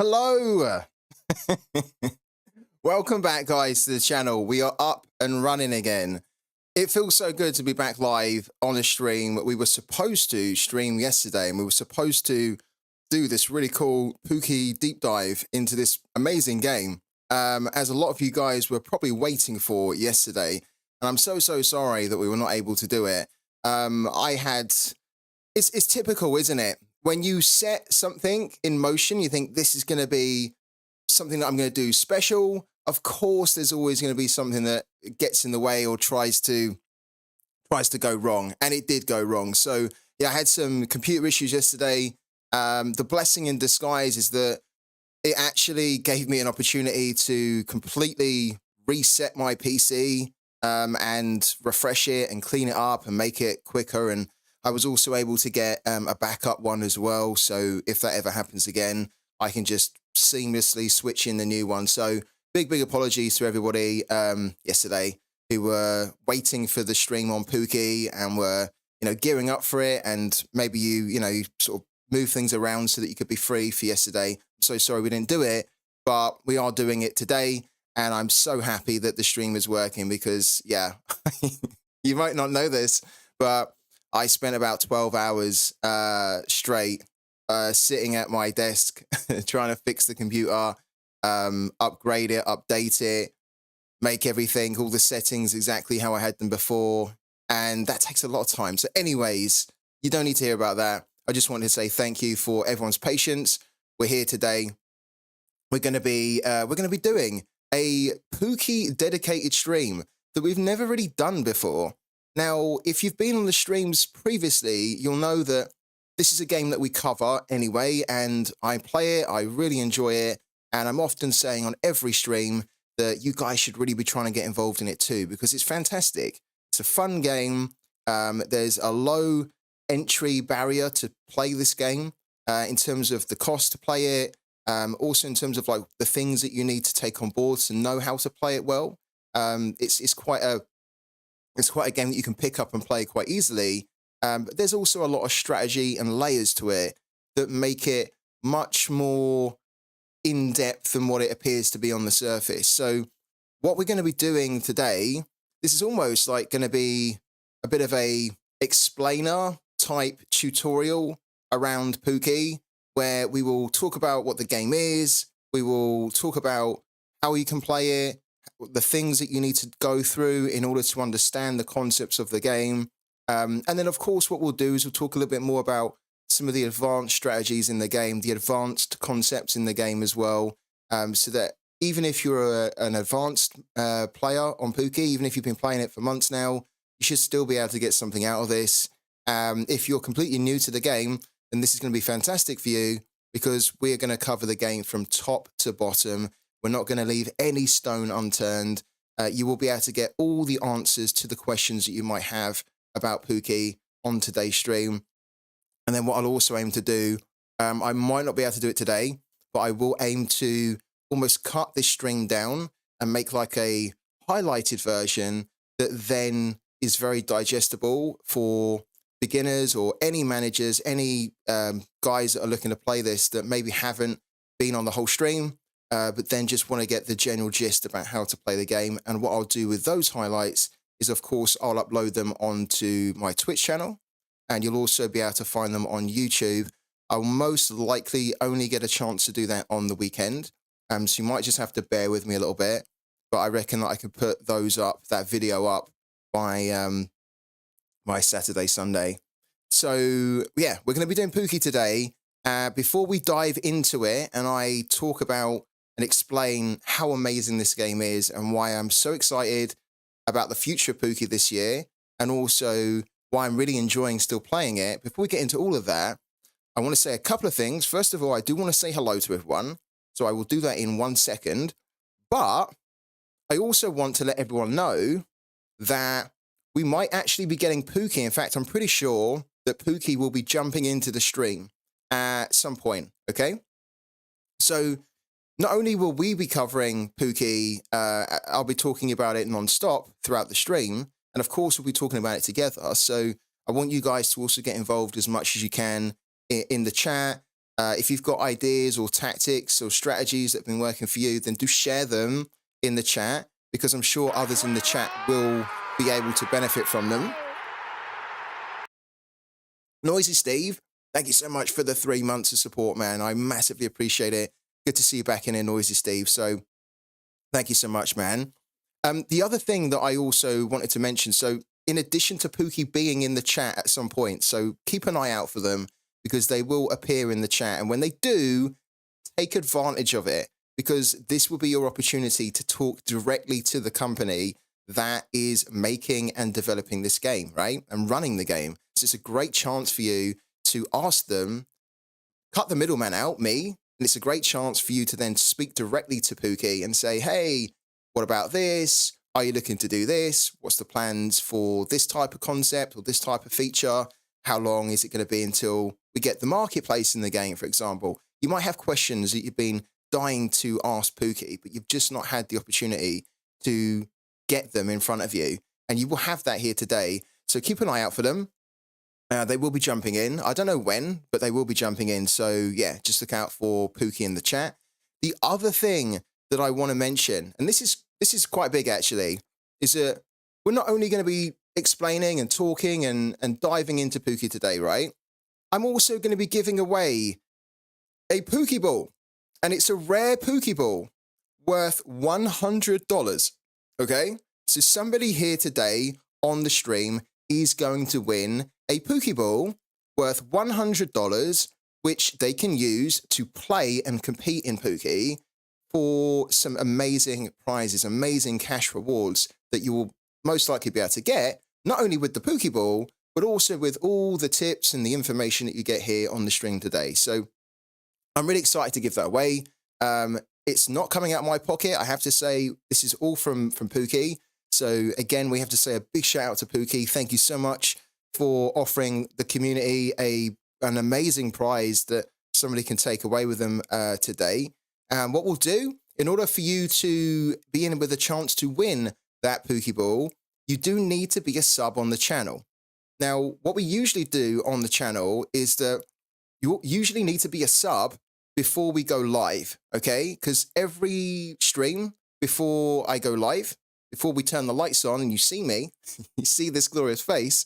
Hello. Welcome back, guys, to the channel. We are up and running again. It feels so good to be back live on a stream. We were supposed to stream yesterday, and we were supposed to do this really cool POOKY deep dive into this amazing game, as a lot of you guys were probably waiting for yesterday. And I'm so sorry that we were not able to do it. It's typical, isn't it? When you set something in motion, you think this is going to be something that I'm going to do special. Of course, there's always going to be something that gets in the way or tries to go wrong, and it did go wrong. So yeah, I had some computer issues yesterday. The blessing in disguise is that it actually gave me an opportunity to completely reset my PC and refresh it and clean it up and make it quicker. And I was also able to get a backup one as well. So if that ever happens again, I can just seamlessly switch in the new one. So big apologies to everybody yesterday who were waiting for the stream on POOKY and were, gearing up for it. And maybe you sort of move things around so that you could be free for yesterday. I'm so sorry we didn't do it, but we are doing it today. And I'm so happy that the stream is working because, yeah, you might not know this, but I spent about 12 hours straight sitting at my desk trying to fix the computer, upgrade it, update it, make everything, all the settings exactly how I had them before. And that takes a lot of time. So anyways, you don't need to hear about that. I just wanted to say thank you for everyone's patience. We're here today. We're going to be doing a POOKY dedicated stream that we've never really done before. Now, if you've been on the streams previously, you'll know that this is a game that we cover anyway, and I play it, I really enjoy it, and I'm often saying on every stream that you guys should really be trying to get involved in it too, because it's fantastic. It's a fun game. There's a low entry barrier to play this game in terms of the cost to play it, also in terms of like the things that you need to take on board to know how to play it well. It's quite a game that you can pick up and play quite easily. But there's also a lot of strategy and layers to it that make it much more in-depth than what it appears to be on the surface. So what we're going to be doing today, this is almost like going to be a bit of a explainer type tutorial around POOKY, where we will talk about what the game is, we will talk about how you can play it, the things that you need to go through in order to understand the concepts of the game. And then, of course, what we'll do is we'll talk a little bit more about some of the advanced strategies in the game, the advanced concepts in the game as well, so that even if you're an advanced player on POOKY, even if you've been playing it for months now, you should still be able to get something out of this. If you're completely new to the game, then this is going to be fantastic for you because we're going to cover the game from top to bottom. We're not going to leave any stone unturned. You will be able to get all the answers to the questions that you might have about POOKY on today's stream. And then what I'll also aim to do, I might not be able to do it today, but I will aim to almost cut this stream down and make like a highlighted version that then is very digestible for beginners or any managers, any guys that are looking to play this that maybe haven't been on the whole stream, but then just want to get the general gist about how to play the game. And what I'll do with those highlights is, of course, I'll upload them onto my Twitch channel, and you'll also be able to find them on YouTube. I'll most likely only get a chance to do that on the weekend, so you might just have to bear with me a little bit, but I reckon that I could put that video up by Saturday, Sunday. So yeah, we're going to be doing POOKY today. Before we dive into it and I talk about and explain how amazing this game is and why I'm so excited about the future of POOKY this year, and also why I'm really enjoying still playing it, before we get into all of that, I want to say a couple of things. First of all, I do want to say hello to everyone, so I will do that in 1 second. But I also want to let everyone know that we might actually be getting POOKY. In fact, I'm pretty sure that POOKY will be jumping into the stream at some point, okay? So not only will we be covering POOKY, I'll be talking about it non-stop throughout the stream, and of course we'll be talking about it together. So I want you guys to also get involved as much as you can in the chat, If you've got ideas or tactics or strategies that have been working for you, then do share them in the chat, because I'm sure others in the chat will be able to benefit from them. Noisy Steve, thank you so much for the 3 months of support, man. I massively appreciate it. Good to see you back in here, Noisy Steve. So thank you so much, man. The other thing that I also wanted to mention, so in addition to Pookie being in the chat at some point, so keep an eye out for them, because they will appear in the chat. And when they do, take advantage of it, because this will be your opportunity to talk directly to the company that is making and developing this game, right? And running the game. So it's a great chance for you to ask them, cut the middleman out, me, and it's a great chance for you to then speak directly to Pookie and say, hey, what about this? Are you looking to do this? What's the plans for this type of concept or this type of feature? How long is it going to be until we get the marketplace in the game, for example? You might have questions that you've been dying to ask Pookie, but you've just not had the opportunity to get them in front of you. And you will have that here today. So keep an eye out for them. They will be jumping in. I don't know when, but they will be jumping in. So yeah, just look out for Pookie in the chat. The other thing that I want to mention, and this is quite big actually, is that we're not only going to be explaining and talking and diving into Pookie today, right? I'm also going to be giving away a Pookie ball, and it's a rare Pookie ball worth $100. Okay, so somebody here today on the stream is going to win a Pookie ball worth $100, which they can use to play and compete in Pookie for some amazing prizes, amazing cash rewards that you will most likely be able to get, not only with the Pookie ball, but also with all the tips and the information that you get here on the stream today. So I'm really excited to give that away. It's not coming out of my pocket. I have to say, this is all from Pookie. So again, we have to say a big shout out to Pookie. Thank you so much for offering the community an amazing prize that somebody can take away with them today. And what we'll do, in order for you to be in with a chance to win that Pookie ball, you do need to be a sub on the channel. Now, what we usually do on the channel is that you usually need to be a sub before we go live, okay? Because every stream before I go live, before we turn the lights on and you see me, you see this glorious face,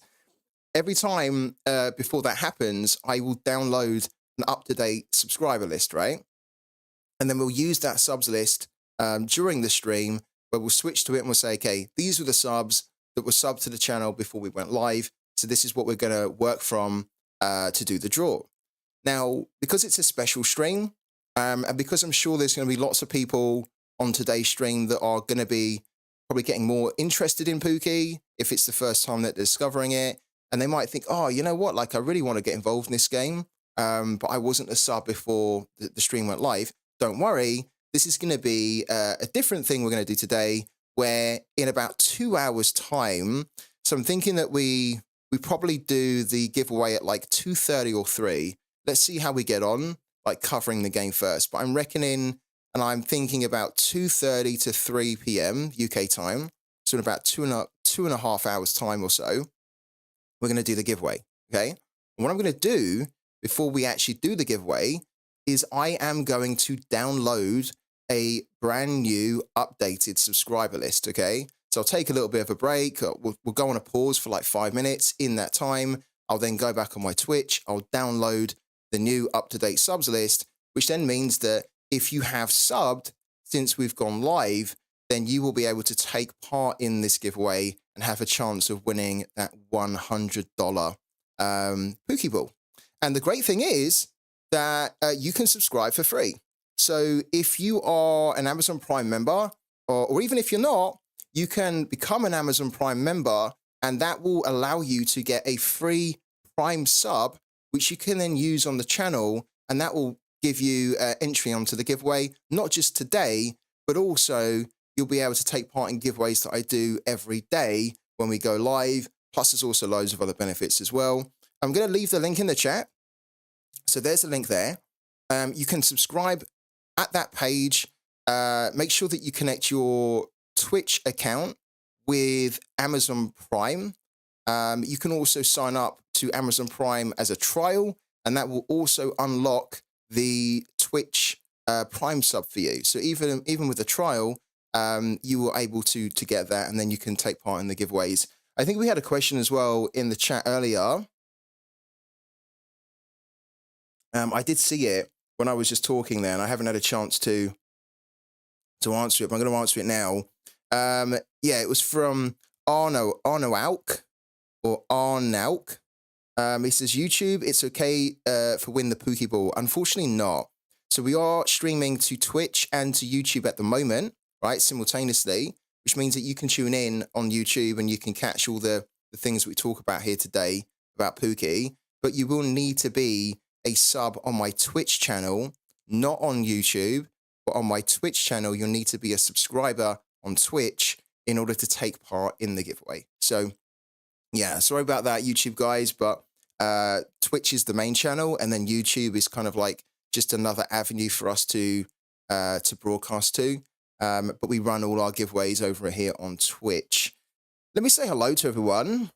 every time before that happens, I will download an up-to-date subscriber list, right? And then we'll use that subs list during the stream, where we'll switch to it and we'll say, okay, these were the subs that were subbed to the channel before we went live. So this is what we're going to work from to do the draw. Now, because it's a special stream, and because I'm sure there's going to be lots of people on today's stream that are going to be probably getting more interested in Pookie if it's the first time that they're discovering it. And they might think, oh, you know what? Like, I really want to get involved in this game, but I wasn't a sub before the stream went live. Don't worry. This is going to be a different thing we're going to do today, where in about 2 hours time, so I'm thinking that we probably do the giveaway at like 2:30 or 3. Let's see how we get on, like covering the game first. But I'm reckoning, and I'm thinking about 2:30 to 3 p.m. UK time. So in about two and a half hours time or so, we're going to do the giveaway, okay? And what I'm going to do before we actually do the giveaway is I am going to download a brand new updated subscriber list, okay? So I'll take a little bit of a break. We'll go on a pause for like 5 minutes. In that time, I'll then go back on my Twitch. I'll download the new up-to-date subs list, which then means that if you have subbed since we've gone live, then you will be able to take part in this giveaway and have a chance of winning that $100 Pookie ball. And the great thing is that you can subscribe for free. So if you are an Amazon Prime member, or even if you're not, you can become an Amazon Prime member, and that will allow you to get a free Prime sub, which you can then use on the channel, and that will give you entry onto the giveaway, not just today, but also you'll be able to take part in giveaways that I do every day when we go live. Plus, there's also loads of other benefits as well. I'm going to leave the link in the chat. So there's a link there. You can subscribe at that page. Make sure that you connect your Twitch account with Amazon Prime. You can also sign up to Amazon Prime as a trial, and that will also unlock the Twitch Prime sub for you. So even with the trial, you were able to get that, and then you can take part in the giveaways. I think we had a question as well in the chat earlier. I did see it when I was just talking there, and I haven't had a chance to answer it, but I'm going to answer it now. Yeah, it was from Arno Auk, or Arnauk. He says, YouTube, it's okay for Win the Pookie Ball. Unfortunately not. So we are streaming to Twitch and to YouTube at the moment, right, simultaneously, which means that you can tune in on YouTube and you can catch all the things we talk about here today about Pookie, but you will need to be a sub on my Twitch channel, not on YouTube, but on my Twitch channel, you'll need to be a subscriber on Twitch in order to take part in the giveaway. So yeah, sorry about that, YouTube guys, but Twitch is the main channel, and then YouTube is kind of like just another avenue for us to broadcast to. But we run all our giveaways over here on Twitch. Let me say hello to everyone,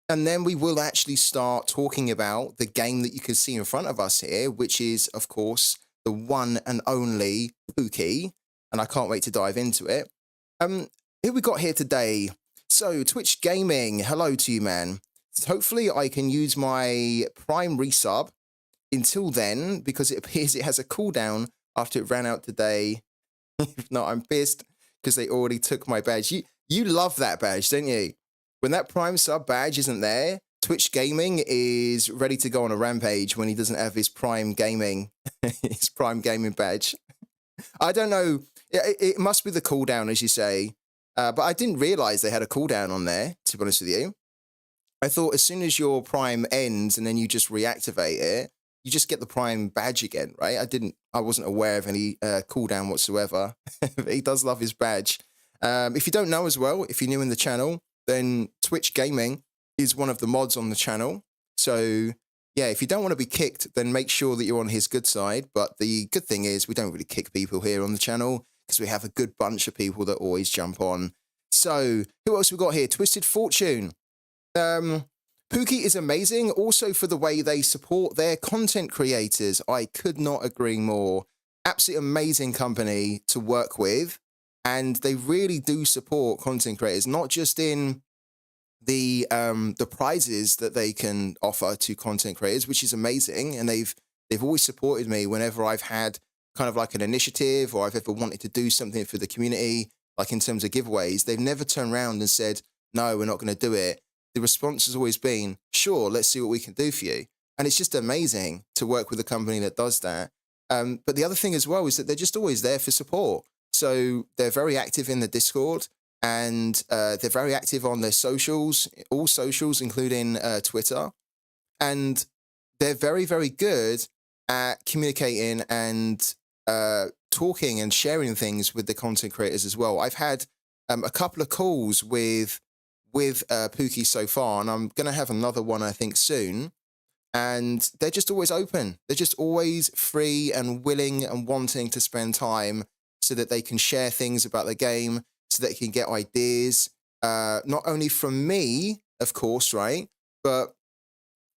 and then we will actually start talking about the game that you can see in front of us here, which is, of course, the one and only Pookie, and I can't wait to dive into it. Who we got here today? So, Twitch Gaming, hello to you, man. Hopefully, I can use my Prime resub until then, because it appears it has a cooldown after it ran out today. If not, I'm pissed because they already took my badge. You love that badge, don't you? When that Prime sub badge isn't there, Twitch Gaming is ready to go on a rampage when he doesn't have his Prime Gaming, his Prime Gaming badge. I don't know. It must be the cooldown, as you say. But I didn't realize they had a cooldown on there, to be honest with you. I thought as soon as your Prime ends and then you just reactivate it, you just get the Prime badge again, right? I wasn't aware of any cooldown whatsoever. But he does love his badge. If you don't know as well, if you're new in the channel, then Twitch Gaming is one of the mods on the channel. So yeah, if you don't want to be kicked, then make sure that you're on his good side. But the good thing is we don't really kick people here on the channel, because we have a good bunch of people that always jump on. So, who else we got here? Twisted Fortune. Pookie is amazing, also for the way they support their content creators. I could not agree more. Absolutely amazing company to work with, and they really do support content creators, not just in the prizes that they can offer to content creators, which is amazing, and they've always supported me whenever I've had kind of like an initiative, or I've ever wanted to do something for the community, like in terms of giveaways. They've never turned around and said, no, we're not going to do it. The response has always been, sure, let's see what we can do for you. And it's just amazing to work with a company that does that. But the other thing as well is that they're just always there for support. So they're very active in the Discord, and they're very active on their socials, all socials, including Twitter. And they're very, very good at communicating and talking and sharing things with the content creators as well. I've had a couple of calls with Pookie so far, and I'm going to have another one, I think, soon. And they're just always open. They're just always free and willing and wanting to spend time so that they can share things about the game, so that they can get ideas, not only from me, of course, right? But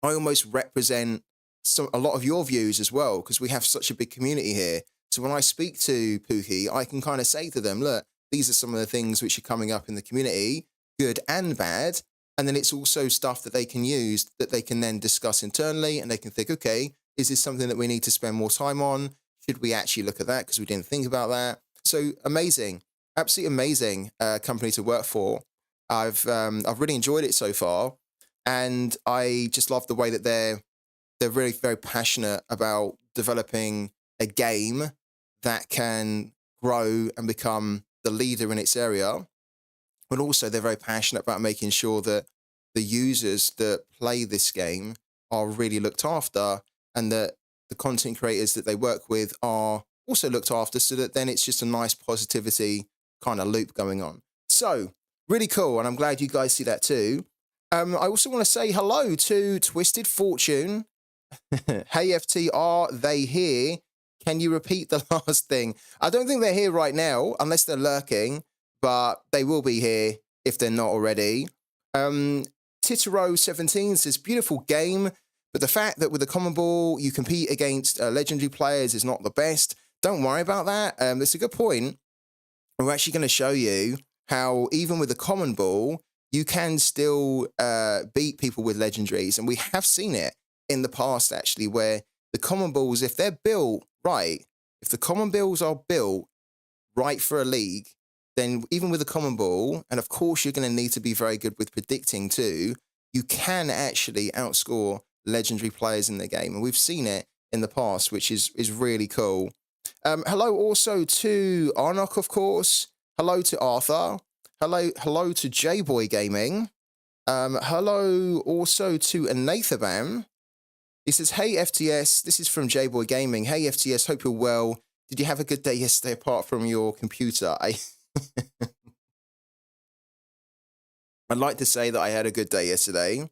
I almost represent a lot of your views as well, because we have such a big community here. So when I speak to Pookie, I can kind of say to them, look, these are some of the things which are coming up in the community, good and bad. And then it's also stuff that they can use that they can then discuss internally, and they can think, okay, is this something that we need to spend more time on? Should we actually look at that because we didn't think about that? So amazing, absolutely amazing company to work for. I've really enjoyed it so far, and I just love the way that they're really very passionate about developing a game that can grow and become the leader in its area. But also they're very passionate about making sure that the users that play this game are really looked after, and that the content creators that they work with are also looked after, so that then it's just a nice positivity kind of loop going on. So really cool, and I'm glad you guys see that too. I also want to say hello to Twisted Fortune. Hey FT, are they here? Can you repeat the last thing? I don't think they're here right now, unless they're lurking, but they will be here if they're not already. Titero17 says, beautiful game. But the fact that with the common ball, you compete against legendary players is not the best. Don't worry about that. That's a good point. We're actually going to show you how even with the common ball, you can still beat people with legendaries. And we have seen it in the past, actually, where the common balls, if they're built right, if the common balls are built right for a league, then even with a common ball, and of course you're going to need to be very good with predicting too, you can actually outscore legendary players in the game. And we've seen it in the past, which is really cool. Hello also to Arnok, of course. Hello to Arthur. Hello to J-Boy Gaming. Hello also to Anathabam. He says, hey, FTS. This is from J-Boy Gaming. Hey, FTS. Hope you're well. Did you have a good day yesterday apart from your computer? I'd like to say that I had a good day yesterday.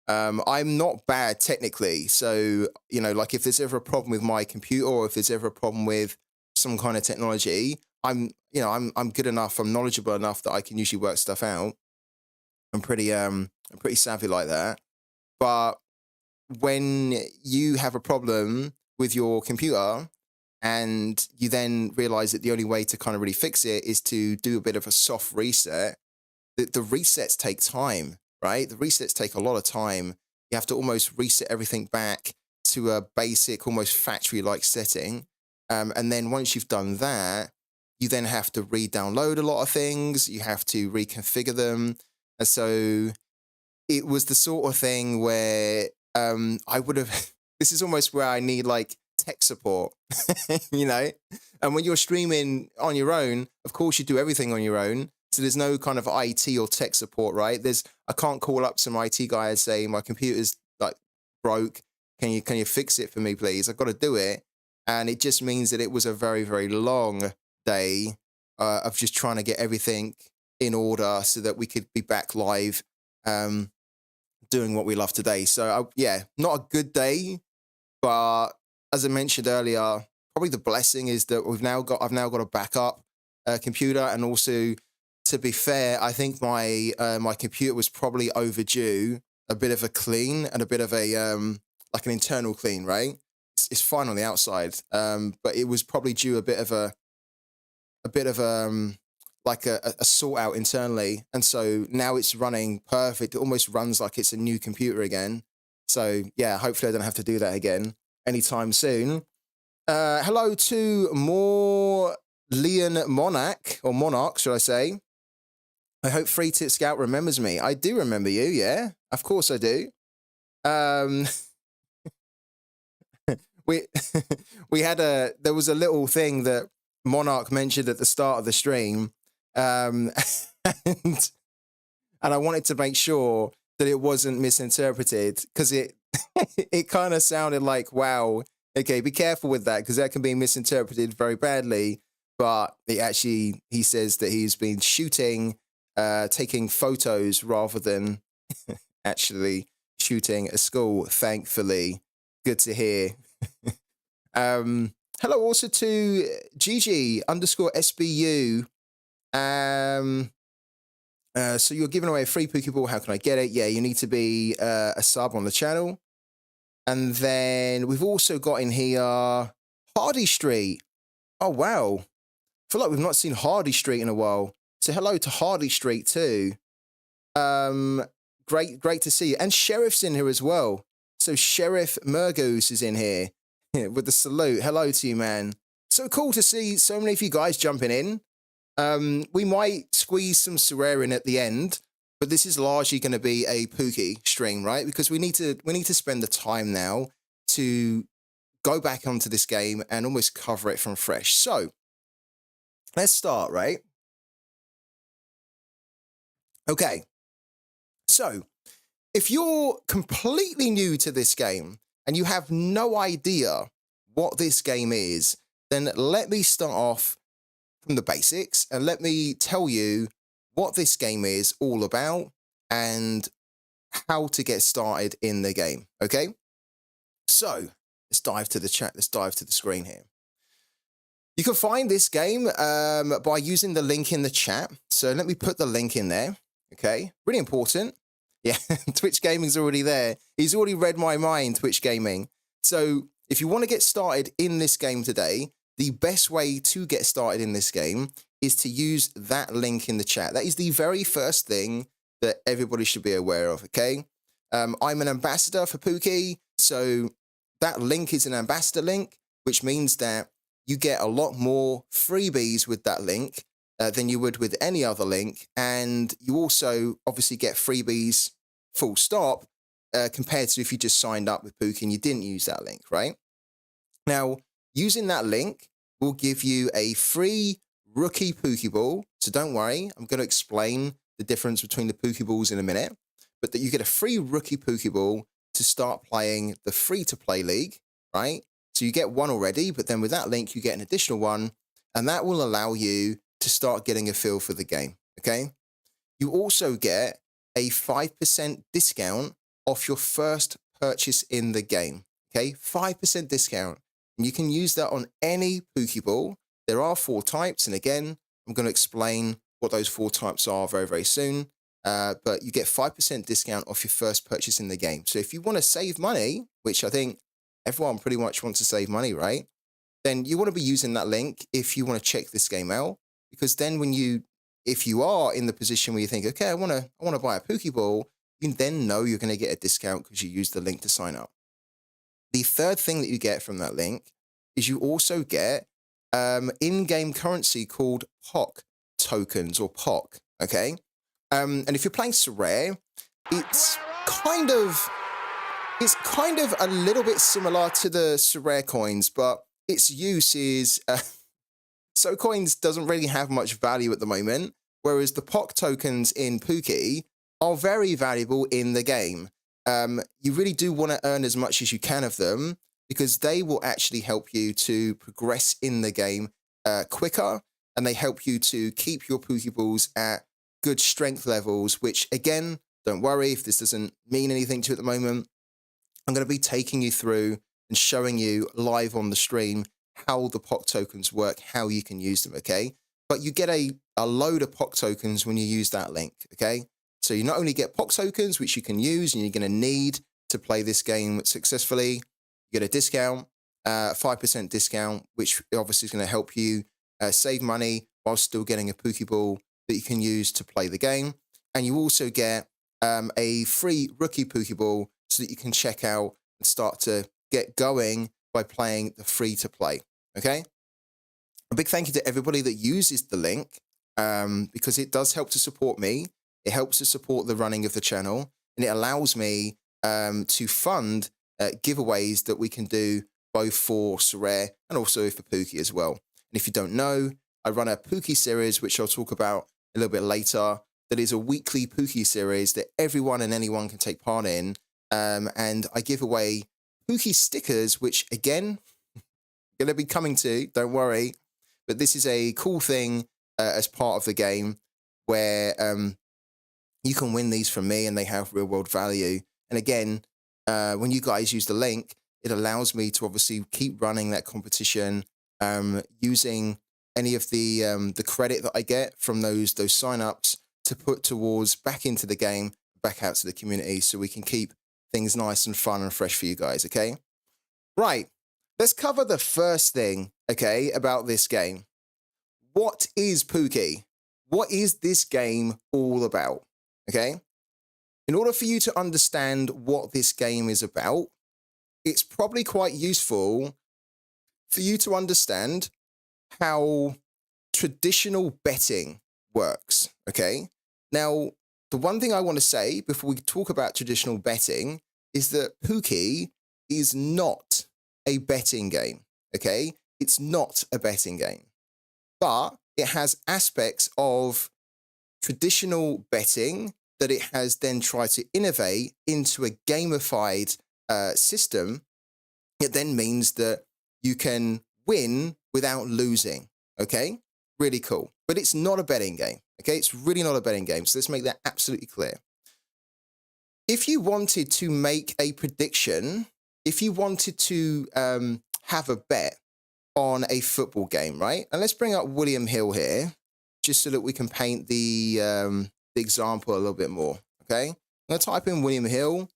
I'm not bad technically. So, you know, like if there's ever a problem with my computer or if there's ever a problem with some kind of technology, I'm good enough, I'm knowledgeable enough that I can usually work stuff out. I'm pretty savvy like that. But when you have a problem with your computer and you then realize that the only way to kind of really fix it is to do a bit of a soft reset, the resets take time, right? The resets take a lot of time. You have to almost reset everything back to a basic, almost factory-like setting. And then once you've done that, you then have to re-download a lot of things. You have to reconfigure them. And so it was the sort of thing where I would have, this is almost where I need like tech support, you know? And when you're streaming on your own, of course you do everything on your own. So there's no kind of IT or tech support, right? I can't call up some IT guy and say, my computer's like broke. Can you fix it for me, please? I've got to do it. And it just means that it was a very, very long day of just trying to get everything in order so that we could be back live doing what we love today. So yeah, not a good day, but as I mentioned earlier, probably the blessing is that I've now got a backup computer, and also, to be fair, I think my computer was probably overdue a bit of a clean and a bit of a like an internal clean, right? It's fine on the outside, but it was probably due a bit of like a sort out internally, and so now it's running perfect. It almost runs like it's a new computer again. So yeah, hopefully I don't have to do that again anytime soon. Hello to more Leon Monarch, should I say? I hope Free Tit Scout remembers me. I do remember you, yeah. Of course I do. There was a little thing that Monarch mentioned at the start of the stream. And I wanted to make sure that it wasn't misinterpreted, because it it kind of sounded like, wow, okay, be careful with that, because that can be misinterpreted very badly. But he says that he's been shooting, taking photos rather than actually shooting a school, thankfully. Good to hear. Hello also to GG_SBU. So you're giving away a free Pokeball. How can I get it? Yeah, you need to be a sub on the channel. And then we've also got in here Hardy Street. Oh, wow. I feel like we've not seen Hardy Street in a while. So hello to Hardy Street too. Great to see you. And Sheriff's in here as well. So Sheriff Murgoose is in here with the salute. Hello to you, man. So cool to see so many of you guys jumping in. We might squeeze some sorare in at the end, but this is largely going to be a POOKY stream, right? Because we need to spend the time now to go back onto this game and almost cover it from fresh. So let's start, right? Okay. So if you're completely new to this game and you have no idea what this game is, then let me start off from the basics and let me tell you what this game is all about and how to get started in the game, okay? So let's dive to the chat. Let's dive to the screen here. You can find this game by using the link in the chat. So let me put the link in there, okay? Really important. Yeah, Twitch Gaming's already there. He's already read my mind, Twitch Gaming. So if you want to get started in this game today, the best way to get started in this game is to use that link in the chat. That is the very first thing that everybody should be aware of, okay? I'm an ambassador for POOKY, so that link is an ambassador link, which means that you get a lot more freebies with that link than you would with any other link. And you also obviously get freebies full stop compared to if you just signed up with POOKY and you didn't use that link, right? Now, using that link will give you a free rookie Pokeball. So don't worry, I'm going to explain the difference between the Pokeballs in a minute. But that you get a free rookie Pokeball to start playing the free-to-play league, right? So you get one already, but then with that link, you get an additional one, and that will allow you to start getting a feel for the game, okay? You also get a 5% discount off your first purchase in the game, okay? 5% discount. And you can use that on any Pokeball. There are 4 types, and again, I'm going to explain what those 4 types are very, very soon. But you get 5% discount off your first purchase in the game. So if you want to save money, which I think everyone pretty much wants to save money, right? Then you want to be using that link if you want to check this game out. Because then if you are in the position where you think, okay, I want to buy a Pokeball, you then know you're going to get a discount because you used the link to sign up. The third thing that you get from that link is you also get in-game currency called POC tokens or POC, okay? And if you're playing Sorare, it's kind of a little bit similar to the Sorare coins, but its use is So coins doesn't really have much value at the moment, whereas the POC tokens in POOKY are very valuable in the game. You really do want to earn as much as you can of them because they will actually help you to progress in the game quicker, and they help you to keep your Pokeballs at good strength levels, which again, don't worry if this doesn't mean anything to you at the moment. I'm going to be taking you through and showing you live on the stream how the POC tokens work, how you can use them, okay? But you get a load of POC tokens when you use that link, okay? So you not only get POC tokens, which you can use and you're going to need to play this game successfully, you get a discount, 5% discount, which obviously is going to help you save money while still getting a Pokeball that you can use to play the game. And you also get a free rookie Pokeball so that you can check out and start to get going by playing the free-to-play, okay? A big thank you to everybody that uses the link because it does help to support me. It helps to support the running of the channel, and it allows me to fund giveaways that we can do both for Sorare and also for POOKY as well. And if you don't know, I run a POOKY series, which I'll talk about a little bit later, that is a weekly POOKY series that everyone and anyone can take part in. And I give away POOKY stickers, which again, going to be coming to, don't worry. But this is a cool thing as part of the game where you can win these from me and they have real world value. And again, when you guys use the link, it allows me to obviously keep running that competition using any of the credit that I get from those signups to put towards back into the game, back out to the community, so we can keep things nice and fun and fresh for you guys, okay? Right, let's cover the first thing, okay, about this game. What is POOKY? What is this game all about, okay? In order for you to understand what this game is about, it's probably quite useful for you to understand how traditional betting works, okay? Now, the one thing I want to say before we talk about traditional betting is that POOKY is not a betting game, okay? It's not a betting game, but it has aspects of traditional betting that it has then tried to innovate into a gamified system. It then means that you can win without losing, okay? Really cool. But it's not a betting game, okay? It's really not a betting game, so let's make that absolutely clear. If you wanted to make a prediction, if you wanted to have a bet on a football game, right? And let's bring up William Hill here, just so that we can paint the example a little bit more, okay? I'm going to type in William Hill,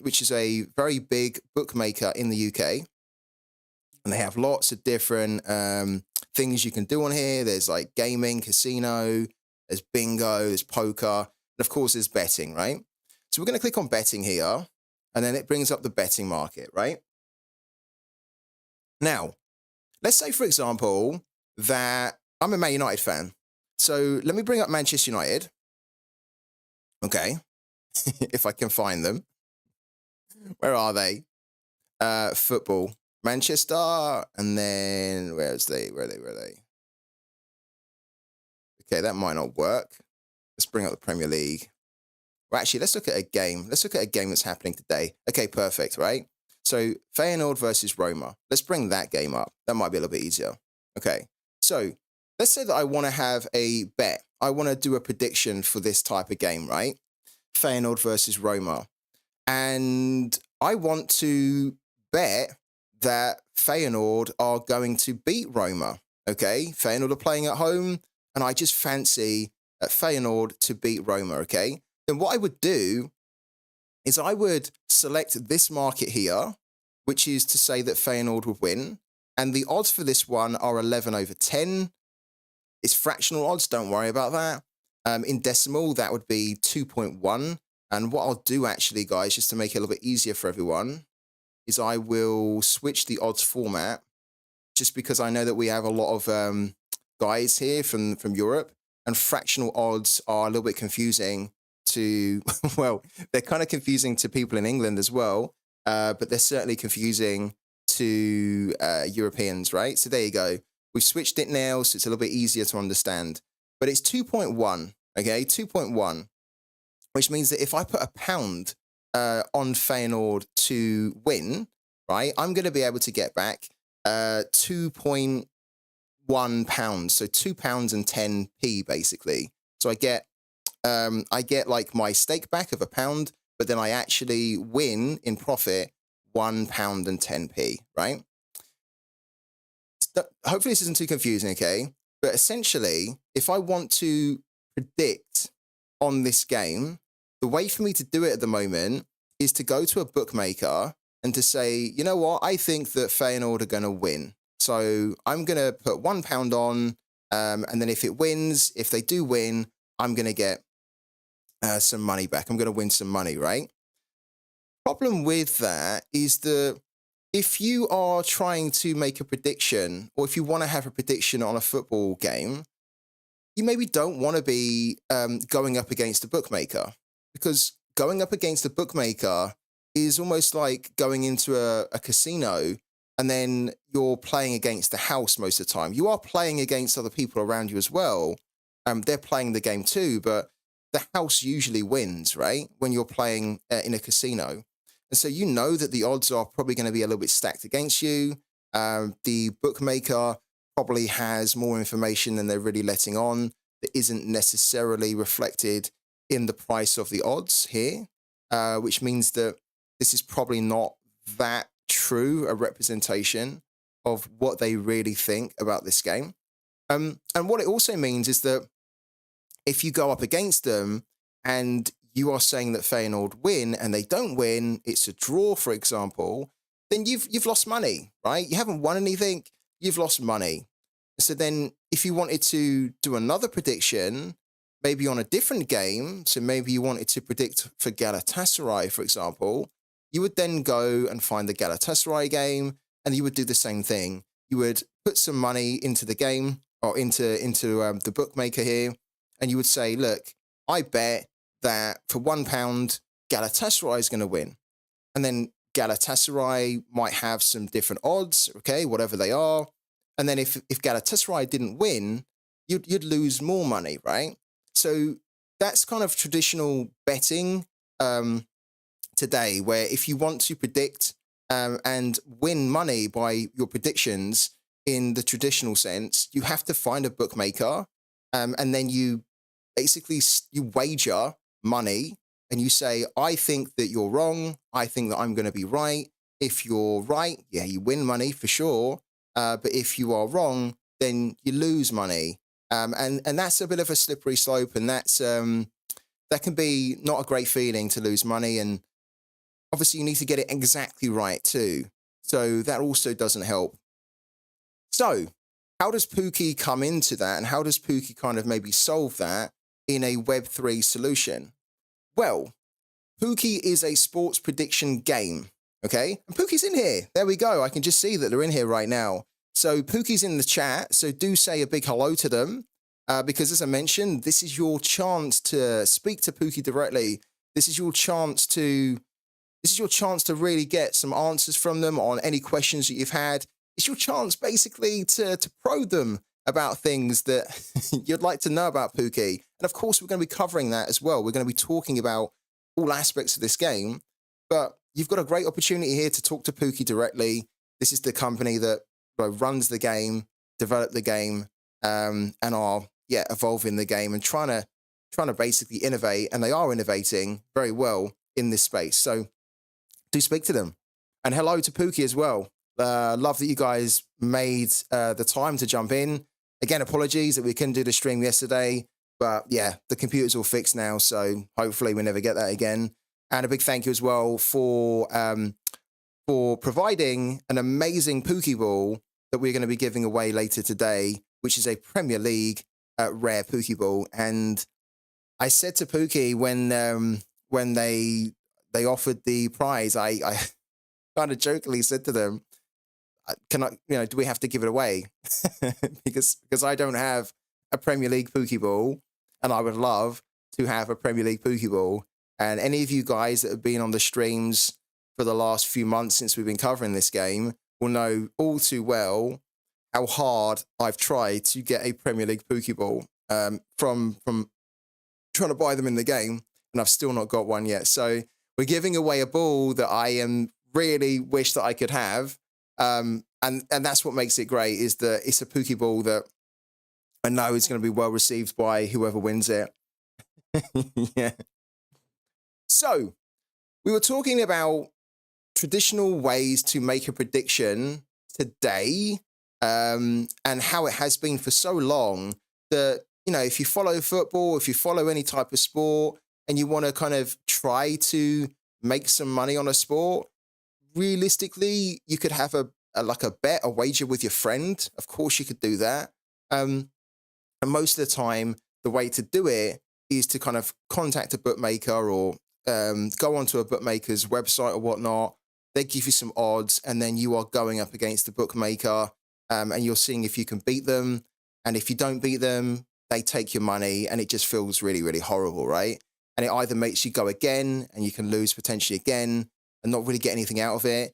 which is a very big bookmaker in the UK. And they have lots of different things you can do on here. There's like gaming, casino, there's bingo, there's poker, and of course there's betting, right? So we're going to click on betting here, and then it brings up the betting market, right? Now, let's say, for example, that I'm a Man United fan. So let me bring up Manchester United. Okay, if I can find them. Where are they? Football. Manchester, and then where are they? Okay, that might not work. Let's bring up the Premier League. Well, actually, let's look at a game. Let's look at a game that's happening today. Okay, perfect, right? So Feyenoord versus Roma. Let's bring that game up. That might be a little bit easier. Okay, so let's say that I want to have a bet. I want to do a prediction for this type of game, right? Feyenoord versus Roma. And I want to bet that Feyenoord are going to beat Roma, okay? Feyenoord are playing at home, and I just fancy Feyenoord to beat Roma, okay? Then what I would do is I would select this market here, which is to say that Feyenoord would win, and the odds for this one are 11/10. It's fractional odds, don't worry about that. In decimal, that would be 2.1. And what I'll do actually, guys, just to make it a little bit easier for everyone, is I will switch the odds format, just because I know that we have a lot of guys here from Europe, and fractional odds are a little bit confusing to, well, they're kind of confusing to people in England as well, but they're certainly confusing to Europeans, right? So there you go. We've switched it now, so it's a little bit easier to understand. But it's 2.1, okay? 2.1, which means that if I put £1 on Feyenoord to win, right, I'm going to be able to get back £2.1, so £2 and 10p basically. So I get like my stake back of £1, but then I actually win in profit £1 and 10p, right? Hopefully this isn't too confusing, okay? But essentially, if I want to predict on this game, the way for me to do it at the moment is to go to a bookmaker and to say, you know what, I think that Feyenoord are going to win. So I'm going to put £1 on, and then if it wins, if they do win, I'm going to get some money back. I'm going to win some money, right? Problem with that is that if you are trying to make a prediction, or if you want to have a prediction on a football game, you maybe don't want to be going up against a bookmaker, because going up against a bookmaker is almost like going into a casino and then you're playing against the house most of the time. You are playing against other people around you as well. They're playing the game too, but the house usually wins, right? When you're playing in a casino. And so you know that the odds are probably going to be a little bit stacked against you. The bookmaker probably has more information than they're really letting on that isn't necessarily reflected in the price of the odds here, which means that this is probably not that true a representation of what they really think about this game. And what it also means is that if you go up against them and you are saying that Feyenoord win and they don't win, it's a draw, for example, then you've lost money, right? You haven't won anything, you've lost money. So then if you wanted to do another prediction, maybe on a different game, so maybe you wanted to predict for Galatasaray, for example, you would then go and find the Galatasaray game and you would do the same thing. You would put some money into the game or into the bookmaker here, and you would say, look, I bet that for £1, Galatasaray is going to win. And then Galatasaray might have some different odds, okay, whatever they are. And then if Galatasaray didn't win, you'd lose more money, right? So that's kind of traditional betting today, where if you want to predict and win money by your predictions in the traditional sense, you have to find a bookmaker, and then you basically you wager money and you say, I think that you're wrong. I think that I'm going to be right. If you're right, yeah, you win money for sure. But if you are wrong, then you lose money. And that's a bit of a slippery slope. And that's that can be not a great feeling to lose money. And obviously, you need to get it exactly right too. So that also doesn't help. So, how does Pookie come into that? And how does Pookie kind of maybe solve that in a Web3 solution? Well, Pookie is a sports prediction game. Okay. And Pookie's in here. There we go. I can just see that they're in here right now. So Pookie's in the chat. So do say a big hello to them. Because as I mentioned, this is your chance to speak to Pookie directly. This is your chance to really get some answers from them on any questions that you've had. It's your chance basically to probe them about things that you'd like to know about Pookie. And of course, we're going to be covering that as well. We're going to be talking about all aspects of this game, but you've got a great opportunity here to talk to Pookie directly. This is the company that runs the game, develop the game, and are evolving the game and trying to basically innovate, and they are innovating very well in this space. So do speak to them, and hello to Pookie as well. Love that you guys made the time to jump in. Again, apologies that we couldn't do the stream yesterday, but yeah, the computer's all fixed now, so hopefully we never get that again. And a big thank you as well for providing an amazing Pookie ball that we're going to be giving away later today, which is a Premier League rare Pookie ball. And I said to Pookie when they offered the prize, I kind of jokingly said to them, "Can I, do we have to give it away?" because I don't have a Premier League Pookie ball, and I would love to have a Premier League Pookie ball. And any of you guys that have been on the streams for the last few months since we've been covering this game will know all too well how hard I've tried to get a Premier League Pookie ball from trying to buy them in the game, and I've still not got one yet. So we're giving away a ball that I really wish that I could have. And that's what makes it great, is that it's a Pookie ball that I know is going to be well received by whoever wins it. Yeah. So we were talking about traditional ways to make a prediction today, and how it has been for so long that, if you follow football, if you follow any type of sport, and you want to kind of try to make some money on a sport, realistically, you could have a bet, a wager with your friend. Of course, you could do that. And most of the time, the way to do it is to kind of contact a bookmaker or go onto a bookmaker's website or whatnot. They give you some odds, and then you are going up against the bookmaker, and you're seeing if you can beat them. And if you don't beat them, they take your money, and it just feels really, really horrible, right? And it either makes you go again, and you can lose potentially again and not really get anything out of it.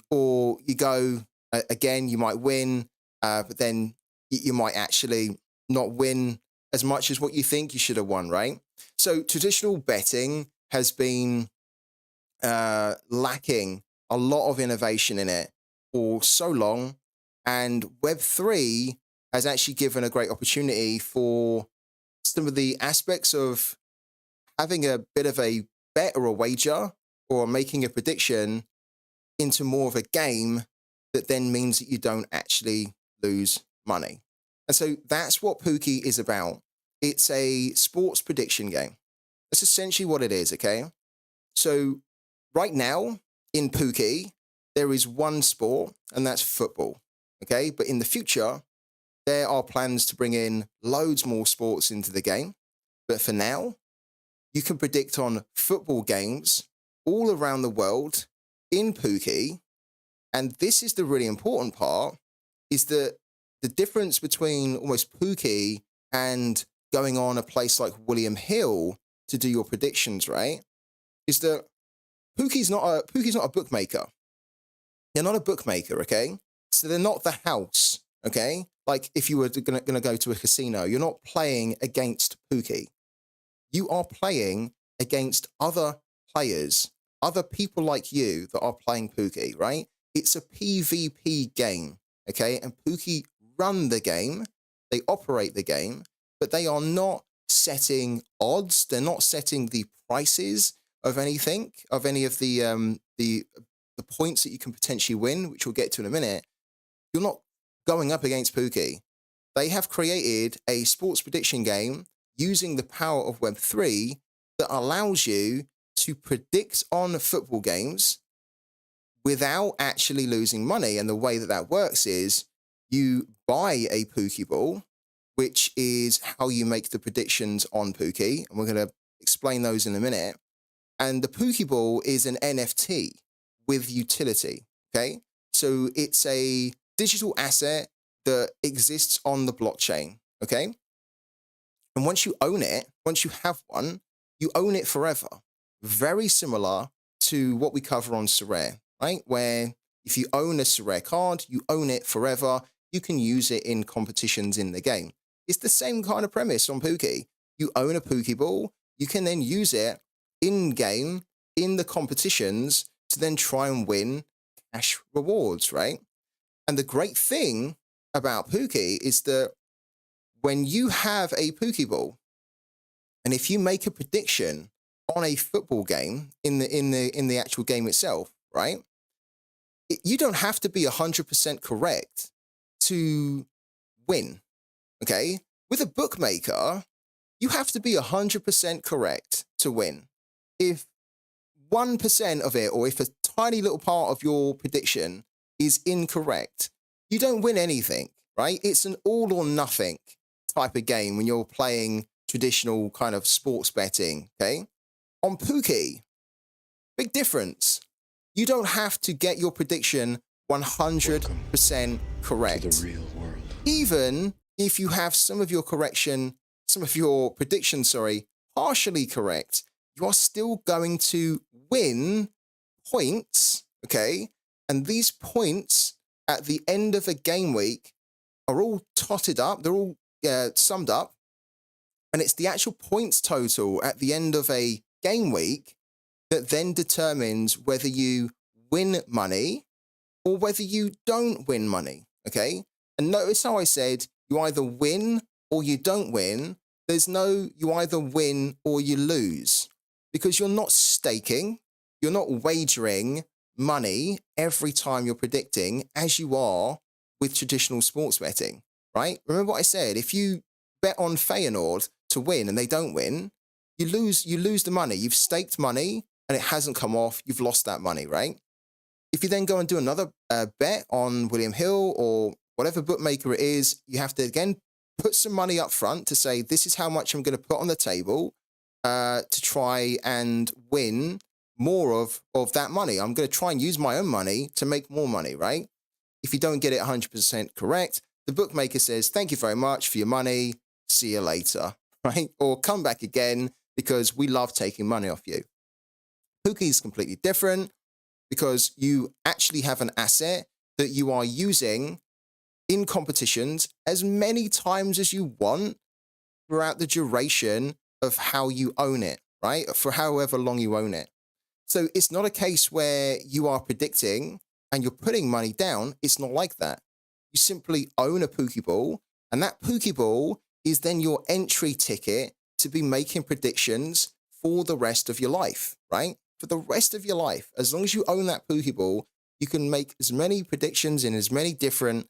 Or you go again, you might win, but then you might actually not win as much as what you think you should have won, right? So traditional betting has been lacking a lot of innovation in it for so long, and Web3 has actually given a great opportunity for some of the aspects of having a bit of a bet or a wager or making a prediction into more of a game that then means that you don't actually lose money. And so that's what Pookie is about. It's a sports prediction game. That's essentially what it is, okay? So right now in Pookie, there is one sport, and that's football, okay? But in the future, there are plans to bring in loads more sports into the game. But for now, you can predict on football games all around the world in Pookie. And this is the really important part, is that the difference between almost Pookie and going on a place like William Hill to do your predictions, right, is that Pookie's not a bookmaker. They're not a bookmaker, okay? So they're not the house, okay? Like if you were going to go to a casino, you're not playing against Pookie. You are playing against other players, other people like you that are playing Pookie, right? It's a PvP game, okay? And Pookie run the game, they operate the game, but they are not setting odds. They're not setting the prices of anything, of any of the points that you can potentially win, which we'll get to in a minute. You're not going up against Pookie. They have created a sports prediction game using the power of Web3 that allows you to predict on football games without actually losing money. And the way that that works is you buy a Pookie ball, which is how you make the predictions on Pookie. And we're going to explain those in a minute. And the Pookie ball is an NFT with utility. Okay. So it's a digital asset that exists on the blockchain. Okay. And once you own it, once you have one, you own it forever. Very similar to what we cover on Sorare, right? Where if you own a Sorare card, you own it forever. You can use it in competitions in the game. It's the same kind of premise on Pookie. You own a Pookie ball, you can then use it in-game, in the competitions, to then try and win cash rewards, right? And the great thing about Pookie is that when you have a Pookie ball, and if you make a prediction on a football game in the actual game itself, right? You don't have to be 100% correct to win. Okay? With a bookmaker, you have to be 100% correct to win. If 1% of it, or if a tiny little part of your prediction is incorrect, you don't win anything, right? It's an all or nothing type of game when you're playing traditional kind of sports betting, okay? On Pookie, big difference. You don't have to get your prediction 100% correct. To the real world. Even if you have some of your predictions, partially correct, you are still going to win points, okay? And these points at the end of a game week are all totted up, they're all summed up, and it's the actual points total at the end of a game week that then determines whether you win money or whether you don't win money, okay? And notice how I said you either win or you don't win. There's no you either win or you lose, because you're not staking, you're not wagering money every time you're predicting as you are with traditional sports betting, right? Remember what I said, if you bet on Feyenoord to win and they don't win, you lose the money. You've staked money and it hasn't come off, you've lost that money, right? If you then go and do another bet on William Hill or whatever bookmaker it is, you have to, again, put some money up front to say, this is how much I'm going to put on the table to try and win more of that money. I'm going to try and use my own money to make more money, right? If you don't get it 100% correct, the bookmaker says, thank you very much for your money. See you later, right? Or come back again because we love taking money off you. Pookie is completely different because you actually have an asset that you are using in competitions as many times as you want throughout the duration of how you own it, right? For however long you own it. So it's not a case where you are predicting and you're putting money down. It's not like that. You simply own a Pookie ball, and that Pookie ball is then your entry ticket to be making predictions for the rest of your life, right? For the rest of your life, as long as you own that Pookie ball, you can make as many predictions in as many different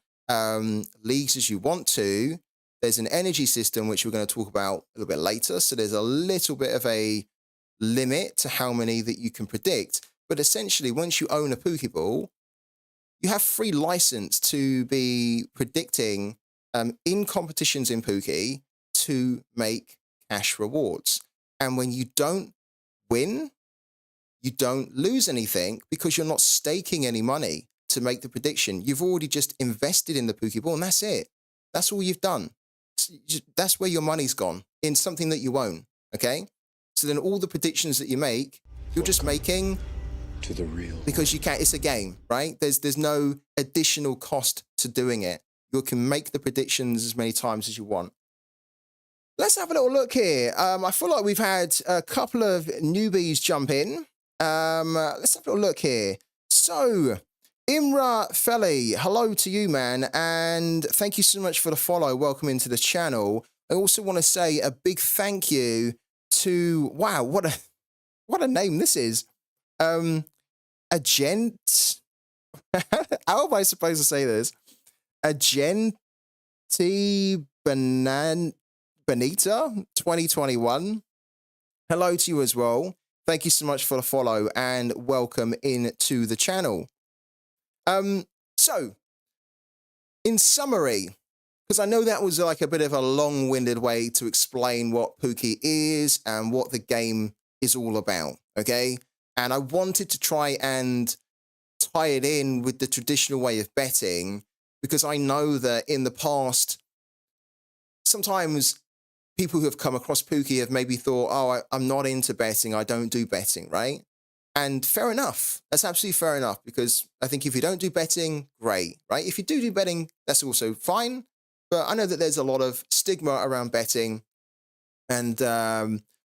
leagues as you want to. There's an energy system, which we're going to talk about a little bit later. So there's a little bit of a limit to how many that you can predict. But essentially, once you own a Pookie ball, you have free license to be predicting in competitions in Pookie to make cash rewards. And when you don't win, you don't lose anything because you're not staking any money to make the prediction. You've already just invested in the Pookie ball, and that's it. That's all you've done. That's where your money's gone, in something that you own, okay? So then all the predictions that you make, you're just making to the real because you can't. It's a game, right? There's no additional cost to doing it. You can make the predictions as many times as you want. Let's have a little look here. I feel like we've had a couple of newbies jump in. Let's have a little look here. So, Imra Feli, hello to you, man, and thank you so much for the follow. Welcome into the channel. I also want to say a big thank you to, wow, what a name this is. Agent. How am I supposed to say this? Agenti Benita 2021. Hello to you as well. Thank you so much for the follow and welcome into the channel. So in summary, because I know that was like a bit of a long-winded way to explain what Pookie is and what the game is all about, okay? And I wanted to try and tie it in with the traditional way of betting because I know that in the past, sometimes people who have come across Pookie have maybe thought, oh, I'm not into betting, I don't do betting, right? And fair enough. That's absolutely fair enough because I think if you don't do betting, great, right? If you do betting, that's also fine. But I know that there's a lot of stigma around betting, and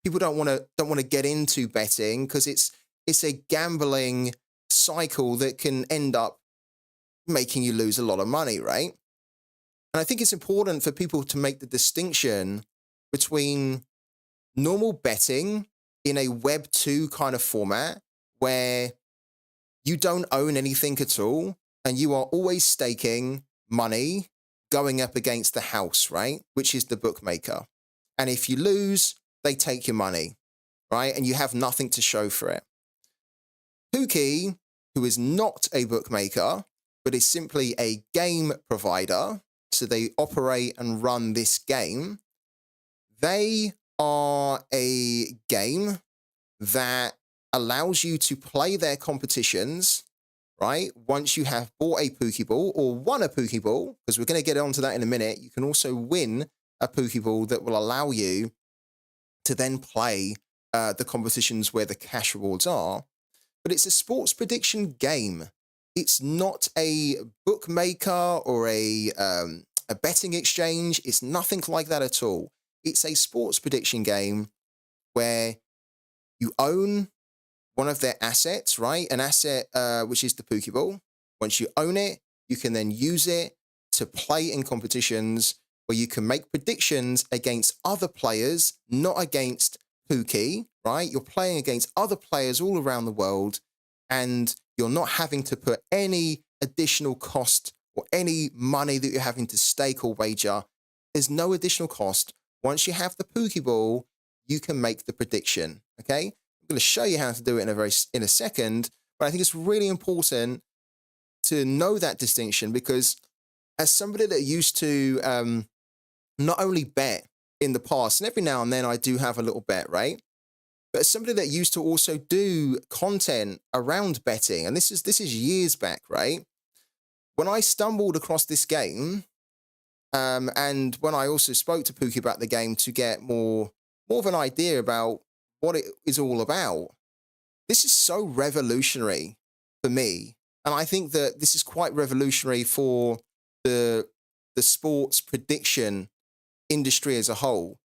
people don't want to get into betting because it's a gambling cycle that can end up making you lose a lot of money, right? And I think it's important for people to make the distinction between normal betting in a Web 2 kind of format where you don't own anything at all and you are always staking money going up against the house, right? Which is the bookmaker. And if you lose, they take your money, right? And you have nothing to show for it. Pookie, who is not a bookmaker, but is simply a game provider, so they operate and run this game, they are a game that allows you to play their competitions, right? Once you have bought a Pokeball or won a Pokeball, because we're going to get onto that in a minute, you can also win a Pokeball that will allow you to then play the competitions where the cash rewards are. But it's a sports prediction game. It's not a bookmaker or a betting exchange. It's nothing like that at all. It's a sports prediction game where you own one of their assets, right? An asset, which is the Pokeball. Once you own it, you can then use it to play in competitions where you can make predictions against other players, not against Pookie, right? You're playing against other players all around the world, and you're not having to put any additional cost or any money that you're having to stake or wager. There's no additional cost. Once you have the Pokeball, you can make the prediction, okay? I'm going to show you how to do it in a second, but I think it's really important to know that distinction because as somebody that used to not only bet in the past, and every now and then I do have a little bet, right? But as somebody that used to also do content around betting, and this is years back, right? When I stumbled across this game, and when I also spoke to Pookie about the game to get more of an idea about what it is all about, this is so revolutionary for me. And I think that this is quite revolutionary for the sports prediction industry as a whole,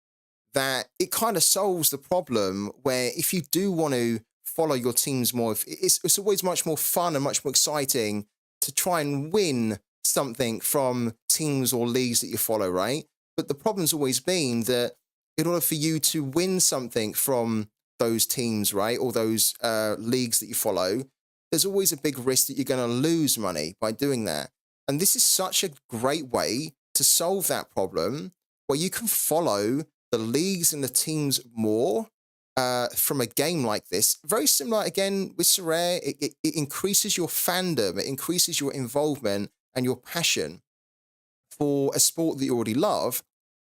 that it kind of solves the problem where if you do want to follow your teams more, it's always much more fun and much more exciting to try and win something from teams or leagues that you follow, right? But the problem's always been that in order for you to win something from those teams, right, or those leagues that you follow, there's always a big risk that you're going to lose money by doing that. And this is such a great way to solve that problem where you can follow the leagues and the teams more from a game like this. Very similar, again, with Sorare. It increases your fandom, it increases your involvement and your passion for a sport that you already love.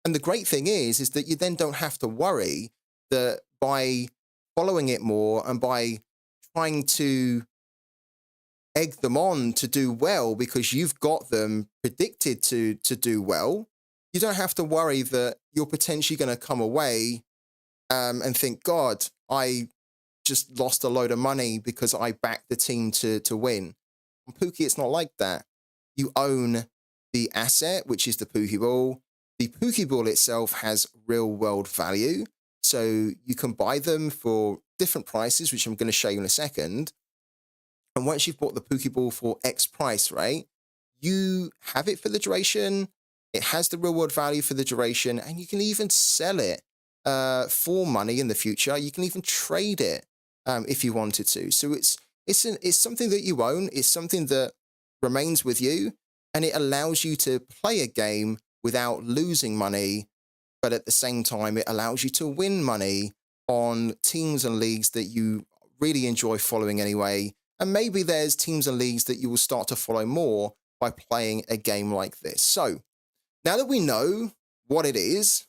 And the great thing is that you then don't have to worry that by following it more and by trying to egg them on to do well because you've got them predicted to do well, you don't have to worry that you're potentially going to come away and think, God, I just lost a load of money because I backed the team to win. On Pookie, it's not like that. You own the asset, which is the Pokeball. The Pokeball itself has real world value. So you can buy them for different prices, which I'm going to show you in a second. And once you've bought the Pokeball for X price, right, you have it for the duration. It has the real world value for the duration, and you can even sell it for money in the future. You can even trade it if you wanted to. So it's something that you own. It's something that remains with you, and it allows you to play a game without losing money. But at the same time, it allows you to win money on teams and leagues that you really enjoy following anyway. And maybe there's teams and leagues that you will start to follow more by playing a game like this. So now that we know what it is,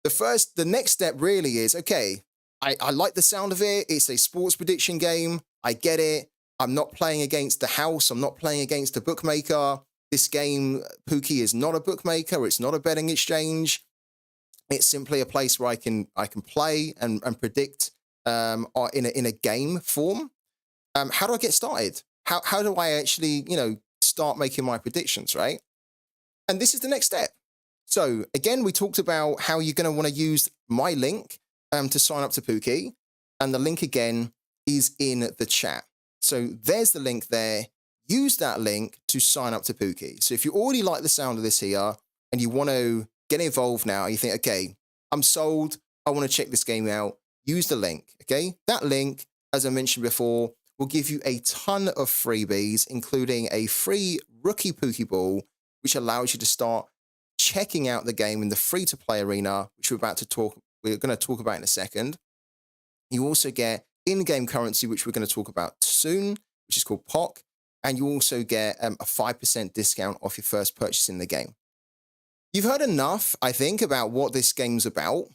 the next step really is, okay, I like the sound of it. It's a sports prediction game. I get it. I'm not playing against the house. I'm not playing against a bookmaker. This game, POOKY, is not a bookmaker. It's not a betting exchange. It's simply a place where I can play and predict in a game form. How do I get started? How do I actually, start making my predictions, right? And this is the next step. So again, we talked about how you're going to want to use my link to sign up to POOKY. And the link again is in the chat. So there's the link there. Use that link to sign up to POOKY. So if you already like the sound of this here and you want to get involved now, you think, okay, I'm sold. I want to check this game out. Use the link, okay? That link, as I mentioned before, will give you a ton of freebies, including a free rookie POOKY ball, which allows you to start checking out the game in the free-to-play arena, which we're going to talk about in a second. You also get in-game currency, which we're going to talk about soon, which is called POOK, and you also get a 5% discount off your first purchase in the game. You've heard enough, I think, about what this game's about.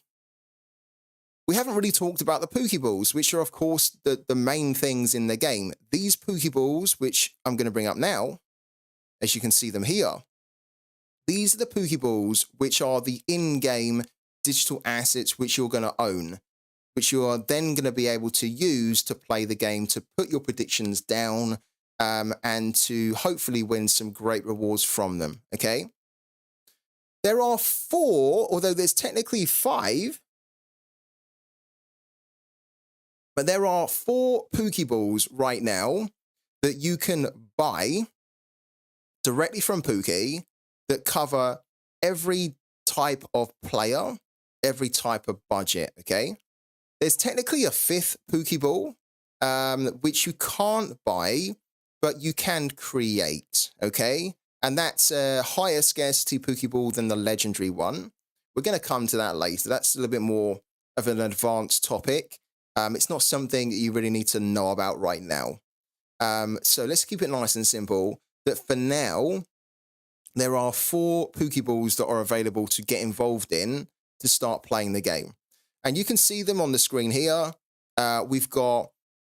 We haven't really talked about the POOKY balls, which are, of course, the main things in the game. These POOKY balls, which I'm going to bring up now, as you can see them here, these are the POOKY balls, which are the in-game digital assets which you're going to own, which you are then going to be able to use to play the game, to put your predictions down, and to hopefully win some great rewards from them, okay? There are 4, although there's technically 5, but there are 4 POOKY balls right now that you can buy directly from POOKY that cover every type of player, every type of budget, okay? There's technically a 5th POOKY ball, which you can't buy, but you can create, okay? And that's a higher scarcity POOKY ball than the legendary one. We're going to come to that later. That's a little bit more of an advanced topic. It's not something that you really need to know about right now. So let's keep it nice and simple. That for now, there are 4 POOKY balls that are available to get involved in to start playing the game. And you can see them on the screen here. We've got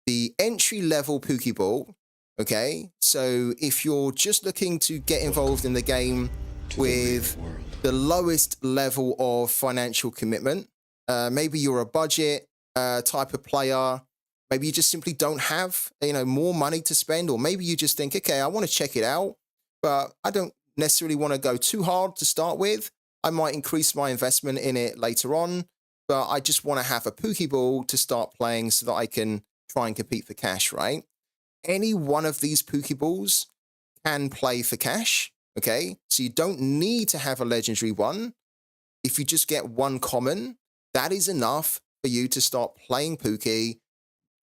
the entry-level POOKY ball, okay? So if you're just looking to get involved in the game with the lowest level of financial commitment, maybe you're a budget type of player, maybe you just simply don't have, more money to spend, or maybe you just think, okay, I want to check it out, but I don't necessarily want to go too hard to start with. I might increase my investment in it later on, but I just want to have a POOKY ball to start playing so that I can try and compete for cash, right? Any one of these POOKY balls can play for cash, okay? So you don't need to have a legendary one. If you just get one common, that is enough for you to start playing POOKY,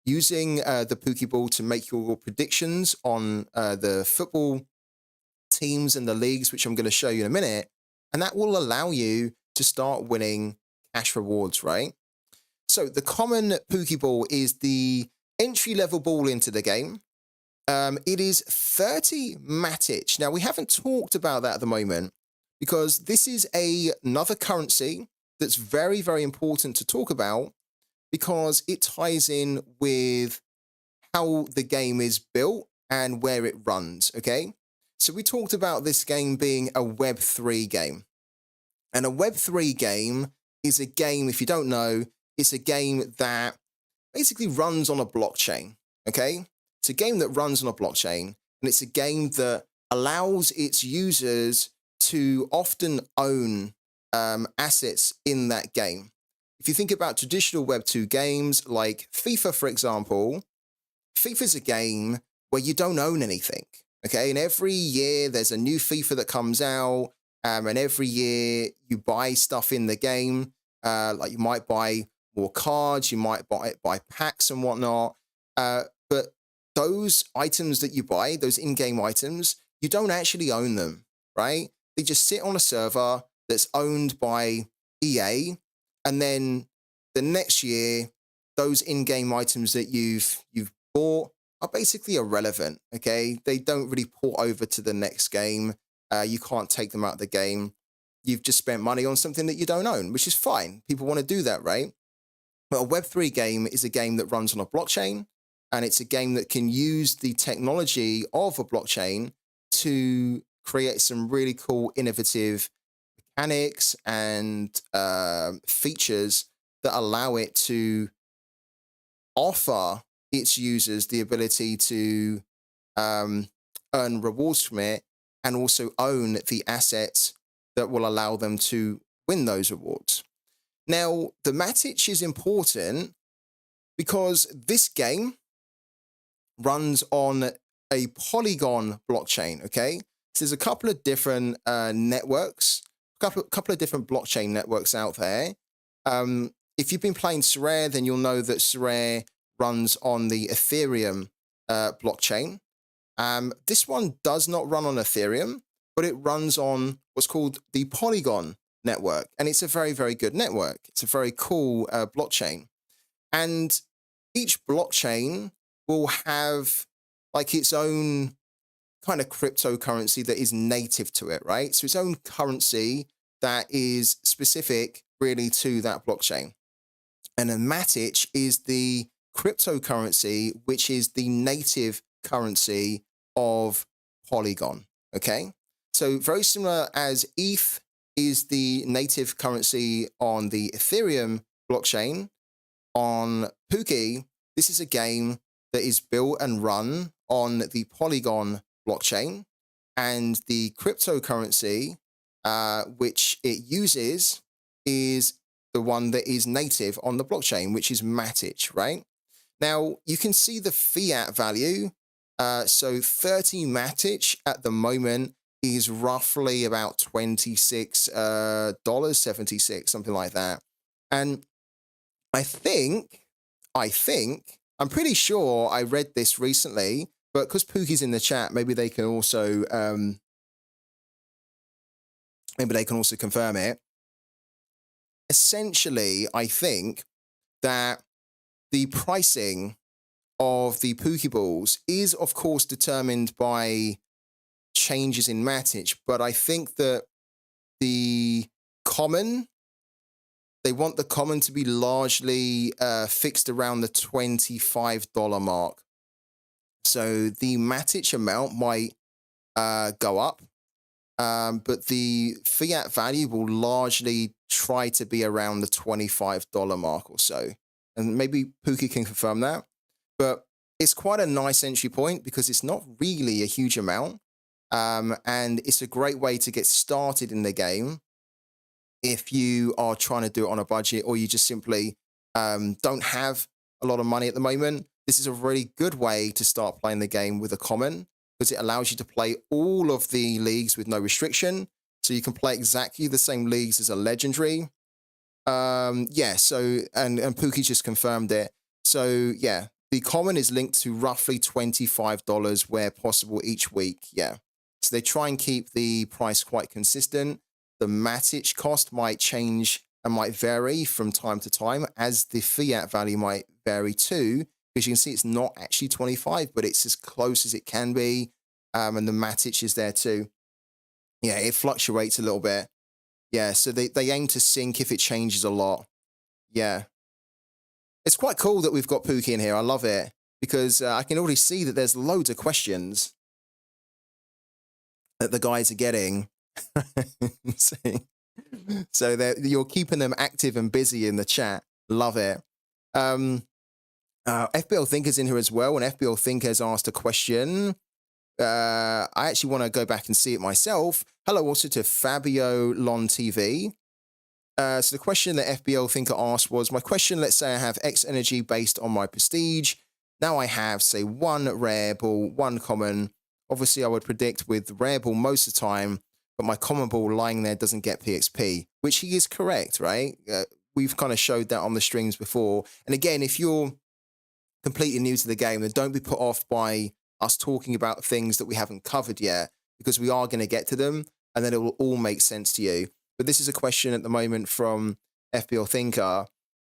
using the POOKY ball to make your predictions on the football teams and the leagues, which I'm going to show you in a minute. And that will allow you to start winning cash rewards, right? So the common POOKY ball is the entry-level ball into the game. It is 30 Matic. Now, we haven't talked about that at the moment because this is another currency that's very, very important to talk about because it ties in with how the game is built and where it runs, okay? So we talked about this game being a Web3 game. And a Web3 game is a game, if you don't know, it's a game that basically runs on a blockchain, okay? It's a game that runs on a blockchain, and it's a game that allows its users to often own assets in that game. If you think about traditional Web2 games like FIFA, for example, FIFA's a game where you don't own anything, okay? And every year there's a new FIFA that comes out, and every year you buy stuff in the game. Like you might buy more cards, you might buy packs and whatnot. But those items that you buy, those in-game items, you don't actually own them, right? They just sit on a server that's owned by EA, and then the next year, those in-game items that you've bought are basically irrelevant. Okay, they don't really port over to the next game. You can't take them out of the game. You've just spent money on something that you don't own, which is fine. People want to do that, right? But a Web3 game is a game that runs on a blockchain, and it's a game that can use the technology of a blockchain to create some really cool, innovative mechanics and features that allow it to offer its users the ability to earn rewards from it and also own the assets that will allow them to win those rewards. Now, the Matic is important because this game runs on a Polygon blockchain, okay? So there's a couple of different networks, a couple of different blockchain networks out there. If you've been playing Sorare, then you'll know that Sorare runs on the Ethereum blockchain. This one does not run on Ethereum, but it runs on what's called the Polygon network. And it's a very, very good network. It's a very cool blockchain. And each blockchain will have like its own kind of cryptocurrency that is native to it, right? So its own currency that is specific really to that blockchain. And a Matic is the cryptocurrency, which is the native currency of Polygon, okay? So very similar as ETH is the native currency on the Ethereum blockchain, on POOKY, this is a game that is built and run on the Polygon blockchain, and the cryptocurrency which it uses is the one that is native on the blockchain, which is Matic, right? Now, you can see the fiat value. So 30 Matic at the moment is roughly about $26.76, something like that. And I'm pretty sure I read this recently, but because Pooky's in the chat, maybe they can also confirm it. Essentially, I think that the pricing of the Pokeballs is, of course, determined by changes in Matic, but I think that the common, they want the common to be largely fixed around the $25 mark. So the Matic amount might go up, but the fiat value will largely try to be around the $25 mark or so. And maybe Pooky can confirm that. But it's quite a nice entry point because it's not really a huge amount. And it's a great way to get started in the game if you are trying to do it on a budget, or you just simply don't have a lot of money at the moment. This is a really good way to start playing the game with a common, because it allows you to play all of the leagues with no restriction. So you can play exactly the same leagues as a legendary. Yeah, so, and Pooky just confirmed it. So yeah, the common is linked to roughly $25 where possible each week. Yeah. So they try and keep the price quite consistent. The Matic cost might change and might vary from time to time, as the fiat value might vary too, because you can see it's not actually 25, but it's as close as it can be. And the Matic is there too. Yeah, it fluctuates a little bit. Yeah, so they aim to sync if it changes a lot. Yeah. It's quite cool that we've got Pooky in here. I love it, because I can already see that there's loads of questions that the guys are getting. So you're keeping them active and busy in the chat. Love it. FBL Thinker's in here as well, and FBL Thinker's asked a question. I actually want to go back and see it myself. Hello also to Fabio Lon TV. So the question that FBL Thinker asked was, my question, let's say I have X energy based on my prestige. Now I have, say, one rare ball, one common. Obviously, I would predict with rare ball most of the time, but my common ball lying there doesn't get PXP, which he is correct, right? We've kind of showed that on the streams before. And again, if you're completely new to the game, then don't be put off by us talking about things that we haven't covered yet, because we are going to get to them, and then it will all make sense to you. But this is a question at the moment from FBL Thinker.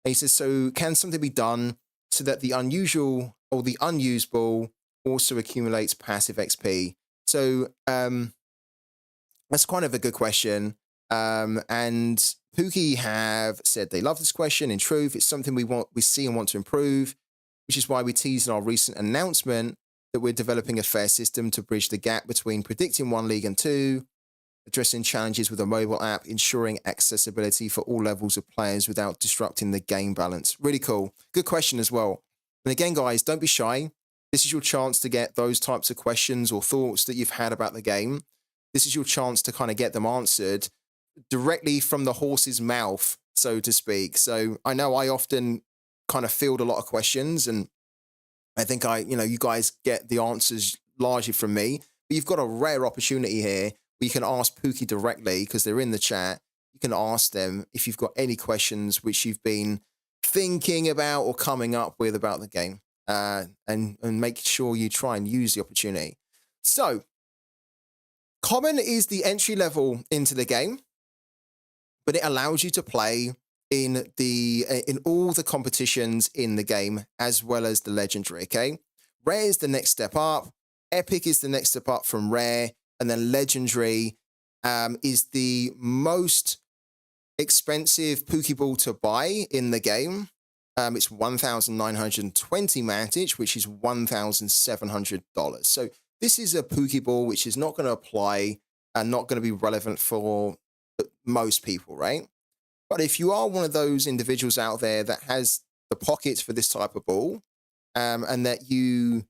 And he says, so can something be done so that the unusual or the unused ball also accumulates passive XP? So that's kind of a good question. And Pookie have said they love this question. In truth, it's something we see and want to improve, which is why we teased in our recent announcement that we're developing a fair system to bridge the gap between predicting one league and two, addressing challenges with a mobile app, ensuring accessibility for all levels of players without disrupting the game balance. Really cool. Good question as well. And again, guys, don't be shy. This is your chance to get those types of questions or thoughts that you've had about the game. This is your chance to kind of get them answered directly from the horse's mouth, so to speak. So I know I often kind of field a lot of questions, and I think you guys get the answers largely from me. But you've got a rare opportunity here where you can ask Pookie directly because they're in the chat. You can ask them if you've got any questions which you've been thinking about or coming up with about the game, and make sure you try and use the opportunity. So, Common is the entry level into the game, but it allows you to play in all the competitions in the game as well as the legendary. Okay, rare is the next step up, epic is the next step up from rare, and then legendary is the most expensive Pokeball to buy in the game. It's 1,920 Mantage, which is $1,700. So this is a Pokeball which is not going to apply and not going to be relevant for most people, right? But if you are one of those individuals out there that has the pockets for this type of ball, and that you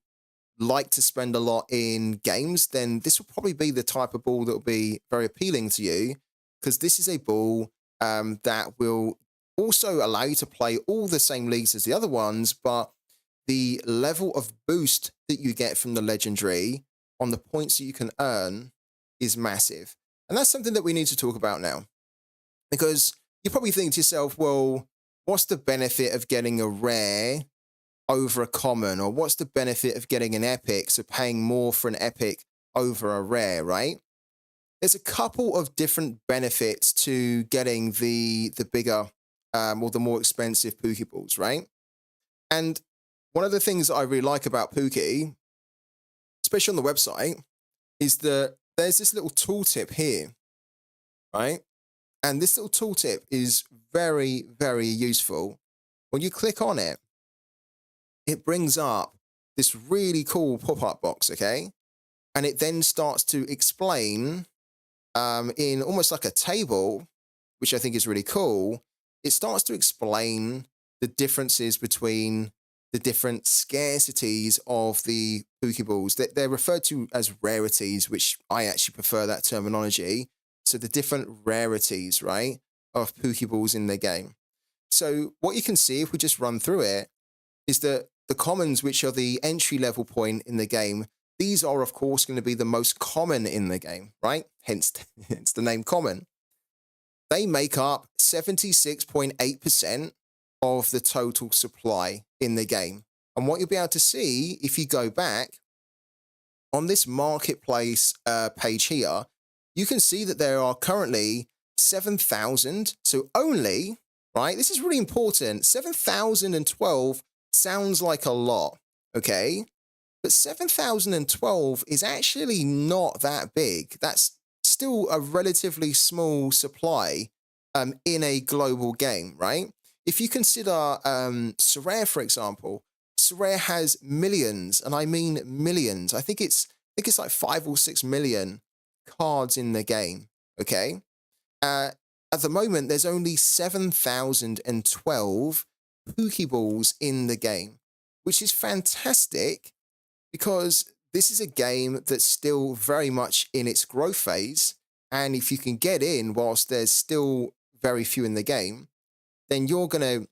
like to spend a lot in games, then this will probably be the type of ball that will be very appealing to you, because this is a ball that will also allow you to play all the same leagues as the other ones, but the level of boost that you get from the legendary on the points that you can earn is massive. And that's something that we need to talk about now, because you probably think to yourself, well, what's the benefit of getting a rare over a common? Or what's the benefit of getting an epic, so paying more for an epic over a rare, right? There's a couple of different benefits to getting the bigger or the more expensive Pokeballs, right? And one of the things that I really like about Pookie, especially on the website, is that there's this little tooltip here, right? And this little tooltip is very, very useful. When you click on it, it brings up this really cool pop-up box, okay? And it then starts to explain in almost like a table, which I think is really cool. It starts to explain the differences between the different scarcities of the Pokeballs. They're referred to as rarities, which I actually prefer that terminology. So the different rarities, right, of Pokeballs in the game. So what you can see if we just run through it is that the commons, which are the entry level point in the game, these are of course going to be the most common in the game, right? Hence the name common. They make up 76.8% of the total supply in the game. And what you'll be able to see if you go back on this marketplace page here, you can see that there are currently 7,000. So only, right? This is really important. 7,012 sounds like a lot, okay? But 7,012 is actually not that big. That's still a relatively small supply in a global game, right? If you consider Sorare, for example, Sorare has millions, and I mean millions. I think it's like 5 or 6 million cards in the game, okay? At the moment, there's only 7,012 Pokeballs in the game, which is fantastic because this is a game that's still very much in its growth phase. And if you can get in whilst there's still very few in the game, then you're going to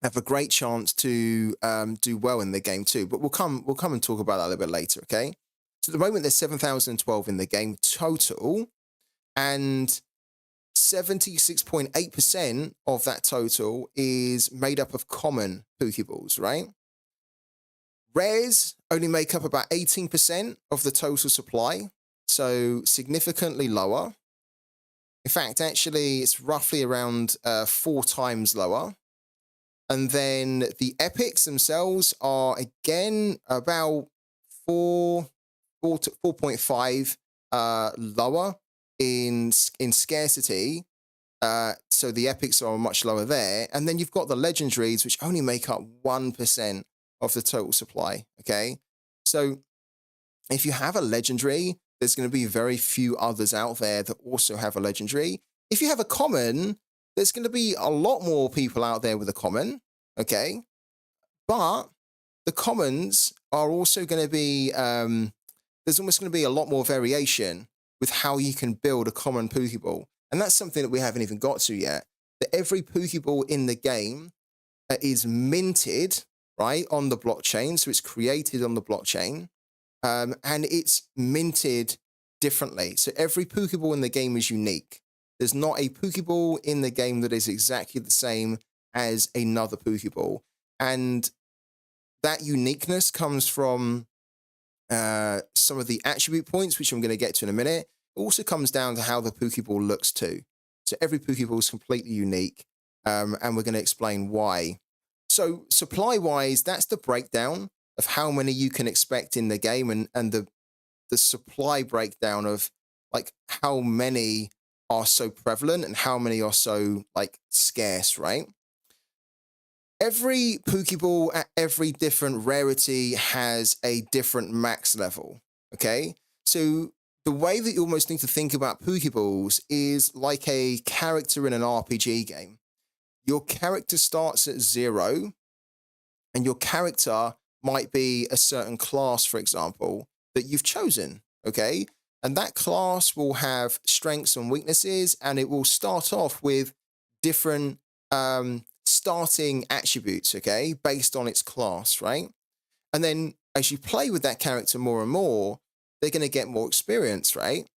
have a great chance to do well in the game too. But we'll come and talk about that a little bit later, okay? So at the moment, there's 7,012 in the game total, and 76.8% of that total is made up of common Pokeballs, right? Rares only make up about 18% of the total supply, so significantly lower. In fact, actually, it's roughly around 4 times lower. And then the epics themselves are again about 4 to 4.5 lower in scarcity. So the epics are much lower there. And then you've got the legendaries, which only make up 1% of the total supply. Okay. So if you have a legendary, there's going to be very few others out there that also have a legendary. If you have a common, there's going to be a lot more people out there with a common. Okay. But the commons are also going to be, there's almost going to be a lot more variation with how you can build a common Pokeball. And that's something that we haven't even got to yet. That every Pokeball in the game is minted, right, on the blockchain. So it's created on the blockchain. And it's minted differently. So every Pokeball in the game is unique. There's not a Pokeball in the game that is exactly the same as another Pokeball. And that uniqueness comes from some of the attribute points, which I'm going to get to in a minute. It also comes down to how the Pokeball looks too. So every Pokeball is completely unique, and we're going to explain why. So supply-wise, that's the breakdown of how many you can expect in the game, and the supply breakdown of like how many are so prevalent and how many are so like scarce, right? Every Pokeball at every different rarity has a different max level, okay? So the way that you almost need to think about Pokeballs is like a character in an RPG game. Your character starts at 0, and your character might be a certain class, for example, that you've chosen, okay? And that class will have strengths and weaknesses, and it will start off with different starting attributes, okay, based on its class, right? And then as you play with that character more and more, they're going to get more experience, right?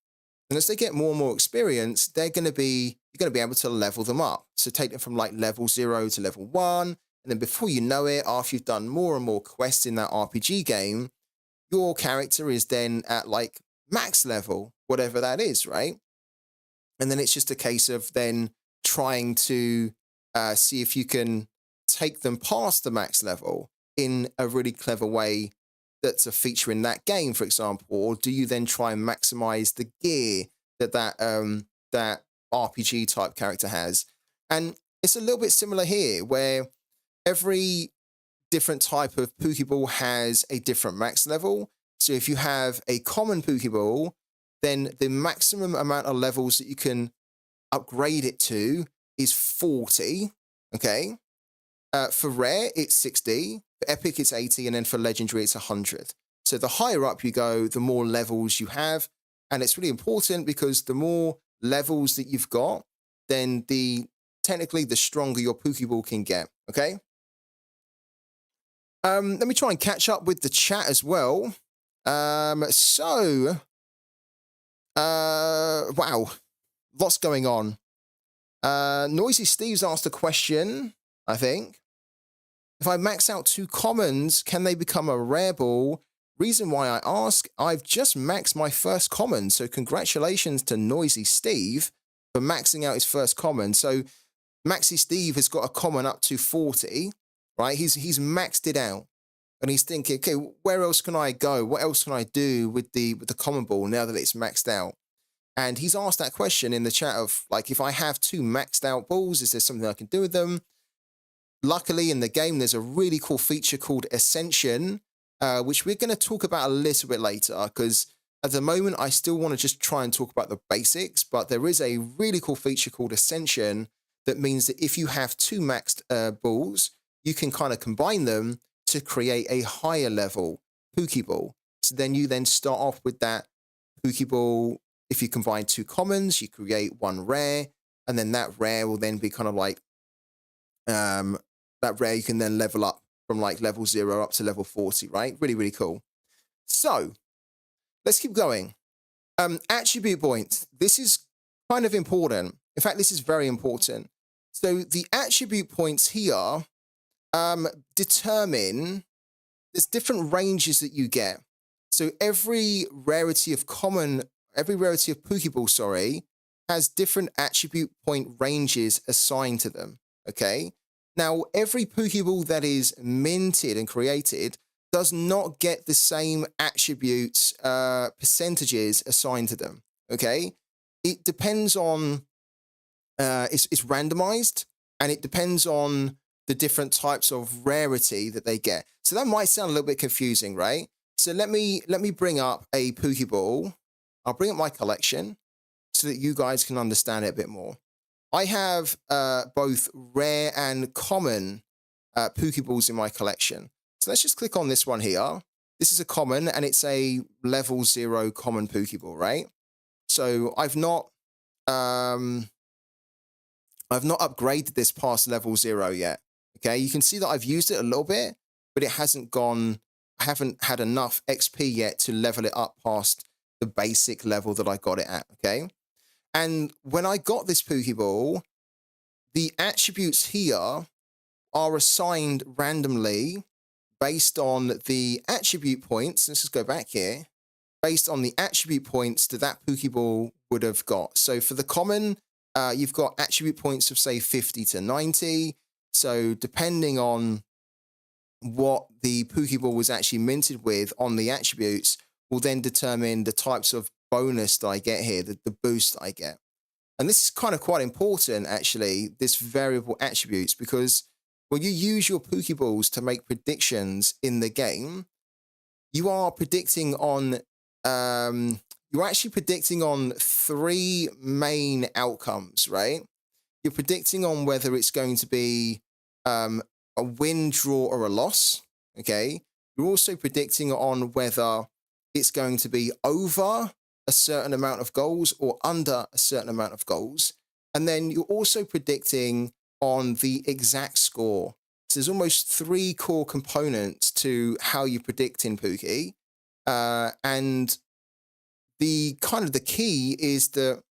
And as they get more and more experience, you're going to be able to level them up. So take them from like level 0 to level 1. And then before you know it, after you've done more and more quests in that RPG game, your character is then at like max level, whatever that is, right? And then it's just a case of then trying to see if you can take them past the max level in a really clever way that's a feature in that game, for example, or do you then try and maximize the gear that RPG type character has? And it's a little bit similar here, where every different type of Pokeball has a different max level. So if you have a common Pokeball, then the maximum amount of levels that you can upgrade it to is 40, okay? For rare, it's 60. For epic, it's 80. And then for legendary, it's 100. So the higher up you go, the more levels you have. And it's really important because the more levels that you've got, then technically the stronger your Pokeball can get, okay? Let me try and catch up with the chat as well. Wow, lots going on. Noisy Steve's asked a question, I think. If I max out 2 commons, can they become a rare ball? Reason why I ask, I've just maxed my first common, so congratulations to Noisy Steve for maxing out his first common. So Maxi Steve has got a common up to 40, right? He's maxed it out. And he's thinking, okay, where else can I go? What else can I do with the common ball now that it's maxed out? And he's asked that question in the chat of, like, if I have 2 maxed out balls, is there something I can do with them? Luckily, in the game, there's a really cool feature called Ascension, which we're going to talk about a little bit later, because at the moment, I still want to just try and talk about the basics, but there is a really cool feature called Ascension that means that if you have 2 maxed balls, you can kind of combine them to create a higher level Pokeball. So then you then start off with that Pokeball. If you combine 2 commons, you create 1 rare, and then that rare will then be kind of like, that rare you can then level up from like level 0 up to level 40, right? Really, really cool. So let's keep going. Attribute points. This is kind of important. In fact, this is very important. So the attribute points here determine, there's different ranges that you get. So every rarity of Pokeball, sorry, has different attribute point ranges assigned to them, okay? Now, every Pokeball that is minted and created does not get the same attributes percentages assigned to them. Okay, it depends on it's randomized, and it depends on the different types of rarity that they get. So that might sound a little bit confusing, right? So let me bring up a Pokeball. I'll bring up my collection so that you guys can understand it a bit more. I have both rare and common Pokeballs in my collection. So let's just click on this one here. This is a common, and it's a level 0 common Pokeball, right? So I've not upgraded this past level 0 yet. Okay, you can see that I've used it a little bit, but it hasn't gone, I haven't had enough XP yet to level it up past the basic level that I got it at, okay? And when I got this Pokeball, the attributes here are assigned randomly based on the attribute points. Let's just go back here. Based on the attribute points that Pokeball would have got. So for the common, you've got attribute points of, say, 50 to 90. So depending on what the Pokeball was actually minted with on the attributes will then determine the types of bonus that I get here, the boost that I get. And this is kind of quite important, actually, this variable attributes, because when you use your Pokeballs to make predictions in the game, you are predicting on you're actually predicting on three main outcomes, right? You're predicting on whether it's going to be a win, draw, or a loss, okay? You're also predicting on whether it's going to be over a certain amount of goals or under a certain amount of goals. And then you're also predicting on the exact score. So there's almost three core components to how you predict in POOKY. And the kind of the key is that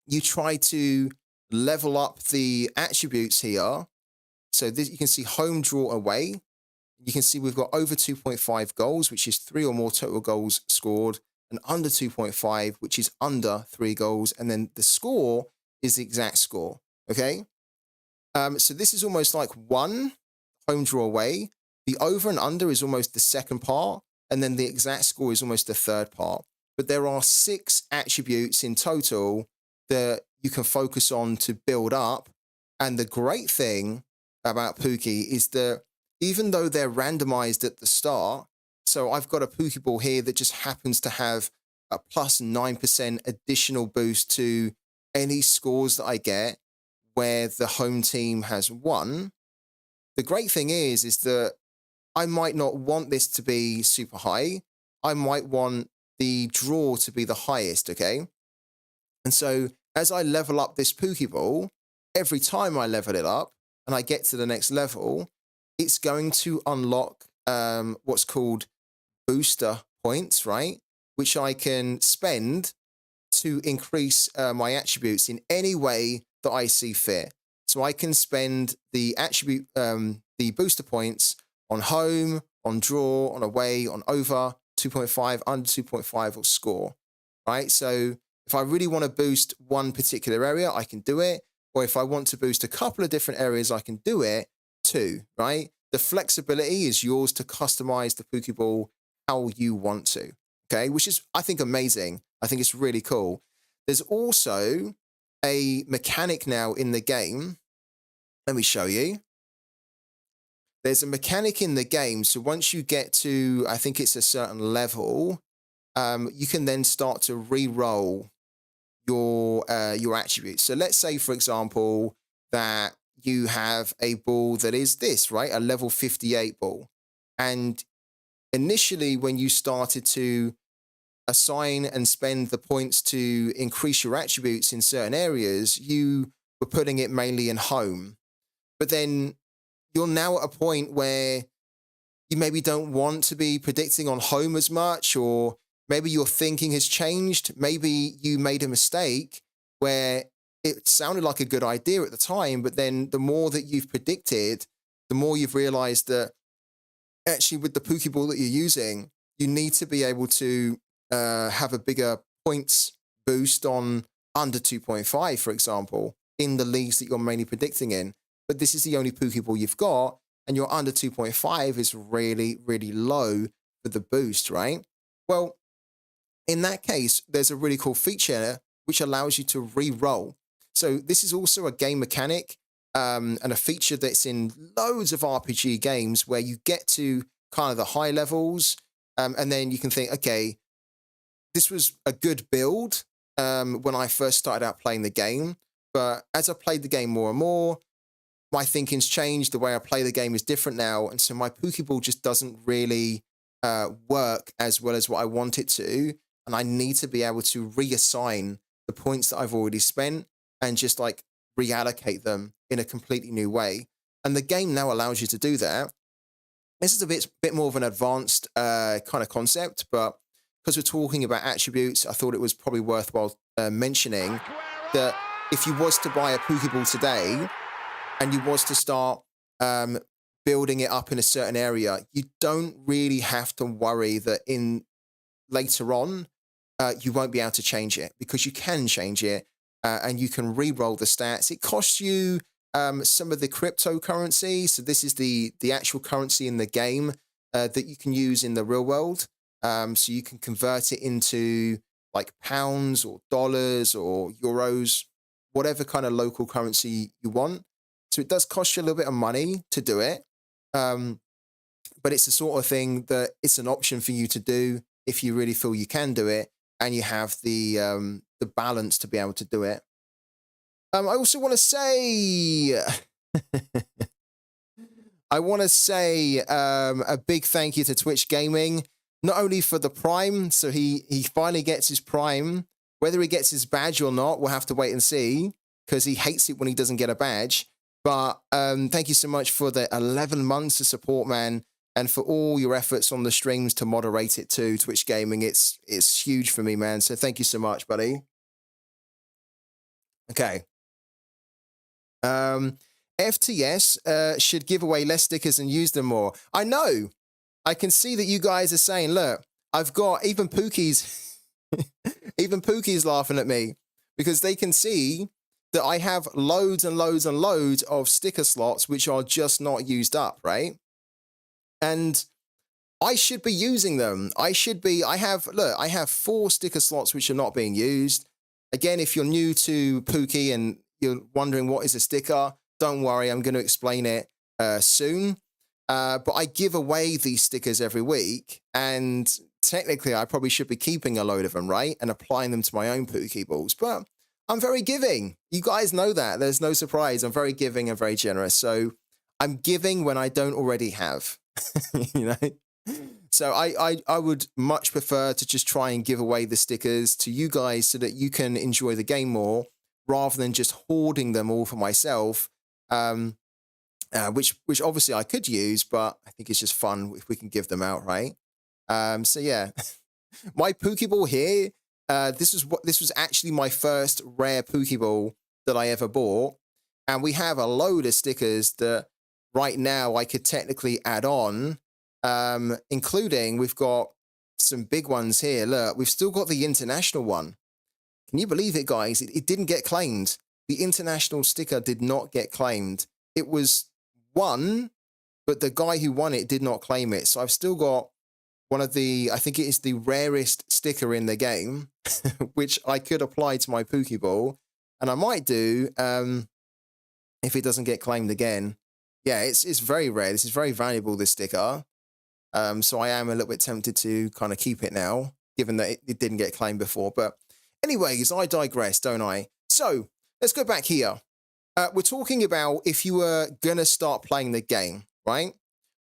you try to level up the attributes here. So this, you can see home, draw, away. You can see we've got over 2.5 goals, which is 3 or more total goals scored, and under 2.5, which is under 3 goals. And then the score is the exact score, okay? So this is almost like 1, home, draw, away. The over and under is almost the second part, and then the exact score is almost the third part. But there are 6 attributes in total that you can focus on to build up. And the great thing about POOKY is that even though they're randomized at the start, so I've got a Pokeball here that just happens to have a plus 9% additional boost to any scores that I get where the home team has won. The great thing is that I might not want this to be super high. I might want the draw to be the highest, okay? And so as I level up this Pokeball, every time I level it up and I get to the next level, it's going to unlock what's called booster points, right? Which I can spend to increase my attributes in any way that I see fit. So I can spend the attribute, the booster points on home, on draw, on away, on over 2.5, under 2.5, or score, right? So if I really want to boost one particular area, I can do it. Or if I want to boost a couple of different areas, I can do it too, right? The flexibility is yours to customize the Pokeball how you want to, okay? Which is, I think, amazing. I think it's really cool. There's also a mechanic now in the game. Let me show you. There's a mechanic in the game. So once you get to, I think it's a certain level, you can then start to re-roll your attributes. So let's say, for example, that you have a ball that is this, right? A level 58 ball. And initially, when you started to assign and spend the points to increase your attributes in certain areas, you were putting it mainly in home. But then you're now at a point where you maybe don't want to be predicting on home as much, or maybe your thinking has changed. Maybe you made a mistake where it sounded like a good idea at the time, but then the more that you've predicted, the more you've realized that actually with the Pokeball that you're using, you need to be able to have a bigger points boost on under 2.5, for example, in the leagues that you're mainly predicting in. but this is the only Pokeball you've got, and you're under 2.5 is really, really low for the boost, right? Well, in that case, there's a really cool feature which allows you to re-roll. So this is also a game mechanic and a feature that's in loads of RPG games where you get to kind of the high levels, and then you can think, okay, this was a good build when I first started out playing the game, but as I played the game more and more, my thinking's changed. The way I play the game is different now, and so my Pokeball just doesn't really work as well as what I want it to, and I need to be able to reassign the points that I've already spent and just like reallocate them in a completely new way. And the game now allows you to do that. This is a bit more of an advanced kind of concept, but because we're talking about attributes, I thought it was probably worthwhile mentioning that if you was to buy a Pokeball today and you was to start building it up in a certain area, you don't really have to worry that in later on, you won't be able to change it, because you can change it and you can re-roll the stats. It costs you some of the cryptocurrency. So this is the actual currency in the game that you can use in the real world. So you can convert it into like pounds or dollars or euros, whatever kind of local currency you want. So it does cost you a little bit of money to do it. But it's the sort of thing that it's an option for you to do if you really feel you can do it and you have the balance to be able to do it. I also want to say, a big thank you to Twitch Gaming, not only for the Prime, so he finally gets his Prime. Whether he gets his badge or not, we'll have to wait and see, because he hates it when he doesn't get a badge. But thank you so much for the 11 months of support, man, and for all your efforts on the streams to moderate it too, Twitch Gaming. It's huge for me, man. So thank you so much, buddy. Okay. FTS should give away less stickers and use them more. I know. I can see that you guys are saying, look, I've got even Pookies, even Pookies laughing at me, because they can see that I have loads and loads and loads of sticker slots which are just not used up, right? And I should be using them. I have 4 sticker slots which are not being used. Again, if you're new to Pooky and you're wondering what is a sticker, don't worry, I'm going to explain it soon. But I give away these stickers every week, and technically I probably should be keeping a load of them, right? And applying them to my own Pokeballs. But I'm very giving. You guys know that. There's no surprise. I'm very giving and very generous. So I'm giving when I don't already have, you know? So I would much prefer to just try and give away the stickers to you guys so that you can enjoy the game more, rather than just hoarding them all for myself, which obviously I could use, but I think it's just fun if we can give them out, right? So yeah, my Pokeball here, this was actually my first rare Pokeball that I ever bought, and we have a load of stickers that right now I could technically add on, including we've got some big ones here. Look, we've still got the international one. Can you believe it, guys? It didn't get claimed. The international sticker did not get claimed. It was won, but the guy who won it did not claim it. So I've still got one of the, I think it is the rarest sticker in the game, which I could apply to my Pokeball. And I might do, if it doesn't get claimed again. Yeah, it's very rare. This is very valuable, this sticker. So I am a little bit tempted to kind of keep it now, given that it didn't get claimed before. But anyways, I digress, don't I? So let's go back here. We're talking about if you were going to start playing the game, right?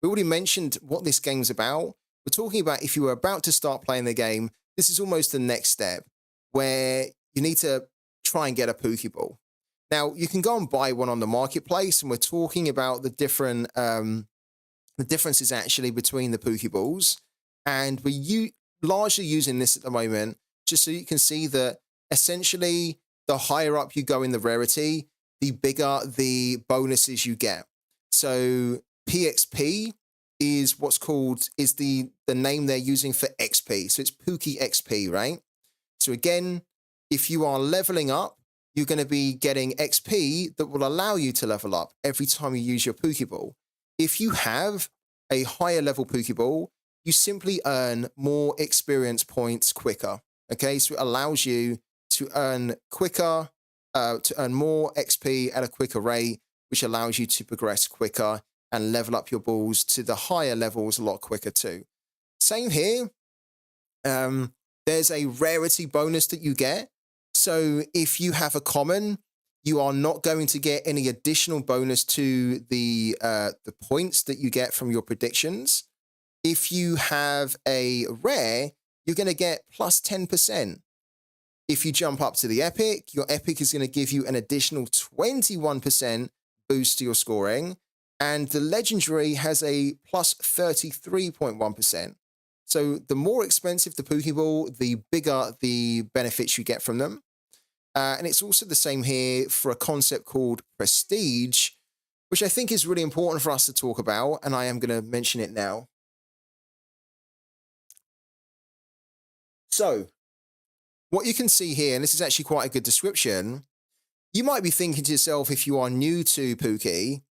We already mentioned what this game's about. We're talking about if you were about to start playing the game, this is almost the next step where you need to try and get a Pokeball. Now, you can go and buy one on the marketplace, and we're talking about the differences actually between the Pokeballs. And we're largely using this at the moment just so you can see that essentially the higher up you go in the rarity, the bigger the bonuses you get. So PXP is the name they're using for XP. So it's Pooky XP, right? So again, if you are leveling up, you're going to be getting XP that will allow you to level up every time you use your Pokeball. If you have a higher level Pokeball, you simply earn more experience points quicker. Okay, so it allows you to earn quicker, to earn more XP at a quicker rate, which allows you to progress quicker and level up your balls to the higher levels a lot quicker too. Same here. There's a rarity bonus that you get. So if you have a common, you are not going to get any additional bonus to the points that you get from your predictions. If you have a rare, you're going to get plus 10%. If you jump up to the epic, your epic is going to give you an additional 21% boost to your scoring. And the legendary has a plus 33.1%. So the more expensive the Pokeball, the bigger the benefits you get from them. And it's also the same here for a concept called prestige, which I think is really important for us to talk about, and I am going to mention it now. So, what you can see here, and this is actually quite a good description, you might be thinking to yourself, if you are new to POOKY,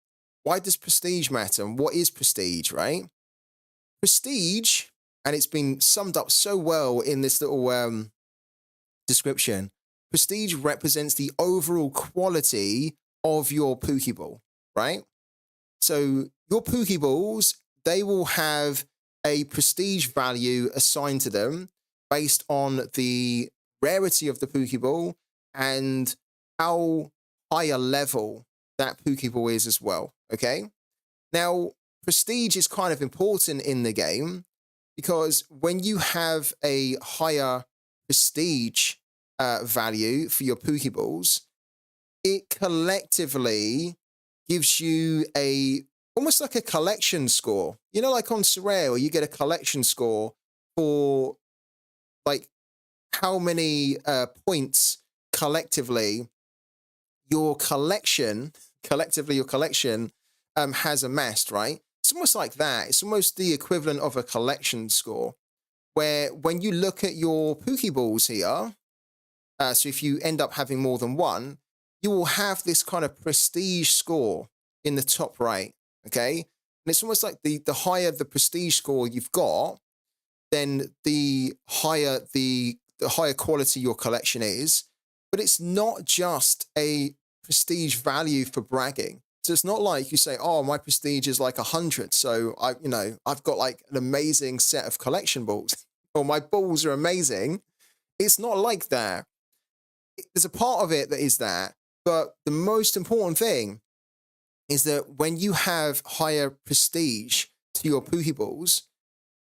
why does prestige matter? And what is prestige, right? Prestige, and it's been summed up so well in this little description, prestige represents the overall quality of your Pokeball, right? So your Pokeballs, they will have a prestige value assigned to them based on the rarity of the Pokeball and how high a level that Pokeball is as well, okay? Now, prestige is kind of important in the game because when you have a higher prestige value for your Pokeballs, it collectively gives you almost like a collection score. You know, like on Sorare, where you get a collection score for like how many points collectively your collection has amassed, right? It's almost like that. It's almost the equivalent of a collection score, where when you look at your Pokeballs here, so if you end up having more than one, you will have this kind of prestige score in the top right, okay? And it's almost like the higher the prestige score you've got, then the higher quality your collection is. But it's not just a prestige value for bragging. So it's not like you say, oh, my prestige is like 100. So I've got like an amazing set of collection balls, or my balls are amazing. It's not like that. There's a part of it that is that, but the most important thing is that when you have higher prestige to your Pokeballs,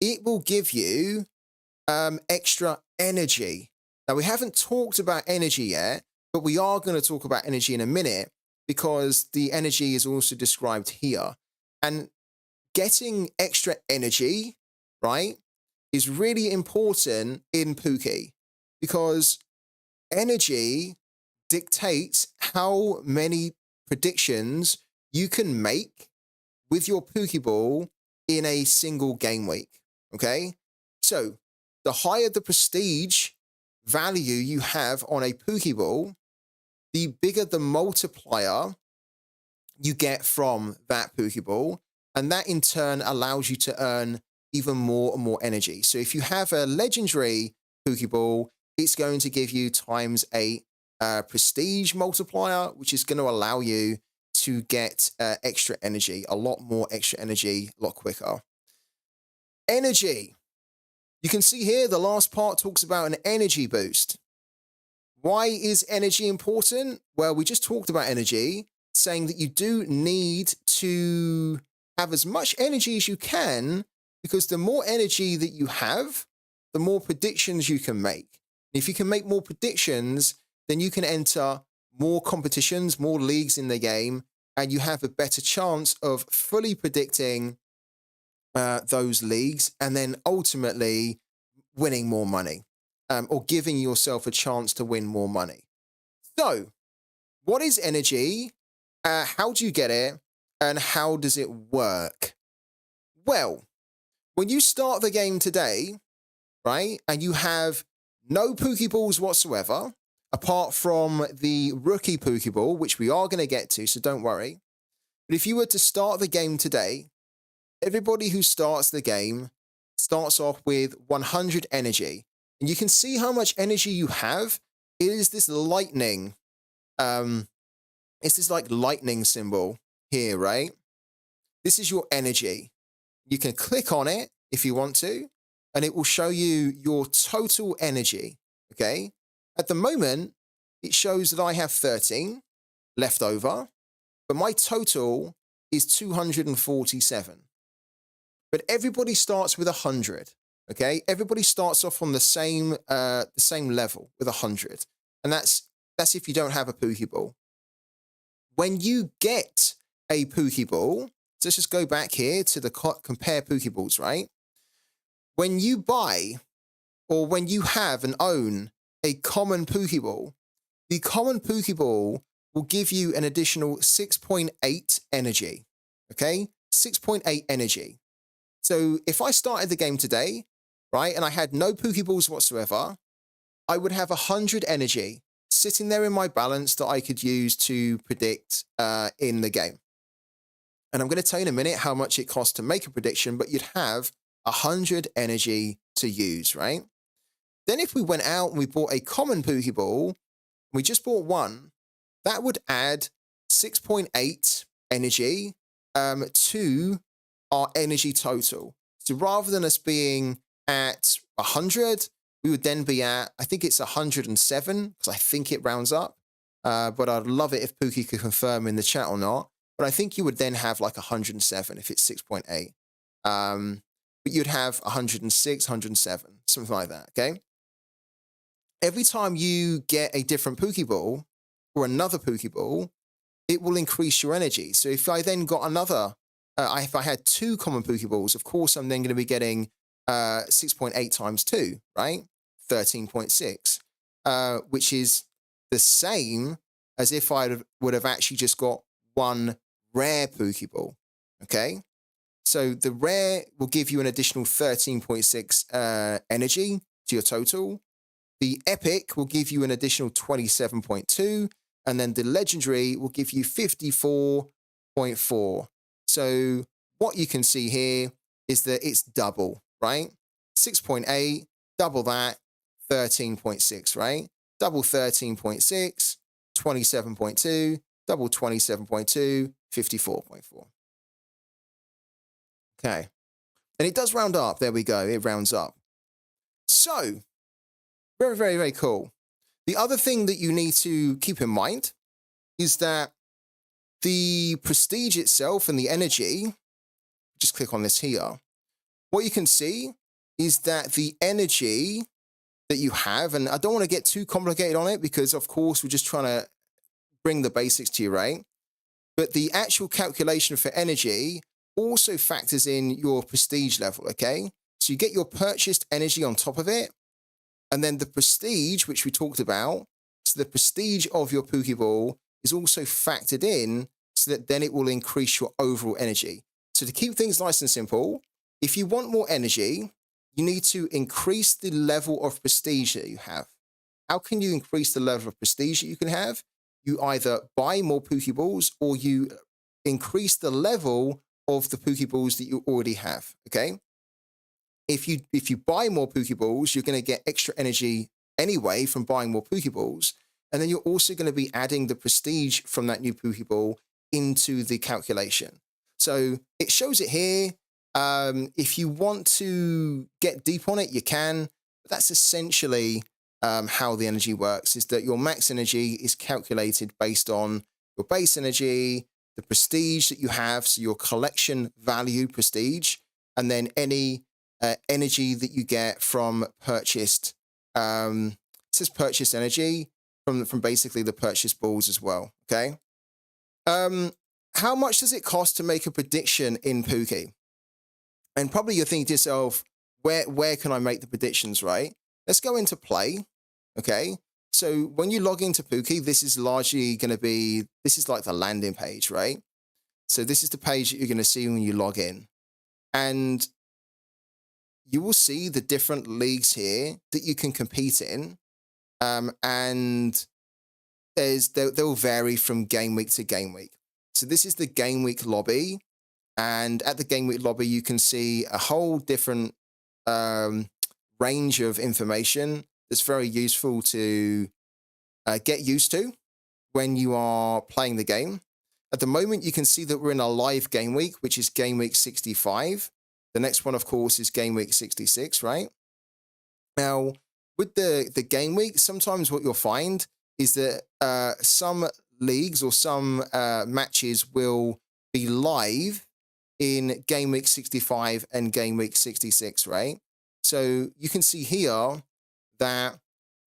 it will give you extra energy. Now, we haven't talked about energy yet, but we are going to talk about energy in a minute because the energy is also described here. And getting extra energy, right, is really important in POOKY because energy dictates how many predictions you can make with your Pokeball in a single game week, okay? So the higher the prestige value you have on a Pokeball, the bigger the multiplier you get from that Pokeball, and that in turn allows you to earn even more and more energy. So if you have a legendary Pokeball, it's going to give you ×8 prestige multiplier, which is going to allow you to get extra energy, a lot more extra energy, a lot quicker. Energy. You can see here the last part talks about an energy boost. Why is energy important? Well, we just talked about energy, saying that you do need to have as much energy as you can, because the more energy that you have, the more predictions you can make. If you can make more predictions, then you can enter more competitions, more leagues in the game, and you have a better chance of fully predicting those leagues and then ultimately winning more money, or giving yourself a chance to win more money. So, what is energy? How do you get it? And how does it work? Well, when you start the game today, right, and you have no Pokeballs whatsoever, apart from the rookie Pokeball, which we are going to get to, so don't worry. But if you were to start the game today, everybody who starts the game starts off with 100 energy. And you can see how much energy you have. It is this lightning. It's this like lightning symbol here, right? This is your energy. You can click on it if you want to, and it will show you your total energy, okay? At the moment, it shows that I have 13 left over, but my total is 247. But everybody starts with 100, okay? Everybody starts off on the same level with 100, and that's if you don't have a Pokeball. When you get a Pokeball, so let's just go back here to the compare Pokeballs, right? When you buy or when you have and own a common Pokeball, the common Pokeball will give you an additional 6.8 energy, okay? 6.8 energy. So if I started the game today, right, and I had no Pokeballs whatsoever, I would have 100 energy sitting there in my balance that I could use to predict in the game. And I'm going to tell you in a minute how much it costs to make a prediction, but you'd have 100 energy to use, right? Then if we went out and we bought a common Pokeball, we just bought one, that would add 6.8 energy to our energy total. So rather than us being at 100, we would then be at, I think it's 107, because I think it rounds up. But I'd love it if Pookie could confirm in the chat or not. But I think you would then have like 107 if it's 6.8. But you'd have 106, 107, something like that, okay? Every time you get a different Pokeball or another Pokeball, it will increase your energy. So if I then got another, if I had two common Pokeballs, of course I'm then going to be getting 6.8 times 2, right? 13.6, which is the same as if I would have actually just got one rare Pokeball, okay? So the rare will give you an additional 13.6 energy to your total. The epic will give you an additional 27.2, and then the legendary will give you 54.4. So what you can see here is that it's double, right? 6.8, double that, 13.6, right? Double 13.6, 27.2, double 27.2, 54.4. Okay. And it does round up. There we go. It rounds up. So, very, very, very cool. The other thing that you need to keep in mind is that the prestige itself and the energy, just click on this here. What you can see is that the energy that you have, and I don't want to get too complicated on it because, of course, we're just trying to bring the basics to you, right? But the actual calculation for energy also factors in your prestige level, okay? So you get your purchased energy on top of it, and then the prestige, which we talked about, so the prestige of your Pokeball is also factored in so that then it will increase your overall energy. So to keep things nice and simple, if you want more energy, you need to increase the level of prestige that you have. How can you increase the level of prestige that you can have? You either buy more Pokeballs or you increase the level of the Pokeballs that you already have, okay? If you buy more Pokeballs, you're going to get extra energy anyway from buying more Pokeballs, and then you're also going to be adding the prestige from that new Pokeball into the calculation. So it shows it here. If you want to get deep on it, you can. But that's essentially how the energy works, is that your max energy is calculated based on your base energy, the prestige that you have, so your collection value prestige, and then any energy that you get from purchased, it says purchased energy from basically the purchased balls as well, okay? How much does it cost to make a prediction in Pookie? And probably you're thinking to yourself, where can I make the predictions, right? Let's go into play, okay? So when you log into Pookie, this is largely going to be, this is like the landing page, right? So this is the page that you're going to see when you log in. And you will see the different leagues here that you can compete in. And they'll vary from game week to game week. So this is the game week lobby. And at the game week lobby, you can see a whole different um, range of information that's very useful to get used to when you are playing the game. At the moment, you can see that we're in a live game week, which is game week 65. The next one, of course, is game week 66, right? Now, with the game week, sometimes what you'll find is that some leagues or some matches will be live in game week 65 and game week 66, right? So you can see here that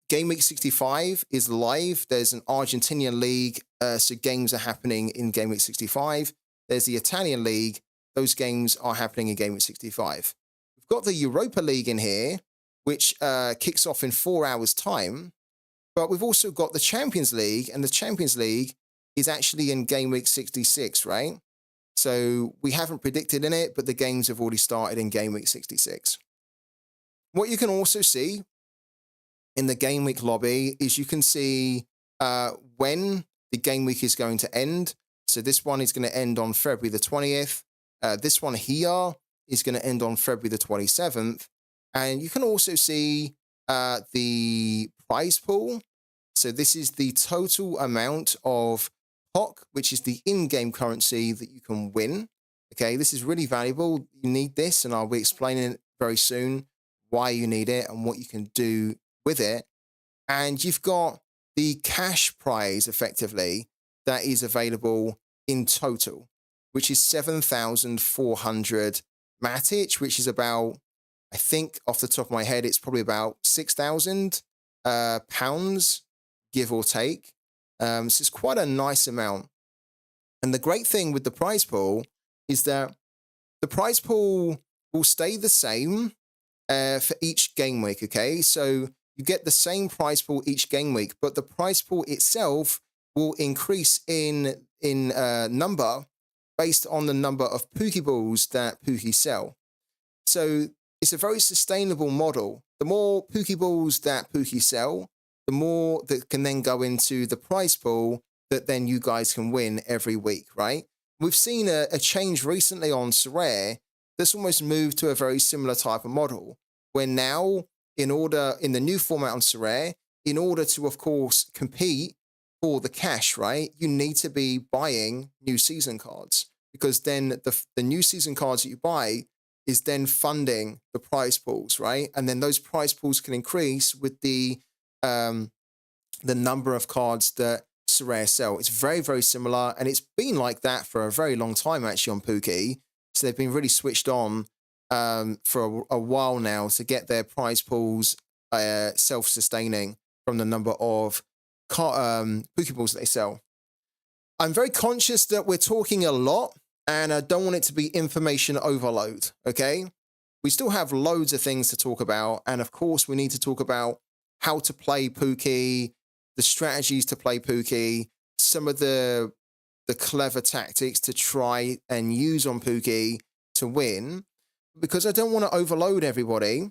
game week 65 is live. There's an Argentinian league, so games are happening in game week 65. There's the Italian league. Those games are happening in game week 65. We've got the Europa League in here, which kicks off in 4 hours' time. But we've also got the Champions League, and the Champions League is actually in game week 66, right? So we haven't predicted in it, but the games have already started in game week 66. What you can also see in the game week lobby is you can see when the game week is going to end. So this one is going to end on February the 20th. This one here is going to end on February the 27th. And you can also see the prize pool. So this is the total amount of POOK, which is the in-game currency that you can win. Okay, this is really valuable. You need this, and I'll be explaining very soon why you need it and what you can do with it. And you've got the cash prize, effectively, that is available in total, which is 7,400 Matic, which is about, I think off the top of my head, it's probably about 6,000 pounds, give or take. So it's quite a nice amount. And the great thing with the prize pool is that the prize pool will stay the same for each game week, okay? So you get the same prize pool each game week, but the prize pool itself will increase in number based on the number of Pokeballs that Pooky sell. So it's a very sustainable model. The more Pokeballs that Pooky sell, the more that can then go into the prize pool that then you guys can win every week, right? We've seen a change recently on Sorare that's almost moved to a very similar type of model, where now, in the new format on Sorare, in order to, of course, compete for the cash, right, you need to be buying new season cards, because then the new season cards that you buy is then funding the prize pools, right? And then those prize pools can increase with the number of cards that Sorare sell. It's very, very similar, and it's been like that for a very long time, actually, on POOKY. So they've been really switched on for a while now to get their prize pools self-sustaining from the number of Pokeballs that they sell. I'm very conscious that we're talking a lot, and I don't want it to be information overload, okay? We still have loads of things to talk about, and of course, we need to talk about how to play POOKY, the strategies to play POOKY, some of the clever tactics to try and use on POOKY to win, because I don't want to overload everybody,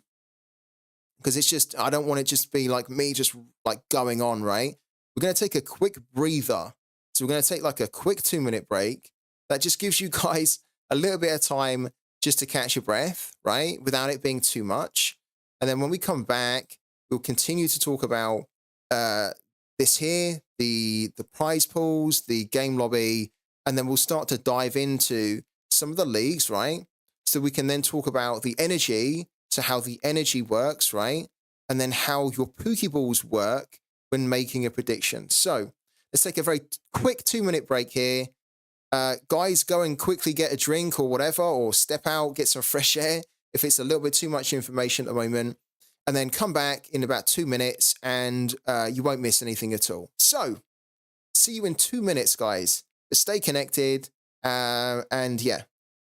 because it's just, I don't want it just be like me just like going on, right? We're going to take a quick breather. So we're going to take like a quick 2-minute break. That just gives you guys a little bit of time just to catch your breath, right? Without it being too much. And then when we come back, we'll continue to talk about this here, the prize pools, the game lobby, and then we'll start to dive into some of the leagues, right? So we can then talk about the energy, so how the energy works, right? And then how your Pokeballs work when making a prediction. So let's take a very quick 2-minute break here. Guys, go and quickly get a drink or whatever, or step out, get some fresh air if it's a little bit too much information at the moment. And then come back in about 2 minutes, and you won't miss anything at all. So, see you in 2 minutes, guys. But stay connected, and yeah,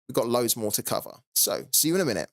we've got loads more to cover. So, see you in a minute.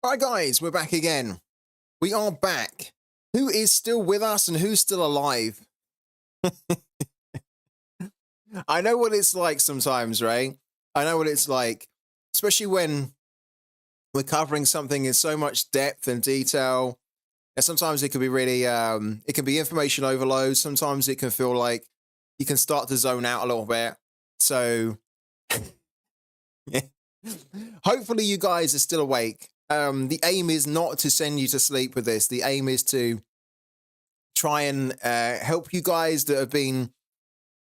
Right, guys, we're back again. We are back. Who is still with us and who's still alive? I know what it's like sometimes, Ray. I know what it's like, especially when we're covering something in so much depth and detail. And sometimes it can be really, it can be information overload. Sometimes it can feel like you can start to zone out a little bit. So, yeah. Hopefully you guys are still awake. The aim is not to send you to sleep with this. The aim is to try and help you guys that have been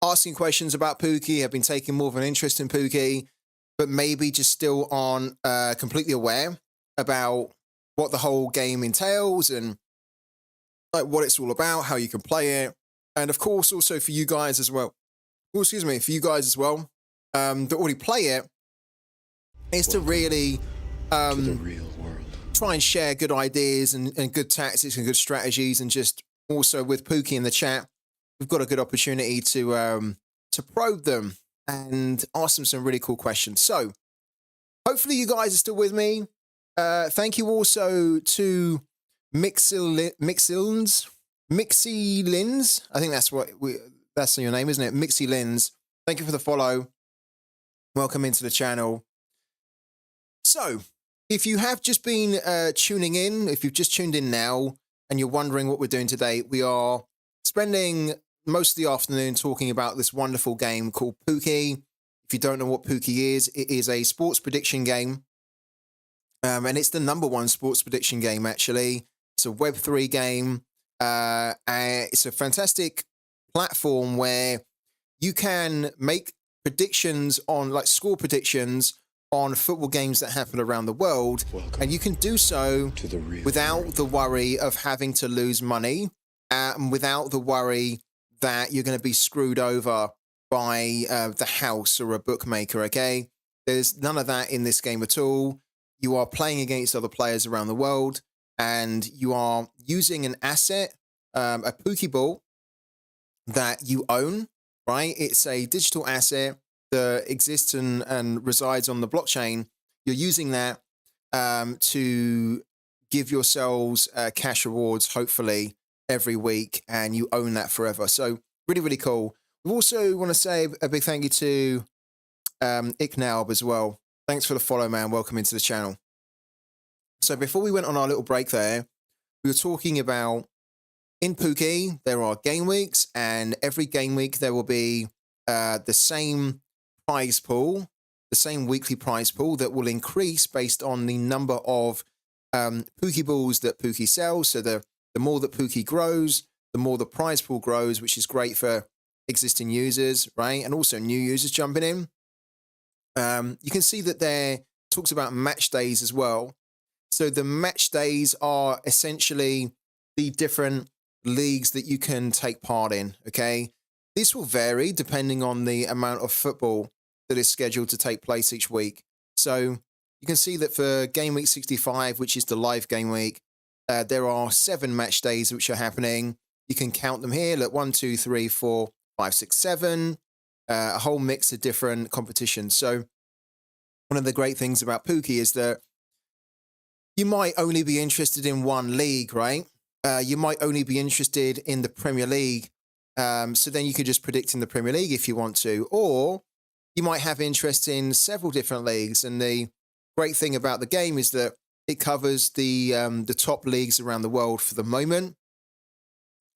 asking questions about POOKY, have been taking more of an interest in POOKY, but maybe just still aren't completely aware about what the whole game entails and like what it's all about, how you can play it. And of course, also for you guys as well. Oh, excuse me, for you guys as well, that already play it, is to really To the real world. try and share good ideas and good tactics and good strategies. And just also with POOKY in the chat, we've got a good opportunity to probe them and ask them some really cool questions. So hopefully you guys are still with me. Thank you also to Mixilins. I think that's your name, isn't it? Mixilins. Thank you for the follow. Welcome into the channel. So, if you have just been tuning in, if you've just tuned in now and you're wondering what we're doing today, we are spending most of the afternoon talking about this wonderful game called POOKY. If you don't know what POOKY is, it is a sports prediction game. And it's the #1 sports prediction game, actually. It's a Web3 game. It's a fantastic platform where you can make predictions on, like, score predictions on football games that happen around the world. Welcome and you can do so to the real without world. the worry of having to lose money, and without the worry that you're going to be screwed over by the house or a bookmaker, okay? There's none of that in this game at all. You are playing against other players around the world, and you are using an asset, a POOKY ball that you own, right? It's a digital asset that exists and resides on the blockchain. You're using that to give yourselves cash rewards, hopefully, every week, and you own that forever. So really, really cool. We also want to say a big thank you to Iknaub as well. Thanks for the follow, man. Welcome into the channel. So before we went on our little break there, we were talking about in POOKY, there are game weeks, and every game week there will be the same prize pool, the same weekly prize pool that will increase based on the number of POOKY balls that POOKY sells. So the more that POOKY grows, the more the prize pool grows, which is great for existing users, right? And also new users jumping in. You can see that there talks about match days as well. So the match days are essentially the different leagues that you can take part in, okay? This will vary depending on the amount of football that is scheduled to take place each week. So you can see that for game week 65, which is the live game week, there are 7 match days which are happening. You can count them here. Look, 1, 2, 3, 4, 5, 6, 7, a whole mix of different competitions. So one of the great things about POOKY is that you might only be interested in one league, right? You might only be interested in the Premier League. So then you could just predict in the Premier League if you want to, or you might have interest in several different leagues. And the great thing about the game is that it covers the top leagues around the world for the moment.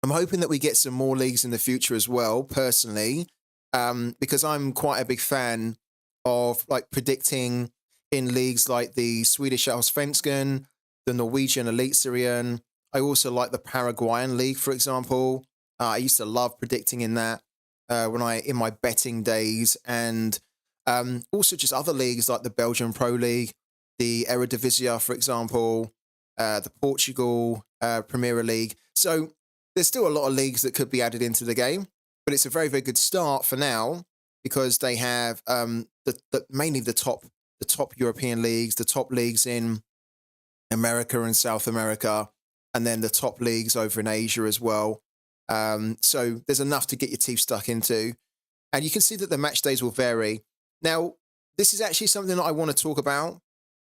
I'm hoping that we get some more leagues in the future as well, personally, because I'm quite a big fan of like predicting in leagues like the Swedish Allsvenskan, the Norwegian Eliteserien. I also like the Paraguayan League, for example. I used to love predicting in that in my betting days, and also just other leagues like the Belgian Pro League, the Eredivisie, for example, the Portugal Premier League. So there's still a lot of leagues that could be added into the game, but it's a very, very good start for now because they have mainly the top European leagues, the top leagues in America and South America, and then the top leagues over in Asia as well. So there's enough to get your teeth stuck into. And you can see that the match days will vary. Now, this is actually something that I want to talk about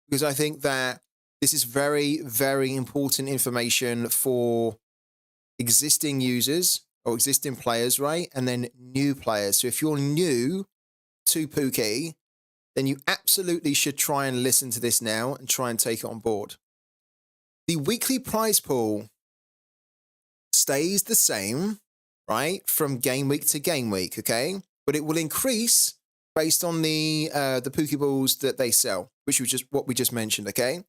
because I think that This is very, very important information for existing users or existing players, right? And then new players. So if you're new to POOKY, then you absolutely should try and listen to this now and try and take it on board. The weekly prize pool stays the same, right, from game week to game week, okay? But it will increase based on the Pokeballs that they sell, which was just what we just mentioned, okay?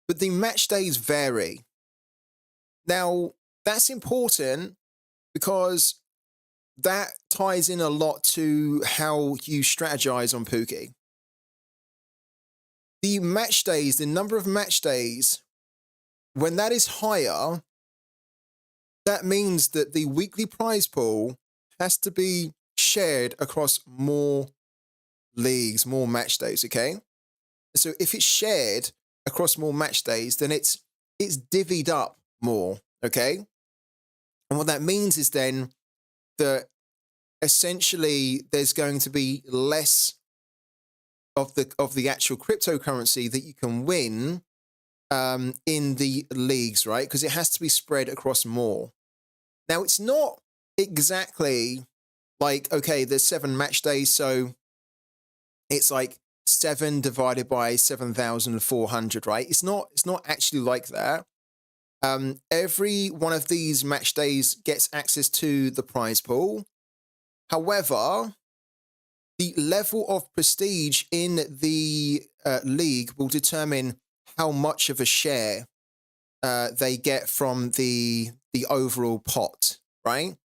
But the match days vary. Now, that's important because that ties in a lot to how you strategize on POOKY. The match days, the number of match days, when that is higher, that means that the weekly prize pool has to be shared across more leagues, more match days, okay? So if it's shared across more match days, then it's divvied up more, okay? And what that means is then that essentially there's going to be less of the actual cryptocurrency that you can win in the leagues, right? Because it has to be spread across more. Now, it's not exactly like, okay, there's 7 match days, so it's like 7 divided by 7,400, right? It's not actually like that. Every one of these match days gets access to the prize pool. However, the level of prestige in the league will determine how much of a share they get from the overall pot, right?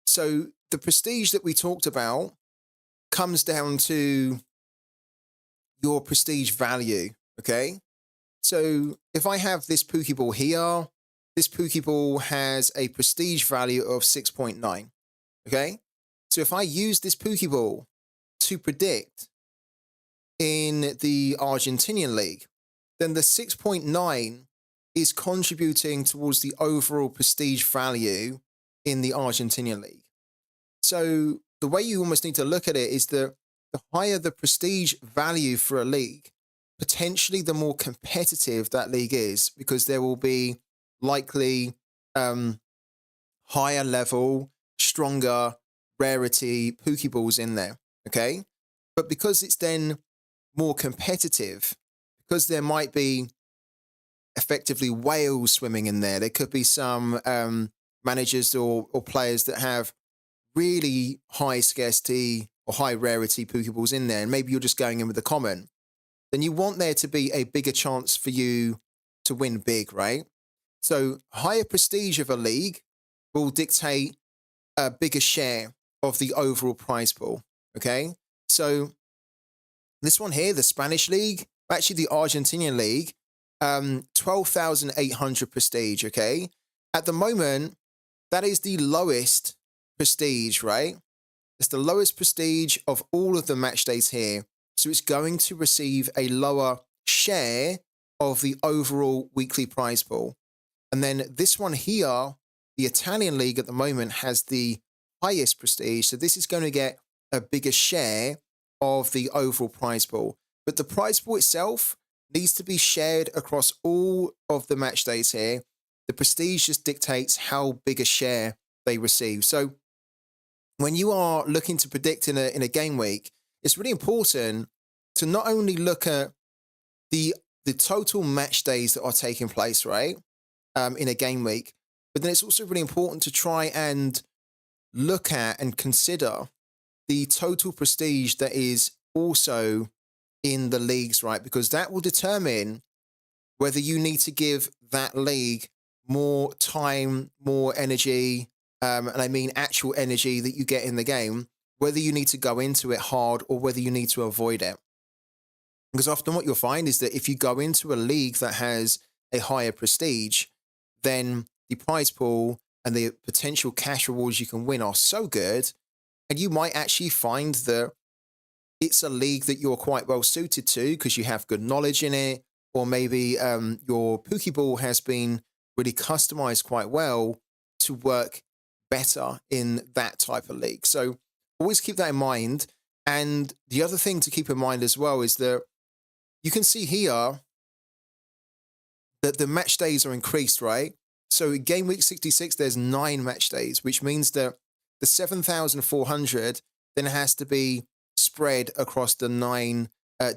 So the prestige that we talked about comes down to your prestige value, okay? So if I have this Pokeball here, this Pokeball has a prestige value of 6.9, okay? So if I use this Pokeball to predict in the Argentinian League, then the 6.9 is contributing towards the overall prestige value in the Argentinian League. So the way you almost need to look at it is that the higher the prestige value for a league, potentially the more competitive that league is, because there will be likely higher level, stronger rarity Pokeballs in there, okay? But because it's then more competitive, because there might be effectively whales swimming in there, there could be some managers or players that have really high scarcity or high rarity Pokeballs in there, and maybe you're just going in with the common, then you want there to be a bigger chance for you to win big, right? So higher prestige of a league will dictate a bigger share of the overall prize pool, okay? So this one here, the Spanish League, actually the Argentinian League, 12,800 prestige, okay? At the moment, that is the lowest prestige, right? It's the lowest prestige of all of the match days here. So it's going to receive a lower share of the overall weekly prize pool. And then this one here, the Italian League at the moment has the highest prestige. So this is going to get a bigger share of the overall prize pool. But the prize pool itself needs to be shared across all of the match days here. The prestige just dictates how big a share they receive. So when you are looking to predict in a game week, it's really important to not only look at the total match days that are taking place, right, in a game week, but then it's also really important to try and look at and consider the total prestige that is also in the leagues, right? Because that will determine whether you need to give that league more time, more energy, and I mean actual energy that you get in the game, whether you need to go into it hard or whether you need to avoid it. Because often what you'll find is that if you go into a league that has a higher prestige, then the prize pool and the potential cash rewards you can win are so good, and you might actually find that it's a league that you're quite well suited to because you have good knowledge in it, or maybe your Pokeball has been really customized quite well to work better in that type of league. So always keep that in mind. And the other thing to keep in mind as well is that you can see here the match days are increased, right? So in game week 66, there's 9 match days, which means that the 7,400 then has to be spread across the 9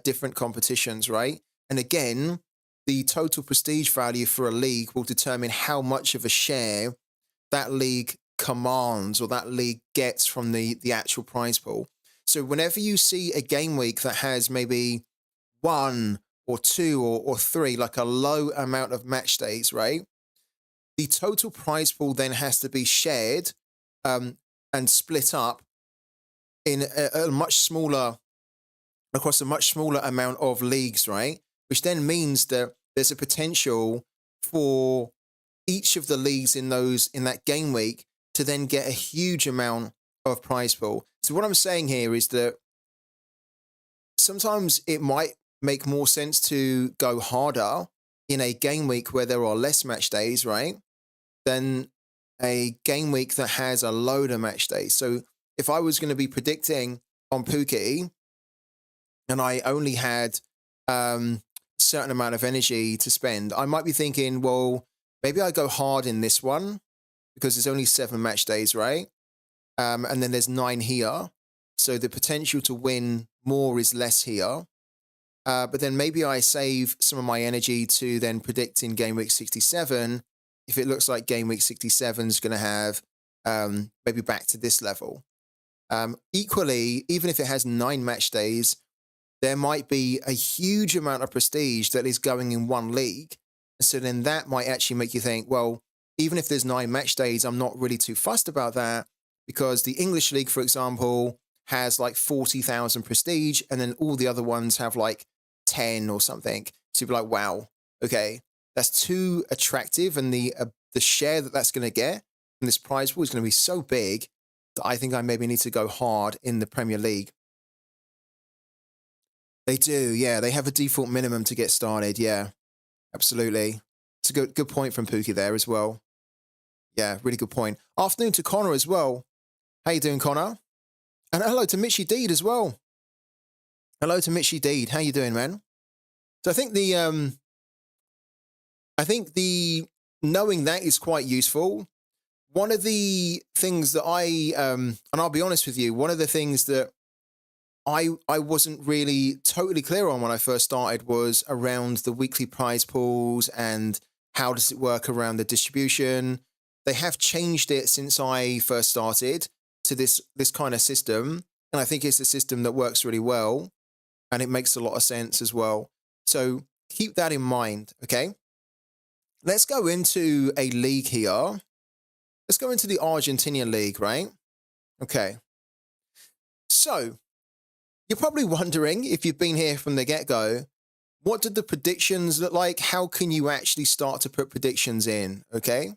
different competitions, right? And again, the total prestige value for a league will determine how much of a share that league commands or that league gets from the actual prize pool. So whenever you see a game week that has maybe 1 or 2 or 3, like a low amount of match days, right? The total prize pool then has to be shared and split up in a much smaller, across a much smaller amount of leagues, right? Which then means that there's a potential for each of the leagues in that game week to then get a huge amount of prize pool. So what I'm saying here is that sometimes it might make more sense to go harder in a game week where there are less match days, right? Than a game week that has a load of match days. So if I was going to be predicting on POOKY and I only had certain amount of energy to spend, I might be thinking, well, maybe I go hard in this one because there's only 7 match days, right? And then there's 9 here. So the potential to win more is less here. But then maybe I save some of my energy to then predict in game week 67 if it looks like game week 67 is going to have maybe back to this level. Equally, even if it has 9 match days, there might be a huge amount of prestige that is going in one league. So then that might actually make you think, well, even if there's 9 match days, I'm not really too fussed about that because the English League, for example, has like 40,000 prestige and then all the other ones have like 10 or something. So you'd be like, wow, okay, that's too attractive. And the share that that's going to get from this prize pool is going to be so big that I think I maybe need to go hard in the Premier League. They do, yeah. They have a default minimum to get started. Yeah, absolutely. It's a good point from POOKY there as well. Yeah, really good point. Afternoon to Connor as well. How you doing, Connor? And hello to Mitchy Deed as well. Hello to Mitchy Deed. How you doing, man? So I think knowing that is quite useful. One of the things that and I'll be honest with you, one of the things that I wasn't really totally clear on when I first started was around the weekly prize pools and how does it work around the distribution. They have changed it since I first started to this kind of system, and I think it's a system that works really well, and it makes a lot of sense as well. So keep that in mind, okay? Let's go into a league here. Let's go into the Argentinian League, right? Okay. So you're probably wondering, if you've been here from the get-go, what did the predictions look like? How can you actually start to put predictions in, okay?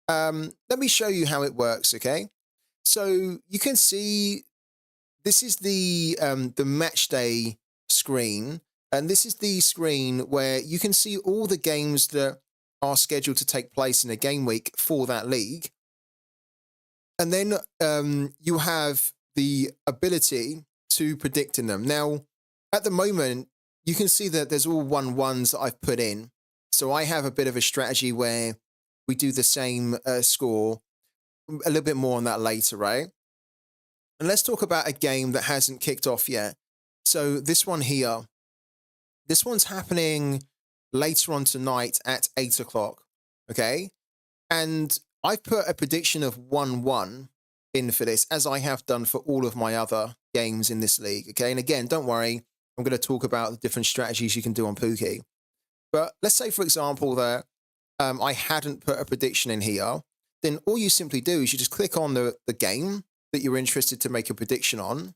Let me show you how it works, okay? So you can see this is the match day screen, and this is the screen where you can see all the games that are scheduled to take place in a game week for that league. And then you have the ability to predict in them. Now, at the moment, you can see that there's all 1-1s that I've put in. So I have a bit of a strategy where we do the same score. A little bit more on that later, right? And let's talk about a game that hasn't kicked off yet. So this one here, this one's happening later on tonight at 8 o'clock, okay? And I've put a prediction of 1-1 in for this, as I have done for all of my other games in this league, okay? And again, don't worry, I'm going to talk about the different strategies you can do on POOKY. But let's say, for example, that I hadn't put a prediction in here, then all you simply do is you just click on the game that you're interested to make a prediction on.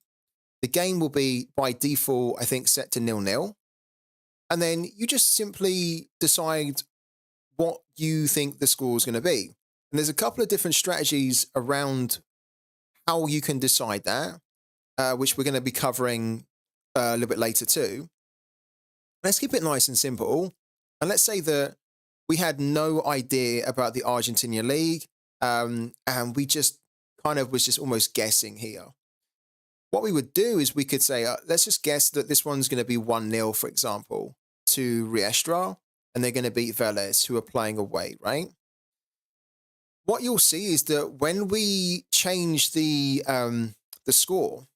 The game will be, by default, I think, set to 0-0. And then you just simply decide what you think the score is going to be. And there's a couple of different strategies around how you can decide that, which we're going to be covering a little bit later too. Let's keep it nice and simple. And let's say that we had no idea about the Argentina League, and we just kind of was just almost guessing here. What we would do is we could say, let's just guess that this one's going to be 1-0, for example, to Riestra. and they're going to beat Velez, who are playing away, right? What you'll see is that when we change the score,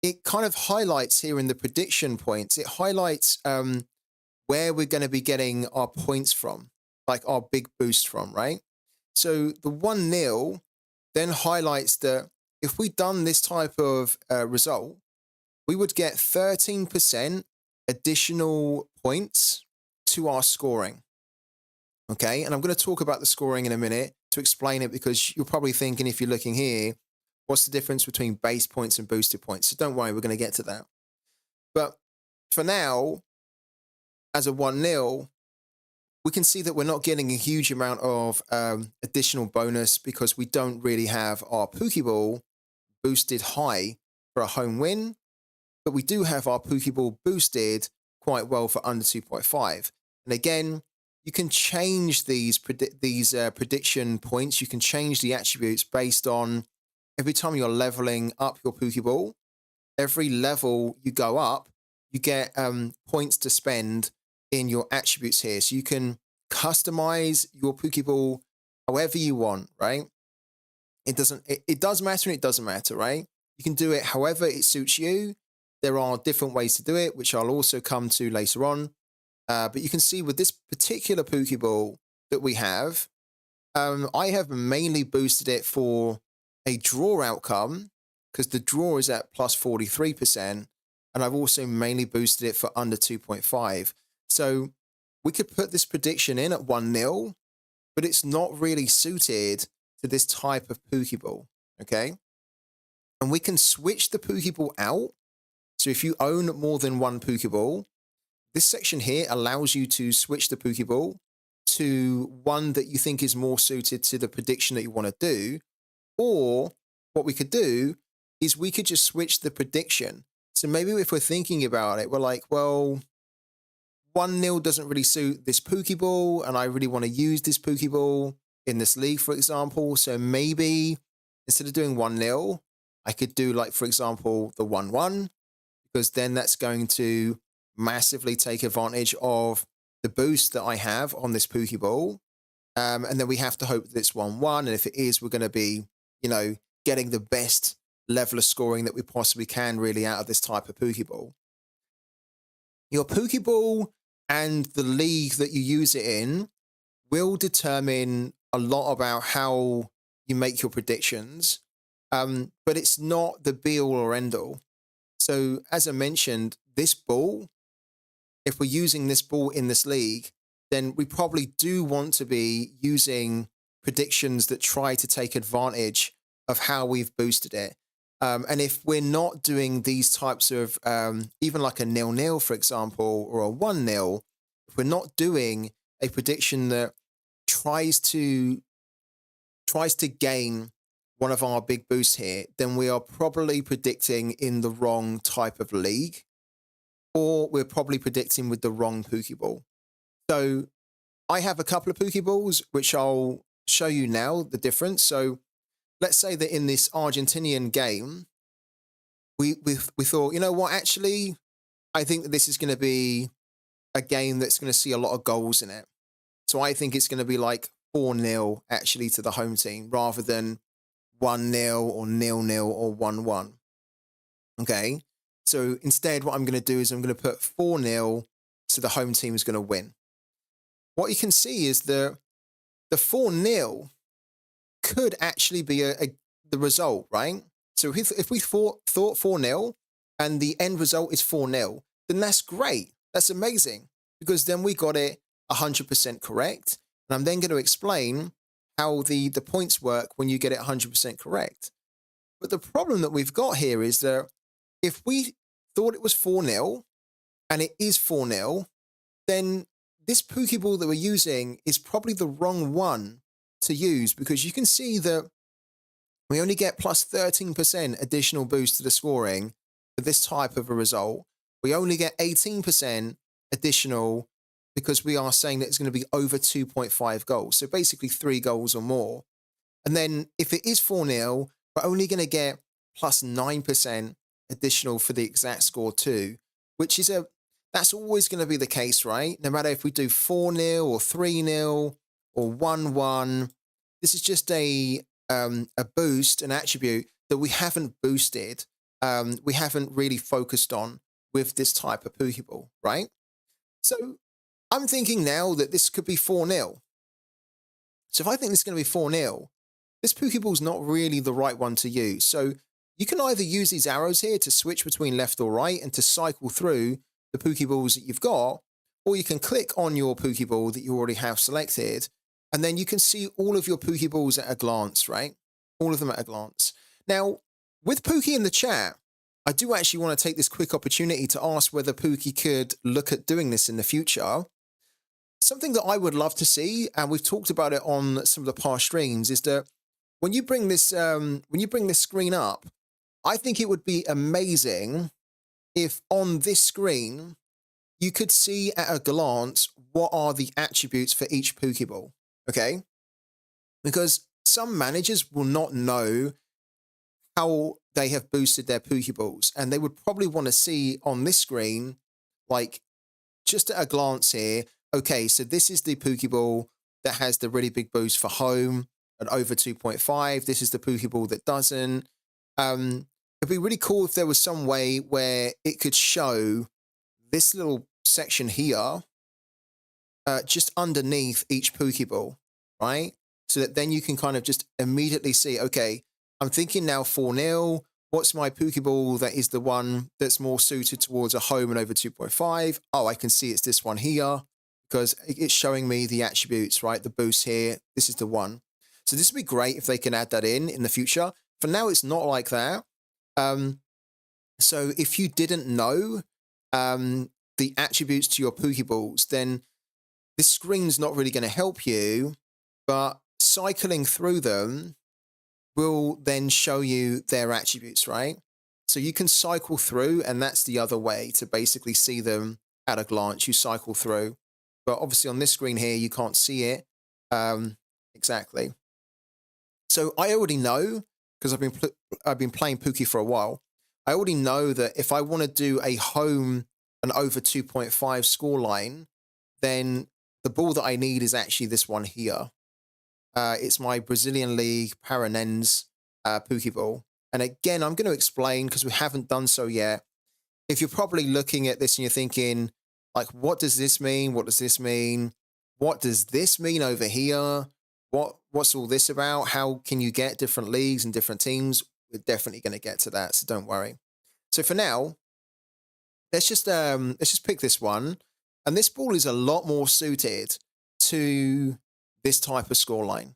it kind of highlights here in the prediction points, it highlights where we're going to be getting our points from, like our big boost from, right? So the 1-0 then highlights that if we'd done this type of result, we would get 13% additional points to our scoring. Okay, and I'm going to talk about the scoring in a minute to explain it, because you're probably thinking, if you're looking here, what's the difference between base points and boosted points? So don't worry, we're going to get to that. But for now, as a 1-0, we can see that we're not getting a huge amount of additional bonus, because we don't really have our Pokeball boosted high for a home win, but we do have our Pokeball boosted quite well for under 2.5. And again, you can change these prediction points. You can change the attributes based on every time you're leveling up your Pokeball. Every level you go up, you get points to spend in your attributes here. So you can customize your Pokeball however you want, right? It does matter and it doesn't matter, right? You can do it however it suits you. There are different ways to do it, which I'll also come to later on. But you can see with this particular Pokeball that we have, I have mainly boosted it for a draw outcome, because the draw is at plus 43%, and I've also mainly boosted it for under 2.5. So we could put this prediction in at 1-0, but it's not really suited to this type of Pokeball, okay? And we can switch the Pokeball out. So if you own more than one Pokeball, this section here allows you to switch the Pokeball to one that you think is more suited to the prediction that you want to do. Or what we could do is we could just switch the prediction. So maybe if we're thinking about it, we're like, well, 1-0 doesn't really suit this Pokeball, and I really want to use this Pokeball in this league, for example. So maybe instead of doing 1-0, I could do, like, for example, the 1-1, because then that's going to massively take advantage of the boost that I have on this Pokeball. And then we have to hope that it's 1-1. And if it is, we're going to be, getting the best level of scoring that we possibly can really out of this type of Pokeball. Your Pokeball and the league that you use it in will determine a lot about how you make your predictions. But it's not the be all or end all. So as I mentioned, this ball, if we're using this ball in this league, then we probably do want to be using predictions that try to take advantage of how we've boosted it. And if we're not doing these types of, even like a 0-0, for example, or a 1-0, if we're not doing a prediction that tries to gain one of our big boosts here, then we are probably predicting in the wrong type of league, or we're probably predicting with the wrong Pokeball. So I have a couple of Pokeballs, which I'll show you now, the difference. So let's say that in this Argentinian game, we thought, you know what, actually, I think that this is going to be a game that's going to see a lot of goals in it. So I think it's going to be like 4-0 actually to the home team, rather than 1-0 or 0-0 or 1-1. Okay. So instead, what I'm going to do is I'm going to put 4-0, so the home team is going to win. What you can see is that the 4-0 could actually be the result, right? So if we thought 4-0 and the end result is 4-0, then that's great. That's amazing, because then we got it 100% correct. And I'm then going to explain how the points work when you get it 100% correct. But the problem that we've got here is that if we thought it was 4-0 and it is 4-0, then this Pokeball that we're using is probably the wrong one to use, because you can see that we only get plus 13% additional boost to the scoring for this type of a result. We only get 18% additional because we are saying that it's going to be over 2.5 goals. So basically 3 goals or more. And then if it is 4-0, we're only going to get plus 9% additional for the exact score too, which is That's always going to be the case, right? No matter if we do 4-0 or 3-0 or 1-1, this is just a boost, an attribute that we haven't boosted, we haven't really focused on with this type of Pokeball, right? So I'm thinking now that this could be 4-0. So if I think this is going to be 4-0, this Pokeball's not really the right one to use. So you can either use these arrows here to switch between left or right and to cycle through the Pokeballs that you've got, or you can click on your Pokeball that you already have selected, and then you can see all of your Pokeballs at a glance, right? All of them at a glance. Now, with Pookie in the chat, I do actually want to take this quick opportunity to ask whether Pookie could look at doing this in the future. Something that I would love to see, and we've talked about it on some of the past streams, is that when you bring this screen up, I think it would be amazing if on this screen you could see at a glance what are the attributes for each Pokeball, okay? Because some managers will not know how they have boosted their Pokeballs, and they would probably want to see on this screen, like, just at a glance here, okay, so this is the Pokeball that has the really big boost for home at over 2.5. This is the Pokeball that doesn't. It'd be really cool if there was some way where it could show this little section here just underneath each Pokeball, right? So that then you can kind of just immediately see, okay, I'm thinking now 4-0. What's my Pokeball that is the one that's more suited towards a home and over 2.5? Oh, I can see it's this one here because it's showing me the attributes, right? The boost here. This is the one. So this would be great if they can add that in the future. For now, it's not like that. So if you didn't know the attributes to your Pokeballs, then this screen's not really going to help you, but cycling through them will then show you their attributes, right? So you can cycle through, and that's the other way to basically see them at a glance. You cycle through, but obviously on this screen here, you can't see it exactly. So I already know, because I've been playing Pookie for a while, I already know that if I want to do a home and over 2.5 scoreline, then the ball that I need is actually this one here. It's my Brazilian League Paranense Pokeball. And again, I'm going to explain because we haven't done so yet. If you're probably looking at this and you're thinking, like, what does this mean? What does this mean? What does this mean over here? What's all this about? How can you get different leagues and different teams? We're definitely going to get to that, so don't worry. So for now, let's just pick this one. And this ball is a lot more suited to this type of scoreline.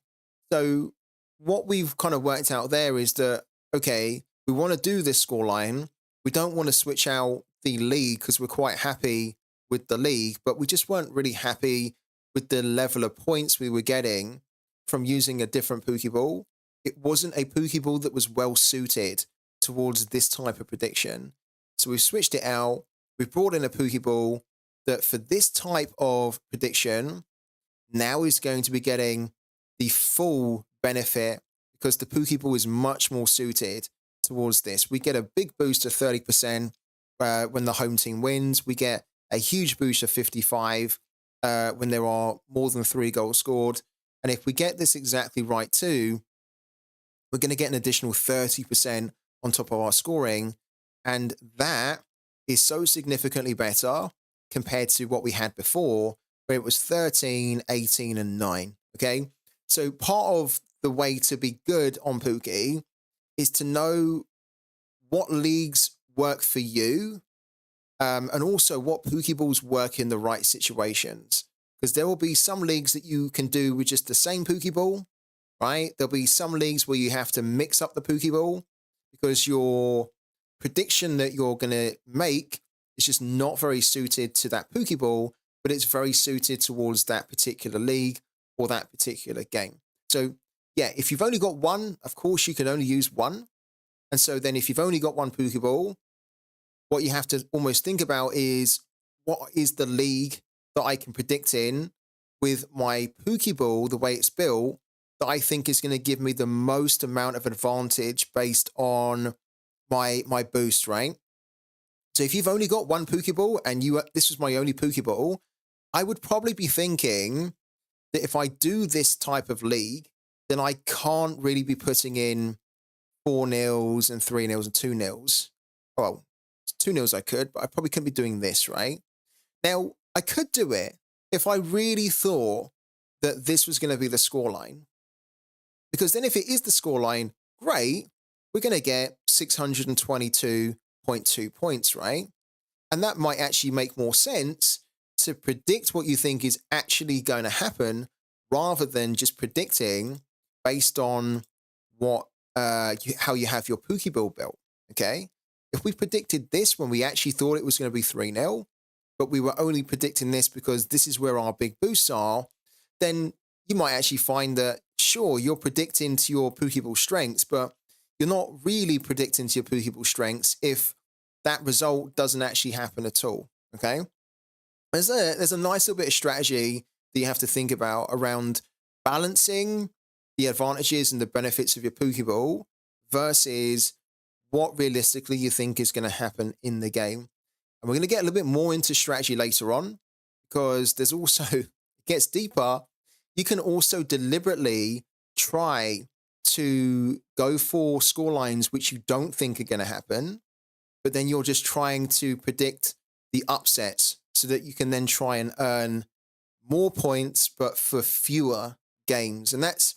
So what we've kind of worked out there is that, okay, we want to do this scoreline. We don't want to switch out the league because we're quite happy with the league, but we just weren't really happy with the level of points we were getting from using a different Pokeball. It wasn't a Pokeball that was well suited towards this type of prediction. So we've switched it out. We've brought in a Pokeball that for this type of prediction now is going to be getting the full benefit because the Pokeball is much more suited towards this. We get a big boost of 30% when the home team wins. We get a huge boost of 55 when there are more than 3 goals scored. And if we get this exactly right too, we're going to get an additional 30% on top of our scoring. And that is so significantly better compared to what we had before, where it was 13, 18, and 9. Okay. So part of the way to be good on Pookie is to know what leagues work for you and also what Pokeballs work in the right situations. Because there will be some leagues that you can do with just the same Pokeball, right? There'll be some leagues where you have to mix up the Pokeball because your prediction that you're going to make is just not very suited to that Pokeball, but it's very suited towards that particular league or that particular game. So yeah, if you've only got one, of course you can only use one. And so then if you've only got one Pokeball, what you have to almost think about is what is the league that I can predict in with my Pokeball, the way it's built, that I think is going to give me the most amount of advantage based on my boost, right? So if you've only got one Pokeball and this was my only Pokeball, I would probably be thinking that if I do this type of league, then I can't really be putting in 4-0s and 3-0s and 2-0s. Well, 2-0s I could, but I probably couldn't be doing this, right? Now, I could do it if I really thought that this was going to be the scoreline. Because then if it is the scoreline, great, we're going to get 622.2 points, right? And that might actually make more sense to predict what you think is actually going to happen rather than just predicting based on what how you have your Pokeball built, okay? If we predicted this when we actually thought it was going to be 3-0, but we were only predicting this because this is where our big boosts are, then you might actually find that, sure, you're predicting to your Pokeball strengths, but you're not really predicting to your Pokeball strengths if that result doesn't actually happen at all, okay? There's a nice little bit of strategy that you have to think about around balancing the advantages and the benefits of your Pokeball versus what realistically you think is going to happen in the game. And we're going to get a little bit more into strategy later on because there's also, it gets deeper. You can also deliberately try to go for score lines which you don't think are going to happen, but then you're just trying to predict the upsets so that you can then try and earn more points, but for fewer games. And that's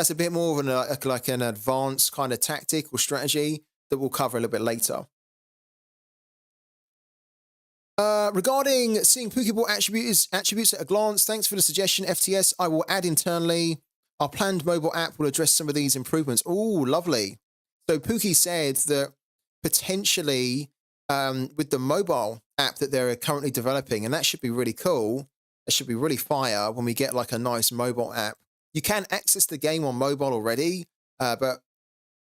a bit more of like an advanced kind of tactic or strategy that we'll cover a little bit later. Regarding seeing Pokeball attributes at a glance, thanks for the suggestion, FTS. I will add internally. Our planned mobile app will address some of these improvements. Oh, lovely. So Pooky said that potentially with the mobile app that they're currently developing, and that should be really cool. It should be really fire when we get like a nice mobile app. You can access the game on mobile already, but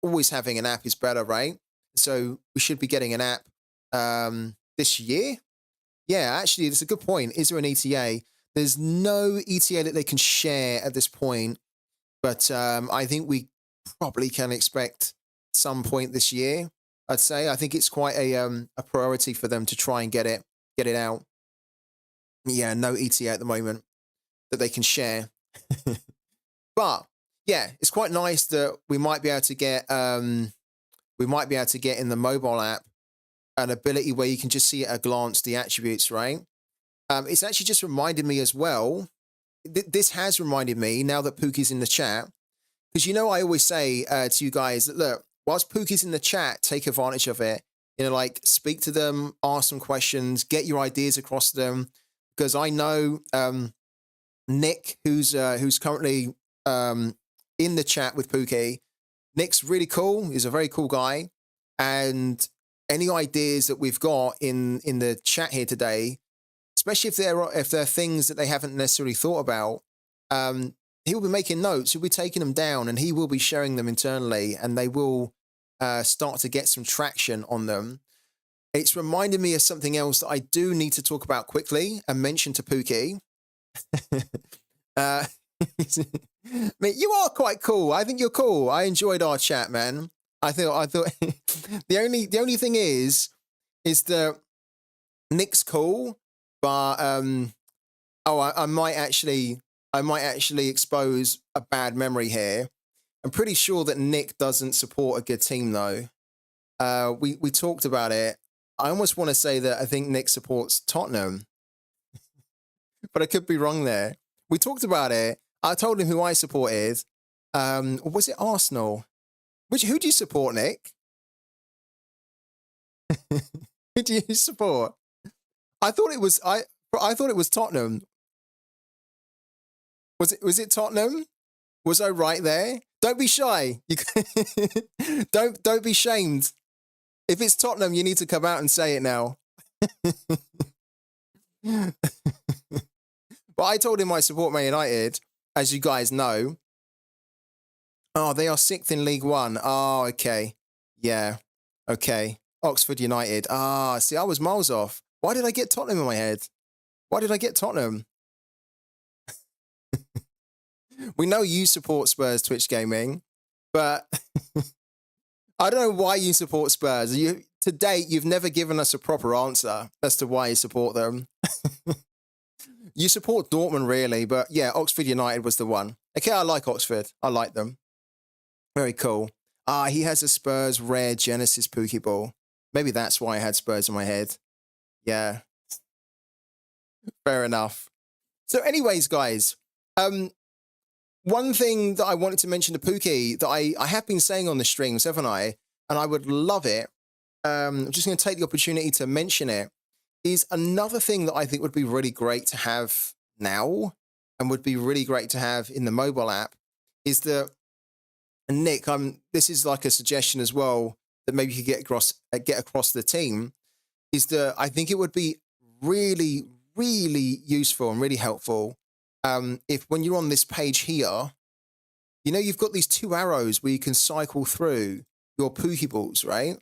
always having an app is better, right? So we should be getting an app this year. Yeah, actually, that's a good point. Is there an ETA? There's no ETA that they can share at this point, but I think we probably can expect some point this year. I'd say I think it's quite a priority for them to try and get it out. Yeah, no ETA at the moment that they can share. But yeah, it's quite nice that we might be able to get in the mobile app an ability where you can just see at a glance the attributes, right? It's actually just reminded me as well. This has reminded me now that Pookie's in the chat, because I always say to you guys that look, whilst Pookie's in the chat, take advantage of it. Like speak to them, ask some questions, get your ideas across to them, because I know Nick, who's currently in the chat with Pookie. Nick's really cool. He's a very cool guy, and any ideas that we've got in the chat here today, especially if they're things that they haven't necessarily thought about, he will be making notes. He'll be taking them down, and he will be sharing them internally, and they will start to get some traction on them. It's reminded me of something else that I do need to talk about quickly and mention to Pookie. You are quite cool. I think you're cool. I enjoyed our chat, man. I thought the only thing is that Nick's cool, but I might actually expose a bad memory here. I'm pretty sure that Nick doesn't support a good team though. We talked about it. I almost want to say that I think Nick supports Tottenham, but I could be wrong there. We talked about it. I told him who I supported. Or was it Arsenal? Who do you support, Nick? Who do you support? I thought it was Tottenham. Was it Tottenham? Was I right there? Don't be shy. Don't be shamed. If it's Tottenham, you need to come out and say it now. But I told him I support Man United, as you guys know. Oh, they are 6th in League One. Oh, okay. Yeah. Okay. Oxford United. See, I was miles off. Why did I get Tottenham in my head? Why did I get Tottenham? We know you support Spurs, Twitch Gaming, but I don't know why you support Spurs. to date, you've never given us a proper answer as to why you support them. You support Dortmund, really, but yeah, Oxford United was the one. Okay, I like Oxford. I like them. Very cool. Ah, he has a Spurs rare Genesis Pookie ball. Maybe that's why I had Spurs in my head. Yeah, fair enough. So anyways, guys, one thing that I wanted to mention to Pookie that I have been saying on the streams, haven't I? And I would love it. I'm just going to take the opportunity to mention it. Is another thing that I think would be really great to have now and would be really great to have in the mobile app is that, and Nick, this is like a suggestion as well that maybe you could get across the team, is that I think it would be really, really useful and really helpful if when you're on this page here, you know, you've got these two arrows where you can cycle through your Pokeballs, right?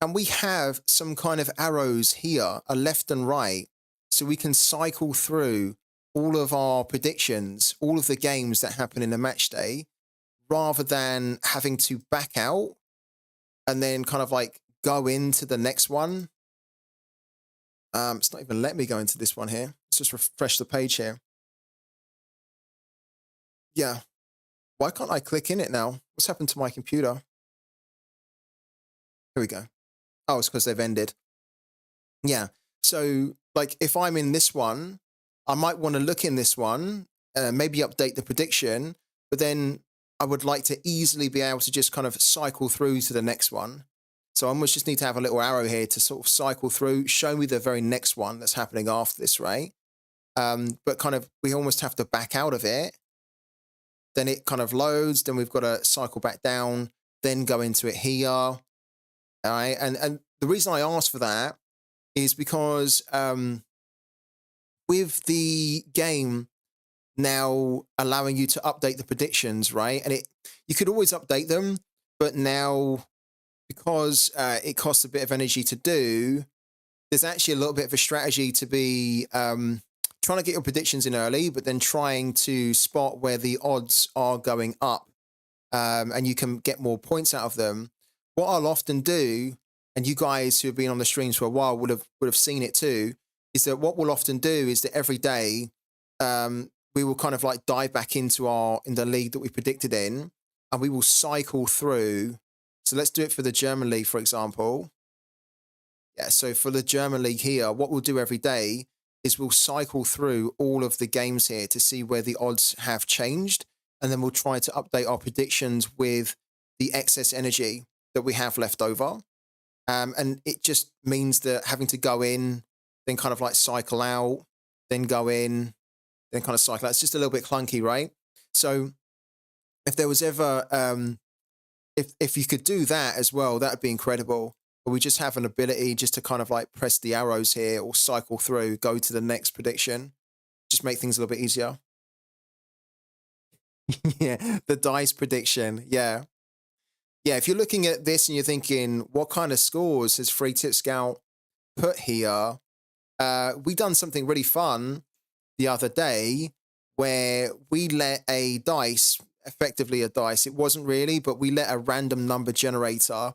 And we have some kind of arrows here, a left and right, so we can cycle through all of our predictions, all of the games that happen in a match day, rather than having to back out and then kind of like go into the next one. It's not even letting me go into this one here. Let's just refresh the page here. Yeah. Why can't I click in it now? What's happened to my computer? Here we go. Oh, it's because they've ended. Yeah. So, like, if I'm in this one, I might want to look in this one, maybe update the prediction, but then I would like to easily be able to just kind of cycle through to the next one. So I almost just need to have a little arrow here to sort of cycle through, show me the very next one that's happening after this, right? But kind of, we almost have to back out of it. Then it kind of loads, then we've got to cycle back down, then go into it here. All right. And the reason I asked for that is because with the game now allowing you to update the predictions, right? And you could always update them, but now because it costs a bit of energy to do, there's actually a little bit of a strategy to be trying to get your predictions in early, but then trying to spot where the odds are going up, and you can get more points out of them. What I'll often do, and you guys who have been on the streams for a while would have seen it too, is that what we'll often do is that every day we will kind of like dive back in the league that we predicted in, and we will cycle through. So let's do it for the German league, for example. Yeah, so for the German league here, what we'll do every day is we'll cycle through all of the games here to see where the odds have changed, and then we'll try to update our predictions with the excess energy that we have left over. And it just means that having to go in, then kind of like cycle out, then go in, then kind of cycle out. It's just a little bit clunky, right? So if there was ever, if you could do that as well, that would be incredible. But we just have an ability just to kind of like press the arrows here or cycle through, go to the next prediction, just make things a little bit easier. Yeah, the dice prediction. Yeah. Yeah, if you're looking at this and you're thinking, what kind of scores has Free Tip Scout put here? We done something really fun the other day where we let a dice, effectively a dice, it wasn't really, but we let a random number generator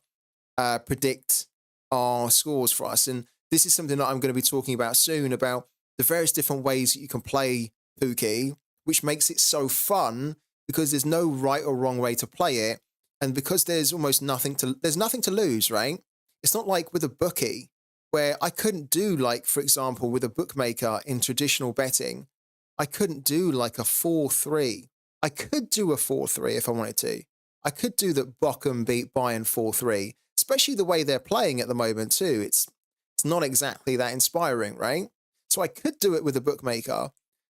predict our scores for us. And this is something that I'm going to be talking about soon, about the various different ways that you can play Pookie, which makes it so fun because there's no right or wrong way to play it. And because there's almost nothing to lose, right? It's not like with a bookie where I couldn't do, like, for example, with a bookmaker in traditional betting, I couldn't do like a 4-3. I could do a 4-3 if I wanted to. I could do that Bochum beat Bayern 4-3, especially the way they're playing at the moment too. It's not exactly that inspiring, right? So I could do it with a bookmaker,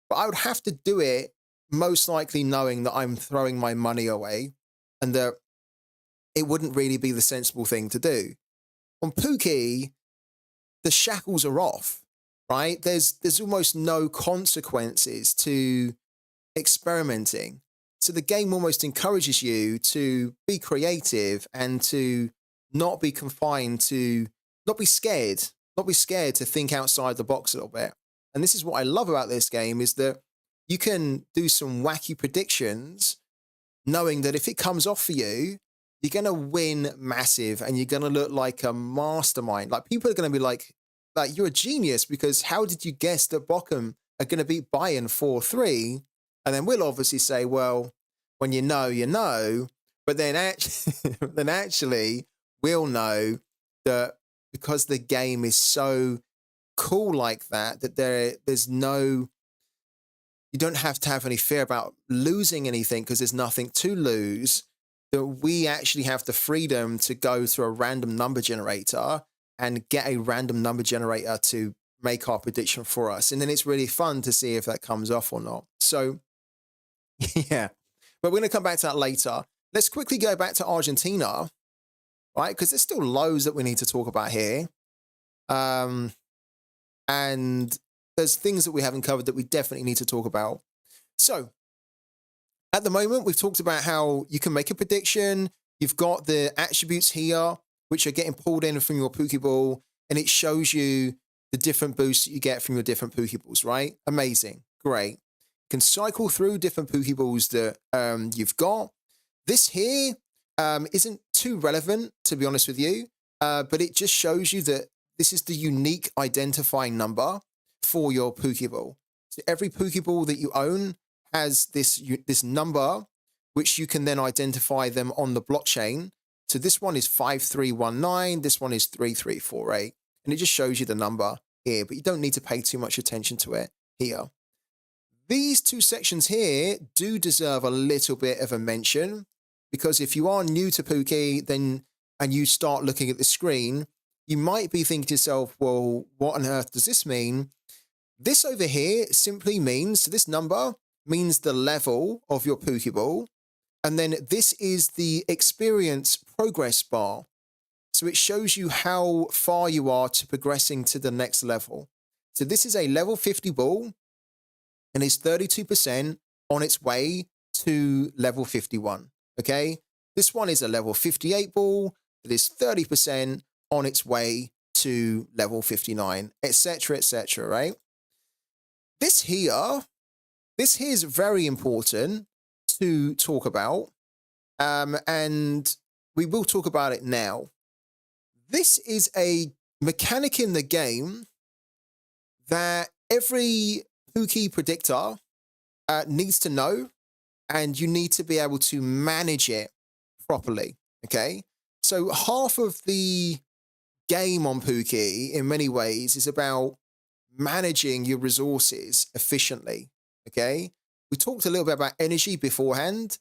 but I would have to do it most likely knowing that I'm throwing my money away and that it wouldn't really be the sensible thing to do. On Pookie, the shackles are off, right? There's almost no consequences to experimenting. So the game almost encourages you to be creative and to not be confined to, not be scared to think outside the box a little bit. And this is what I love about this game, is that you can do some wacky predictions knowing that if it comes off for you, you're going to win massive and you're going to look like a mastermind. Like people are going to be like, you're a genius because how did you guess that Bochum are going to beat Bayern 4-3? And then we'll obviously say, well, when you know, you know. But then actually, we'll know that because the game is so cool like that, that there's no, you don't have to have any fear about losing anything because there's nothing to lose, that we actually have the freedom to go through a random number generator and get a random number generator to make our prediction for us. And then it's really fun to see if that comes off or not. So, yeah. But we're going to come back to that later. Let's quickly go back to Argentina, right? Because there's still loads that we need to talk about here. And there's things that we haven't covered that we definitely need to talk about. So, at the moment, we've talked about how you can make a prediction. You've got the attributes here, which are getting pulled in from your Pokeball, and it shows you the different boosts that you get from your different Pokeballs, right? Amazing. Great. You can cycle through different Pokeballs that you've got. This here isn't too relevant, to be honest with you, but it just shows you that this is the unique identifying number for your Pokeball. So every Pokeball that you own has this number, which you can then identify them on the blockchain. So this one is 5319, this one is 3348, and it just shows you the number here, but you don't need to pay too much attention to it here. These two sections here do deserve a little bit of a mention, because if you are new to POOKY, and you start looking at the screen, you might be thinking to yourself, well, what on earth does this mean? This over here simply means, so this number means the level of your Pokeball, and then this is the experience progress bar. So it shows you how far you are to progressing to the next level. So this is a level 50 ball, and it's 32% on its way to level 51, okay? This one is a level 58 ball that is 30% on its way to level 59, etc., right? This here is very important to talk about, and we will talk about it now. This is a mechanic in the game that every POOKY predictor needs to know, and you need to be able to manage it properly, okay? So half of the game on POOKY, in many ways, is about managing your resources efficiently, okay? We talked a little bit about energy beforehand.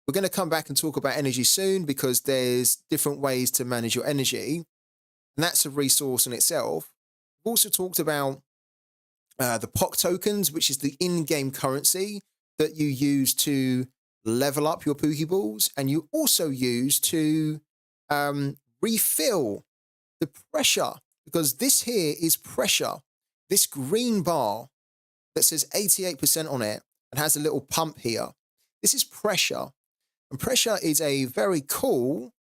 We're going to come back and talk about energy soon, because there's different ways to manage your energy, and that's a resource in itself. We've also talked about the POC tokens, which is the in-game currency that you use to level up your Pokeballs, and you also use to refill the pressure, because this here is pressure. This green bar that says 88% on it and has a little pump here, this is pressure. And pressure is a very cool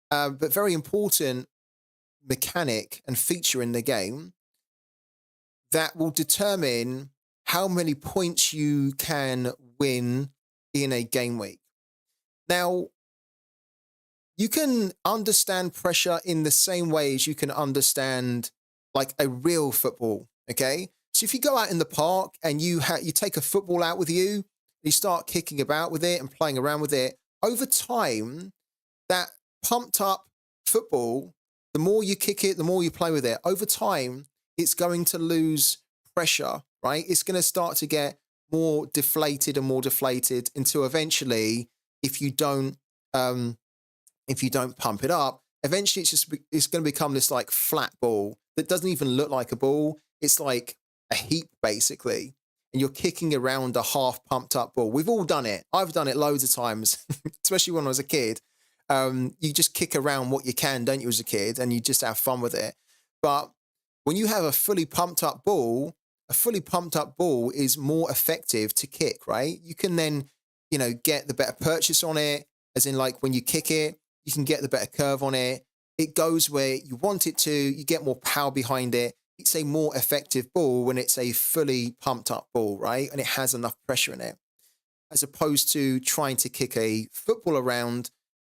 but very important mechanic and feature in the game that will determine how many points you can win in a game week. Now, you can understand pressure in the same way as you can understand like a real football, okay? So if you go out in the park and you take a football out with you, you start kicking about with it and playing around with it, over time, that pumped up football, the more you kick it, the more you play with it, over time, it's going to lose pressure, right? It's going to start to get more deflated until eventually, if you don't pump it up, eventually it's going to become this like flat ball that doesn't even look like a ball. It's like a heap, basically. And you're kicking around a half pumped up ball. We've all done it. I've done it loads of times, especially when I was a kid. You just kick around what you can, don't you, as a kid, and you just have fun with it. But when you have a fully pumped up ball is more effective to kick, right? You can then, get the better purchase on it, as in like when you kick it, you can get the better curve on it. It goes where you want it to, you get more power behind it. It's a more effective ball when it's a fully pumped up ball, right? And it has enough pressure in it, as opposed to trying to kick a football around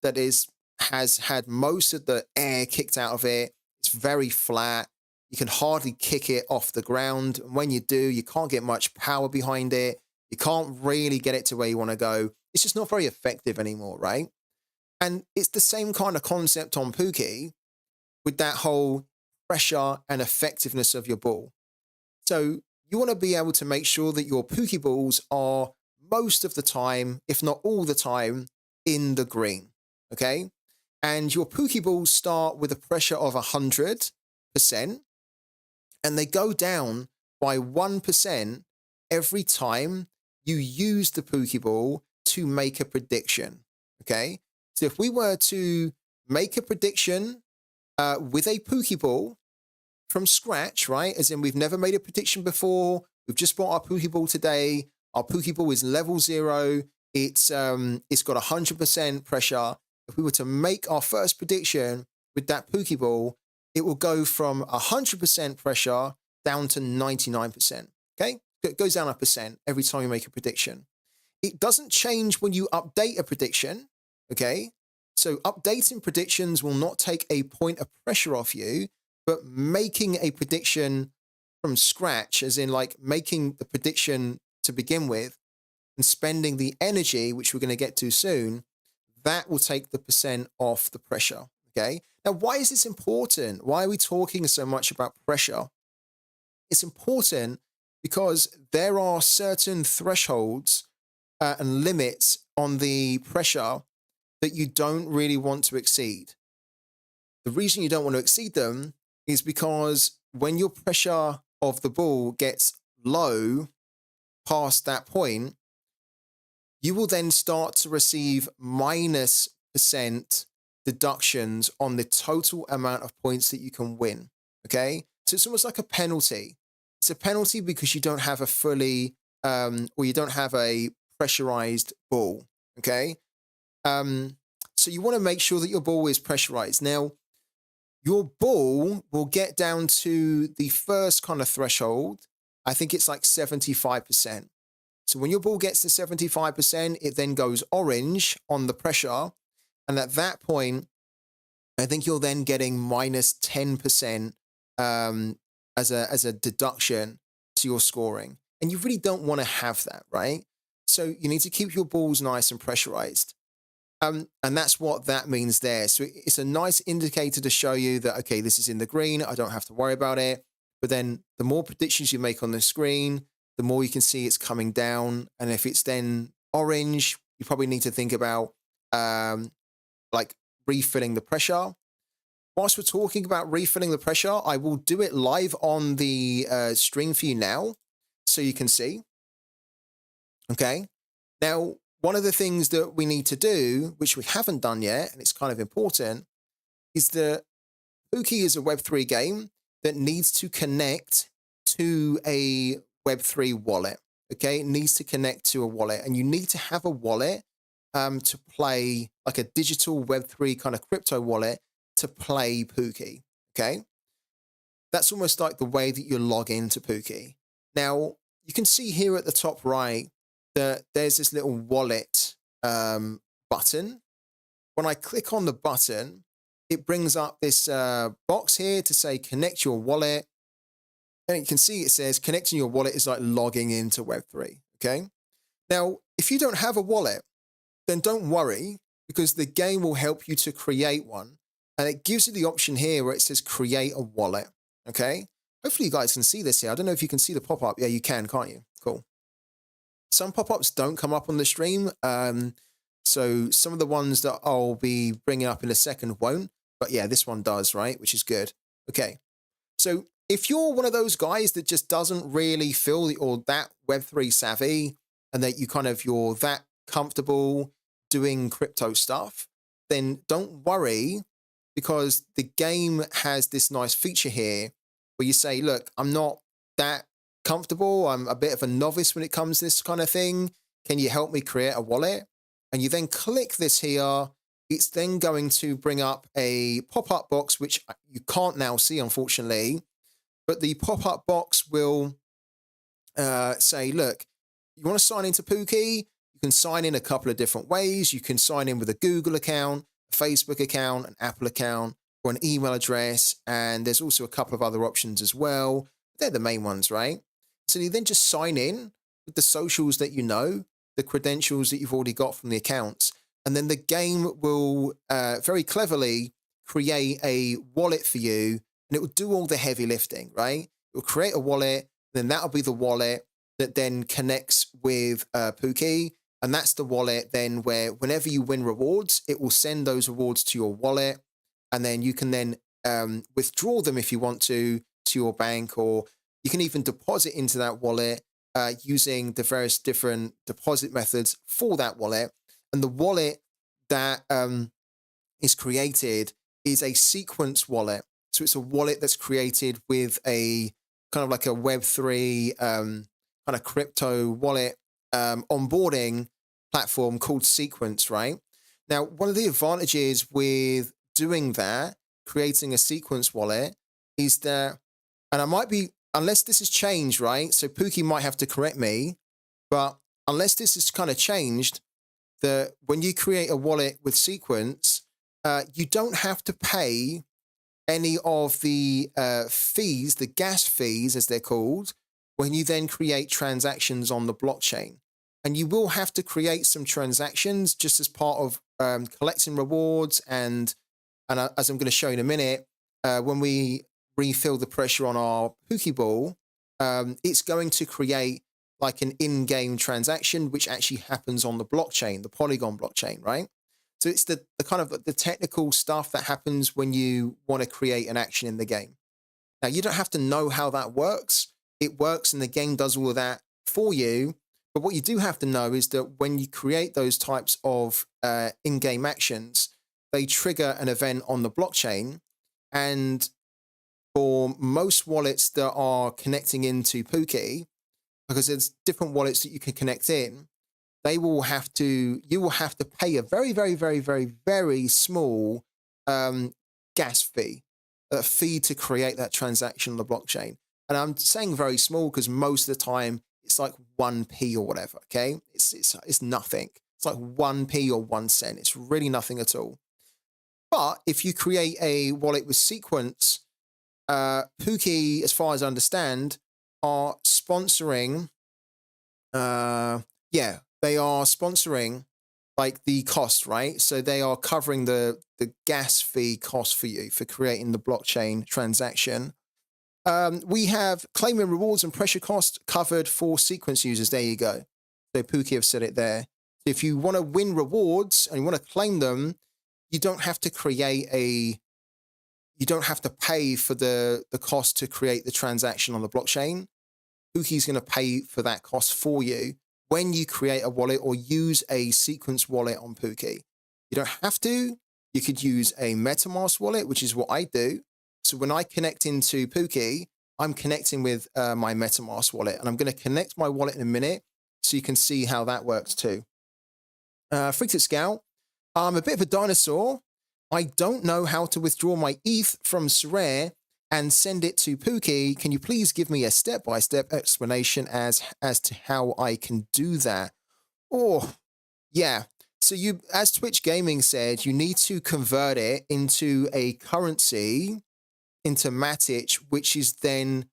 that is has had most of the air kicked out of it. It's very flat. You can hardly kick it off the ground. And when you do, you can't get much power behind it. You can't really get it to where you want to go. It's just not very effective anymore, right? And it's the same kind of concept on POOKY with that whole pressure and effectiveness of your ball. So you want to be able to make sure that your POOKY balls are most of the time, if not all the time, in the green, okay? And your POOKY balls start with a pressure of 100%, and they go down by 1% every time you use the POOKY ball to make a prediction, okay? So if we were to make a prediction with a POOKY ball from scratch, right? As in we've never made a prediction before. We've just bought our POOKY ball today. Our POOKY ball is level 0. It's got 100% pressure. If we were to make our first prediction with that POOKY ball, it will go from 100% pressure down to 99%. Okay, it goes down 1% every time you make a prediction. It doesn't change when you update a prediction. Okay, so updating predictions will not take a point of pressure off you, but making a prediction from scratch, as in like making the prediction to begin with and spending the energy, which we're going to get to soon, that will take the percent off the pressure. Okay. Now, why is this important? Why are we talking so much about pressure? It's important because there are certain thresholds and limits on the pressure that you don't really want to exceed. The reason you don't want to exceed them is because when your pressure of the ball gets low past that point, you will then start to receive minus percent deductions on the total amount of points that you can win. Okay. So it's almost like a penalty. It's a penalty because you don't have a fully, or you don't have a pressurized ball. Okay. So you want to make sure that your ball is pressurized. Now, your ball will get down to the first kind of threshold. I think it's like 75%. So when your ball gets to 75%, it then goes orange on the pressure. And at that point, I think you're then getting minus 10% as a deduction to your scoring. And you really don't want to have that, right? So you need to keep your balls nice and pressurized. And that's what that means there. So it's a nice indicator to show you that, okay, this is in the green. I don't have to worry about it. But then the more predictions you make on the screen, the more you can see it's coming down. And if it's then orange, you probably need to think about like refilling the pressure. Whilst we're talking about refilling the pressure, I will do it live on the stream for you now so you can see. Okay. Now, one of the things that we need to do, which we haven't done yet, and it's kind of important, is that POOKY is a Web3 game that needs to connect to a Web3 wallet. Okay, it needs to connect to a wallet, and you need to have a wallet to play, like a digital Web3 kind of crypto wallet to play POOKY. Okay, that's almost like the way that you log into POOKY. Now, you can see here at the top right that there's this little wallet button. When I click on the button, it brings up this box here to say connect your wallet. And you can see it says connecting your wallet is like logging into Web3. Okay. Now, if you don't have a wallet, then don't worry, because the game will help you to create one. And it gives you the option here where it says create a wallet. Okay. Hopefully you guys can see this here. I don't know if you can see the pop-up. Yeah, you can, can't you? Cool. Some pop-ups don't come up on the stream. So some of the ones that I'll be bringing up in a second won't. But yeah, this one does, right? Which is good. Okay. So if you're one of those guys that just doesn't really feel or that Web3 savvy, and that you're that comfortable doing crypto stuff, then don't worry, because the game has this nice feature here where you say, look, I'm not that comfortable. I'm a bit of a novice when it comes to this kind of thing. Can you help me create a wallet? And you then click this here. It's then going to bring up a pop-up box, which you can't now see, unfortunately. But the pop-up box will say, look, you want to sign into POOKY? You can sign in a couple of different ways. You can sign in with a Google account. a Facebook account, an Apple account, or an email address. And there's also a couple of other options as well. They're the main ones, right? So you then just sign in with the socials that you know, the credentials that you've already got from the accounts. And then the game will very cleverly create a wallet for you, and it will do all the heavy lifting, right? It will create a wallet, then that'll be the wallet that then connects with POOKY. And that's the wallet then where whenever you win rewards, it will send those rewards to your wallet. And then you can then withdraw them if you want to your bank, or you can even deposit into that wallet using the various different deposit methods for that wallet. And the wallet that is created is a sequence wallet. So it's a wallet that's created with a kind of like a Web3 kind of crypto wallet onboarding platform called Sequence, right? Now, one of the advantages with doing that, creating a Sequence wallet, is that, and I might be, unless this has changed, right? So POOKY might have to correct me, but unless this has kind of changed, that when you create a wallet with Sequence, you don't have to pay any of the fees, the gas fees as they're called, when you then create transactions on the blockchain. And you will have to create some transactions just as part of collecting rewards. And as I'm going to show you in a minute, when we refill the pressure on our POOKY ball, it's going to create like an in-game transaction, which actually happens on the blockchain, the Polygon blockchain, right? So it's the kind of the technical stuff that happens when you want to create an action in the game. Now, you don't have to know how that works. It works and the game does all of that for you. But what you do have to know is that when you create those types of in-game actions, they trigger an event on the blockchain. And for most wallets that are connecting into POOKY, because there's different wallets that you can connect in, you will have to pay a very, very, very, very, very small gas fee, a fee to create that transaction on the blockchain. And I'm saying very small because most of the time it's like 1p or whatever. Okay, it's nothing. It's like 1p or 1 cent. It's really nothing at all. But if you create a wallet with Sequence, POOKY, as far as I understand, are sponsoring. They are sponsoring like the cost, right? So they are covering the gas fee cost for you for creating the blockchain transaction. We have claiming rewards and pressure costs covered for Sequence users. There you go. So POOKY have said it there. If you want to win rewards and you want to claim them, you don't have to pay for the cost to create the transaction on the blockchain. POOKY is going to pay for that cost for you when you create a wallet or use a Sequence wallet on POOKY. You don't have to. You could use a MetaMask wallet, which is what I do. So when I connect into POOKY, I'm connecting with my MetaMask wallet, and I'm going to connect my wallet in a minute so you can see how that works too. Freaked Scout, I'm a bit of a dinosaur. I don't know how to withdraw my ETH from Sorare and send it to POOKY. Can you please give me a step-by-step explanation as to how I can do that? Oh, yeah. So you, as Twitch Gaming said, you need to convert it into a currency, into Matic, which is then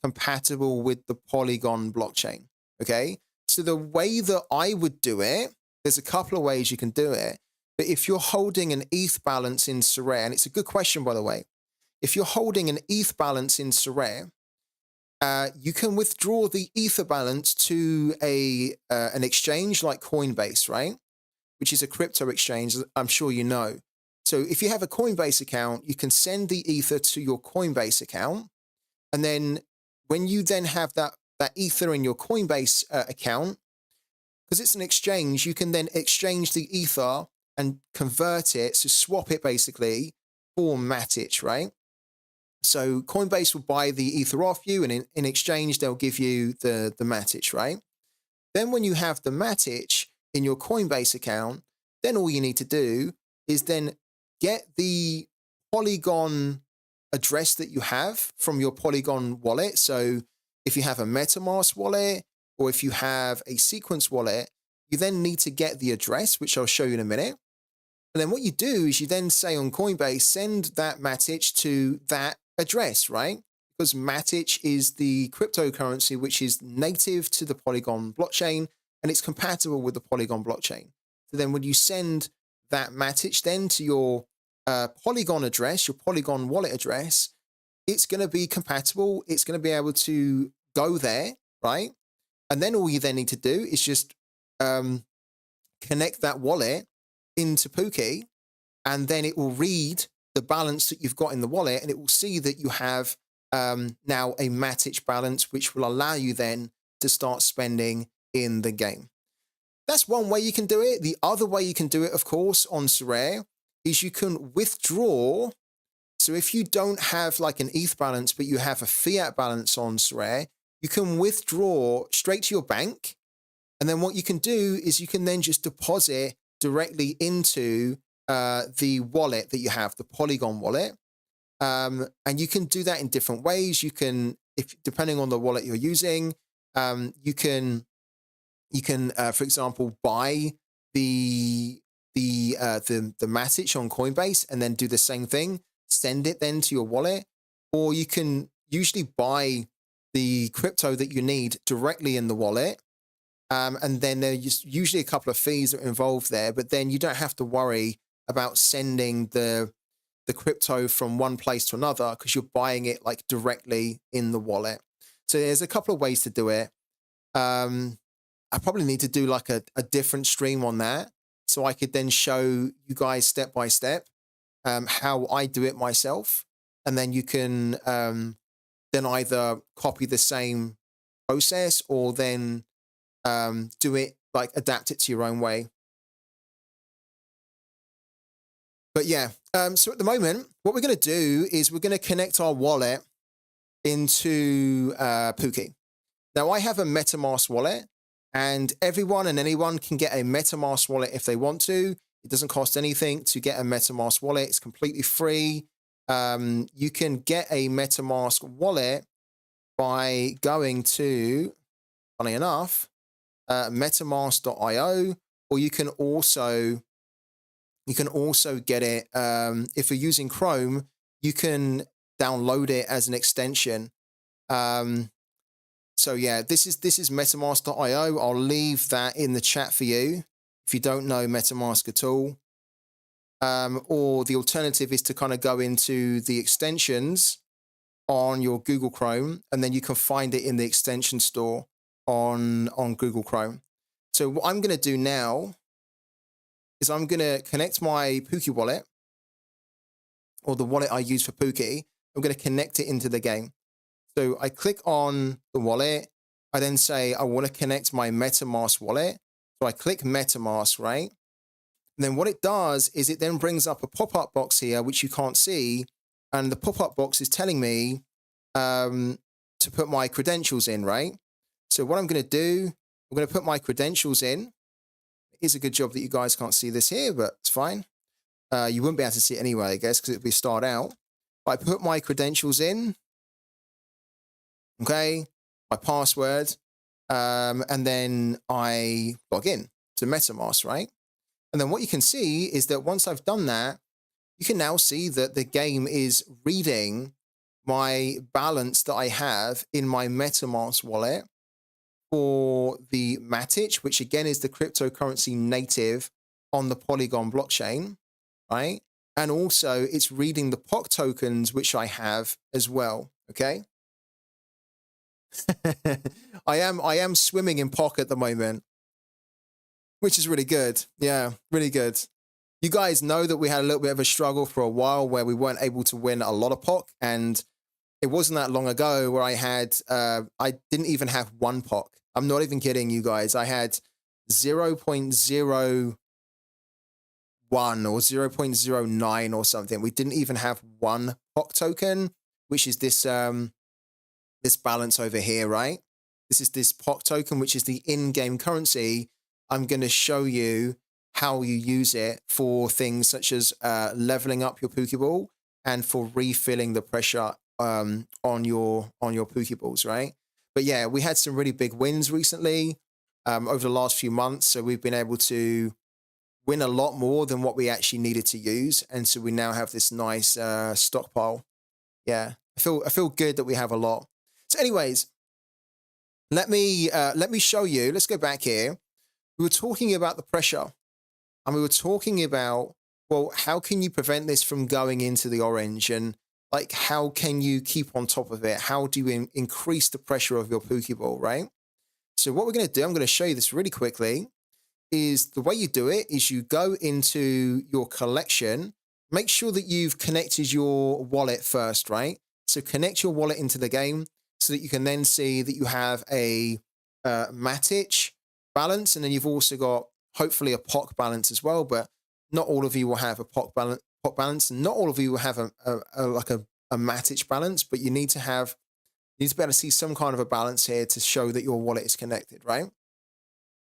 compatible with the Polygon blockchain. Okay. So the way that I would do it, there's a couple of ways you can do it. But if you're holding an ETH balance in Sorare, and it's a good question, by the way, if you're holding an ETH balance in Sorare, you can withdraw the Ether balance to an exchange like Coinbase, right? Which is a crypto exchange, I'm sure you know. So if you have a Coinbase account, you can send the Ether to your Coinbase account. And then when you then have that Ether in your Coinbase account, because it's an exchange, you can then exchange the Ether and convert it, so swap it basically for Matic, right? So Coinbase will buy the Ether off you, and in exchange, they'll give you the Matic, right? Then when you have the Matic in your Coinbase account, then all you need to do is then get the Polygon address that you have from your Polygon wallet. So if you have a MetaMask wallet or if you have a Sequence wallet, you then need to get the address, which I'll show you in a minute. And then what you do is you then say on Coinbase, send that Matic to that address, right? Because Matic is the cryptocurrency which is native to the Polygon blockchain and it's compatible with the Polygon blockchain. So then when you send that Matic then to your Polygon address, your Polygon wallet address, it's going to be compatible. It's going to be able to go there, right? And then all you then need to do is just connect that wallet into POOKY, and then it will read the balance that you've got in the wallet, and it will see that you have now a Matic balance, which will allow you then to start spending in the game. That's one way you can do it. The other way you can do it, of course, on Sorare is you can withdraw. So if you don't have like an ETH balance, but you have a fiat balance on Sorare, you can withdraw straight to your bank. And then what you can do is you can then just deposit directly into the wallet that you have, the Polygon wallet. And you can do that in different ways. You can, if depending on the wallet you're using, you can, for example, buy the Matic on Coinbase and then do the same thing, send it then to your wallet, or you can usually buy the crypto that you need directly in the wallet. And then there's usually a couple of fees that are involved there, but then you don't have to worry about sending the crypto from one place to another because you're buying it like directly in the wallet. So there's a couple of ways to do it. I probably need to do like a different stream on that so I could then show you guys step by step how I do it myself. And then you can then either copy the same process or then do it, like adapt it to your own way. But yeah, so at the moment, what we're going to do is we're going to connect our wallet into POOKY. Now, I have a MetaMask wallet, and everyone and anyone can get a MetaMask wallet if they want to. It doesn't cost anything to get a MetaMask wallet. It's completely free. You can get a MetaMask wallet by going to, funny enough, metamask.io, or you can also get it if you're using Chrome. You can download it as an extension. So yeah, this is metamask.io. I'll leave that in the chat for you if you don't know MetaMask at all. Or the alternative is to kind of go into the extensions on your Google Chrome, and then you can find it in the extension store on Google Chrome. So what I'm going to do now is I'm going to connect my POOKY wallet, or the wallet I use for POOKY. I'm going to connect it into the game. So I click on the wallet. I then say, I want to connect my MetaMask wallet. So I click MetaMask, right? And then what it does is it then brings up a pop-up box here, which you can't see. And the pop-up box is telling me to put my credentials in, right? So what I'm going to do, I'm going to put my credentials in. It is a good job that you guys can't see this here, but it's fine. You wouldn't be able to see it anyway, I guess, because it'd be start out. But I put my credentials in. Okay, my password, and then I log in to MetaMask, right? And then what you can see is that once I've done that, you can now see that the game is reading my balance that I have in my MetaMask wallet for the Matic, which again is the cryptocurrency native on the Polygon blockchain, right? And also it's reading the POC tokens, which I have as well, okay? I am swimming in POC at the moment, which is really good. Yeah, really good. You guys know that we had a little bit of a struggle for a while where we weren't able to win a lot of POC, and it wasn't that long ago where I had I didn't even have one POC. I'm not even kidding you guys. I had 0.01 or 0.09 or something. We didn't even have one POC token, which is this this balance over here, right? This is this POC token, which is the in-game currency. I'm going to show you how you use it for things such as leveling up your Pokeball and for refilling the pressure on your Pokeballs, right? But yeah, we had some really big wins recently over the last few months. So we've been able to win a lot more than what we actually needed to use. And so we now have this nice stockpile. Yeah, I feel good that we have a lot. So anyways, let me show you. Let's go back here. We were talking about the pressure, and we were talking about, well, how can you prevent this from going into the orange, and like how can you keep on top of it? How do you increase the pressure of your Pokeball, right? So what we're going to do, I'm going to show you this really quickly, is the way you do it is you go into your collection, make sure that you've connected your wallet first, right? So connect your wallet into the game so that you can then see that you have a Matic balance, and then you've also got hopefully a POC balance as well, but not all of you will have a POC balance, and not all of you will have a Matic balance, but you need to be able to see some kind of a balance here to show that your wallet is connected, right?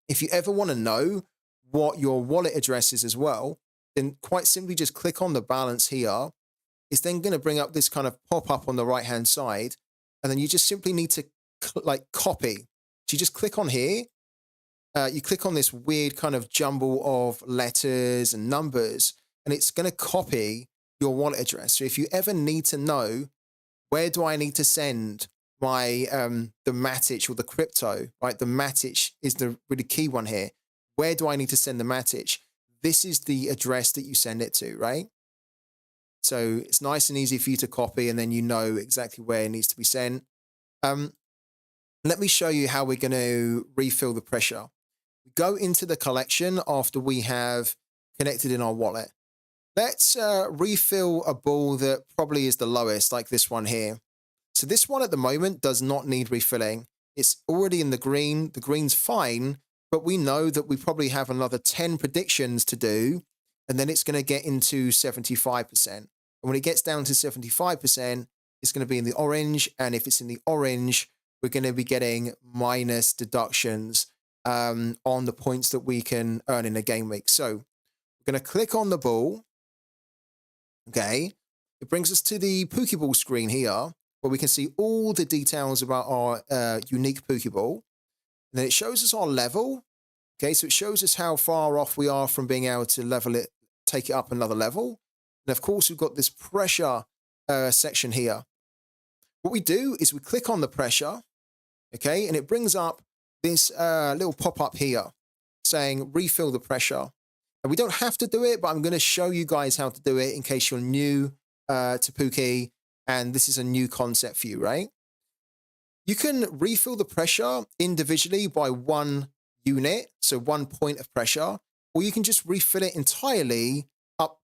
If you ever want to know what your wallet address is as well, then quite simply just click on the balance here. It's then going to bring up this kind of pop-up on the right-hand side, and then you just simply need to like copy. So you just click on here. You click on this weird kind of jumble of letters and numbers, and it's going to copy your wallet address. So if you ever need to know, where do I need to send my the Matic or the crypto, right? The Matic is the really key one here. Where do I need to send the Matic? This is the address that you send it to, right? So it's nice and easy for you to copy, and then you know exactly where it needs to be sent. Let me show you how we're going to refill the pressure. We go into the collection after we have connected in our wallet. Let's refill a ball that probably is the lowest, like this one here. So this one at the moment does not need refilling. It's already in the green. The green's fine, but we know that we probably have another 10 predictions to do, and then it's going to get into 75%. And when it gets down to 75%, it's going to be in the orange. And if it's in the orange, we're going to be getting minus deductions on the points that we can earn in a game week. So we're going to click on the ball. Okay. It brings us to the Pokeball screen here, where we can see all the details about our unique Pokeball. And then it shows us our level. Okay, so it shows us how far off we are from being able to level it, take it up another level. And of course, we've got this pressure section here. What we do is we click on the pressure, okay, and it brings up this little pop-up here saying refill the pressure. And we don't have to do it, but I'm going to show you guys how to do it in case you're new to POOKY, and this is a new concept for you, right? You can refill the pressure individually by 1 unit, so 1 point of pressure, or you can just refill it entirely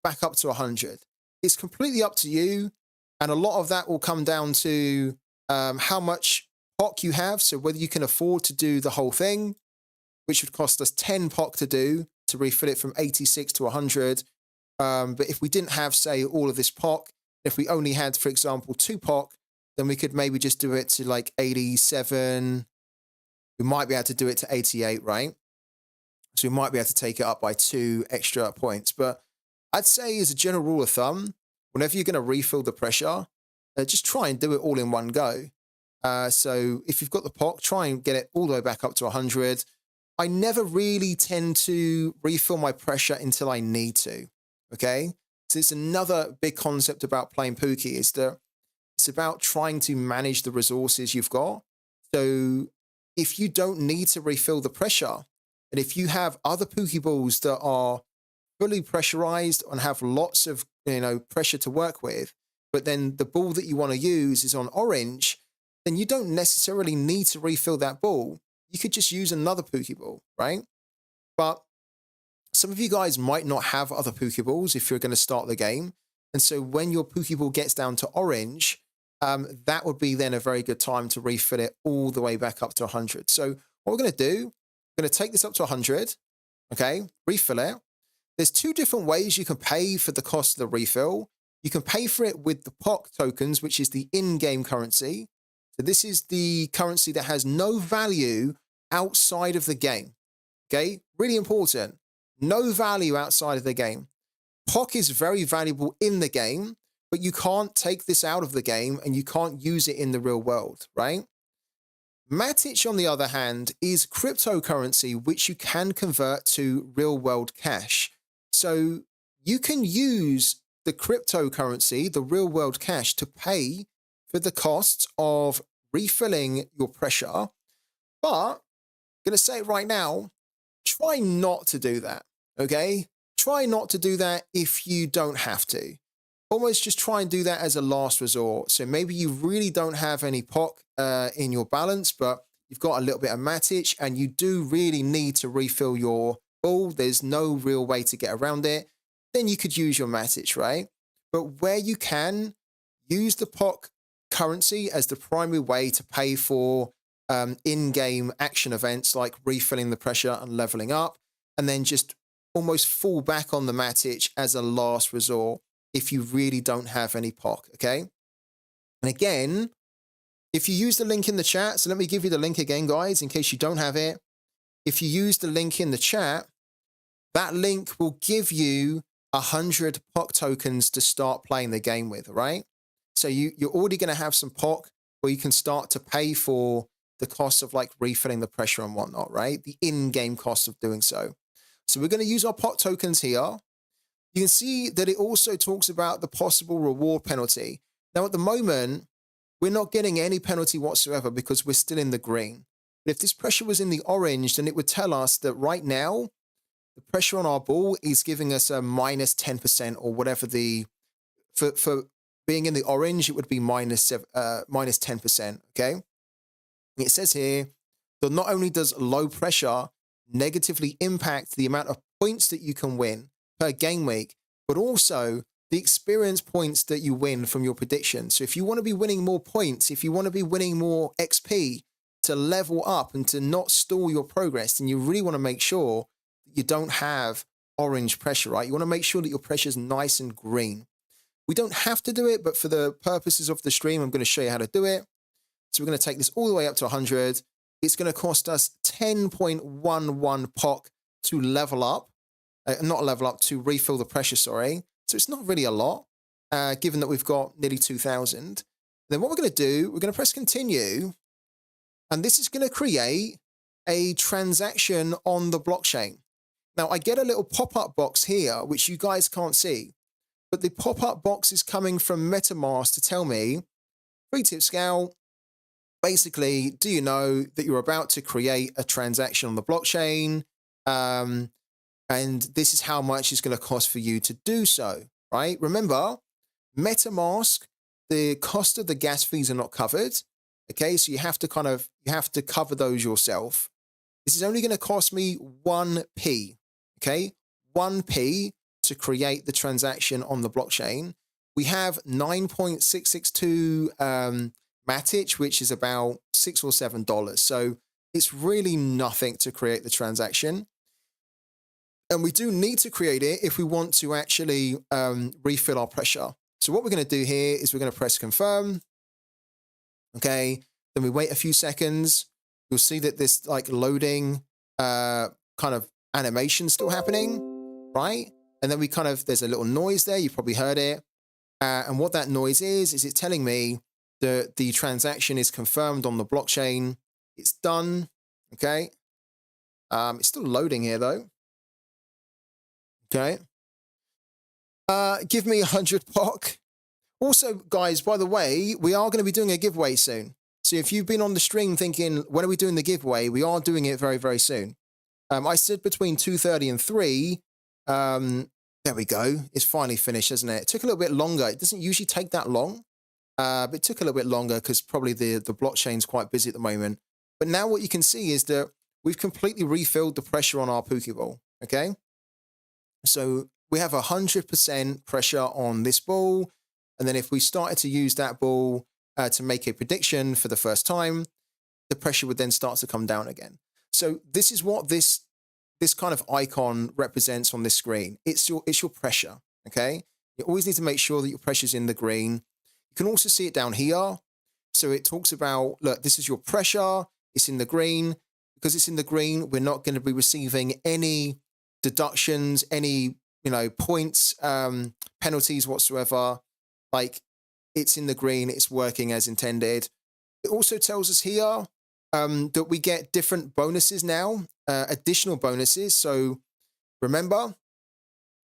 back up to 100. It's completely up to you, and a lot of that will come down to how much POC you have, so whether you can afford to do the whole thing, which would cost us 10 POC to do, to refill it from 86 to 100. But if we didn't have, say, all of this POC, if we only had, for example, 2 POC, then we could maybe just do it to like 87. We might be able to do it to 88, right? So we might be able to take it up by 2 extra points. But I'd say as a general rule of thumb, whenever you're going to refill the pressure, just try and do it all in one go. So if you've got the POC, try and get it all the way back up to 100. I never really tend to refill my pressure until I need to, okay? So it's another big concept about playing POOKY, is that it's about trying to manage the resources you've got. So if you don't need to refill the pressure, and if you have other Pokeballs that are fully pressurized and have lots of pressure to work with, but then the ball that you want to use is on orange, then you don't necessarily need to refill that ball. You could just use another Pokeball, right? But some of you guys might not have other Pokeballs if you're going to start the game. And so when your Pokeball gets down to orange, that would be then a very good time to refill it all the way back up to 100. So what we're going to do, we're going to take this up to 100, okay, refill it. There's 2 different ways you can pay for the cost of the refill. You can pay for it with the POC tokens, which is the in-game currency. So this is the currency that has no value outside of the game, okay? Really important. No value outside of the game. POC is very valuable in the game, but you can't take this out of the game and you can't use it in the real world, right? Matic, on the other hand, is cryptocurrency, which you can convert to real world cash. So you can use the cryptocurrency, the real world cash, to pay for the costs of refilling your pressure. But I'm going to say it right now, try not to do that. Okay? Try not to do that if you don't have to. Almost just try and do that as a last resort. So maybe you really don't have any POK in your balance, but you've got a little bit of Matic and you do really need to refill your ball. There's no real way to get around it. Then you could use your Matic, right? But where you can, use the POK currency as the primary way to pay for in-game action events like refilling the pressure and leveling up, and then just almost fall back on the Matic as a last resort if you really don't have any POK, okay? And again, if you use the link in the chat, so let me give you the link again, guys, in case you don't have it. If you use the link in the chat, that link will give you 100 POK tokens to start playing the game with, right? So you're already going to have some POK where you can start to pay for the cost of like refilling the pressure and whatnot, right? The in-game cost of doing so. So we're going to use our POK tokens here. You can see that it also talks about the possible reward penalty. Now, at the moment, we're not getting any penalty whatsoever because we're still in the green. But if this pressure was in the orange, then it would tell us that right now, the pressure on our ball is giving us a minus 10% or whatever the, for being in the orange, it would be minus 10%, okay? It says here that not only does low pressure negatively impact the amount of points that you can win per game week, but also the experience points that you win from your prediction. So if you want to be winning more points, if you want to be winning more XP to level up and to not stall your progress, then you really want to make sure that you don't have orange pressure, right? You want to make sure that your pressure is nice and green. We don't have to do it, but for the purposes of the stream, I'm going to show you how to do it. So we're going to take this all the way up to 100. It's going to cost us 10.11 POK to level up. Not level up, to refill the pressure, sorry. So it's not really a lot, given that we've got nearly 2,000. Then what we're going to do, we're going to press continue, and this is going to create a transaction on the blockchain. Now, I get a little pop-up box here, which you guys can't see, but the pop-up box is coming from MetaMask to tell me, free tip Scout, basically, do you know that you're about to create a transaction on the blockchain? And this is how much it's going to cost for you to do so, right? Remember, MetaMask, the cost of the gas fees are not covered. Okay, so you have to cover those yourself. This is only going to cost me 1p. Okay, 1p to create the transaction on the blockchain. We have 9.662 Matic, which is about $6 or $7. So it's really nothing to create the transaction. And we do need to create it if we want to actually refill our pressure. So what we're going to do here is we're going to press confirm. Okay. Then we wait a few seconds. You'll see that this like loading kind of animation still happening, right? And then there's a little noise there. You probably heard it. And what that noise is it telling me that the transaction is confirmed on the blockchain. It's done. Okay. It's still loading here though. Okay. Give me 100 POK. Also, guys, by the way, we are going to be doing a giveaway soon. So if you've been on the stream thinking, when are we doing the giveaway? We are doing it very, very soon. I said between 2:30 and 3. There we go. It's finally finished, isn't it? It took a little bit longer. It doesn't usually take that long. But it took a little bit longer because probably the blockchain's quite busy at the moment. But now what you can see is that we've completely refilled the pressure on our POOKY ball. Okay. So we have 100% pressure on this ball. And then if we started to use that ball to make a prediction for the first time, the pressure would then start to come down again. So this is what this kind of icon represents on this screen. It's your pressure, okay? You always need to make sure that your pressure's in the green. You can also see it down here. So it talks about, look, this is your pressure. It's in the green. Because it's in the green, we're not going to be receiving any deductions, any, points, penalties whatsoever. Like, it's in the green, it's working as intended. It also tells us here that we get different bonuses now, additional bonuses. So remember,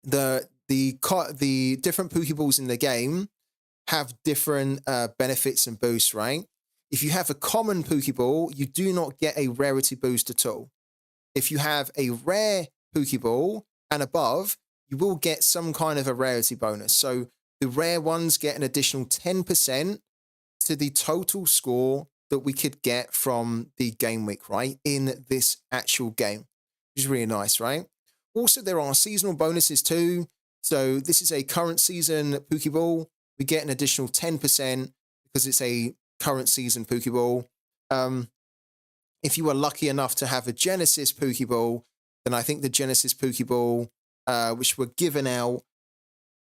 The different Pokeballs in the game have different benefits and boosts, right? If you have a common Pokeball, you do not get a rarity boost at all. If you have a rare Pokeball and above, you will get some kind of a rarity bonus. So the rare ones get an additional 10% to the total score that we could get from the game week, right? In this actual game, which is really nice, right? Also, there are seasonal bonuses too. So this is a current season Pokeball. We get an additional 10% because it's a current season Pokeball. If you were lucky enough to have a Genesis Pokeball, then I think the Genesis Pokeball, which were given out,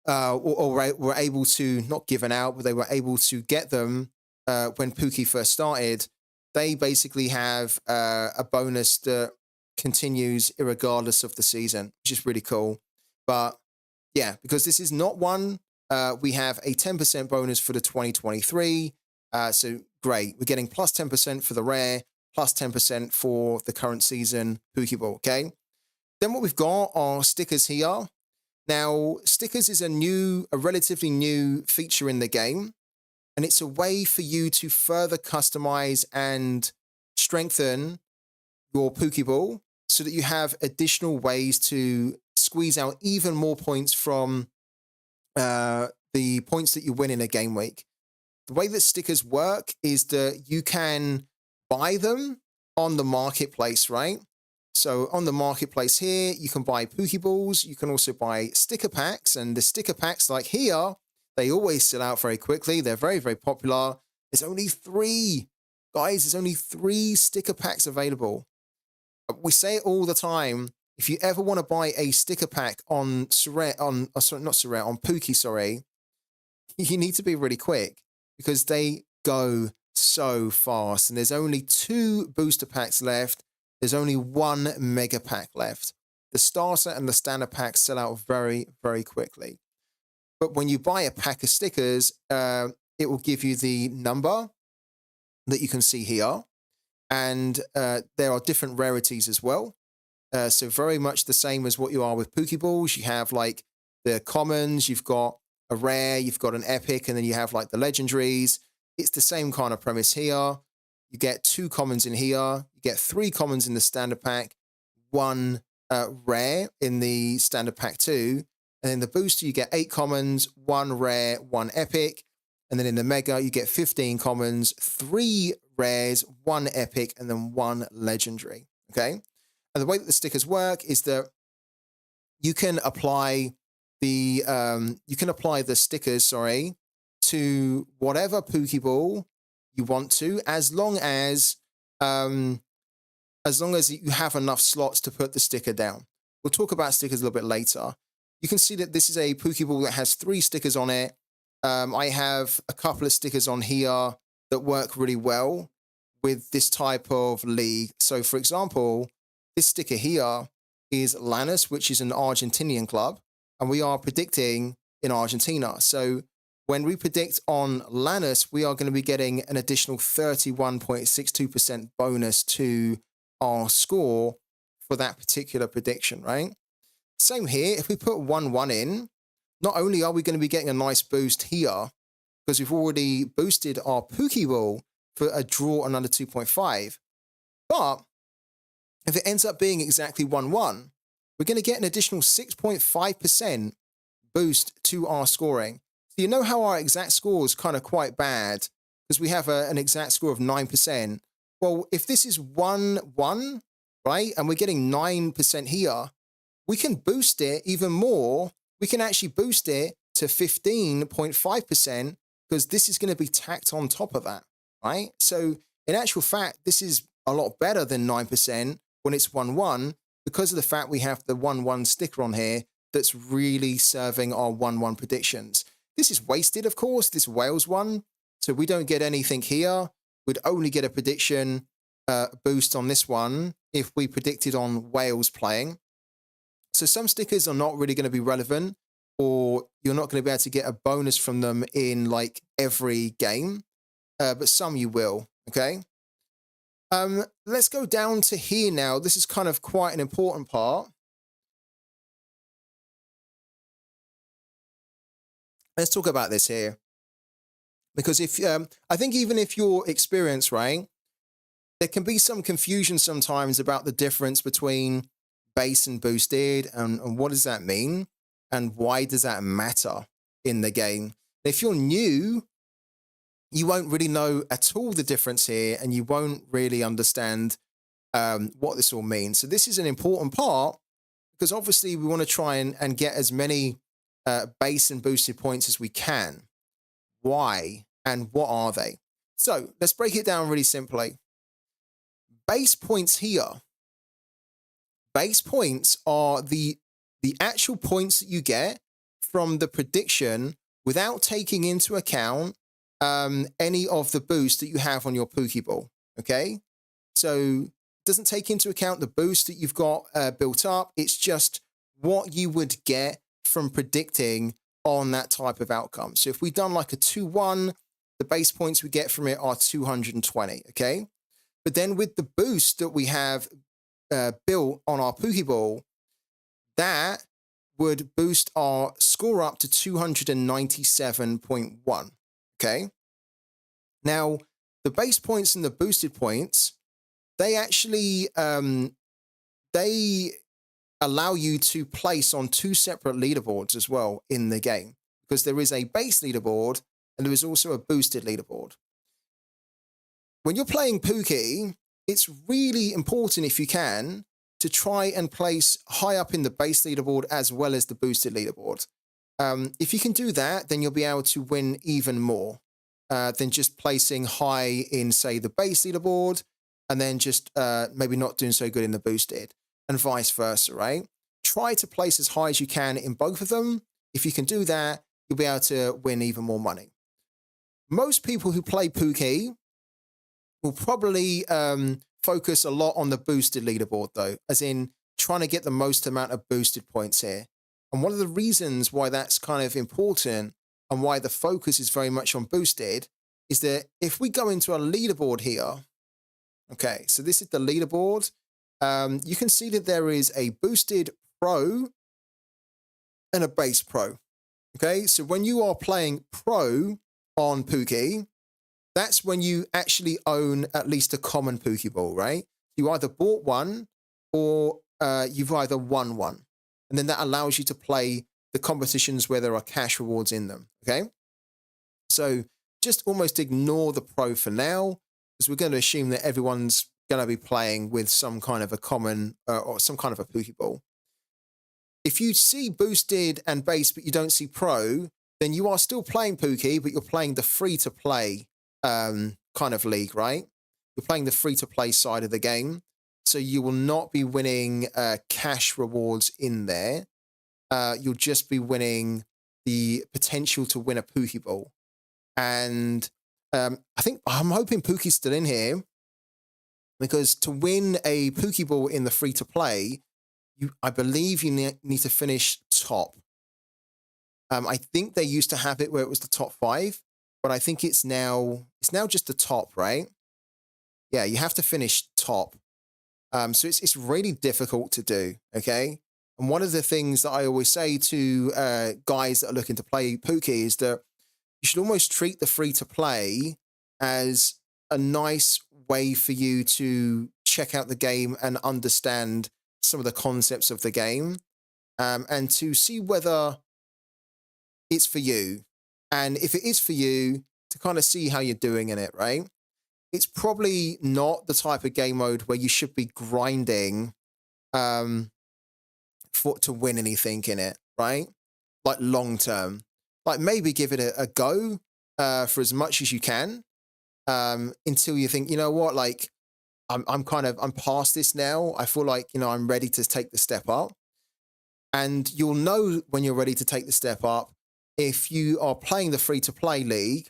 or were able to, not given out, but they were able to get them when POOKY first started, they basically have a bonus that continues regardless of the season, which is really cool. But yeah, because this is not one, we have a 10% bonus for the 2023. So great. We're getting plus 10% for the rare, plus 10% for the current season Pokeball, okay? Then what we've got are stickers here. Now, stickers is a relatively new feature in the game, and it's a way for you to further customize and strengthen your Pokeball so that you have additional ways to squeeze out even more points from the points that you win in a game week. The way that stickers work is that you can buy them on the marketplace, right? So on the marketplace here, you can buy Pokeballs. You can also buy sticker packs. And the sticker packs like here, they always sell out very quickly. They're very, very popular. There's only 3. Guys, there's only 3 sticker packs available. We say it all the time. If you ever want to buy a sticker pack on POOKY, sorry, you need to be really quick because they go so fast. And there's only 2 booster packs left. There's only 1 mega pack left. The starter and the standard packs sell out very, very quickly. But when you buy a pack of stickers, it will give you the number that you can see here. And there are different rarities as well. So very much the same as what you are with Pokeballs. You have like the commons, you've got a rare, you've got an epic, and then you have like the legendaries. It's the same kind of premise here. You get 2 commons in here. You get 3 commons in the standard pack, 1 rare in the standard pack too. And in the booster, you get 8 commons, 1 rare, 1 epic. And then in the mega, you get 15 commons, 3 rares, 1 epic, and then 1 legendary. Okay. And the way that the stickers work is that you can apply the stickers, to whatever Pokeball you want to, as long as you have enough slots to put the sticker down. We'll talk about stickers a little bit later. You can see that this is a Pokeball that has 3 stickers on it. I have a couple of stickers on here that work really well with this type of league. So, for example, this sticker here is Lanús, which is an Argentinian club, and we are predicting in Argentina. So when we predict on Lanús, we are going to be getting an additional 31.62% bonus to our score for that particular prediction, right? Same here. If we put 1-1 in, not only are we going to be getting a nice boost here, because we've already boosted our Pokeball for a draw on under 2.5, but if it ends up being exactly 1-1, we're going to get an additional 6.5% boost to our scoring. So you know how our exact score is kind of quite bad because we have an exact score of 9%. Well, if this is 1-1, right, and we're getting 9% here, we can boost it even more. We can actually boost it to 15.5% because this is going to be tacked on top of that, right? So in actual fact, this is a lot better than 9% when it's 1-1 because of the fact we have the 1-1 sticker on here that's really serving our 1-1 predictions. This is wasted, of course, this Wales one. So we don't get anything here. We'd only get a prediction boost on this one if we predicted on Wales playing. So some stickers are not really going to be relevant, or you're not going to be able to get a bonus from them in like every game, but some you will, okay? Let's go down to here now. This is kind of quite an important part. let's talk about this here. Because if I think even if you're experienced, right, there can be some confusion sometimes about the difference between base and boosted, and what does that mean, and why does that matter in the game. If you're new, you won't really know at all the difference here, and you won't really understand what this all means. So this is an important part, because obviously we want to try and get as many base and boosted points as we can. Why and what are they? So let's break it down really simply. Base points here. Base points are the actual points that you get from the prediction without taking into account any of the boost that you have on your Pokeball. Okay, so it doesn't take into account the boost that you've got built up. It's just what you would get from predicting on that type of outcome. So if we've done like a 2-1, the base points we get from it are 220. Okay, but then with the boost that we have built on our Pokeball, that would boost our score up to 297.1. Okay. Now, the base points and the boosted points, they actually they allow you to place on two separate leaderboards as well in the game, because there is a base leaderboard and there is also a boosted leaderboard. When you're playing Pooky, it's really important, if you can, to try and place high up in the base leaderboard as well as the boosted leaderboard. If you can do that, then you'll be able to win even more than just placing high in, say, the base leaderboard and then just maybe not doing so good in the boosted, and vice versa, right? Try to place as high as you can in both of them. If you can do that, you'll be able to win even more money. Most people who play Pooky will probably focus a lot on the boosted leaderboard, though, as in trying to get the most amount of boosted points here. And one of the reasons why that's kind of important and why the focus is very much on boosted is that if we go into a leaderboard here, okay, so this is the leaderboard. You can see that there is a boosted pro and a base pro. Okay, so when you are playing pro on Pooky, that's when you actually own at least a common Pokeball, right? You either bought one or you've either won one. And then that allows you to play the competitions where there are cash rewards in them, okay? So just almost ignore the pro for now, because we're going to assume that everyone's going to be playing with some kind of a common or some kind of a Pokeball. If you see boosted and base, but you don't see pro, then you are still playing Pooky, but you're playing the free-to-play kind of league, right? You're playing the free-to-play side of the game. So you will not be winning cash rewards in there. You'll just be winning the potential to win a Pokeball. And I'm hoping Pookie's still in here, because to win a Pokeball in the free-to-play, I believe you need to finish top. I think they used to have it where it was the top 5, but I think it's now just the top, right? Yeah, you have to finish top. So it's really difficult to do, okay? And one of the things that I always say to guys that are looking to play Pooky is that you should almost treat the free-to-play as a nice way for you to check out the game and understand some of the concepts of the game, and to see whether it's for you. And if it is for you, to kind of see how you're doing in it, right? It's probably not the type of game mode where you should be grinding to win anything in it, right? Like long term. Like maybe give it a go for as much as you can until you think, you know what, like I'm past this now. I feel like, I'm ready to take the step up. And you'll know when you're ready to take the step up if you are playing the free-to-play league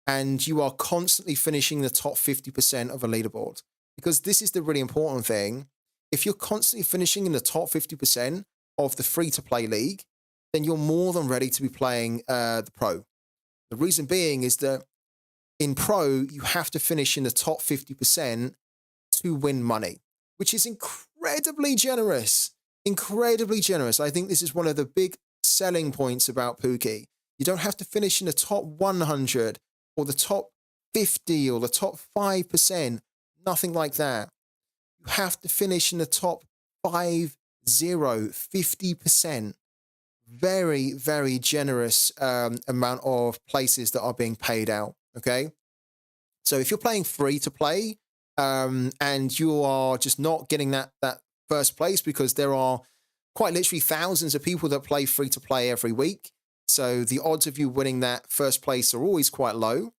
and you are constantly finishing the top 50% of a leaderboard. Because this is the really important thing. If you're constantly finishing in the top 50% of the free-to-play league, then you're more than ready to be playing the pro. The reason being is that in pro, you have to finish in the top 50% to win money, which is incredibly generous. Incredibly generous. I think this is one of the big selling points about Pooky, You don't have to finish in the top 100 or the top 50 or the top 5%. Nothing like that. You have to finish in the top 50%. Very, very generous amount of places that are being paid out. Okay. So if you're playing free to play and you are just not getting that first place, because there are quite literally thousands of people that play free to play every week. So the odds of you winning that first place are always quite low.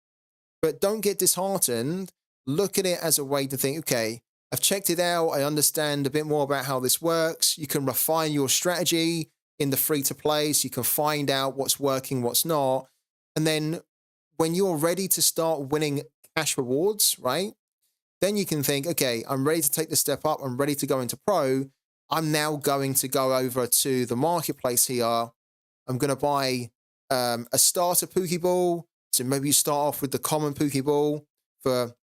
But don't get disheartened. Look at it as a way to think, okay, I've checked it out. I understand a bit more about how this works. You can refine your strategy in the free to play so you can find out what's working, what's not. And then when you're ready to start winning cash rewards, right? Then you can think, okay, I'm ready to take the step up. I'm ready to go into pro. I'm now going to go over to the marketplace here. I'm going to buy a starter Pokeball. So maybe you start off with the common Pokeball for,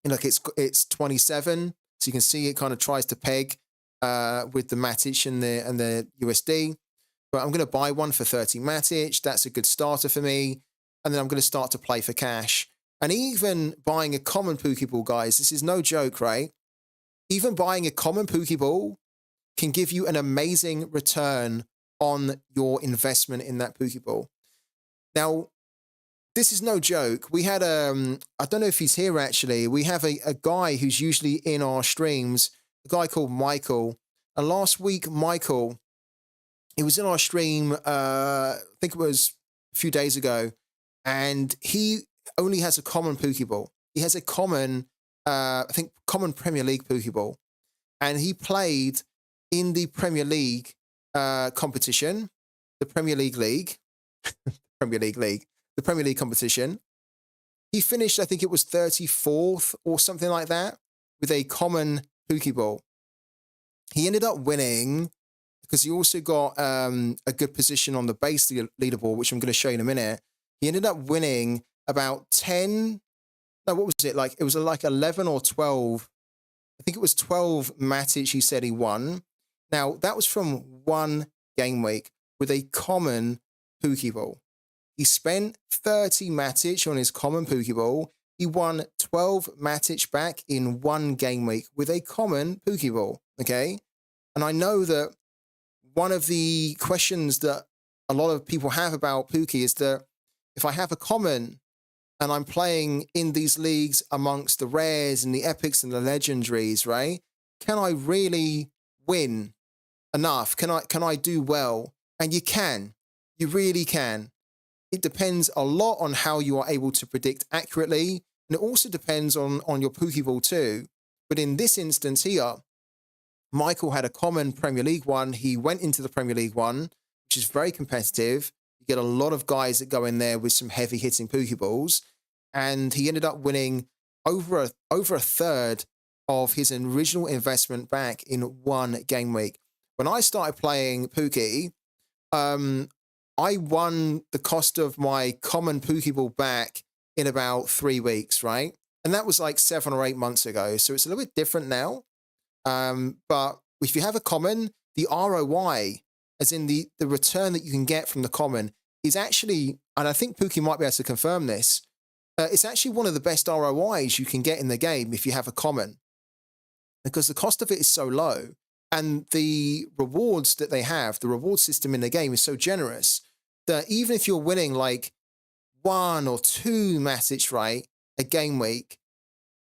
it's 27. So you can see it kind of tries to peg with the Matic and the USD. But I'm going to buy one for 30 Matic. That's a good starter for me. And then I'm going to start to play for cash. And even buying a common Pokeball, guys, this is no joke, right? Even buying a common Pokeball can give you an amazing return on your investment in that Pokeball. Now, this is no joke. We had, I don't know if he's here actually. We have a guy who's usually in our streams, a guy called Michael. And last week, Michael, he was in our stream, I think it was a few days ago, and he only has a common Pokeball. He has a common, common Premier League Pokeball. And he played in the Premier League competition, the Premier League League, the Premier League competition. He finished, I think it was 34th or something like that, with a common Pokeball. He ended up winning because he also got a good position on the base leaderboard, which I'm going to show you in a minute. He ended up winning about 10, no, what was it? Like, it was like 11 or 12. I think it was 12 Matic he said he won. Now, that was from one game week with a common Pokeball. He spent 30 Matic on his common Pokeball. He won 12 Matic back in one game week with a common Pokeball, okay? And I know that one of the questions that a lot of people have about POOKY is that if I have a common and I'm playing in these leagues amongst the rares and the epics and the legendaries, right? Can I really win enough? Can I do well? And you can. You really can. It depends a lot on how you are able to predict accurately. And it also depends on your Pokeball too. But in this instance here, Michael had a common Premier League one. He went into the Premier League one, which is very competitive. You get a lot of guys that go in there with some heavy hitting Pokeballs. And he ended up winning over a third of his original investment back in one game week. When I started playing POOKY, I won the cost of my common Pokeball back in about 3 weeks, right? And that was like 7 or 8 months ago. So it's a little bit different now. But if you have a common, the ROI, as in the return that you can get from the common, is actually, and I think POOKY might be able to confirm this, it's actually one of the best ROIs you can get in the game if you have a common, because the cost of it is so low. And the rewards that they have, the reward system in the game is so generous that even if you're winning like 1 or 2 Matic, right, a game week,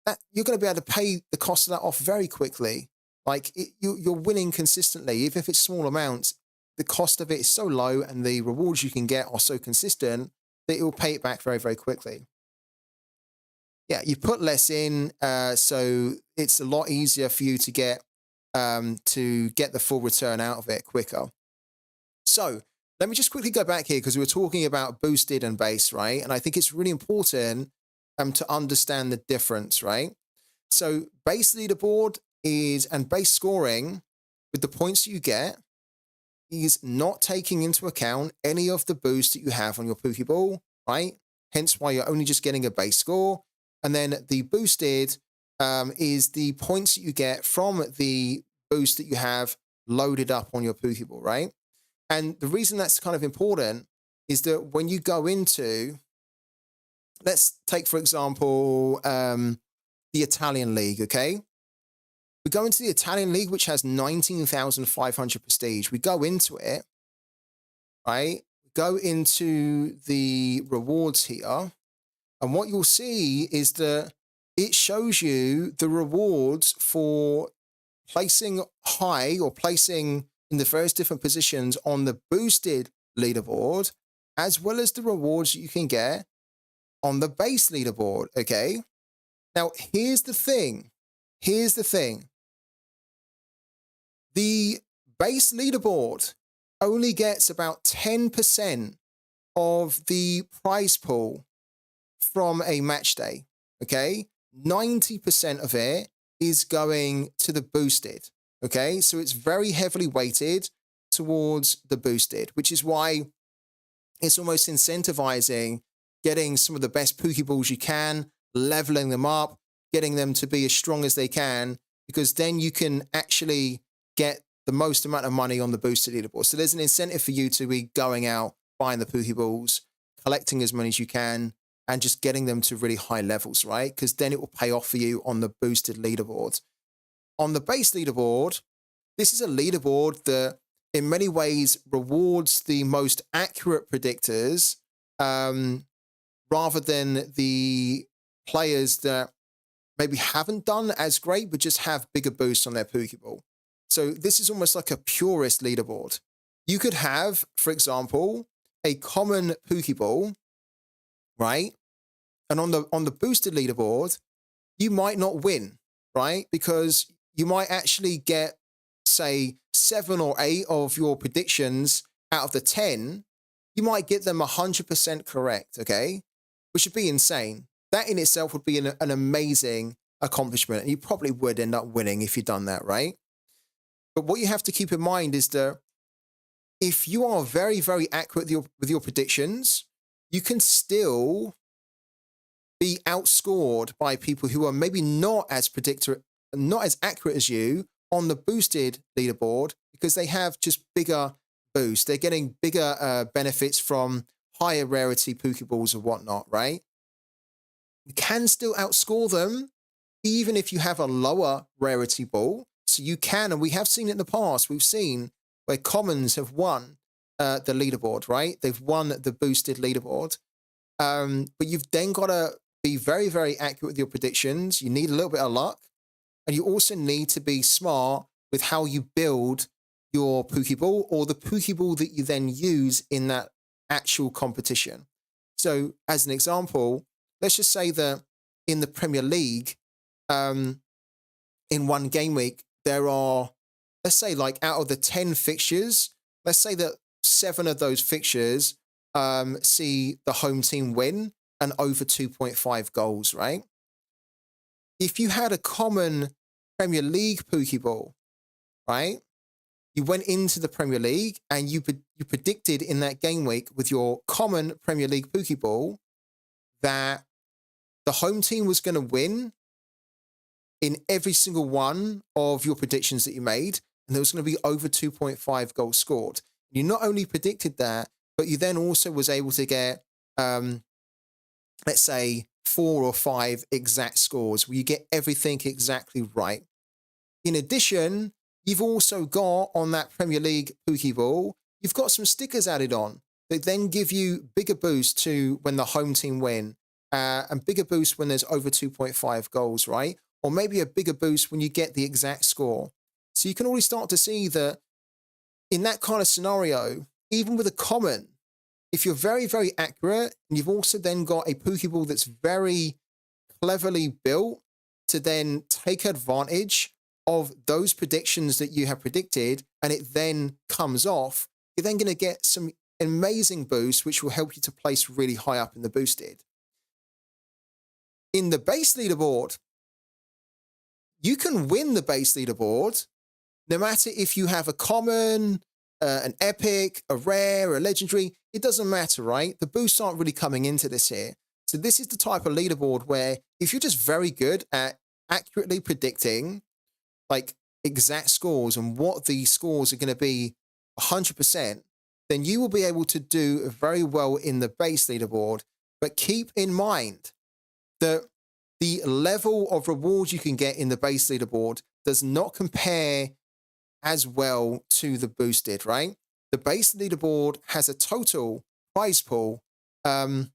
that you're going to be able to pay the cost of that off very quickly. Like you're winning consistently, even if it's small amounts. The cost of it is so low and the rewards you can get are so consistent that it will pay it back very, very quickly. Yeah, you put less in, so it's a lot easier for you to get the full return out of it quicker. So let me just quickly go back here because we were talking about boosted and base, right? And I think it's really important to understand the difference, right? So base leaderboard and base scoring with the points that you get is not taking into account any of the boosts that you have on your Pokeball, right? Hence why you're only just getting a base score. And then the boosted is the points that you get from the boost that you have loaded up on your Pokeball, right? And the reason that's kind of important is that when you go into, let's take, for example, the Italian League, okay? We go into the Italian League, which has 19,500 prestige. We go into it, right? Go into the rewards here. And what you'll see is that it shows you the rewards for placing high or placing in the various different positions on the boosted leaderboard, as well as the rewards you can get on the base leaderboard, okay? Now, here's the thing. Here's the thing. The base leaderboard only gets about 10% of the prize pool from a match day, okay? 90% of it is going to the boosted, okay? So it's very heavily weighted towards the boosted, which is why it's almost incentivizing getting some of the best Pokeballs you can, leveling them up, getting them to be as strong as they can, because then you can actually get the most amount of money on the boosted leaderboard. So there's an incentive for you to be going out, buying the Pokeballs, collecting as many as you can, and just getting them to really high levels, right? Because then it will pay off for you on the boosted leaderboard. On the base leaderboard, this is a leaderboard that in many ways rewards the most accurate predictors rather than the players that maybe haven't done as great, but just have bigger boosts on their Pokeball. So this is almost like a purist leaderboard. You could have, for example, a common Pokeball, right? And on the boosted leaderboard, you might not win, right? Because you might actually get, say, 7 or 8 of your predictions out of the 10. You might get them 100% correct, okay? Which would be insane. That in itself would be an amazing accomplishment. And you probably would end up winning if you've done that, right? But what you have to keep in mind is that if you are very, very accurate with your predictions, you can still be outscored by people who are maybe not as accurate as you on the boosted leaderboard because they have just bigger boosts. They're getting bigger benefits from higher rarity Pokeballs and whatnot, right? You can still outscore them even if you have a lower rarity ball. So you can, and we have seen it in the past, we've seen where commons have won the leaderboard, right? They've won the boosted leaderboard. But you've then got to be very, very accurate with your predictions. You need a little bit of luck. And you also need to be smart with how you build your Pokeball or the Pokeball that you then use in that actual competition. So as an example, let's just say that in the Premier League, in one game week, there are, let's say like out of the 10 fixtures, let's say that 7 of those fixtures see the home team win and over 2.5 goals, right? If you had a common Premier League Pokeball, right? You went into the Premier League and you predicted in that game week with your common Premier League Pokeball that the home team was going to win in every single one of your predictions that you made, and there was going to be over 2.5 goals scored. You not only predicted that, but you then also was able to get, let's say, 4 or 5 exact scores where you get everything exactly right. In addition, you've also got on that Premier League Pokeball, you've got some stickers added on that then give you bigger boosts to when the home team win and bigger boosts when there's over 2.5 goals, right? Or maybe a bigger boost when you get the exact score. So you can already start to see that in that kind of scenario, even with a common, if you're very, very accurate, and you've also then got a Pokeball that's very cleverly built to then take advantage of those predictions that you have predicted, and it then comes off, you're then going to get some amazing boosts, which will help you to place really high up in the boosted. In the base leaderboard, you can win the base leaderboard no matter if you have a common, an epic, a rare, a legendary. It doesn't matter, right? The boosts aren't really coming into this here. So this is the type of leaderboard where if you're just very good at accurately predicting like exact scores and what the scores are going to be 100%, then you will be able to do very well in the base leaderboard. But keep in mind that the level of reward you can get in the base leaderboard does not compare as well to the boosted, right? The base leaderboard has a total prize pool in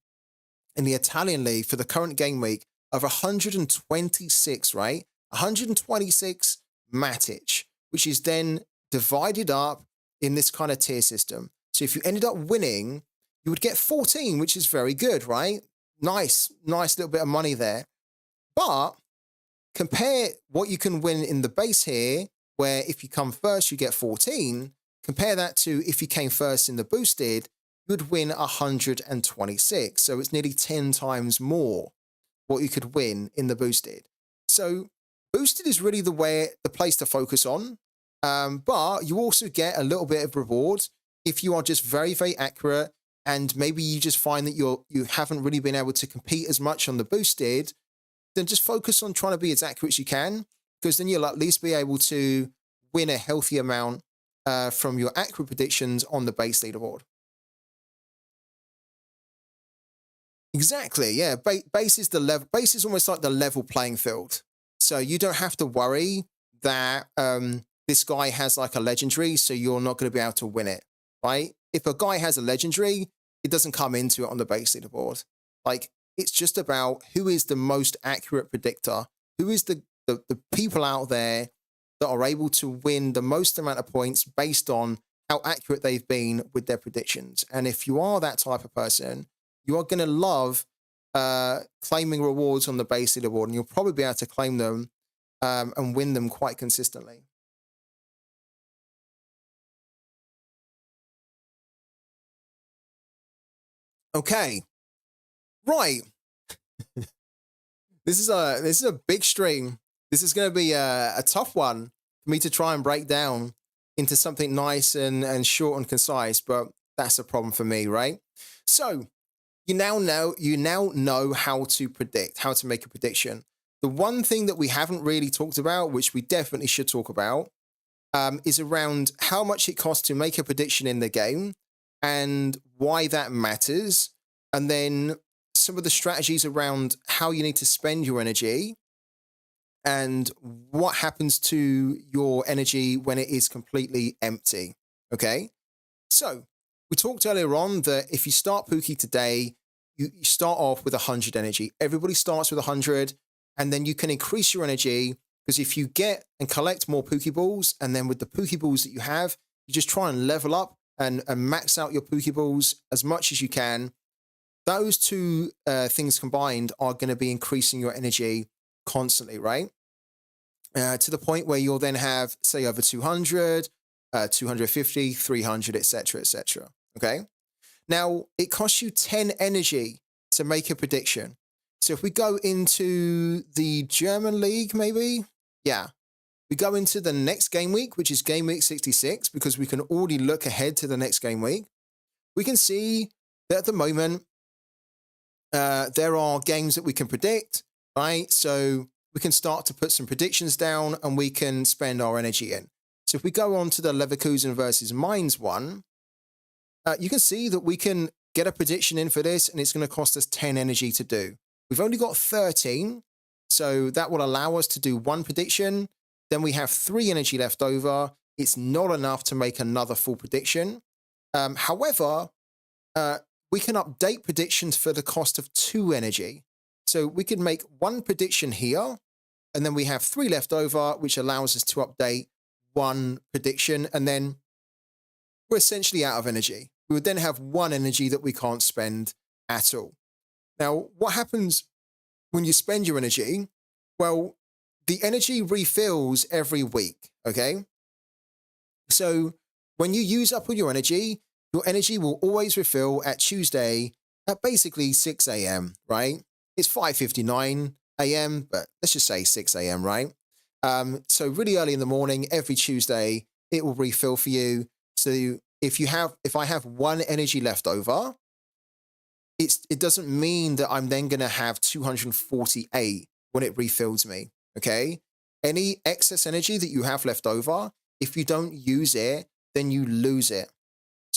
the Italian league for the current game week of 126, right? 126 Matic, which is then divided up in this kind of tier system. So if you ended up winning, you would get 14, which is very good, right? Nice little bit of money there. But compare what you can win in the base here, where if you come first, you get 14. Compare that to if you came first in the boosted, you would win 126. So it's nearly 10 times more what you could win in the boosted. So boosted is really the place to focus on. But you also get a little bit of reward if you are just very, very accurate, and maybe you just find that you haven't really been able to compete as much on the boosted. Then just focus on trying to be as accurate as you can, because then you'll at least be able to win a healthy amount from your accurate predictions on the base leaderboard. Exactly, yeah. Base is the level. Base is almost like the level playing field. So you don't have to worry that this guy has like a legendary, so you're not going to be able to win it, right? If a guy has a legendary, it doesn't come into it on the base leaderboard. Like, it's just about who is the most accurate predictor, who is the people out there that are able to win the most amount of points based on how accurate they've been with their predictions. And if you are that type of person, you are going to love claiming rewards on the base leaderboard, and you'll probably be able to claim them and win them quite consistently. Okay, right. This is a big stream. This is going to be a tough one for me to try and break down into something nice and short and concise, but that's a problem for me, right? So you now know how to predict, how to make a prediction. The one thing that we haven't really talked about, which we definitely should talk about, is around how much it costs to make a prediction in the game and why that matters. And then some of the strategies around how you need to spend your energy and what happens to your energy when it is completely empty. Okay. So we talked earlier on that if you start Pooky today, you start off with 100 energy. Everybody starts with 100, and then you can increase your energy, because if you get and collect more Pooky balls, and then with the Pooky balls that you have, you just try and level up and max out your Pooky balls as much as you can. Those two things combined are going to be increasing your energy constantly, right? To the point where you'll then have, say, over 200, 250, 300, etc., etc. Okay? Now, it costs you 10 energy to make a prediction. So if we go into the German league, maybe, yeah, we go into the next game week, which is game week 66, because we can already look ahead to the next game week. We can see that at the moment, there are games that we can predict, right? So we can start to put some predictions down and we can spend our energy in. So if we go on to the Leverkusen versus Mainz one, you can see that we can get a prediction in for this, and it's going to cost us 10 energy to do. We've only got 13, so that will allow us to do one prediction. Then we have 3 energy left over. It's not enough to make another full prediction. However, we can update predictions for the cost of 2 energy. So we can make one prediction here, and then we have 3 left over, which allows us to update one prediction, and then we're essentially out of energy. We would then have 1 energy that we can't spend at all. Now, what happens when you spend your energy? Well, the energy refills every week, okay? So when you use up all your energy will always refill at Tuesday at basically 6 a.m., right? It's 5:59 a.m., but let's just say 6 a.m., right? So really early in the morning, every Tuesday, it will refill for you. So if I have 1 energy left over, it doesn't mean that I'm then going to have 248 when it refills me, okay? Any excess energy that you have left over, if you don't use it, then you lose it.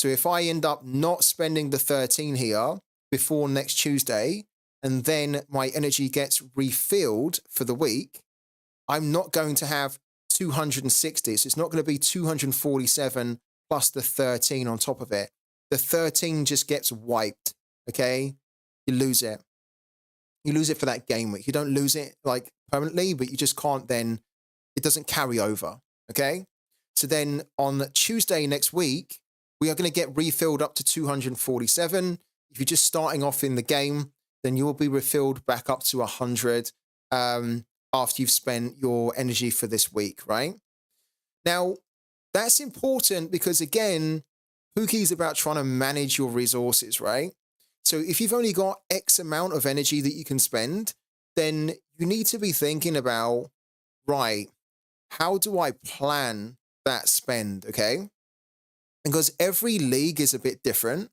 So if I end up not spending the 13 here before next Tuesday, and then my energy gets refilled for the week, I'm not going to have 260. So it's not going to be 247 plus the 13 on top of it. The 13 just gets wiped, okay? You lose it. You lose it for that game week. You don't lose it like permanently, but you just can't then, it doesn't carry over, okay? So then on Tuesday next week, we are going to get refilled up to 247. If you're just starting off in the game, then you will be refilled back up to 100 after you've spent your energy for this week, right? Now, that's important because, again, POOKY is about trying to manage your resources, right? So if you've only got X amount of energy that you can spend, then you need to be thinking about, right, how do I plan that spend, okay? Because every league is a bit different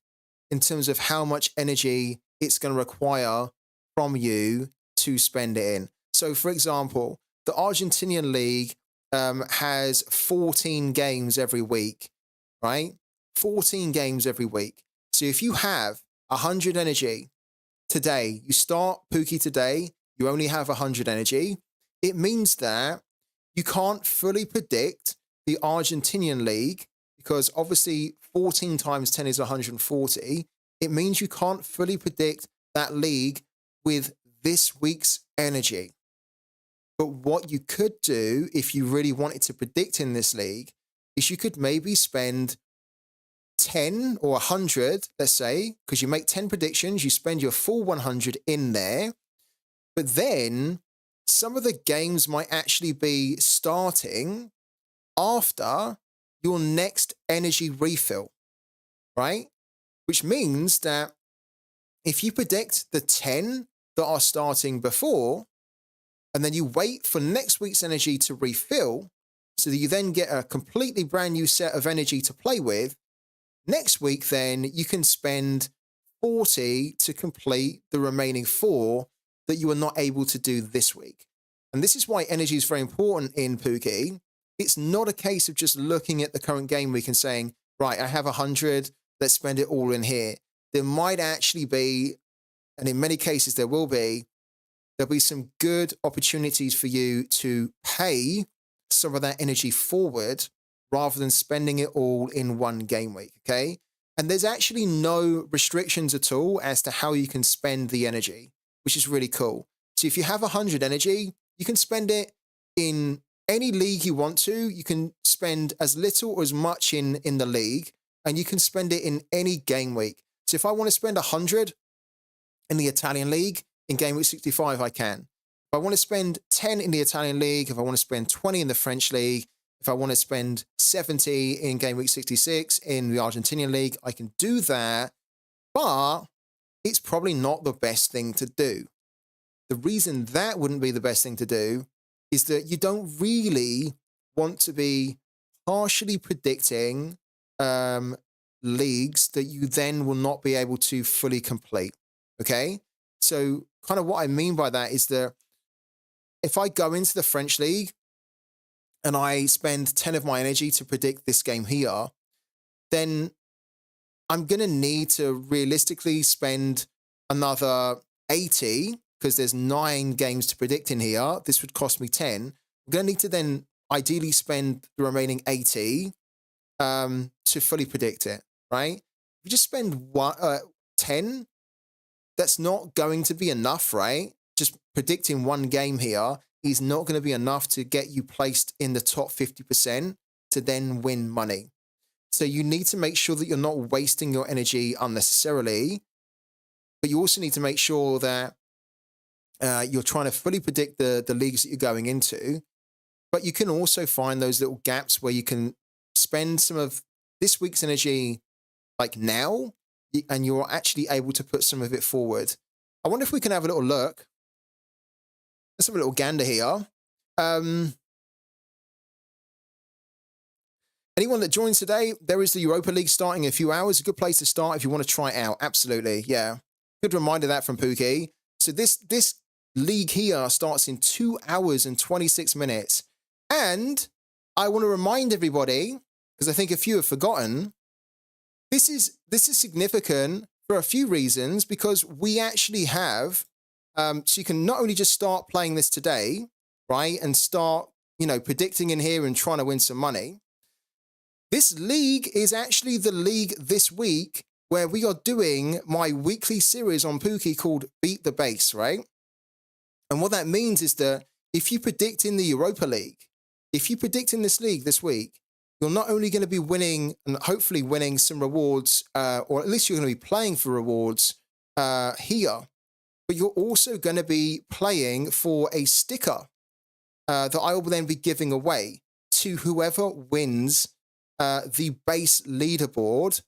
in terms of how much energy it's going to require from you to spend it in. So, for example, the Argentinian league has 14 games every week, right? 14 games every week. So if you have 100 energy today, you start POOKY today, you only have 100 energy, it means that you can't fully predict the Argentinian league because obviously 14 times 10 is 140. It means you can't fully predict that league with this week's energy. But what you could do if you really wanted to predict in this league is you could maybe spend 10 or 100, let's say, because you make 10 predictions, you spend your full 100 in there. But then some of the games might actually be starting after your next energy refill, right? Which means that if you predict the 10 that are starting before, and then you wait for next week's energy to refill, so that you then get a completely brand new set of energy to play with, next week then you can spend 40 to complete the remaining 4 that you are not able to do this week. And this is why energy is very important in POOKY. It's not a case of just looking at the current game week and saying, right, I have 100, let's spend it all in here. There might actually be, and in many cases there'll be some good opportunities for you to pay some of that energy forward rather than spending it all in one game week, okay? And there's actually no restrictions at all as to how you can spend the energy, which is really cool. So if you have 100 energy, you can spend it in any league you want to. You can spend as little or as much in the league, and you can spend it in any game week. So if I want to spend 100 in the Italian league, in game week 65, I can. If I want to spend 10 in the Italian league, if I want to spend 20 in the French league, if I want to spend 70 in game week 66 in the Argentinian league, I can do that, but it's probably not the best thing to do. The reason that wouldn't be the best thing to do is that you don't really want to be partially predicting leagues that you then will not be able to fully complete, okay? So kind of what I mean by that is that if I go into the French league and I spend 10 of my energy to predict this game here, then I'm going to need to realistically spend another 80 because there's 9 games to predict in here. This would cost me 10. I'm going to need to then ideally spend the remaining 80 to fully predict it, right? If you just spend 10, that's not going to be enough, right? Just predicting one game here is not going to be enough to get you placed in the top 50% to then win money. So you need to make sure that you're not wasting your energy unnecessarily, but you also need to make sure that you're trying to fully predict the leagues that you're going into. But you can also find those little gaps where you can spend some of this week's energy like now, and you're actually able to put some of it forward. I wonder if we can have a little look. Let's have a little gander here. Anyone that joins today, there is the Europa League starting in a few hours. A good place to start if you want to try it out. Absolutely, yeah. Good reminder that from POOKY. So this league here starts in 2 hours and 26 minutes. And I want to remind everybody, because I think a few have forgotten, this is significant for a few reasons, because we actually have, so you can not only just start playing this today, right, and start, predicting in here and trying to win some money. This league is actually the league this week where we are doing my weekly series on POOKY called Beat the Base, right? And what that means is that if you predict in the Europa League, if you predict in this league this week, you're not only going to be winning and hopefully winning some rewards, or at least you're going to be playing for rewards here, but you're also going to be playing for a sticker that I will then be giving away to whoever wins the base leaderboard.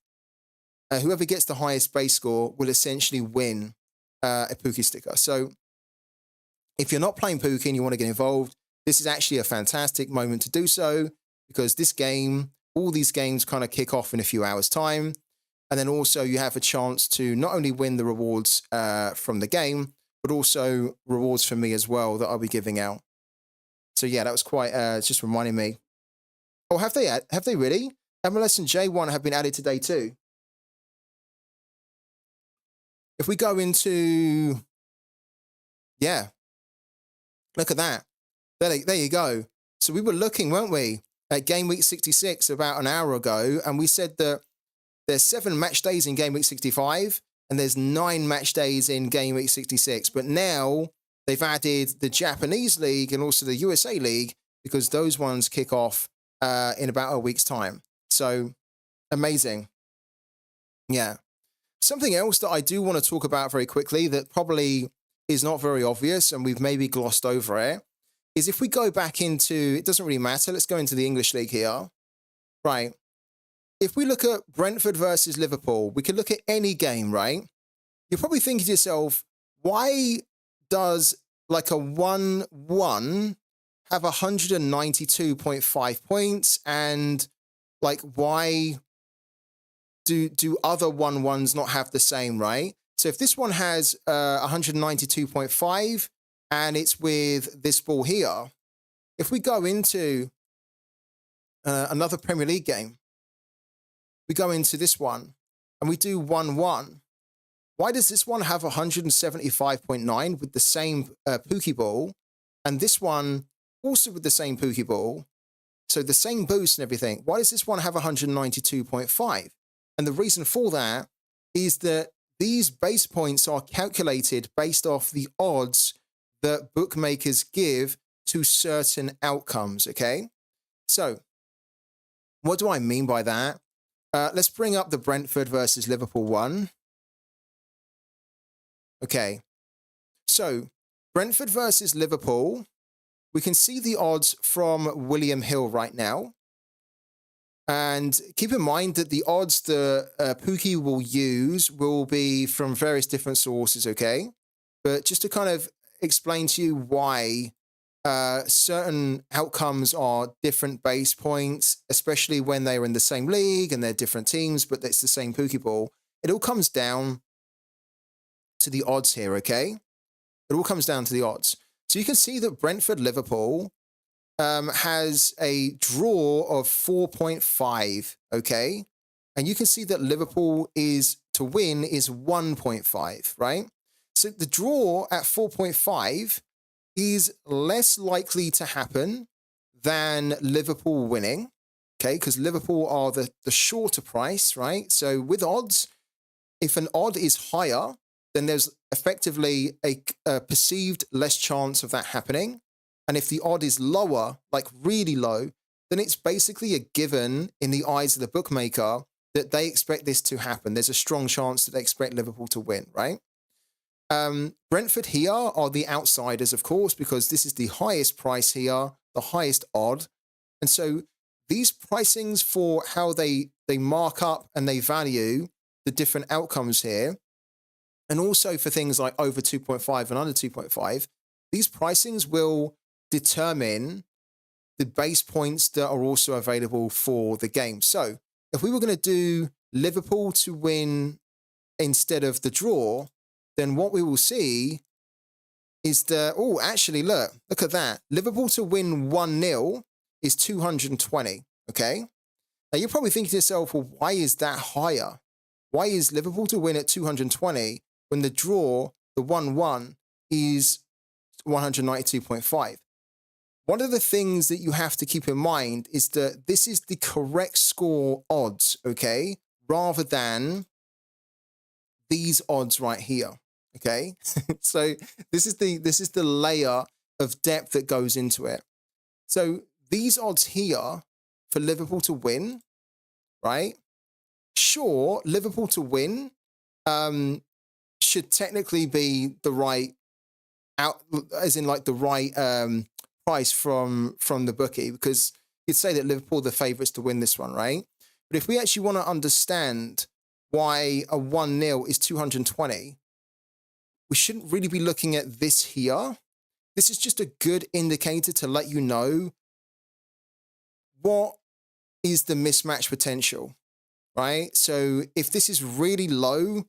Whoever gets the highest base score will essentially win a POOKY sticker. So if you're not playing POOKY and you want to get involved, this is actually a fantastic moment to do so, because this game, all these games kind of kick off in a few hours' time. And then also you have a chance to not only win the rewards from the game, but also rewards from me as well that I'll be giving out. So yeah, that was quite, just reminding me. Oh, have they really? MLS and J1 have been added today too. If we go into, yeah, look at that. There you go. So we were looking, weren't we, at game week 66 about an hour ago, and we said that there's 7 match days in game week 65, and there's 9 match days in game week 66. But now they've added the Japanese League and also the USA League, because those ones kick off in about a week's time. So amazing. Yeah. Something else that I do want to talk about very quickly that probably is not very obvious and we've maybe glossed over it is if we go back into, it doesn't really matter, let's go into the English League here. Right. If we look at Brentford versus Liverpool, we could look at any game, right? You're probably thinking to yourself, why does like a 1-1 have 192.5 points, and like why do other 1-1s not have the same, right? So if this one has 192.5 and it's with this ball here, if we go into another Premier League game, we go into this one and we do 1-1. Why does this one have 175.9 with the same POOKY ball, and this one also with the same POOKY ball? So the same boost and everything. Why does this one have 192.5? And the reason for that is that these base points are calculated based off the odds that bookmakers give to certain outcomes, okay? So what do I mean by that? Let's bring up the Brentford versus Liverpool one. Okay, so Brentford versus Liverpool, we can see the odds from William Hill right now. And keep in mind that the odds that POOKY will use will be from various different sources, okay? But just to kind of explain to you why certain outcomes are different base points, especially when they're in the same league and they're different teams, but it's the same POOKY ball. It all comes down to the odds here, okay? It all comes down to the odds. So you can see that Brentford-Liverpool has a draw of 4.5, okay? And you can see that Liverpool to win is 1.5, right? So the draw at 4.5 is less likely to happen than Liverpool winning, okay? Because Liverpool are the shorter price, right? So with odds, if an odd is higher, then there's effectively a perceived less chance of that happening. And if the odd is lower, like really low, then it's basically a given in the eyes of the bookmaker that they expect this to happen. There's a strong chance that they expect Liverpool to win, right? Brentford here are the outsiders, of course, because this is the highest price here, the highest odd. And so these pricings for how they mark up and they value the different outcomes here, and also for things like over 2.5 and under 2.5, these pricings will determine the base points that are also available for the game. So if we were going to do Liverpool to win instead of the draw, then what we will see is that, oh, actually, look at that. Liverpool to win 1-0 is 220, okay? Now, you're probably thinking to yourself, well, why is that higher? Why is Liverpool to win at 220 when the draw, the 1-1, is 192.5? One of the things that you have to keep in mind is that this is the correct score odds, okay? Rather than these odds right here, okay? So this is the layer of depth that goes into it. So these odds here for Liverpool to win, right? Sure, Liverpool to win should technically be the right out, as in like the right price from the bookie, because you'd say that Liverpool are the favourites to win this one, right? But if we actually want to understand why a 1-0 is 220, we shouldn't really be looking at this here. This is just a good indicator to let you know what is the mismatch potential, right? So if this is really low,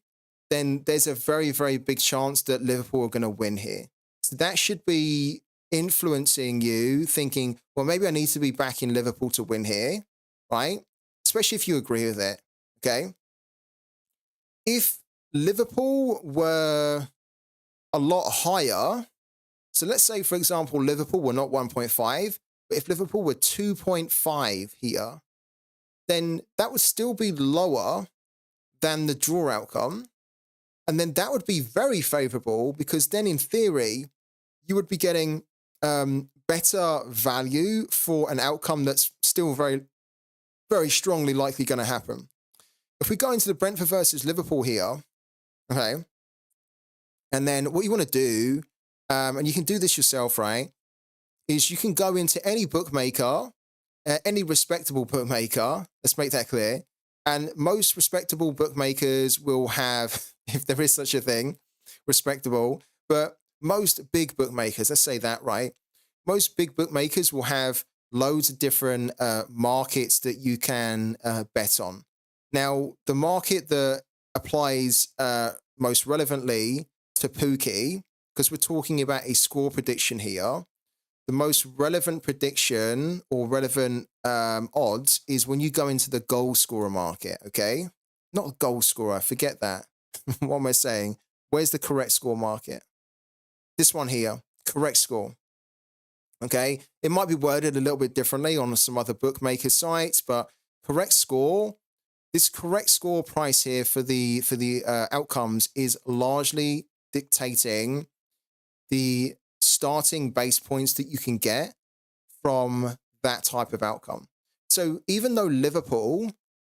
then there's a very, very big chance that Liverpool are going to win here. So that should be influencing you thinking, well, maybe I need to be backing Liverpool to win here, right? Especially if you agree with it, okay? If Liverpool were a lot higher, so let's say, for example, Liverpool were not 1.5, but if Liverpool were 2.5 here, then that would still be lower than the draw outcome. And then that would be very favorable, because then in theory, you would be getting better value for an outcome that's still very, very strongly likely going to happen. If we go into the Brentford versus Liverpool here, okay, and then what you want to do, and you can do this yourself, right, is you can go into any bookmaker, any respectable bookmaker, let's make that clear, and most respectable bookmakers will have, if there is such a thing, respectable, but most big bookmakers, let's say that, right? Most big bookmakers will have loads of different markets that you can bet on. Now, the market that applies most relevantly to POOKY, because we're talking about a score prediction here, the most relevant prediction or relevant odds is when you go into the goal scorer market, okay? Not goal scorer, forget that. What am I saying? Where's the correct score market? This one here, correct score. Okay, it might be worded a little bit differently on some other bookmaker sites, but correct score, this correct score price here for the outcomes is largely dictating the starting base points that you can get from that type of outcome. So even though Liverpool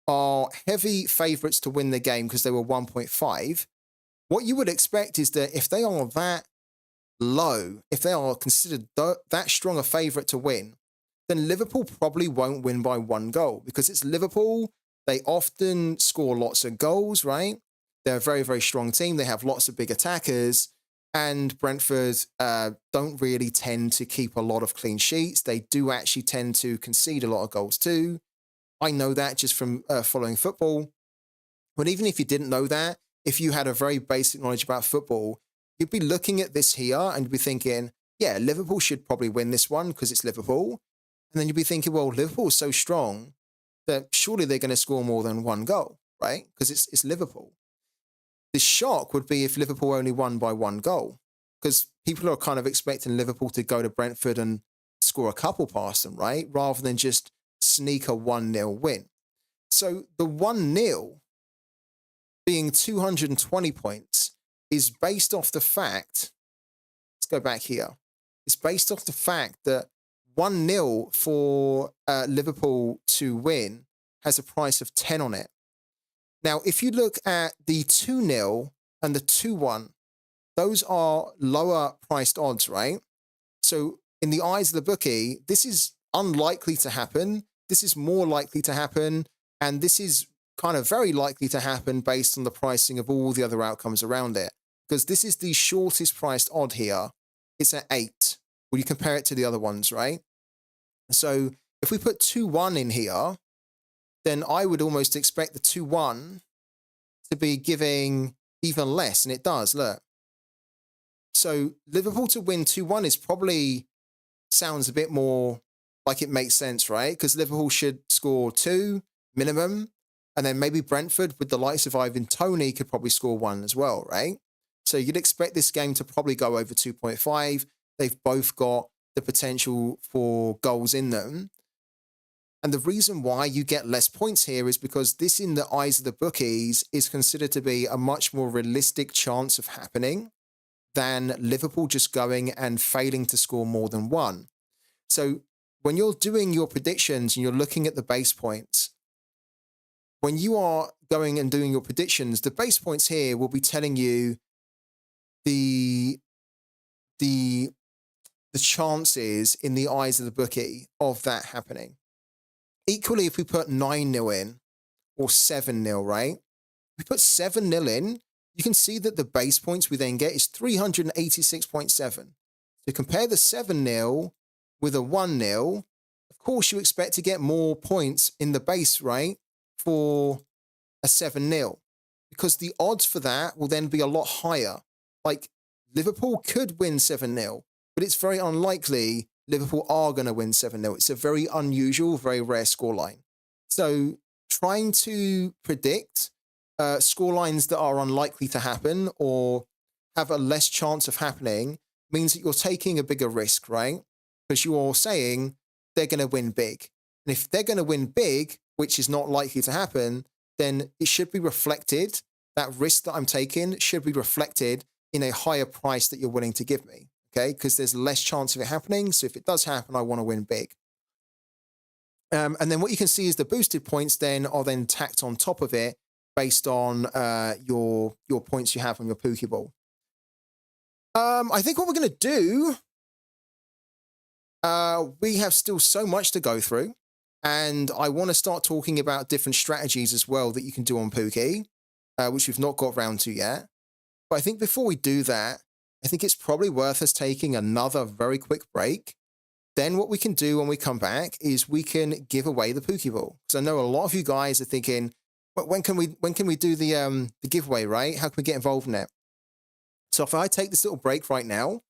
are heavy favourites to win the game because they were 1.5, what you would expect is that if they are that low, if they are considered that strong a favourite to win, then Liverpool probably won't win by 1 goal, because it's Liverpool. They often score lots of goals, right? They're a very, very strong team. They have lots of big attackers, and Brentford don't really tend to keep a lot of clean sheets. They do actually tend to concede a lot of goals too. I know that just from following football. But even if you didn't know that, if you had a very basic knowledge about football, you'd be looking at this here and you'd be thinking, yeah, Liverpool should probably win this one because it's Liverpool. And then you'd be thinking, well, Liverpool is so strong that surely they're going to score more than 1 goal, right? Because it's Liverpool. The shock would be if Liverpool only won by 1 goal, because people are kind of expecting Liverpool to go to Brentford and score a couple past them, right? Rather than just sneak a 1-0 win. So the 1-0 being 220 points is based off the fact, let's go back here. It's based off the fact that 1-0 for Liverpool to win has a price of 10 on it. Now, if you look at the 2-0 and the 2-1, those are lower priced odds, right? So in the eyes of the bookie, this is unlikely to happen. This is more likely to happen. And this is kind of very likely to happen based on the pricing of all the other outcomes around it. Because this is the shortest priced odd here. It's at 8. When you compare it to the other ones, right? So if we put 2-1 in here, then I would almost expect the 2-1 to be giving even less. And it does, look. So Liverpool to win 2-1 is probably sounds a bit more like it makes sense, right? Because Liverpool should score 2 minimum. And then maybe Brentford with the likes of Ivan Toney could probably score 1 as well, right? So you'd expect this game to probably go over 2.5. They've both got the potential for goals in them. And the reason why you get less points here is because this, in the eyes of the bookies, is considered to be a much more realistic chance of happening than Liverpool just going and failing to score more than 1. So when you're doing your predictions and you're looking at the base points, when you are going and doing your predictions, the base points here will be telling you the chances in the eyes of the bookie of that happening. Equally, if we put 9-0 in or 7-0, right? If we put 7-0 in, you can see that the base points we then get is 386.7. So compare the 7-0 with a 1-0. Of course, you expect to get more points in the base, right, for a 7-0, because the odds for that will then be a lot higher. Like, Liverpool could win 7-0, but it's very unlikely Liverpool are going to win 7-0. It's a very unusual, very rare scoreline. So trying to predict scorelines that are unlikely to happen or have a less chance of happening means that you're taking a bigger risk, right? Because you're saying they're going to win big. And if they're going to win big, which is not likely to happen, then it should be reflected, that risk that I'm taking should be reflected in a higher price that you're willing to give me, okay? Because there's less chance of it happening. So if it does happen, I want to win big. And then what you can see is the boosted points then are then tacked on top of it based on your points you have on your Pookie ball. I think what we're going to do, we have still so much to go through. And I want to start talking about different strategies as well that you can do on Pookie, which we've not got round to yet. But I think before we do that, I think it's probably worth us taking another very quick break. Then what we can do when we come back is we can give away the Pookie ball. Because I know a lot of you guys are thinking, but when can we do the giveaway, right? How can we get involved in it? So if I take this little break right now,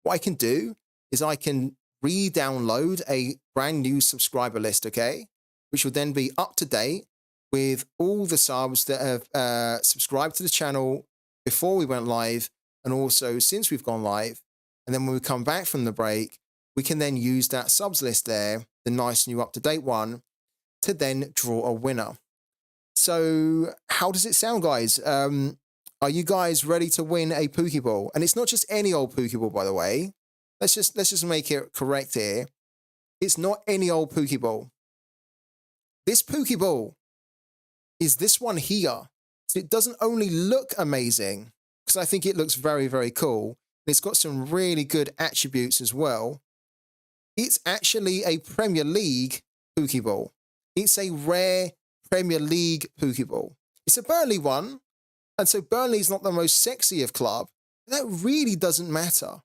what I can do is I can re-download a brand new subscriber list, okay? Which will then be up to date with all the subs that have subscribed to the channel before we went live and also since we've gone live. And then when we come back from the break, we can then use that subs list there, the nice new up-to-date one, to then draw a winner. So how does it sound, guys? Are you guys ready to win a Pookie ball? And it's not just any old Pookie ball, by the way. Let's just make it correct here. It's not any old Pookie ball. This Pookie ball is this one here. So it doesn't only look amazing, because I think it looks very, very cool. It's got some really good attributes as well. It's actually a Premier League Pookie ball. It's a rare Premier League Pookie ball. It's a Burnley one. And so Burnley is not the most sexy of club. That really doesn't matter.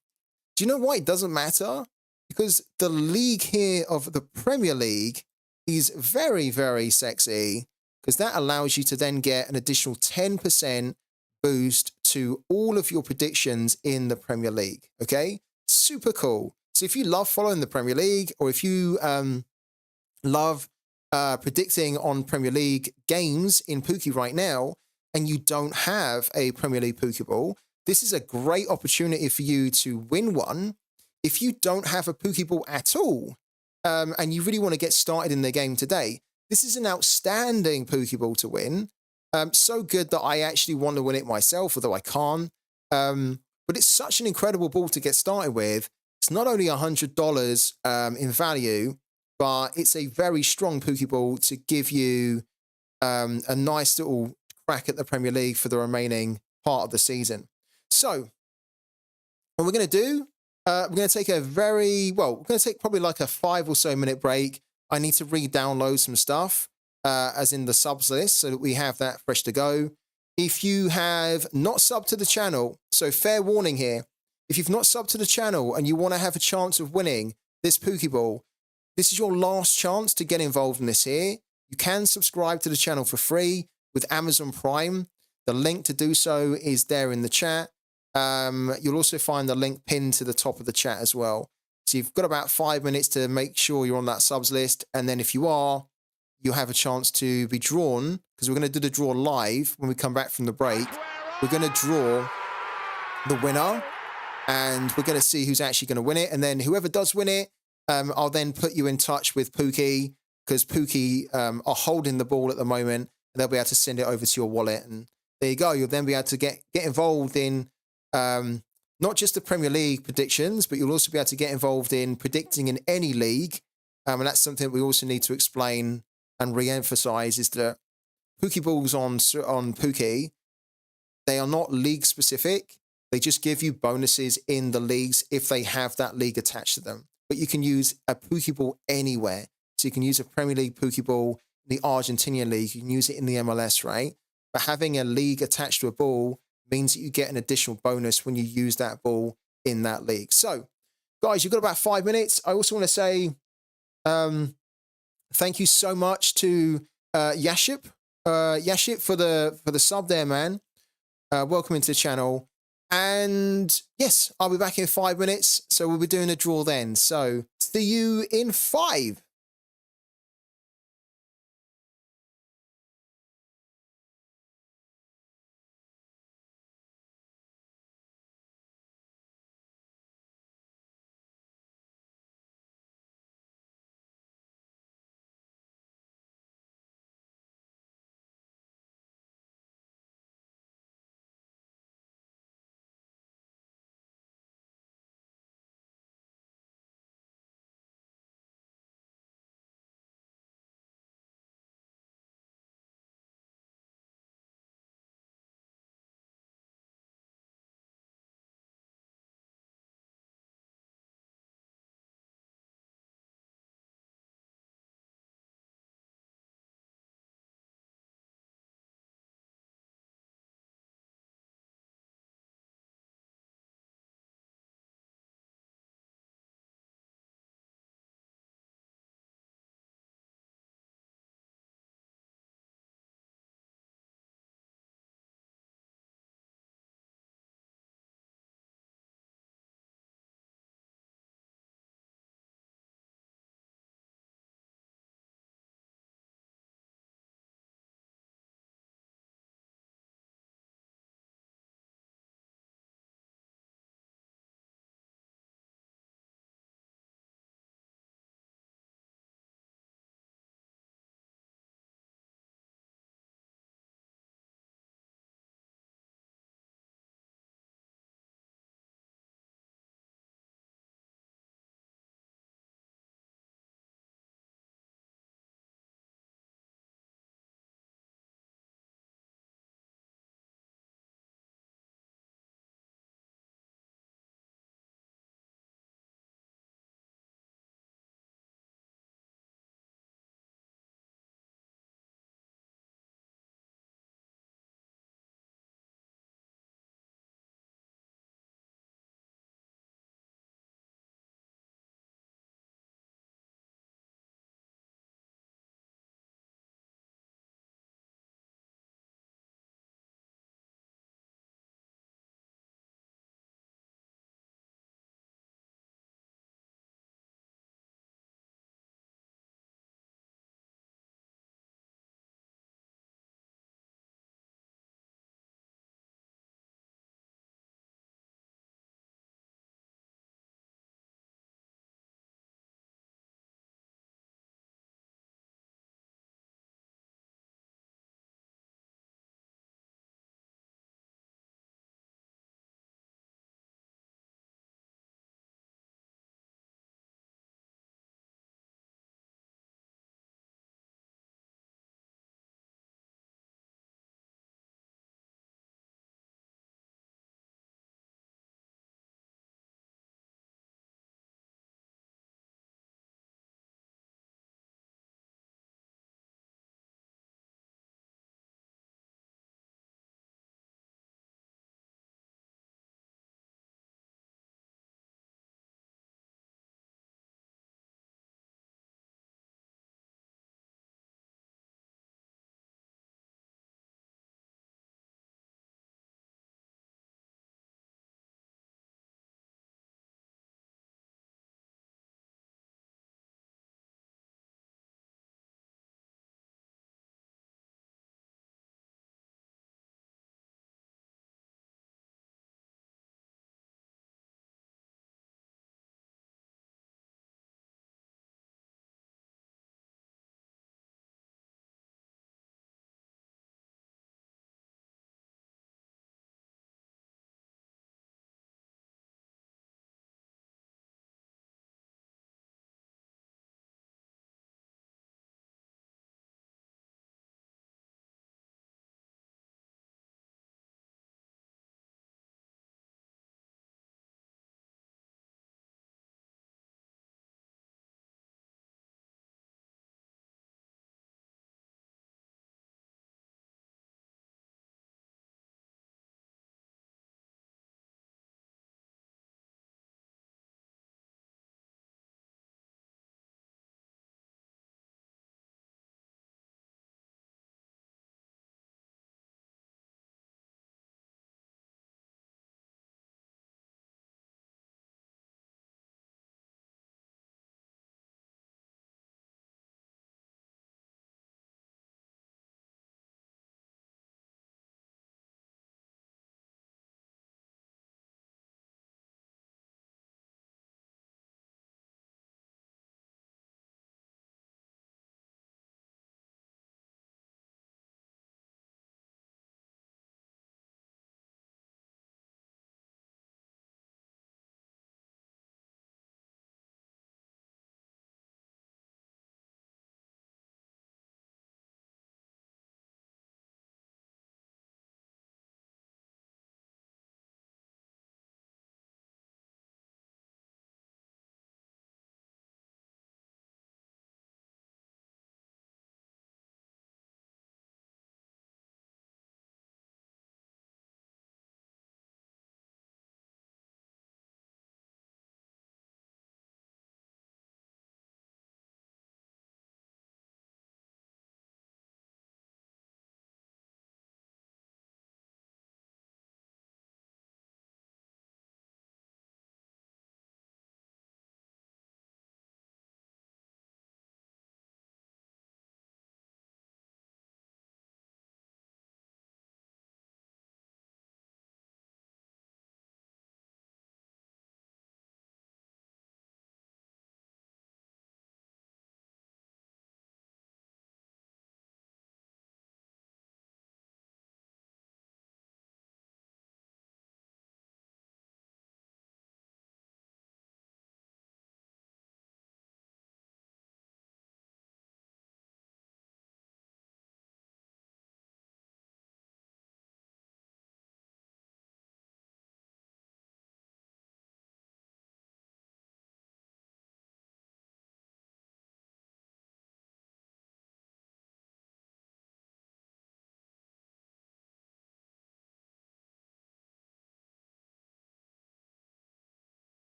Do you know why it doesn't matter? Because the league here of the Premier League is very, very sexy, because that allows you to then get an additional 10% boost to all of your predictions in the Premier League, okay? Super cool. So if you love following the Premier League, or if you love predicting on Premier League games in Pookie right now, and you don't have a Premier League Pookie ball, this is a great opportunity for you to win one. If you don't have a Pookie ball at all, and you really want to get started in the game today, this is an outstanding Pookie ball to win. So good that I actually want to win it myself, although I can't. But it's such an incredible ball to get started with. It's not only $100 in value, but it's a very strong Pookie ball to give you a nice little crack at the Premier League for the remaining part of the season. So what we're going to do, we're going to take we're going to take probably like a 5 or so minute break. I need to re-download some stuff, as in the subs list, so that we have that fresh to go. If you have not subbed to the channel, so fair warning here, if you've not subbed to the channel and you want to have a chance of winning this Pookie ball, this is your last chance to get involved in this here. You can subscribe to the channel for free with Amazon Prime. The link to do so is there in the chat. You'll also find the link pinned to the top of the chat as well. So you've got about 5 minutes to make sure you're on that subs list. And then if you are, you'll have a chance to be drawn, because we're going to do the draw live when we come back from the break. We're going to draw the winner, and we're going to see who's actually going to win it. And then whoever does win it, I'll then put you in touch with POOKY, because POOKY are holding the ball at the moment, and they'll be able to send it over to your wallet. And there you go. You'll then be able to get involved in not just the Premier League predictions, but you'll also be able to get involved in predicting in any league. And that's something that we also need to explain and re-emphasize, is that Pokeballs on POOKY, they are not league specific. They just give you bonuses in the leagues if they have that league attached to them. But you can use a Pokeball anywhere. So you can use a Premier League Pokeball in the Argentinian league. You can use it in the MLS, right? But having a league attached to a ball means that you get an additional bonus when you use that ball in that league. So, guys, you've got about 5 minutes. I also want to say thank you so much to Yaship for the sub there, man. Welcome into the channel. And yes, I'll be back in 5 minutes. So we'll be doing a draw then. So see you in 5.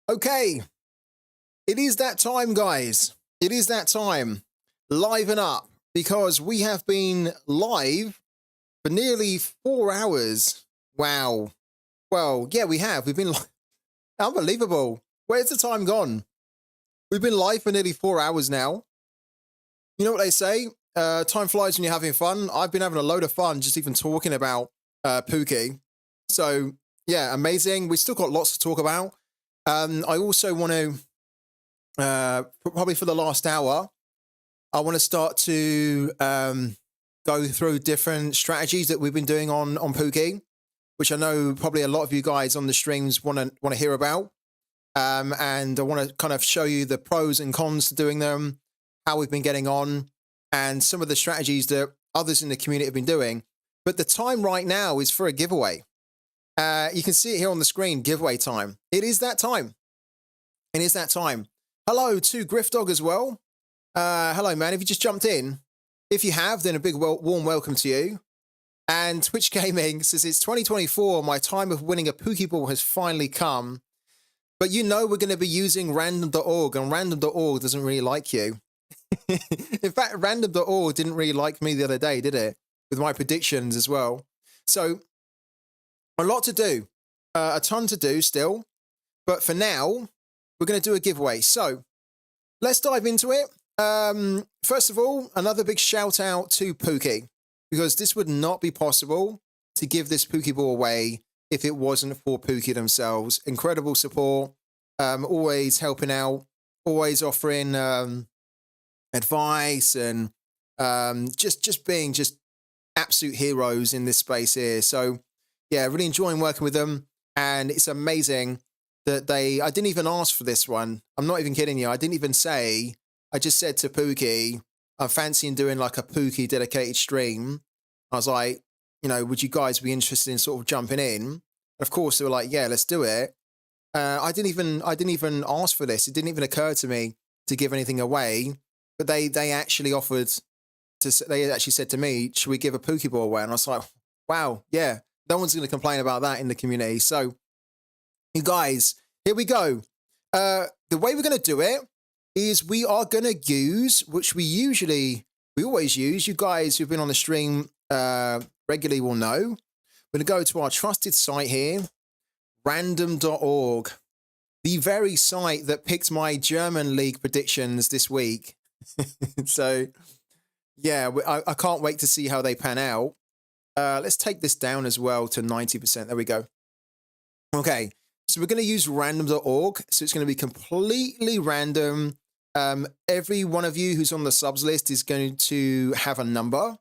Okay, it is that time, guys. It is that time. Liven up, because we have been live for nearly 4 hours. Wow. Well, yeah, we have. We've been unbelievable. Where's the time gone? We've been live for nearly 4 hours now. You know what they say? Time flies when you're having fun. I've been having a load of fun just even talking about POOKY. So, yeah, amazing. We still got lots to talk about. I also want to, probably for the last hour, I want to start to go through different strategies that we've been doing on POOKY, which I know probably a lot of you guys on the streams want to hear about. And I want to kind of show you the pros and cons to doing them, how we've been getting on, and some of the strategies that others in the community have been doing. But the time right now is for a giveaway. You can see it here on the screen, giveaway time. It is that time. It is that time. Hello to Griffdog as well. Hello, man. Have you just jumped in? If you have, then a big warm welcome to you. And Twitch Gaming says, it's 2024. My time of winning a Pokeball has finally come. But you know we're going to be using random.org, and random.org doesn't really like you. In fact, random.org didn't really like me the other day, did it? With my predictions as well. So, a lot to do. A ton to do still. But for now, we're going to do a giveaway. So, let's dive into it. First of all, another big shout out to POOKY, because this would not be possible to give this Pokeball away if it wasn't for POOKY themselves. Incredible support, always helping out, always offering advice, and just being just absolute heroes in this space here. So yeah, really enjoying working with them, and it's amazing that I didn't even ask for this one. I'm not even kidding you. I didn't even say. I just said to POOKY, I'm fancying doing like a POOKY dedicated stream. I was like, you know, would you guys be interested in sort of jumping in? And of course, they were like, yeah, let's do it. I didn't even ask for this. It didn't even occur to me to give anything away. But they actually offered to. They actually said to me, should we give a Pokeball away? And I was like, wow, yeah. No one's going to complain about that in the community. So, you guys, here we go. The way we're going to do it is we are going to use, which we always use. You guys who've been on the stream regularly will know. We're going to go to our trusted site here, random.org, the very site that picked my German league predictions this week. So, yeah, I can't wait to see how they pan out. Let's take this down as well to 90%. There we go. Okay, so we're going to use random.org. So it's going to be completely random. Every one of you who's on the subs list is going to have a number.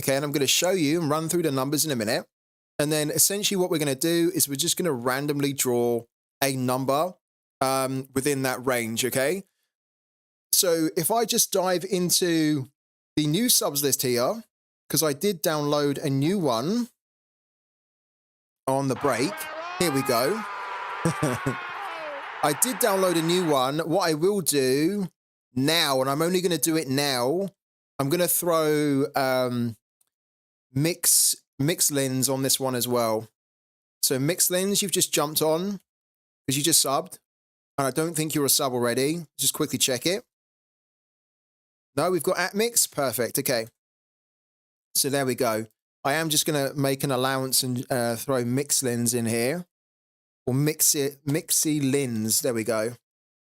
Okay, and I'm going to show you and run through the numbers in a minute. And then essentially what we're going to do is we're just going to randomly draw a number within that range, okay? So if I just dive into the new subs list here, because I did download a new one on the break. Here we go. I did download a new one. What I will do now, and I'm only going to do it now, I'm going to throw Mixlins on this one as well. So Mixlins, you've just jumped on because you just subbed. And I don't think you're a sub already. Just quickly check it. No, we've got @Mix. Perfect. Okay. So there we go. I am just going to make an allowance and throw Mixlins in here. Or Mixy Lins. There we go.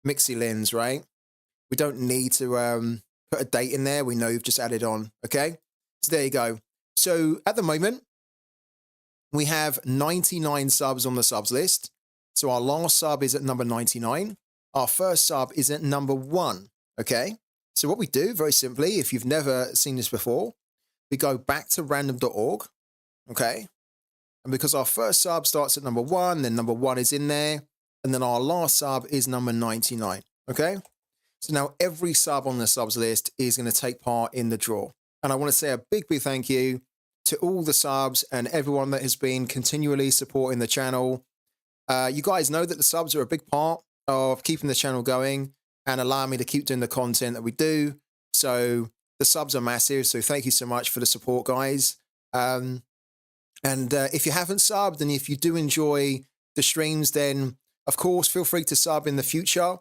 Mixy Lins, right? We don't need to put a date in there. We know you've just added on. Okay? So there you go. So at the moment, we have 99 subs on the subs list. So our last sub is at number 99. Our first sub is at number 1. Okay? So what we do, very simply, if you've never seen this before, we go back to random.org. Okay? And because our first sub starts at number 1, then number 1 is in there. And then our last sub is number 99. Okay? So now every sub on the subs list is going to take part in the draw. And I want to say a big, big thank you to all the subs and everyone that has been continually supporting the channel. You guys know that the subs are a big part of keeping the channel going and allowing me to keep doing the content that we do. So the subs are massive. So thank you so much for the support, guys. And if you haven't subbed and if you do enjoy the streams, then Of course, feel free to sub in the future.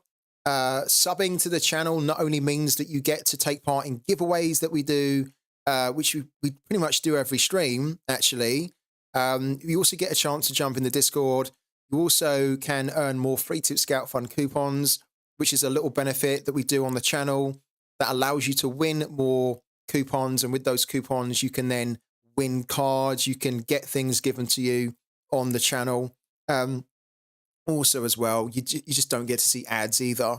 Subbing to the channel not only means that you get to take part in giveaways that we do, which we pretty much do every stream, actually. You also get a chance to jump in the Discord. You also can earn more Free Tip Scout Fund coupons, which is a little benefit that we do on the channel that allows you to win more coupons. And with those coupons, you can then win cards. You can get things given to you on the channel. Also, as well, you just don't get to see ads either.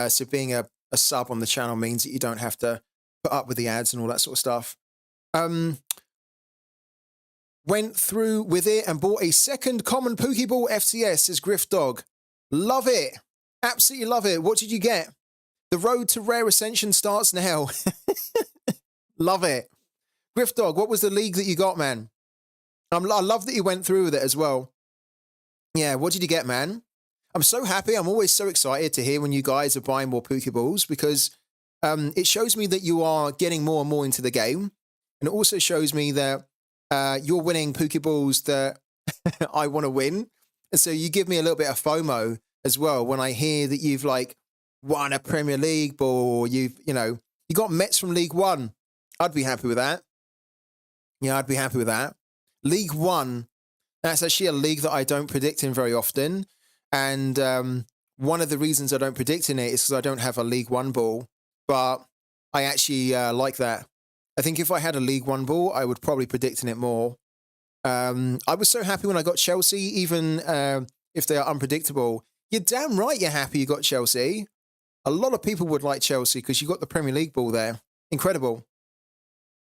So being a sub on the channel means that you don't have to put up with the ads and all that sort of stuff. Went through with it and bought a second common Pokeball FTS, says Griff Dog. Love it. Absolutely love it. What did you get? The road to rare ascension starts now. Love it. Griff Dog, what was the league that you got, man? I love that you went through with it as well. Yeah, what did you get, man? I'm so happy. I'm always so excited to hear when you guys are buying more Pokeballs because it shows me that you are getting more and more into the game. And it also shows me that you're winning Pokeballs that I want to win. And so you give me a little bit of FOMO as well when I hear that you've like won a Premier League ball or you got Mets from League One. I'd be happy with that. Yeah, I'd be happy with that. League One. That's actually a league that I don't predict in very often. And one of the reasons I don't predict in it is because I don't have a League One ball. But I actually like that. I think if I had a League One ball, I would probably predict in it more. I was so happy when I got Chelsea, even if they are unpredictable. You're damn right you're happy you got Chelsea. A lot of people would like Chelsea because you got the Premier League ball there. Incredible.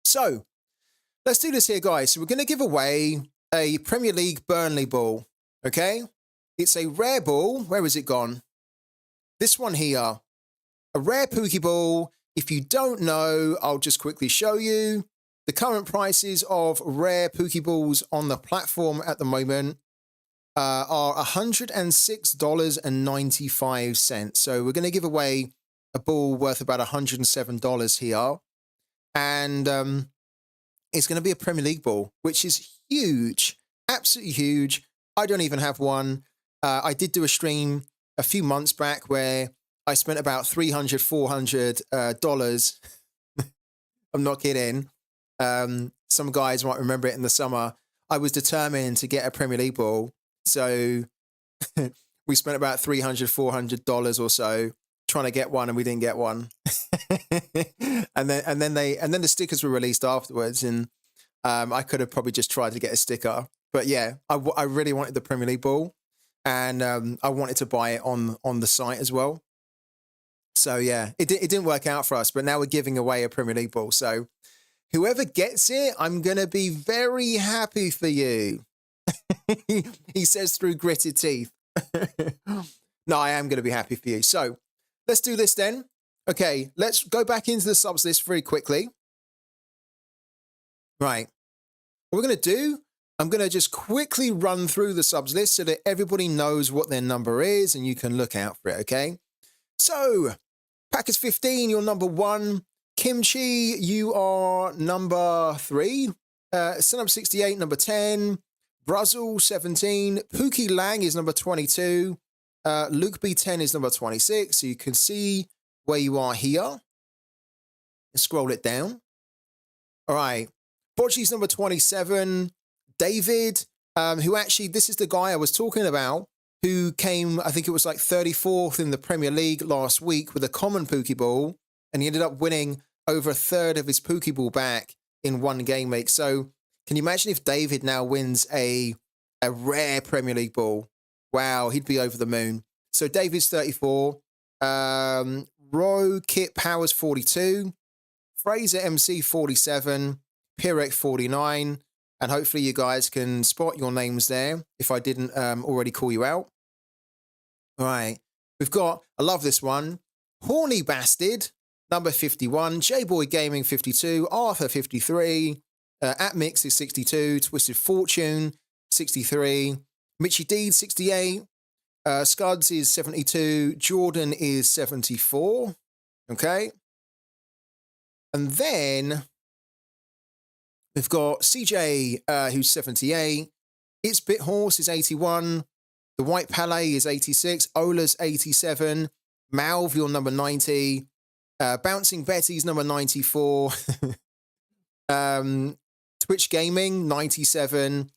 So, let's do this here, guys. So we're going to give away a Premier League Burnley ball, okay? It's a rare ball. Where is it gone? This one here. A rare Pokeball. If you don't know, I'll just quickly show you. The current prices of rare Pokeballs on the platform at the moment are $106.95. So we're going to give away a ball worth about $107 here. And it's going to be a Premier League ball, which is huge, absolutely huge. I don't even have one. I did do a stream a few months back where I spent about $300, $400. I'm not kidding. Some guys might remember it in the summer. I was determined to get a Premier League ball. So we spent about $300, $400 or so trying to get one, and we didn't get one. and then the stickers were released afterwards, and I could have probably just tried to get a sticker. But yeah, I really wanted the Premier League ball, and I wanted to buy it on the site as well. So yeah, it didn't work out for us, but now we're giving away a Premier League ball. So whoever gets it, I'm going to be very happy for you. He says through gritted teeth. No, I am going to be happy for you. So let's do this then. Okay, let's go back into the subs list very quickly. Right. What we're going to do, I'm going to just quickly run through the subs list so that everybody knows what their number is and you can look out for it, okay? So, Packers 15, you're number 1. Kimchi, you are number 3. Sunup 68, number 10. Bruzzle 17. Pookie Lang is number 22. Luke B10 is number 26. So you can see where you are here. Scroll it down. All right. Bodgie's number 27. David, who actually, this is the guy I was talking about, who came, I think it was like 34th in the Premier League last week with a common Pokeball, and he ended up winning over a third of his Pokeball back in one game week. So can you imagine if David now wins a rare Premier League ball? Wow, he'd be over the moon. So David's 34. Ro Kit Powers 42. Fraser MC 47. Pirek 49. And hopefully you guys can spot your names there if I didn't already call you out. All right. We've got, I love this one, Horny Bastard, number 51. J-Boy Gaming 52. Arthur 53. At Mix is 62. Twisted Fortune 63. Mitchy Deed 68. Scuds is 72. Jordan is 74. Okay. And then we've got CJ, who's 78. It's Bit Horse is 81. The The White Palais is 86. Ola's 87. Malv, you're number 90. Bouncing Betty's number 94. Twitch Gaming, 97.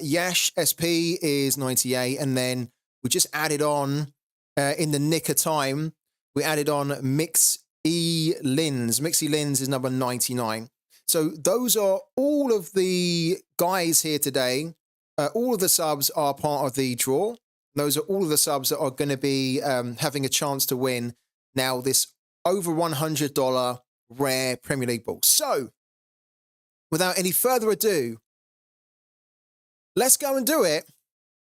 Yash SP is 98. And then we just added on, in the nick of time, we added on Mixie Lins. Mixie Lins is number 99. So those are all of the guys here today. All of the subs are part of the draw. Those are all of the subs that are going to be having a chance to win now this over $100 rare Premier League ball. So without any further ado, let's go and do it.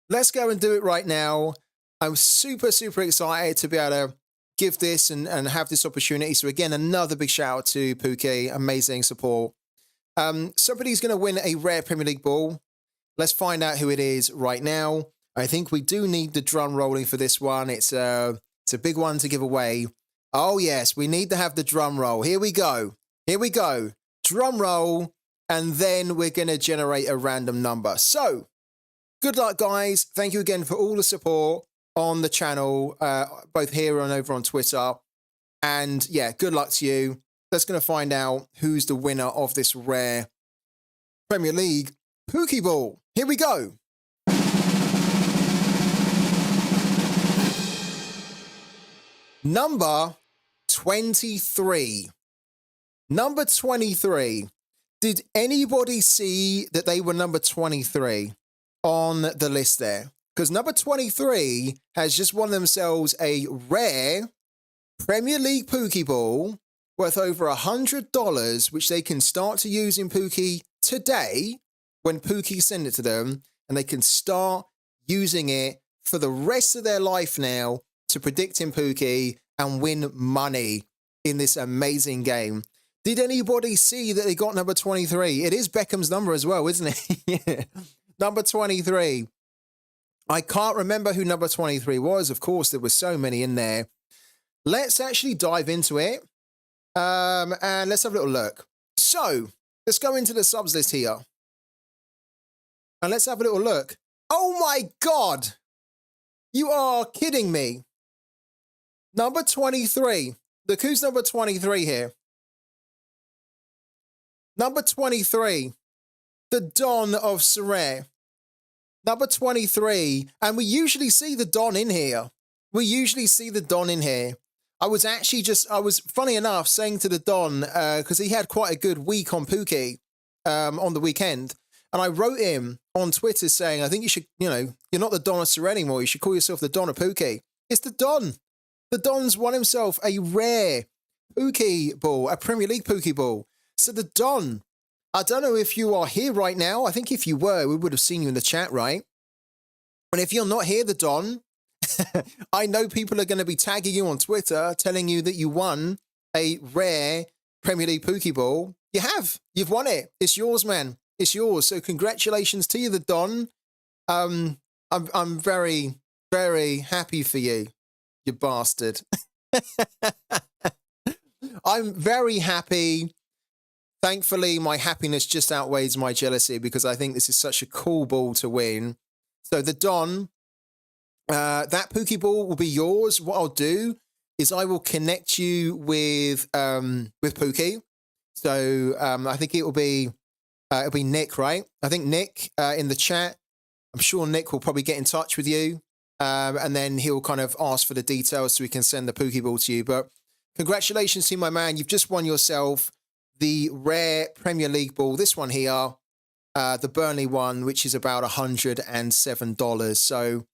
Let's go and do it right now. I'm super, super excited to be able to give this and have this opportunity. So again, another big shout out to POOKY. Amazing support. Somebody's going to win a rare Premier League ball. Let's find out who it is right now. I think we do need the drum rolling for this one. It's a big one to give away. Oh yes, we need to have the drum roll. Here we go. Here we go. Drum roll. And then we're going to generate a random number. So good luck, guys. Thank you again for all the support on the channel, both here and over on Twitter. And yeah, good luck to you. Let's going to find out who's the winner of this rare Premier League Pookie Ball. Here we go. Number 23. Number 23. Did anybody see that they were number 23 on the list there? Because number 23 has just won themselves a rare Premier League Pookie Ball worth over $100, which they can start to use in Pookie today when Pookie send it to them, and they can start using it for the rest of their life now to predict in Pookie and win money in this amazing game. Did anybody see that they got number 23? It is Beckham's number as well, isn't it? Yeah. Number 23. I can't remember who number 23 was. Of course, there were so many in there. Let's actually dive into it. And let's have a little look. So let's go into the subs list here. And let's have a little look. Oh my God. You are kidding me. Number 23. Look who's number 23 here. Number 23. The Don of Sorare. Number 23. And we usually see the Don in here. We usually see the Don in here. I was funny enough, saying to the Don, because he had quite a good week on Pookie on the weekend. And I wrote him on Twitter saying, I think you should, you're not the Don of Sorare anymore. You should call yourself the Don of Pookie. It's the Don. The Don's won himself a rare Pookie ball, a Premier League Pookie ball. So the Don, I don't know if you are here right now. I think if you were, we would have seen you in the chat, right? And if you're not here, the Don, I know people are going to be tagging you on Twitter, telling you that you won a rare Premier League Pookie ball. You have. You've won it. It's yours, man. It's yours. So congratulations to you, the Don. I'm very, very happy for you, you bastard. I'm very happy. Thankfully, my happiness just outweighs my jealousy because I think this is such a cool ball to win. So the Don, that Pookie ball will be yours. What I'll do is I will connect you with Pookie. So I think it'll be Nick, right? I think Nick in the chat. I'm sure Nick will probably get in touch with you, and then he'll kind of ask for the details so we can send the Pookie ball to you. But congratulations to you, my man. You've just won yourself the rare Premier League ball. This one here, the Burnley one, which is about $107. So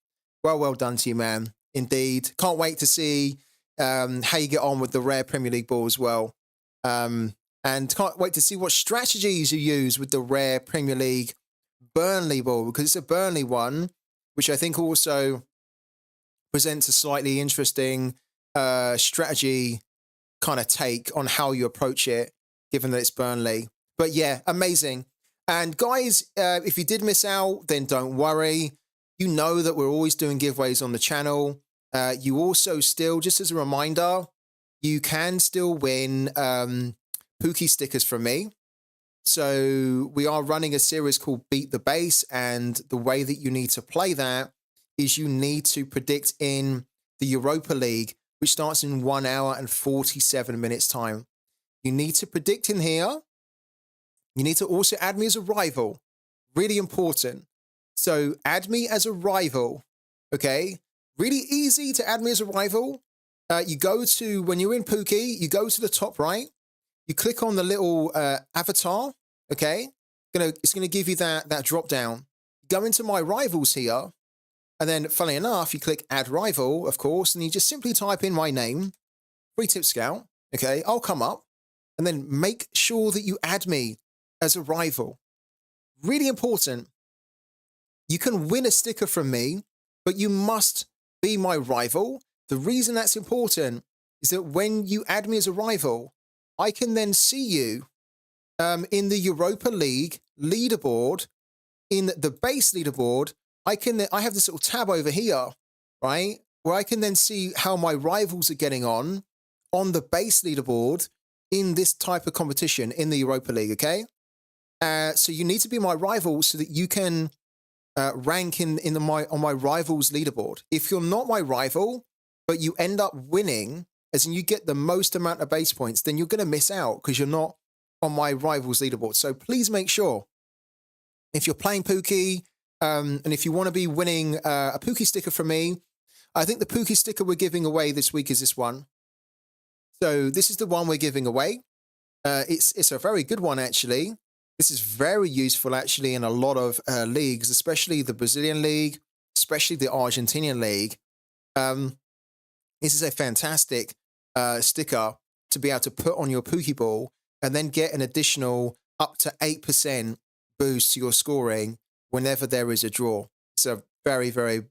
well done to you, man. Indeed. Can't wait to see how you get on with the rare Premier League ball as well. And can't wait to see what strategies you use with the rare Premier League Burnley ball, because it's a Burnley one, which I think also presents a slightly interesting strategy kind of take on how you approach it, given that it's Burnley. But yeah, amazing. And guys, if you did miss out, then don't worry. You know that we're always doing giveaways on the channel. You also still, just as a reminder, you can still win Pookie stickers from me. So we are running a series called Beat the Base, and the way that you need to play that is you need to predict in the Europa League, which starts in 1 hour and 47 minutes time. You need to predict in here. You need to also add me as a rival. Really important. So add me as a rival. Okay. Really easy to add me as a rival. You go to, when you're in POOKY, you go to the top right. You click on the little avatar. Okay. It's going to give you that drop down. Go into my rivals here. And then, funnily enough, you click add rival, of course, and you just simply type in my name, Free Tip Scout. Okay. I'll come up. And then make sure that you add me as a rival. Really important. You can win a sticker from me, but you must be my rival. The reason that's important is that when you add me as a rival, I can then see you in the Europa League leaderboard, in the base leaderboard. I have this little tab over here, right, where I can then see how my rivals are getting on the base leaderboard in this type of competition in the Europa League, okay? So you need to be my rival so that you can rank on my rivals leaderboard. If you're not my rival, but you end up winning, as in you get the most amount of base points, then you're going to miss out because you're not on my rivals leaderboard. So please make sure, if you're playing POOKY, and if you want to be winning a POOKY sticker from me, I think the POOKY sticker we're giving away this week is this one. So this is the one we're giving away. It's a very good one, actually. This is very useful, actually, in a lot of leagues, especially the Brazilian league, especially the Argentinian league. This is a fantastic sticker to be able to put on your POOKY ball and then get an additional up to 8% boost to your scoring whenever there is a draw. It's a very, very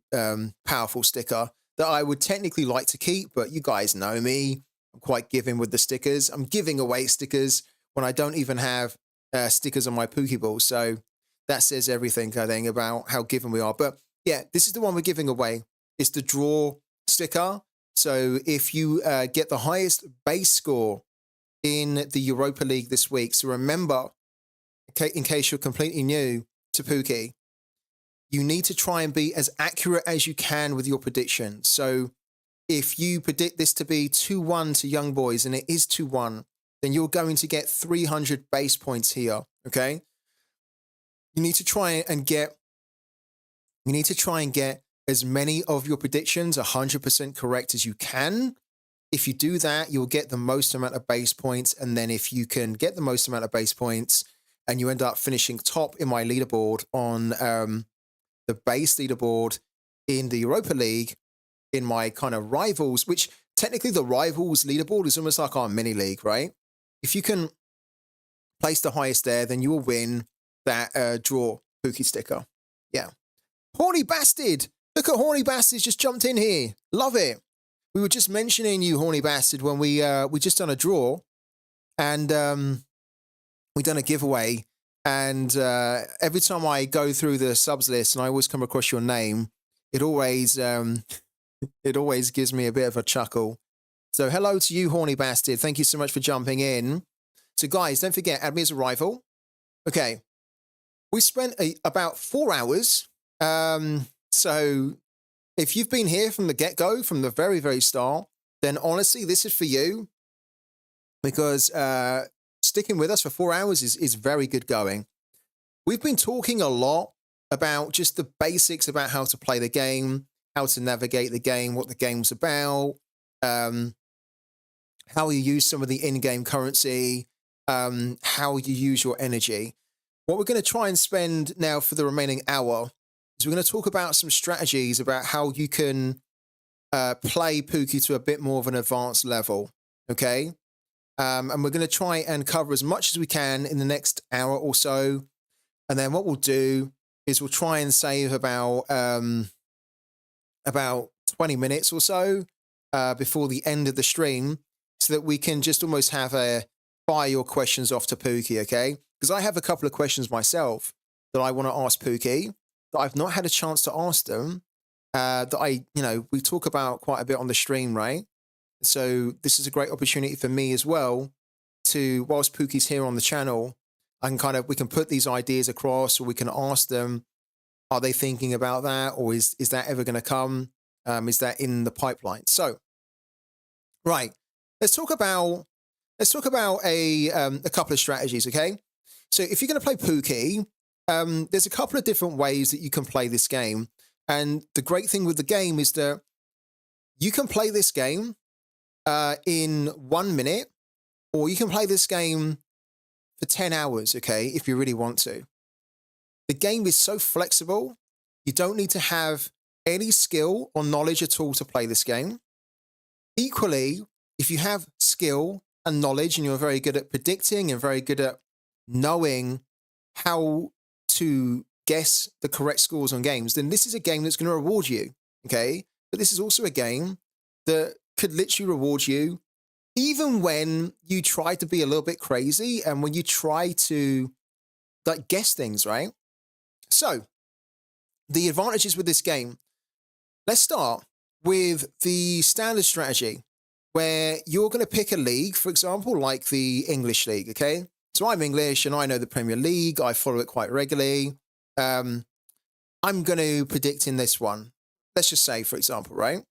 powerful sticker that I would technically like to keep, but you guys know me. I'm quite giving with the stickers. I'm giving away stickers when I don't even have stickers on my POOKY ball. So that says everything, I think, about how given we are. But yeah, this is the one we're giving away. It's the draw sticker. So if you get the highest base score in the Europa League this week, so remember, in case you're completely new to POOKY, you need to try and be as accurate as you can with your predictions. So if you predict this to be 2-1 to Young Boys and it is 2-1, then you're going to get 300 base points here, okay? You need to try and get as many of your predictions 100% correct as you can. If you do that, you'll get the most amount of base points. And then if you can get the most amount of base points and you end up finishing top in my leaderboard on the base leaderboard in the Europa League, in my kind of rivals, which technically the rivals leaderboard is almost like our mini league, right? If you can place the highest there, then you will win that draw POOKY sticker. Yeah. Horny Bastard. Look at Horny Bastard just jumped in here. Love it. We were just mentioning you, Horny Bastard, when we just done a draw and we done a giveaway. And every time I go through the subs list and I always come across your name, it always gives me a bit of a chuckle. So hello to you, Horny Bastard. Thank you so much for jumping in. So guys, don't forget, add me as a rival. Okay. We spent about 4 hours. So if you've been here from the get-go, from the very, very start, then honestly, this is for you because sticking with us for 4 hours is very good going. We've been talking a lot about just the basics about how to play the game, how to navigate the game, what the game's about, how you use some of the in-game currency, how you use your energy. What we're going to try and spend now for the remaining hour is we're going to talk about some strategies about how you can play POOKY to a bit more of an advanced level, okay? And we're going to try and cover as much as we can in the next hour or so. And then what we'll do is we'll try and save about 20 minutes or so before the end of the stream so that we can just almost have a fire your questions off to POOKY, okay? Because I have a couple of questions myself that I want to ask POOKY that I've not had a chance to ask them, that we talk about quite a bit on the stream, right? So this is a great opportunity for me as well to, whilst POOKY's here on the channel, we can put these ideas across or we can ask them Are they thinking about that, or is that ever going to come? Is that in the pipeline? So, right, let's talk about a couple of strategies. Okay, so if you're going to play Pookie, there's a couple of different ways that you can play this game, and the great thing with the game is that you can play this game in 1 minute, or you can play this game for 10 hours, okay, if you really want to. The game is so flexible. You don't need to have any skill or knowledge at all to play this game. Equally, if you have skill and knowledge and you're very good at predicting and very good at knowing how to guess the correct scores on games, then this is a game that's going to reward you, okay? But this is also a game that could literally reward you even when you try to be a little bit crazy and when you try to like guess things, right? So the advantages with this game, let's start with the standard strategy where you're going to pick a league, for example, like the English League, okay? So I'm English and I know the Premier League. I follow it quite regularly. I'm going to predict in this one. Let's just say, for example, right?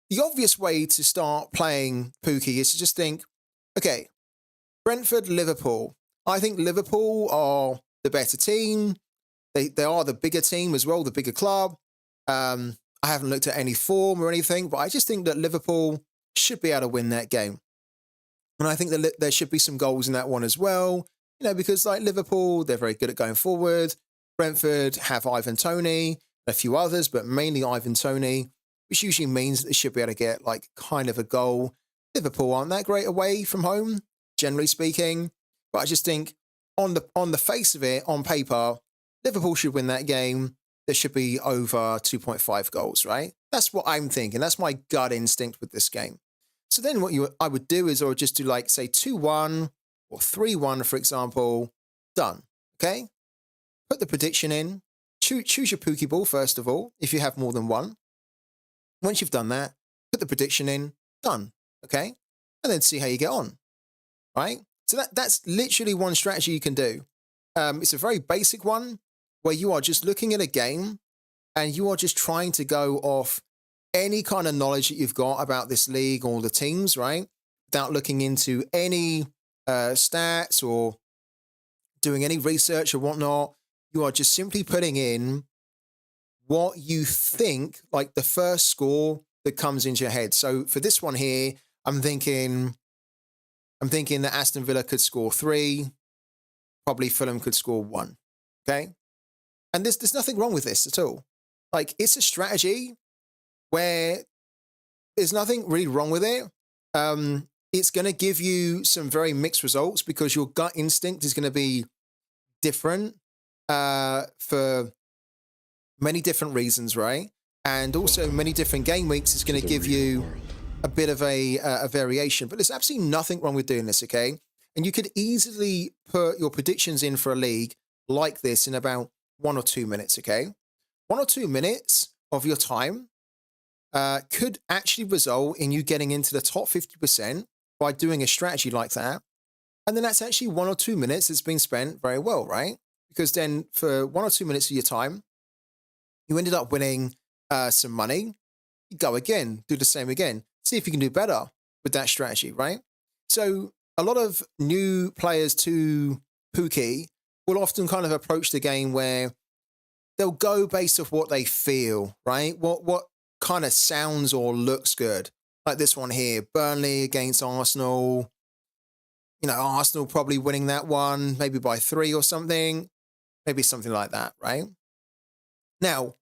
The obvious way to start playing Pookie is to just think, okay, Brentford, Liverpool. I think Liverpool are the better team. They are the bigger team as well, the bigger club. I haven't looked at any form or anything, but I just think that Liverpool should be able to win that game. And I think that there should be some goals in that one as well, because like Liverpool, they're very good at going forward. Brentford have Ivan Toney, a few others, but mainly Ivan Toney, which usually means that they should be able to get like kind of a goal. Liverpool aren't that great away from home, generally speaking, but I just think on the face of it, on paper, Liverpool should win that game. There should be over 2.5 goals, right? That's what I'm thinking. That's my gut instinct with this game. So then what I would do is I would just do like, say, 2-1 or 3-1, for example. Done, okay? Put the prediction in. Choose your Pookie ball, first of all, if you have more than one. Once you've done that, put the prediction in. Done, okay? And then see how you get on, right? So that's literally one strategy you can do. It's a very basic one where you are just looking at a game and you are just trying to go off any kind of knowledge that you've got about this league or the teams, right? Without looking into any stats or doing any research or whatnot. You are just simply putting in what you think, like the first score that comes into your head. So for this one here, I'm thinking that Aston Villa could score 3, probably Fulham could score 1, okay? And there's nothing wrong with this at all. Like, it's a strategy where there's nothing really wrong with it. It's going to give you some very mixed results because your gut instinct is going to be different for many different reasons, right? And also many different game weeks is going to give you a bit of a variation. But there's absolutely nothing wrong with doing this, okay? And you could easily put your predictions in for a league like this in about 1 or 2 minutes, okay? 1 or 2 minutes of your time could actually result in you getting into the top 50% by doing a strategy like that. And then that's actually 1 or 2 minutes that's been spent very well, right? Because then for 1 or 2 minutes of your time, you ended up winning some money. You go again, do the same again. See if you can do better with that strategy, right? So a lot of new players to Pookie will often kind of approach the game where they'll go based off what they feel, right? What kind of sounds or looks good. Like this one here, Burnley against Arsenal. Arsenal probably winning that one, maybe by 3 or something. Maybe something like that, right? Now,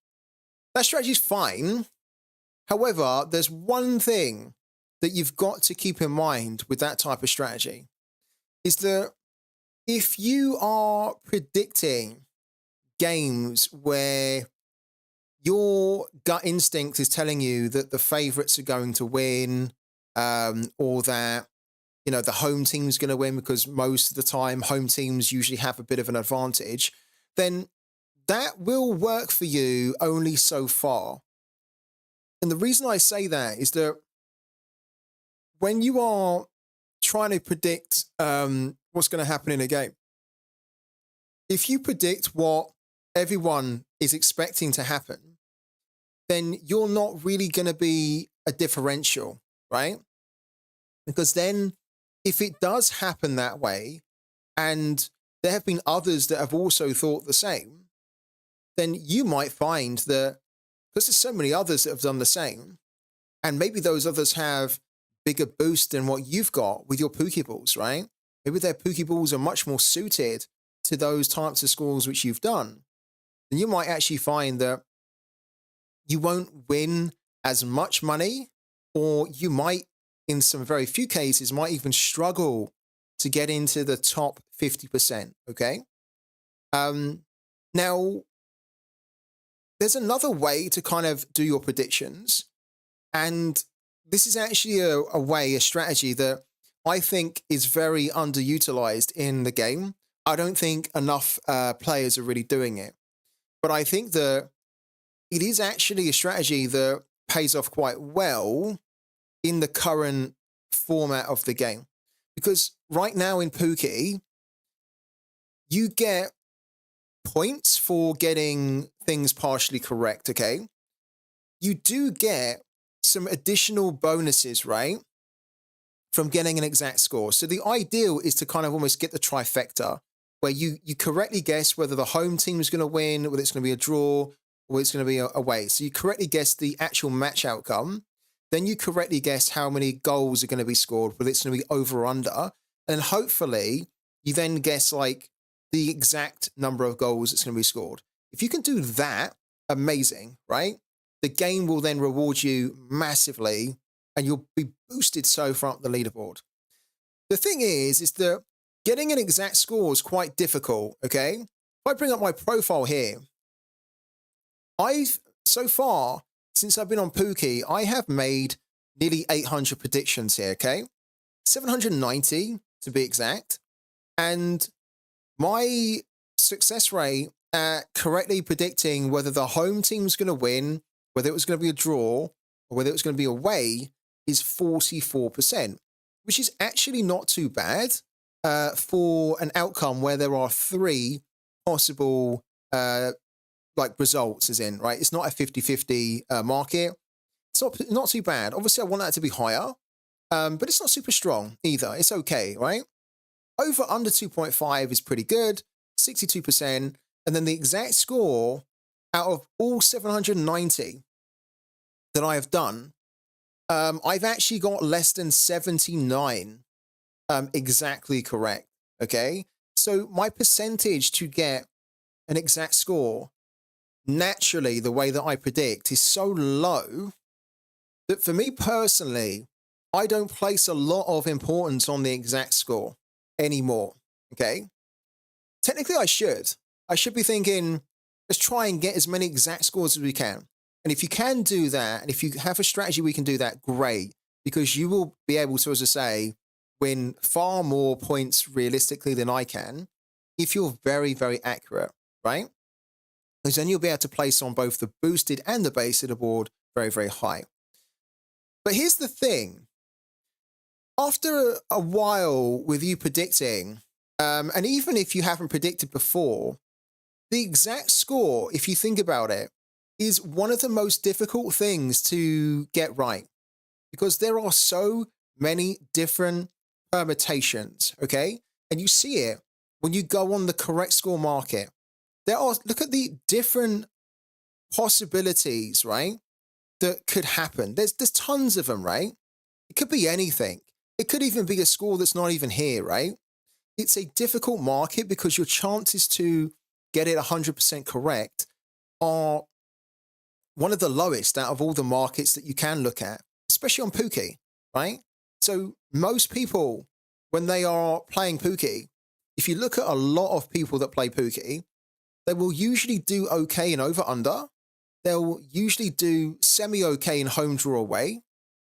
that strategy is fine. However, there's one thing that you've got to keep in mind with that type of strategy is that if you are predicting games where your gut instinct is telling you that the favorites are going to win, or that, the home team's going to win because most of the time home teams usually have a bit of an advantage, then that will work for you only so far. And the reason I say that is that when you are trying to predict what's going to happen in a game, if you predict what everyone is expecting to happen, then you're not really going to be a differential, right? Because then if it does happen that way, and there have been others that have also thought the same, then you might find that because there's so many others that have done the same, and maybe those others have bigger boost than what you've got with your Pokeballs, right? Maybe their Pokeballs are much more suited to those types of scores which you've done. Then you might actually find that you won't win as much money, or you might, in some very few cases, might even struggle to get into the top 50%, okay? Now, there's another way to kind of do your predictions, and this is actually a strategy that I think is very underutilized in the game. I don't think enough players are really doing it, but I think that it is actually a strategy that pays off quite well in the current format of the game. Because right now in Pooky, you get points for getting things partially correct, okay? You do get some additional bonuses, right, from getting an exact score. So the ideal is to kind of almost get the trifecta, where you correctly guess whether the home team is going to win, whether it's going to be a draw, or it's going to be away. So you correctly guess the actual match outcome. Then you correctly guess how many goals are going to be scored, whether it's going to be over or under. And hopefully you then guess like the exact number of goals that's going to be scored. If you can do that, amazing, right? The game will then reward you massively and you'll be boosted so far up the leaderboard. The thing is that getting an exact score is quite difficult, okay? If I bring up my profile here, so far, since I've been on Pooky, I have made nearly 800 predictions here, okay? 790 to be exact. And my success rate at correctly predicting whether the home team's going to win, whether it was going to be a draw, or whether it was going to be away is 44%, which is actually not too bad for an outcome where there are 3 possible like results, as in, right? It's not a 50-50 market. It's not too bad. Obviously, I want that to be higher, but it's not super strong either. It's okay, right? Over under 2.5 is pretty good, 62%. And then the exact score out of all 790 that I have done, I've actually got less than 79 exactly correct, okay? So my percentage to get an exact score, naturally, the way that I predict is so low that for me personally, I don't place a lot of importance on the exact score anymore, okay? Technically, I should. I should be thinking, let's try and get as many exact scores as we can. And if you can do that, and if you have a strategy we can do that, great, because you will be able to, as I say, win far more points realistically than I can if you're very, very accurate, right? Because then you'll be able to place on both the boosted and the base leaderboard very, very high. But here's the thing. After a while with you predicting, and even if you haven't predicted before, the exact score, if you think about it, is one of the most difficult things to get right. Because there are so many different permutations, okay? And you see it when you go on the correct score market. Look at the different possibilities, right, that could happen. There's tons of them, right? It could be anything. It could even be a score that's not even here, right? It's a difficult market because your chances to get it 100% correct are one of the lowest out of all the markets that you can look at, especially on Pooky, right? So most people, when they are playing Pooky, if you look at a lot of people that play Pooky, they will usually do okay in over-under. They'll usually do semi-okay in home draw away.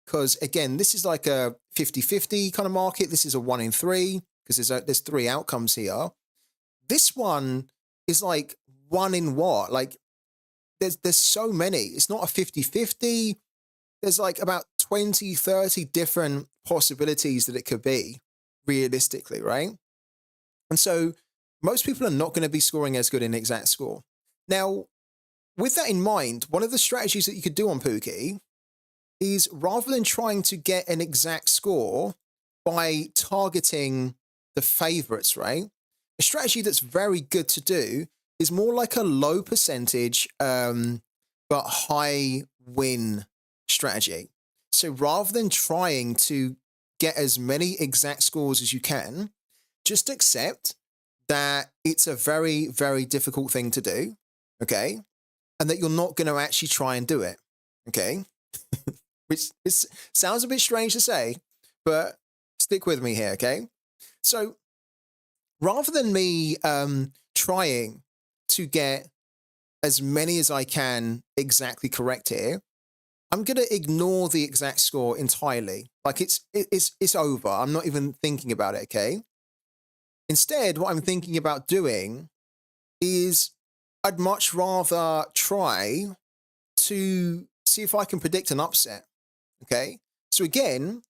Because, again, this is like a 50-50 kind of market. This is a 1 in 3, because there's 3 outcomes here. This one is like 1 in what? Like, there's so many. It's not a 50-50. There's like about 20, 30 different possibilities that it could be, realistically, right? And so most people are not going to be scoring as good in exact score. Now, with that in mind, one of the strategies that you could do on Pookie is rather than trying to get an exact score by targeting the favorites, right? A strategy that's very good to do is more like a low percentage, but high win strategy. So rather than trying to get as many exact scores as you can, just accept that it's a very, very difficult thing to do, okay? And that you're not going to actually try and do it, okay? Which sounds a bit strange to say, but stick with me here, okay? So rather than me trying to get as many as I can exactly correct here, I'm going to ignore the exact score entirely. Like it's over. I'm not even thinking about it, okay? Instead, what I'm thinking about doing is I'd much rather try to see if I can predict an upset, okay? So again,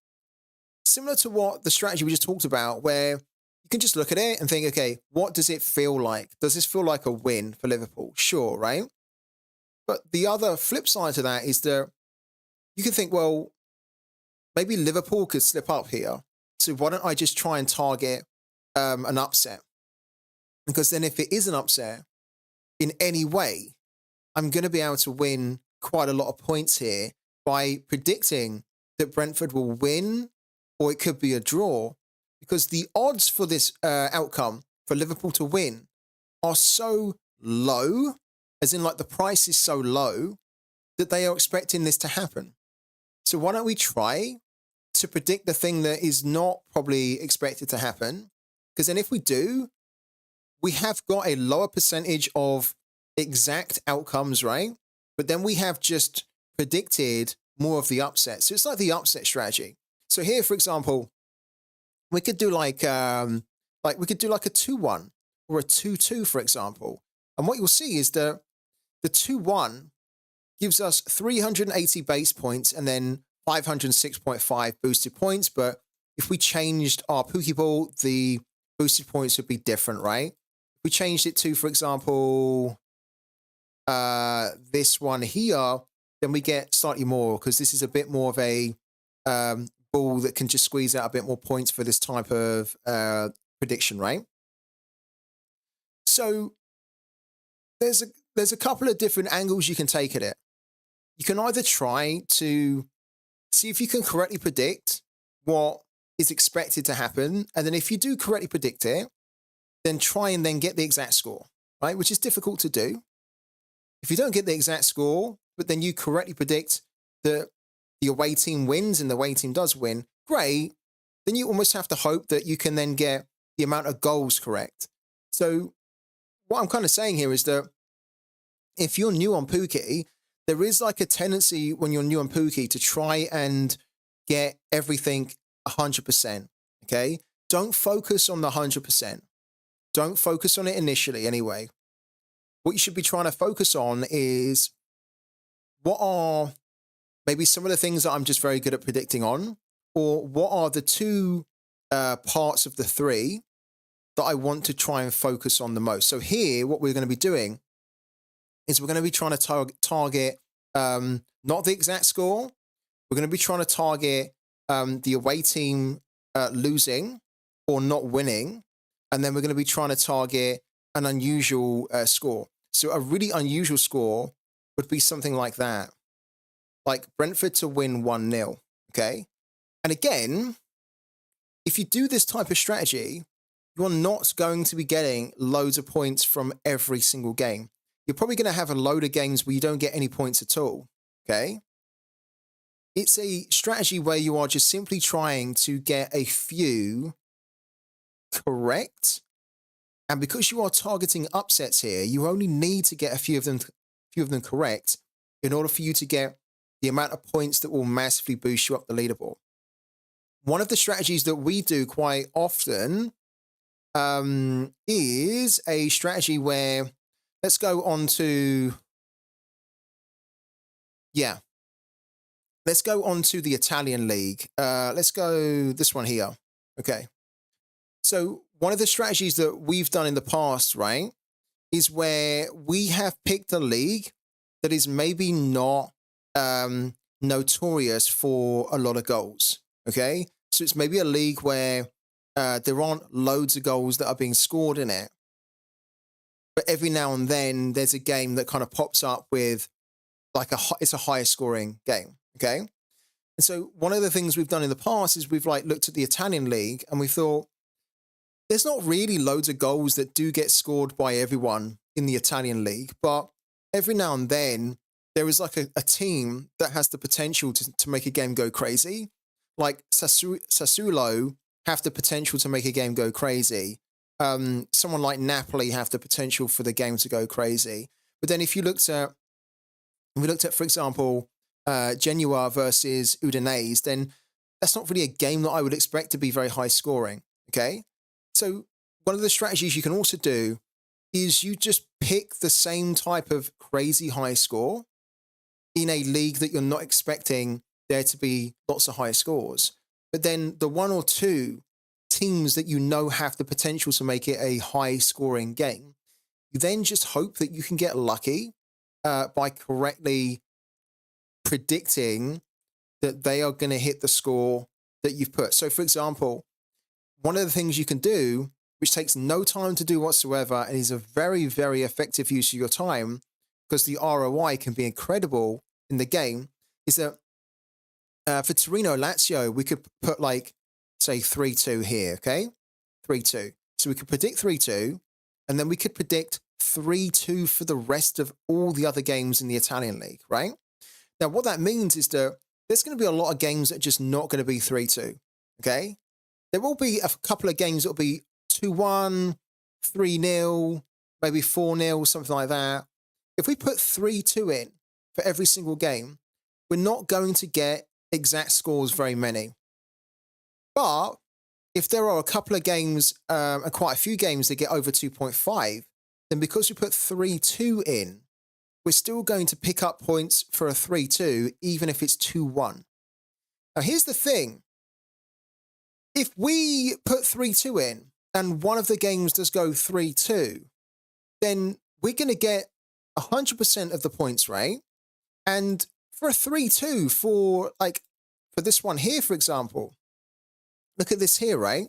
similar to what the strategy we just talked about, where you can just look at it and think, okay, what does it feel like? Does this feel like a win for Liverpool? Sure, right? But the other flip side to that is that you can think, well, maybe Liverpool could slip up here. So why don't I just try and target an upset? Because then if it is an upset in any way, I'm going to be able to win quite a lot of points here by predicting that Brentford will win, or it could be a draw, because the odds for this outcome for Liverpool to win are so low, as in like the price is so low, that they are expecting this to happen. So why don't we try to predict the thing that is not probably expected to happen? Because then if we do, we have got a lower percentage of exact outcomes, right? But then we have just predicted more of the upset. So it's like the upset strategy. So here, for example, we could do like we could do like a 2-1 or a 2-2, for example. And what you'll see is that the 2-1 gives us 380 base points and then 506.5 boosted points. But if we changed our Pookie ball, the boosted points would be different, right? If we changed it to, for example, this one here, then we get slightly more, because this is a bit more of a ball that can just squeeze out a bit more points for this type of prediction, right? So there's a couple of different angles you can take at it. You can either try to see if you can correctly predict what is expected to happen, and then if you do correctly predict it, then try and then get the exact score, right? Which is difficult to do. If you don't get the exact score, but then you correctly predict that the away team wins and the away team does win, great. Then you almost have to hope that you can then get the amount of goals correct. So what I'm kind of saying here is that if you're new on Pookie, there is like a tendency when you're new on Pookie to try and get everything 100%, okay? Don't focus on the 100%. Don't focus on it initially anyway. What you should be trying to focus on is what are maybe some of the things that I'm just very good at predicting on, or what are the two parts of the three that I want to try and focus on the most. So here, what we're going to be doing is we're going to be trying to target not the exact score. We're going to be trying to target the away team losing or not winning. And then we're going to be trying to target an unusual score. So a really unusual score would be something like that. Like Brentford to win 1-0, okay? And again, if you do this type of strategy, you're not going to be getting loads of points from every single game. You're probably going to have a load of games where you don't get any points at all, okay? It's a strategy where you are just simply trying to get a few correct. And because you are targeting upsets here, you only need to get a few of them correct in order for you to get the amount of points that will massively boost you up the leaderboard. One of the strategies that we do quite often is a strategy where, let's go on to the Italian league. Let's go this one here. Okay. So one of the strategies that we've done in the past, right, is where we have picked a league that is maybe not notorious for a lot of goals. Okay. So it's maybe a league where there aren't loads of goals that are being scored in it. But every now and then there's a game that kind of pops up with like it's a higher scoring game. Okay. And so one of the things we've done in the past is we've like looked at the Italian league and we thought there's not really loads of goals that do get scored by everyone in the Italian league, but every now and then there is like a team that has the potential to make a game go crazy. Like Sassuolo have the potential to make a game go crazy. Someone like Napoli have the potential for the game to go crazy. But then if we looked at, for example, Genoa versus Udinese, then that's not really a game that I would expect to be very high scoring. Okay. So one of the strategies you can also do is you just pick the same type of crazy high score in a league that you're not expecting there to be lots of high scores. But then the one or two teams that you know have the potential to make it a high scoring game, you then just hope that you can get lucky by correctly predicting that they are going to hit the score that you've put. So for example, one of the things you can do, which takes no time to do whatsoever and is a very, very effective use of your time because the ROI can be incredible in the game, is that for Torino Lazio, we could put like, say 3-2 here, okay? 3-2. So we could predict 3-2, and then we could predict 3-2 for the rest of all the other games in the Italian league, right? Now, what that means is that there's going to be a lot of games that are just not going to be 3-2, okay? There will be a couple of games that will be 2-1, 3-0, maybe 4-0, something like that. If we put 3-2 in for every single game, we're not going to get exact scores very many. But if there are a couple of games and quite a few games that get over 2.5, then because we put 3-2 in, we're still going to pick up points for a 3-2, even if it's 2-1. Now, here's the thing. If we put 3-2 in and one of the games does go 3-2, then we're going to get 100% of the points, right? And for a 3-2, for this one here, for example, look at this here, right?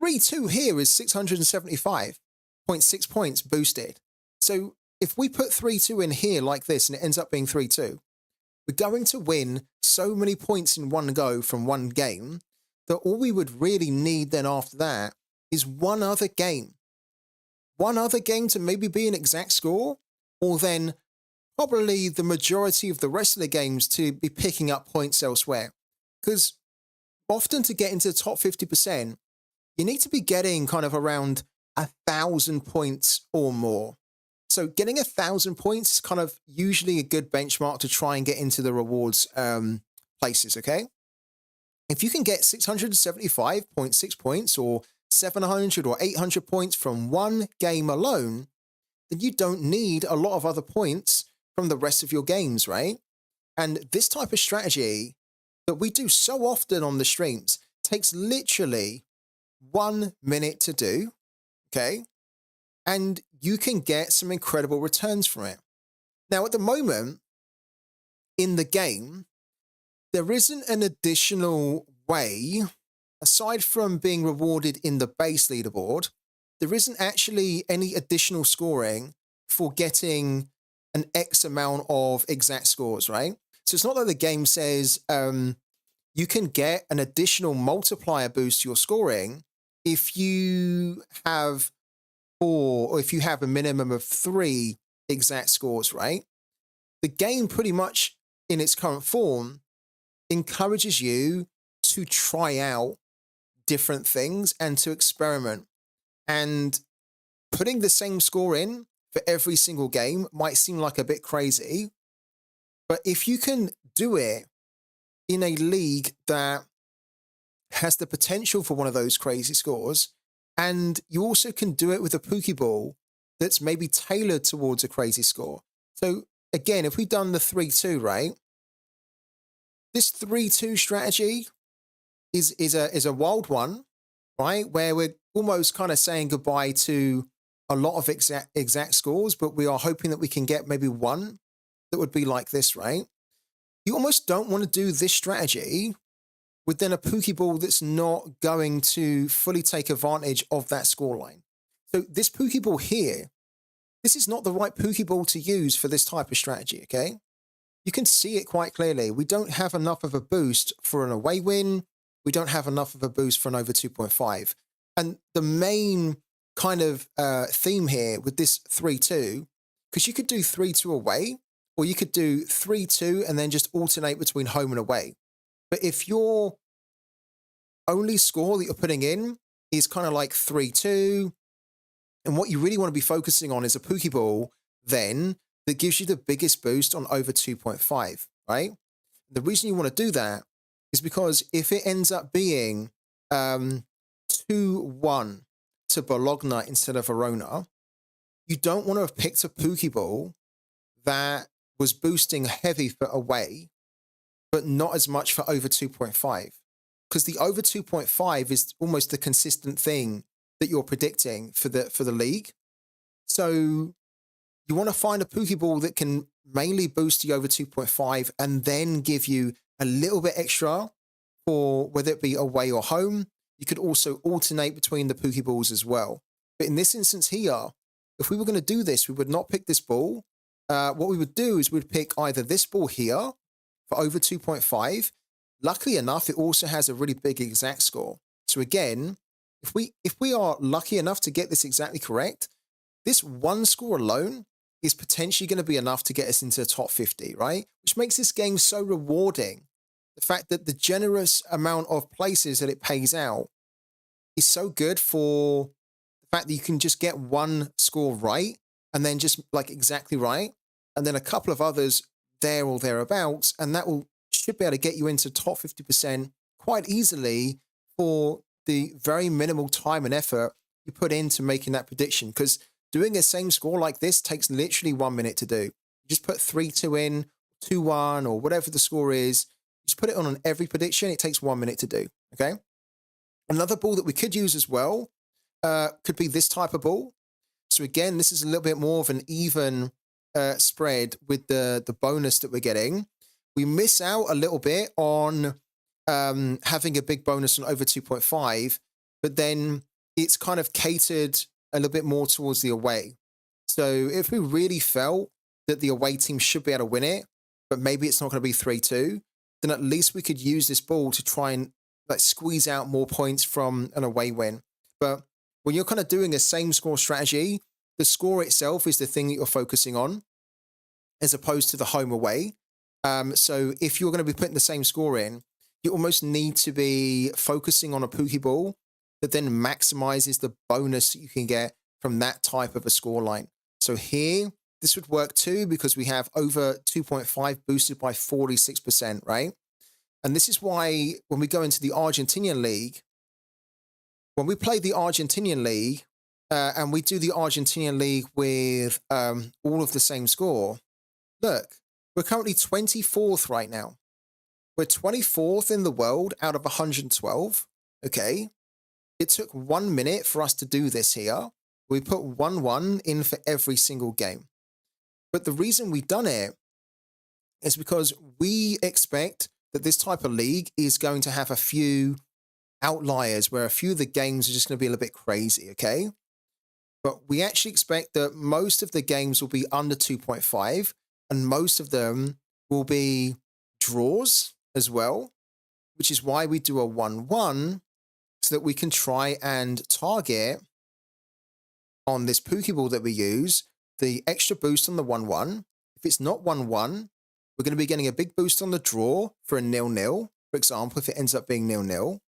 3-2 here is 675.6 points boosted. So if we put 3-2 in here like this and it ends up being 3-2, we're going to win so many points in one go from one game that all we would really need then after that is one other game. One other game to maybe be an exact score, or then probably the majority of the rest of the games to be picking up points elsewhere. Because often to get into the top 50%, you need to be getting kind of around 1,000 points or more. So getting 1,000 points is kind of usually a good benchmark to try and get into the rewards places, okay? If you can get 675.6 points or 700 or 800 points from one game alone, then you don't need a lot of other points from the rest of your games, right? And this type of strategy that we do so often on the streams takes literally 1 minute to do, okay? And you can get some incredible returns from it. Now, at the moment, in the game, there isn't an additional way, aside from being rewarded in the base leaderboard, there isn't actually any additional scoring for getting an X amount of exact scores, right? So it's not like the game says you can get an additional multiplier boost to your scoring if you have 4 or if you have a minimum of 3 exact scores, right? The game pretty much in its current form encourages you to try out different things and to experiment. And putting the same score in for every single game might seem like a bit crazy, but if you can do it in a league that has the potential for one of those crazy scores, and you also can do it with a POOKY ball that's maybe tailored towards a crazy score. So again, if we've done the 3-2, right? This 3-2 strategy is a wild one, right? Where we're almost kind of saying goodbye to a lot of exact scores, but we are hoping that we can get maybe one that would be like this, right? You almost don't want to do this strategy with then a Pokeball that's not going to fully take advantage of that scoreline. So this Pokeball here, this is not the right Pokeball to use for this type of strategy, okay? You can see it quite clearly. We don't have enough of a boost for an away win. We don't have enough of a boost for an over 2.5. And the main kind of theme here with this 3-2, because you could do 3-2 away, or you could do 3-2 and then just alternate between home and away. But if your only score that you're putting in is kind of like 3-2, and what you really want to be focusing on is a Pokeball then that gives you the biggest boost on over 2.5, right? The reason you want to do that is because if it ends up being 2-1 to Bologna instead of Verona, you don't want to have picked a Pokeball that was boosting heavy for away, but not as much for over 2.5. Because the over 2.5 is almost the consistent thing that you're predicting for the league. So you want to find a Pokeball that can mainly boost the over 2.5 and then give you a little bit extra for whether it be away or home. You could also alternate between the Pokeballs as well. But in this instance here, if we were going to do this, we would not pick this ball. What we would do is we'd pick either this ball here for over 2.5. Luckily enough, it also has a really big exact score. So again, if we are lucky enough to get this exactly correct, this one score alone is potentially going to be enough to get us into the top 50, right? Which makes this game so rewarding. The fact that the generous amount of places that it pays out is so good for the fact that you can just get one score right and then just like exactly right, and then a couple of others there or thereabouts, and that should be able to get you into top 50% quite easily for the very minimal time and effort you put into making that prediction. Because doing a same score like this takes literally 1 minute to do. You just put 3-2 in, 2-1, or whatever the score is. Just put it on every prediction. It takes 1 minute to do, okay? Another ball that we could use as well could be this type of ball. So again, this is a little bit more of an even spread with the bonus that we're getting. We miss out a little bit on having a big bonus on over 2.5, but then it's kind of catered a little bit more towards the away. So if we really felt that the away team should be able to win it, but maybe it's not going to be 3-2, then at least we could use this ball to try and like squeeze out more points from an away win. But when you're kind of doing a same score strategy, the score itself is the thing that you're focusing on as opposed to the home away. So if you're going to be putting the same score in, you almost need to be focusing on a Pokeball that then maximizes the bonus that you can get from that type of a score line. So here, this would work too because we have over 2.5 boosted by 46%, right? And this is why when we go into the Argentinian League, when we play the Argentinian League and we do the Argentinian League with all of the same score, look, we're currently 24th right now. We're 24th in the world out of 112, okay? It took 1 minute for us to do this here. We put 1-1 in for every single game. But the reason we've done it is because we expect that this type of league is going to have a few outliers where a few of the games are just going to be a little bit crazy, okay? But we actually expect that most of the games will be under 2.5 and most of them will be draws as well, which is why we do a 1-1 so that we can try and target on this Pokeball that we use the extra boost on the 1-1. If it's not 1-1, we're going to be getting a big boost on the draw for a 0-0, for example, if it ends up being 0-0.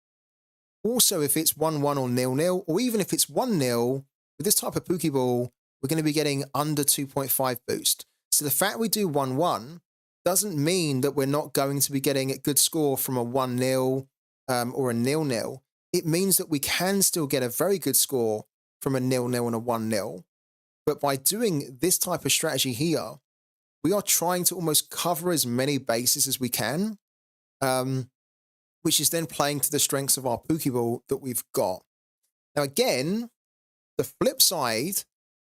Also, if it's 1-1 or 0-0, or even if it's 1-0, with this type of Pokeball, we're going to be getting under 2.5 boost. So the fact we do 1-1 doesn't mean that we're not going to be getting a good score from a 1-0 or a 0-0. It means that we can still get a very good score from a 0-0 and a 1-0. But by doing this type of strategy here, we are trying to almost cover as many bases as we can, which is then playing to the strengths of our Pokeball that we've got. Now, again, the flip side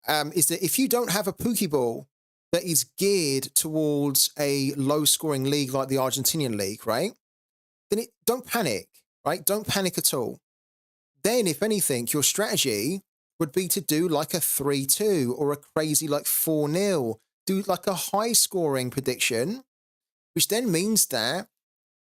is that if you don't have a Pokeball that is geared towards a low scoring league like the Argentinian league, right? Then don't panic, right? Don't panic at all. Then, if anything, your strategy would be to do like a 3-2 or a crazy like 4-0, do like a high scoring prediction, which then means that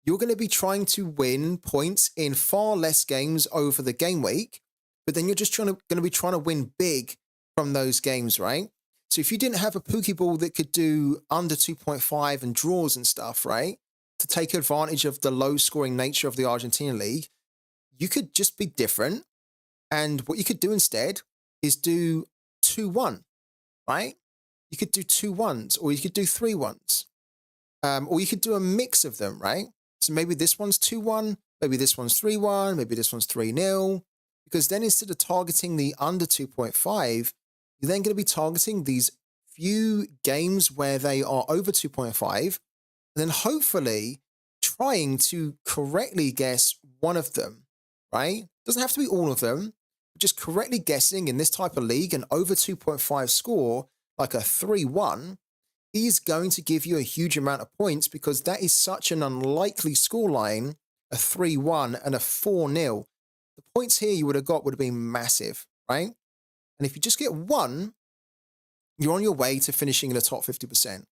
you're going to be trying to win points in far less games over the game week, but then you're just going to be trying to win big from those games, right? So if you didn't have a Pookie ball that could do under 2.5 and draws and stuff, right, to take advantage of the low scoring nature of the Argentinian league, you could just be different. And what you could do instead is do 2-1, right? You could do 2-1s, or you could do 3-1s, or you could do a mix of them, right? So maybe this one's 2-1, maybe this one's 3-1, maybe this one's 3-0, because then instead of targeting the under 2.5, you're then going to be targeting these few games where they are over 2.5, and then hopefully trying to correctly guess one of them, right? Doesn't have to be all of them, but just correctly guessing in this type of league an over 2.5 score, like a 3-1, is going to give you a huge amount of points, because that is such an unlikely scoreline, a 3-1 and a 4-0. The points here you would have got would have been massive, right? And if you just get one, you're on your way to finishing in the top 50%.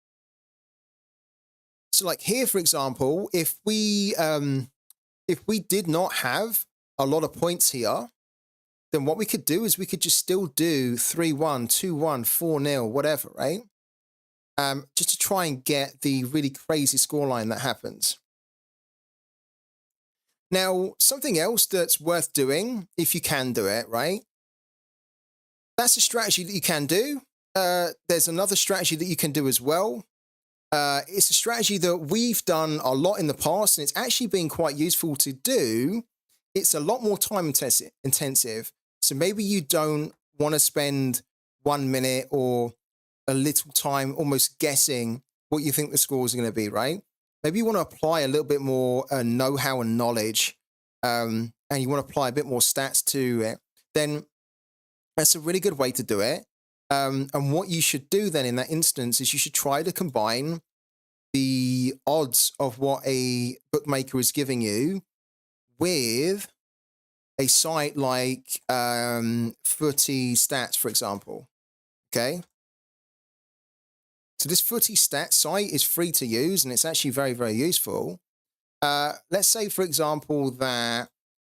So like here, for example, if we did not have a lot of points here, then what we could do is we could just still do 3-1, 2-1, 4-0, whatever, right? Just to try and get the really crazy scoreline that happens. Now, something else that's worth doing, if you can do it, right? That's a strategy that you can do. There's another strategy that you can do as well. It's a strategy that we've done a lot in the past, and it's actually been quite useful to do. It's a lot more time intensive. So maybe you don't want to spend 1 minute or a little time almost guessing what you think the scores are going to be, right? Maybe you want to apply a little bit more know-how and knowledge, and you want to apply a bit more stats to it. Then that's a really good way to do it. And what you should do then in that instance is you should try to combine the odds of what a bookmaker is giving you with a site like Footy Stats, for example. Okay. So this Footy Stats site is free to use, and it's actually very, very useful. Let's say, for example, that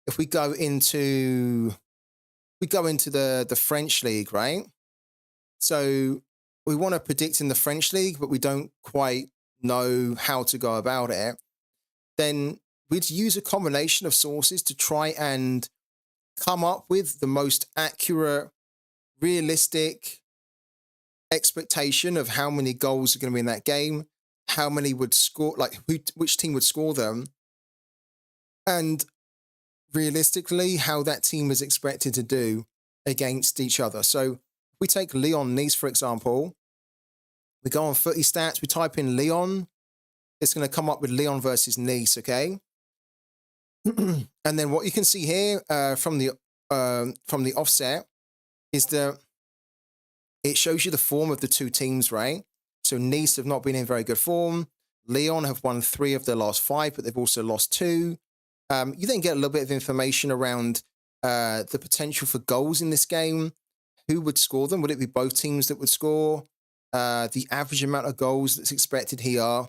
if we go into the French league, right? So we want to predict in the French league, but we don't quite know how to go about it. Then we'd use a combination of sources to try and come up with the most accurate, realistic expectation of how many goals are going to be in that game, how many would score, like which team would score them, and realistically how that team is expected to do against each other. So if we take Lyon-Nice, for example, we go on Footy Stats, we type in Lyon, it's going to come up with Lyon versus Nice, okay? And then what you can see here from the offset is that it shows you the form of the two teams, right? So Nice have not been in very good form. Lyon have won 3 of their last 5, but they've also lost 2. You then get a little bit of information around the potential for goals in this game. Who would score them? Would it be both teams that would score? The average amount of goals that's expected here.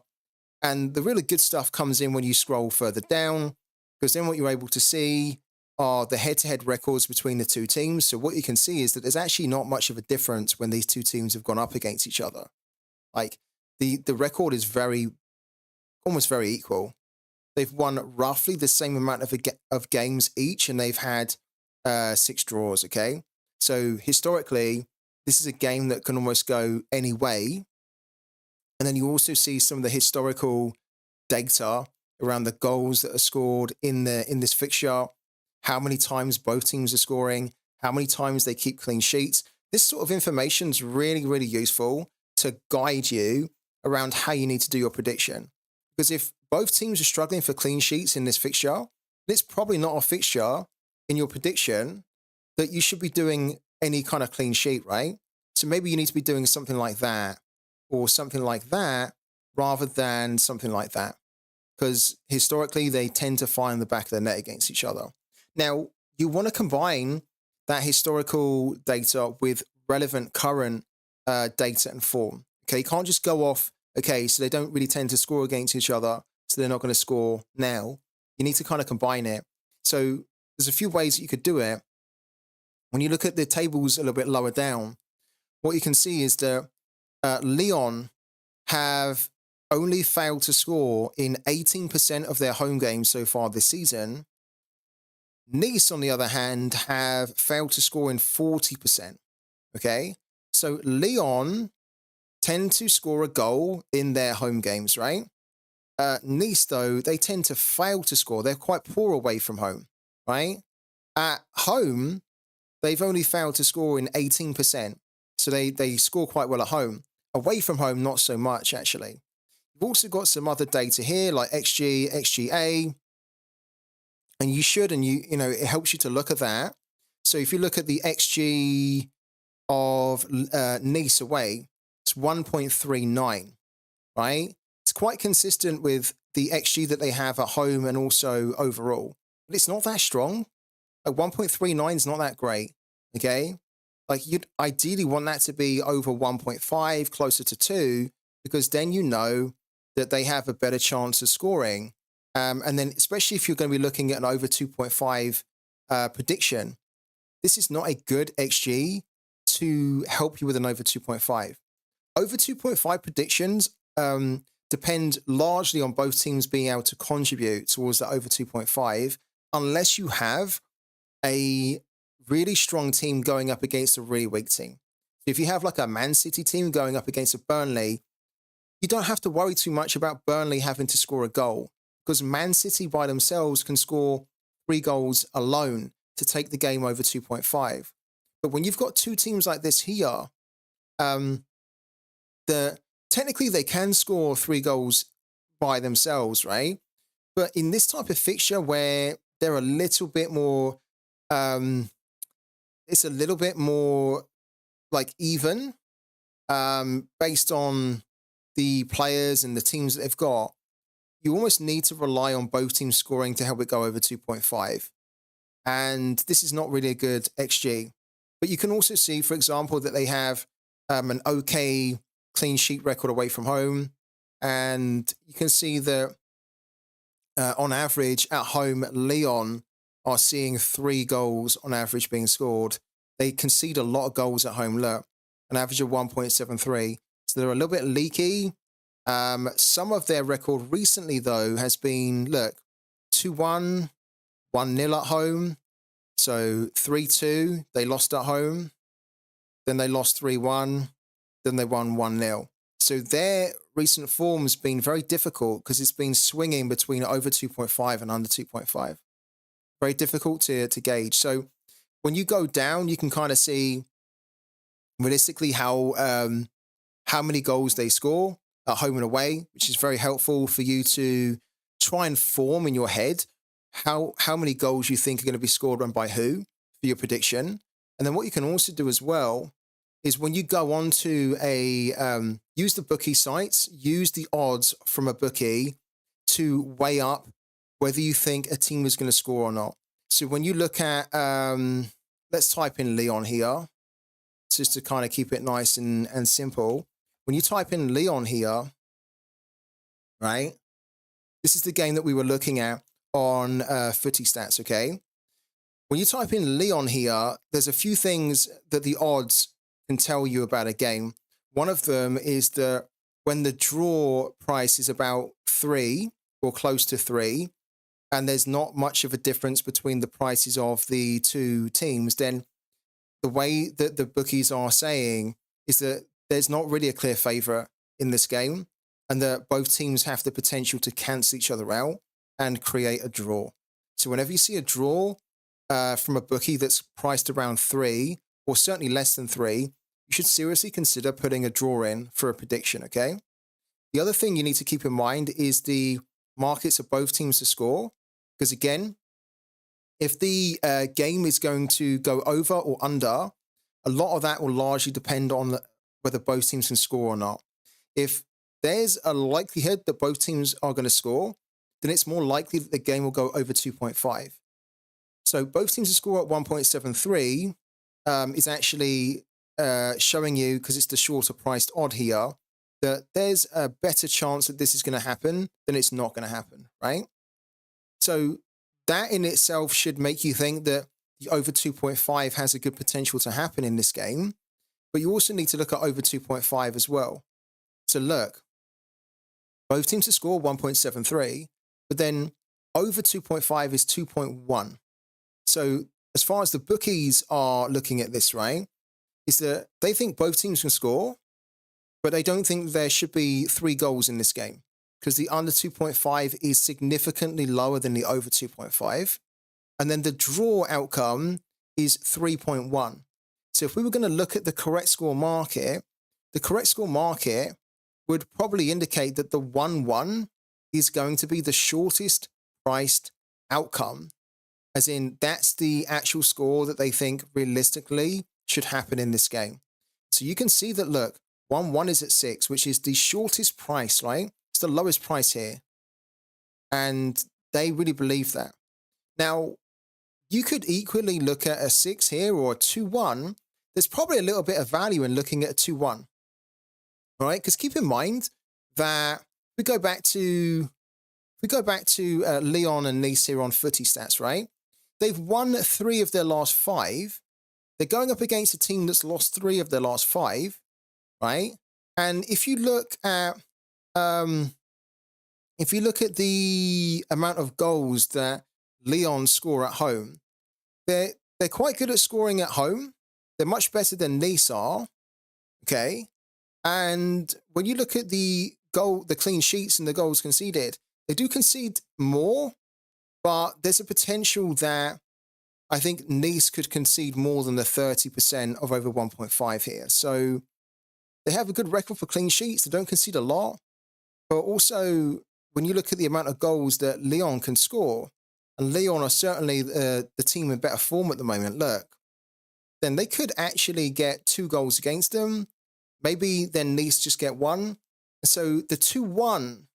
And the really good stuff comes in when you scroll further down, because then what you're able to see are the head-to-head records between the two teams. So what you can see is that there's actually not much of a difference when these two teams have gone up against each other. Like the record is almost very equal. They've won roughly the same amount of games each, and they've had 6 draws, okay? So historically, this is a game that can almost go any way. And then you also see some of the historical data around the goals that are scored in this fixture, how many times both teams are scoring, how many times they keep clean sheets. This sort of information is really, really useful to guide you around how you need to do your prediction. Because if both teams are struggling for clean sheets in this fixture, it's probably not a fixture in your prediction that you should be doing any kind of clean sheet, right? So maybe you need to be doing something like that. or something like that rather than something like that. Because historically, they tend to find the back of the net against each other. Now, you want to combine that historical data with relevant current data and form. Okay, you can't just go off, okay, so they don't really tend to score against each other, so they're not going to score now. You need to kind of combine it. So there's a few ways that you could do it. When you look at the tables a little bit lower down, what you can see is that Leon have only failed to score in 18% of their home games so far this season. Nice, on the other hand, have failed to score in 40%. Okay? So Leon tend to score a goal in their home games, right? Nice, though, they tend to fail to score. They're quite poor away from home, right? At home, they've only failed to score in 18%. So they score quite well at home. Away from home, not so much, actually. You've also got some other data here, like XG, XGA, and you should, and you know, it helps you to look at that. So if you look at the XG of Nice away, it's 1.39, right? It's quite consistent with the XG that they have at home and also overall, but it's not that strong. Like 1.39 is not that great, okay? Like you'd ideally want that to be over 1.5, closer to 2, because then you know that they have a better chance of scoring. And then especially if you're going to be looking at an over 2.5 prediction, this is not a good XG to help you with an over 2.5. Over 2.5 predictions depend largely on both teams being able to contribute towards that over 2.5, unless you have a really strong team going up against a really weak team. If you have like a Man City team going up against a Burnley, you don't have to worry too much about Burnley having to score a goal, because Man City by themselves can score 3 goals alone to take the game over 2.5. But when you've got two teams like this here, technically they can score 3 goals by themselves, right? But in this type of fixture where they're a little bit more, it's a little bit more like even, based on the players and the teams that they've got, you almost need to rely on both teams scoring to help it go over 2.5. And this is not really a good XG. But you can also see, for example, that they have an okay clean sheet record away from home. And you can see that on average at home, Leon are seeing 3 goals on average being scored. They concede a lot of goals at home. Look, an average of 1.73. So they're a little bit leaky. Some of their record recently, though, has been, look, 2-1, 1-0 at home. So 3-2, they lost at home. Then they lost 3-1. Then they won 1-0. So their recent form has been very difficult because it's been swinging between over 2.5 and under 2.5. Very difficult to gauge. So when you go down, you can kind of see realistically how many goals they score at home and away, which is very helpful for you to try and form in your head how many goals you think are going to be scored and by who for your prediction. And then what you can also do as well is when you go on to use the bookie sites, use the odds from a bookie to weigh up whether you think a team is going to score or not. So when you look at, let's type in Leon here, just to kind of keep it nice and simple. When you type in Leon here, right, this is the game that we were looking at on Footy Stats, okay? When you type in Leon here, there's a few things that the odds can tell you about a game. One of them is that when the draw price is about 3 or close to 3, and there's not much of a difference between the prices of the two teams, then the way that the bookies are saying is that there's not really a clear favourite in this game, and that both teams have the potential to cancel each other out and create a draw. So whenever you see a draw from a bookie that's priced around 3, or certainly less than 3, you should seriously consider putting a draw in for a prediction, okay? The other thing you need to keep in mind is the markets of both teams to score, because again, if the game is going to go over or under, a lot of that will largely depend on whether both teams can score or not. if there's a likelihood that both teams are going to score, then it's more likely that the game will go over 2.5. So both teams to score at 1.73 is actually showing you, because it's the shorter priced odd here, that there's a better chance that this is going to happen than it's not going to happen, right? So that in itself should make you think that the over 2.5 has a good potential to happen in this game. But you also need to look at over 2.5 as well. So look, both teams to score 1.73, but then over 2.5 is 2.1. So as far as the bookies are looking at this, right, is that they think both teams can score, but they don't think there should be 3 goals in this game because the under 2.5 is significantly lower than the over 2.5. And then the draw outcome is 3.1. So if we were going to look at the correct score market, the correct score market would probably indicate that the 1-1 is going to be the shortest priced outcome. As in, that's the actual score that they think realistically should happen in this game. So you can see that, look, 1-1 is at 6, which is the shortest price, right? It's the lowest price here. And they really believe that. Now, you could equally look at a 6 here or a 2-1. There's probably a little bit of value in looking at a 2-1. All right? Because keep in mind that we go back to Leon and Nice here on footy stats, right? They've won 3 of their last 5. They're going up against a team that's lost 3 of their last 5, right? And if you look at the amount of goals that Leon score at home, they're quite good at scoring at home. They're much better than Nice are, okay? And when you look at the clean sheets and the goals conceded, they do concede more, but there's a potential that I think Nice could concede more than the 30% of over 1.5 here. So they have a good record for clean sheets. They don't concede a lot. But also, when you look at the amount of goals that Lyon can score, and Lyon are certainly the team in better form at the moment, look, then they could actually get 2 goals against them. Maybe then Nice just get 1. So the 2-1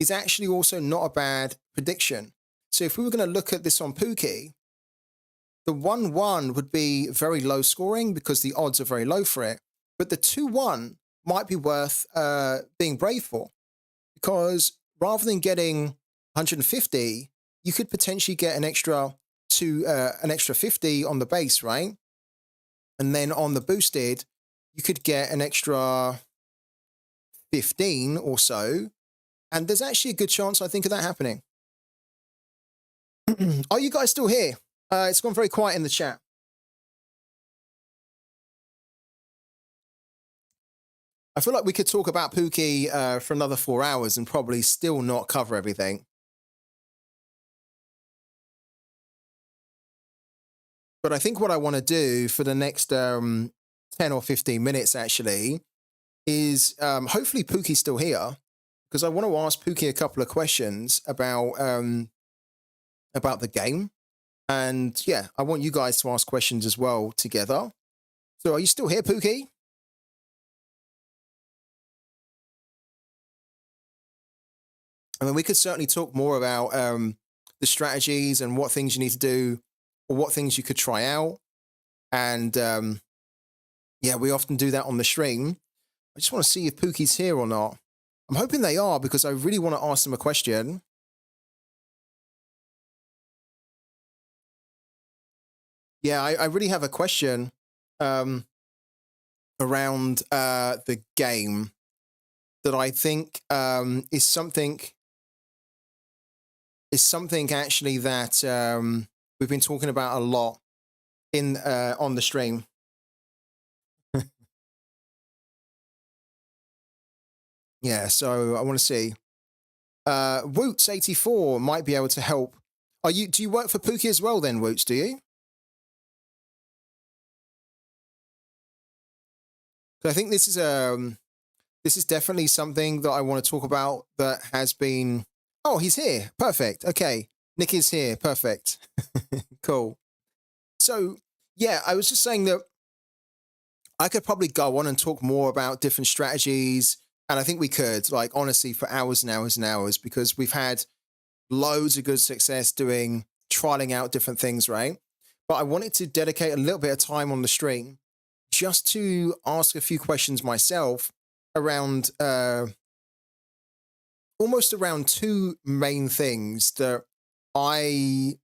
is actually also not a bad prediction. So if we were going to look at this on POOKY, the 1-1 would be very low scoring because the odds are very low for it. But the 2-1 might be worth being brave for, because rather than getting 150, you could potentially get an extra 50 on the base, right? And then on the boosted, you could get an extra 15 or so. And there's actually a good chance, I think, of that happening. Are you guys still here? It's gone very quiet in the chat. I feel like we could talk about POOKY for another 4 hours and probably still not cover everything. But I think what I want to do for the next 10 or 15 minutes, actually, is hopefully POOKY's still here, because I want to ask POOKY a couple of questions about the game. And yeah, I want you guys to ask questions as well together. So are you still here, POOKY? I mean, we could certainly talk more about the strategies and what things you need to do or what things you could try out. And yeah, we often do that on the stream. I just want to see if POOKY's here or not. I'm hoping they are, because I really want to ask them a question. Yeah, I really have a question around the game that I think is something actually that we've been talking about a lot in on the stream. Yeah, so I want to see. Woots84 might be able to help. Do you work for POOKY as well then, Woots, do you? I think this is definitely something that I want to talk about that has been... Oh, he's here. Perfect. Okay. Nick is here. Perfect. Cool. So, yeah, I was just saying that I could probably go on and talk more about different strategies And I think we could, like, honestly, for hours and hours and hours, because we've had loads of good success doing, trialing out different things, right? But I wanted to dedicate a little bit of time on the stream just to ask a few questions myself around almost around two main things that I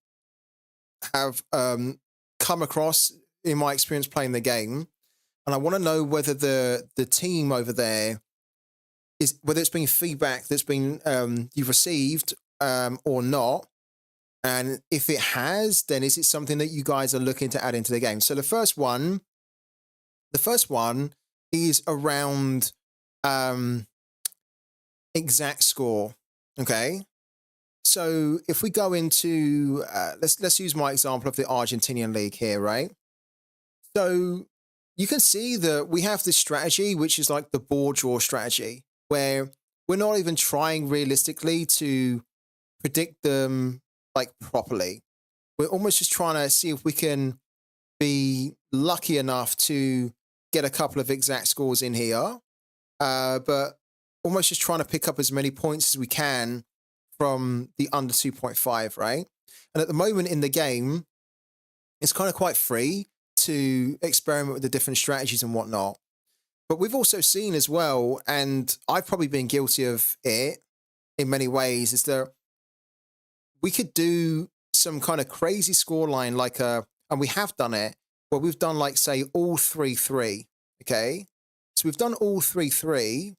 have come across in my experience playing the game. And I want to know whether the team over there is, whether it's been feedback that's been you've received or not. And if it has, then is it something that you guys are looking to add into the game? So the first one is around exact score. Okay. So if we go into let's use my example of the Argentinian league here, right? So you can see that we have this strategy, which is like the board draw strategy, where we're not even trying realistically to predict them like properly. We're almost just trying to see if we can be lucky enough to get a couple of exact scores in here, but almost just trying to pick up as many points as we can from the under 2.5, right? And at the moment in the game, it's kind of quite free to experiment with the different strategies and whatnot. But we've also seen as well, and I've probably been guilty of it in many ways, is that we could do some kind of crazy scoreline, like and we have done it, where we've done like, say, all 3-3, okay? So we've done all 3-3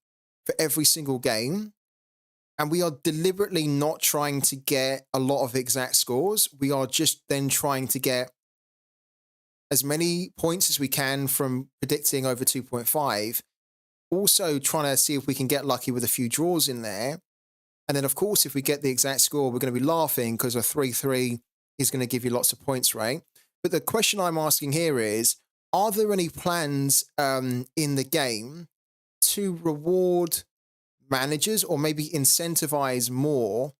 for every single game, and we are deliberately not trying to get a lot of exact scores. We are just then trying to get as many points as we can from predicting over 2.5. Also trying to see if we can get lucky with a few draws in there. And then, of course, if we get the exact score, we're going to be laughing because a 3-3 is going to give you lots of points, right? But the question I'm asking here is, are there any plans in the game to reward managers or maybe incentivize more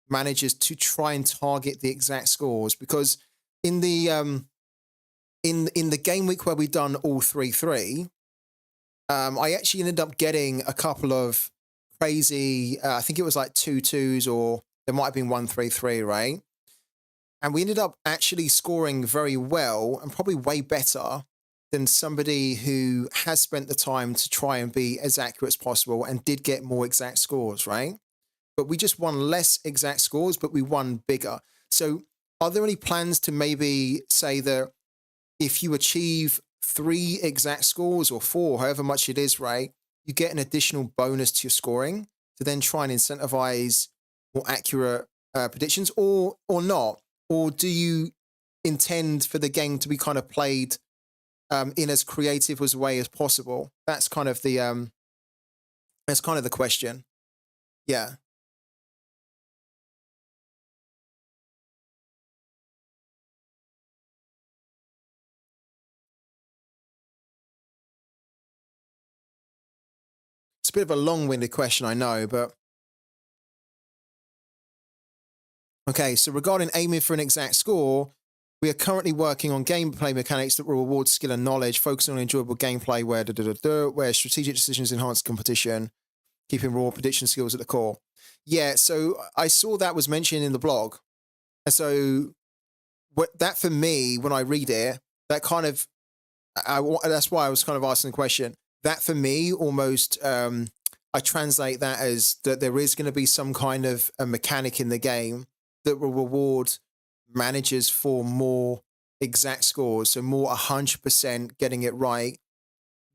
managers to try and target the exact scores? Because in the in the game week where we've done all 3-3, I actually ended up getting a couple of crazy, I think it was like 2-2s, or there might have been 1-3-3, right? And we ended up actually scoring very well and probably way better than somebody who has spent the time to try and be as accurate as possible and did get more exact scores, right? But we just won less exact scores, but we won bigger. So are there any plans to maybe say that if you achieve 3 exact scores or 4, however much it is, right, you get an additional bonus to your scoring to then try and incentivize more accurate predictions, or not? Or do you intend for the game to be kind of played in as creative as way as possible? That's kind of the question. Yeah. It's a bit of a long-winded question, I know, but okay, so regarding aiming for an exact score, we are currently working on gameplay mechanics that will reward skill and knowledge, focusing on enjoyable gameplay where strategic decisions enhance competition, keeping raw prediction skills at the core. Yeah, so I saw that was mentioned in the blog. And so that for me, when I read it, that kind of, that's why I was kind of asking the question. That for me, almost, I translate that as that there is going to be some kind of a mechanic in the game that will reward managers for more exact scores, so more 100% getting it right,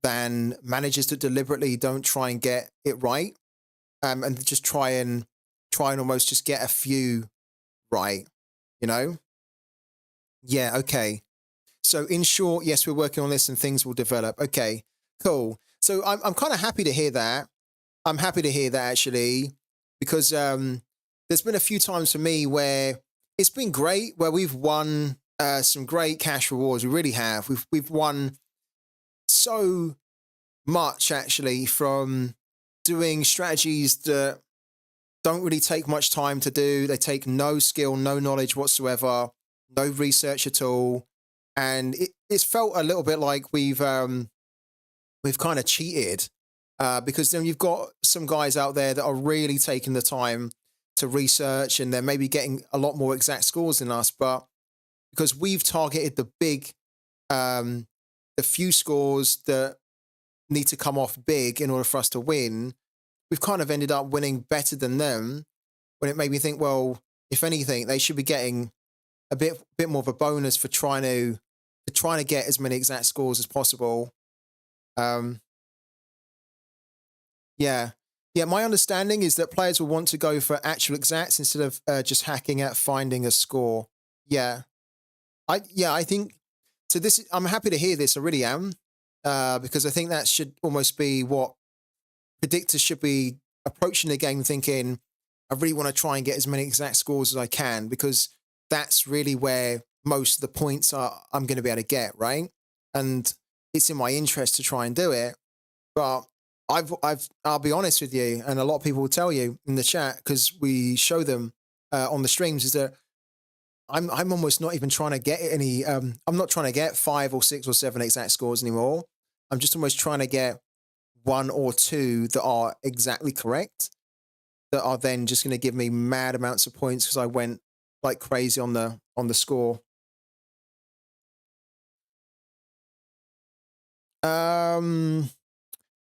than managers that deliberately don't try and get it right, and just try and almost just get a few right, you know? Yeah, okay. So in short, yes, we're working on this and things will develop. Okay, cool. So I'm kind of happy to hear that. I'm happy to hear that, actually, because there's been a few times for me where it's been great, where we've won some great cash rewards. We really have. We've won so much, actually, from doing strategies that don't really take much time to do. They take no skill, no knowledge whatsoever, no research at all. And it's felt a little bit like we've kind of cheated because then you've got some guys out there that are really taking the time to research, and they're maybe getting a lot more exact scores than us. But because we've targeted the few scores that need to come off big in order for us to win, we've kind of ended up winning better than them. When it made me think, well, if anything, they should be getting a bit more of a bonus for trying to get as many exact scores as possible. Yeah. Yeah, my understanding is that players will want to go for actual exacts instead of just hacking at finding a score. Yeah. I think so. I'm happy to hear this. I really am, because I think that should almost be what predictors should be approaching the game, thinking, I really want to try and get as many exact scores as I can, because that's really where most of the points I'm going to be able to get, right? And it's in my interest to try and do it. But I'll be honest with you, and a lot of people will tell you in the chat, because we show them on the streams, is that I'm almost not even trying to get any. I'm not trying to get 5 or 6 or 7 exact scores anymore. I'm just almost trying to get 1 or 2 that are exactly correct, that are then just going to give me mad amounts of points because I went like crazy on the score.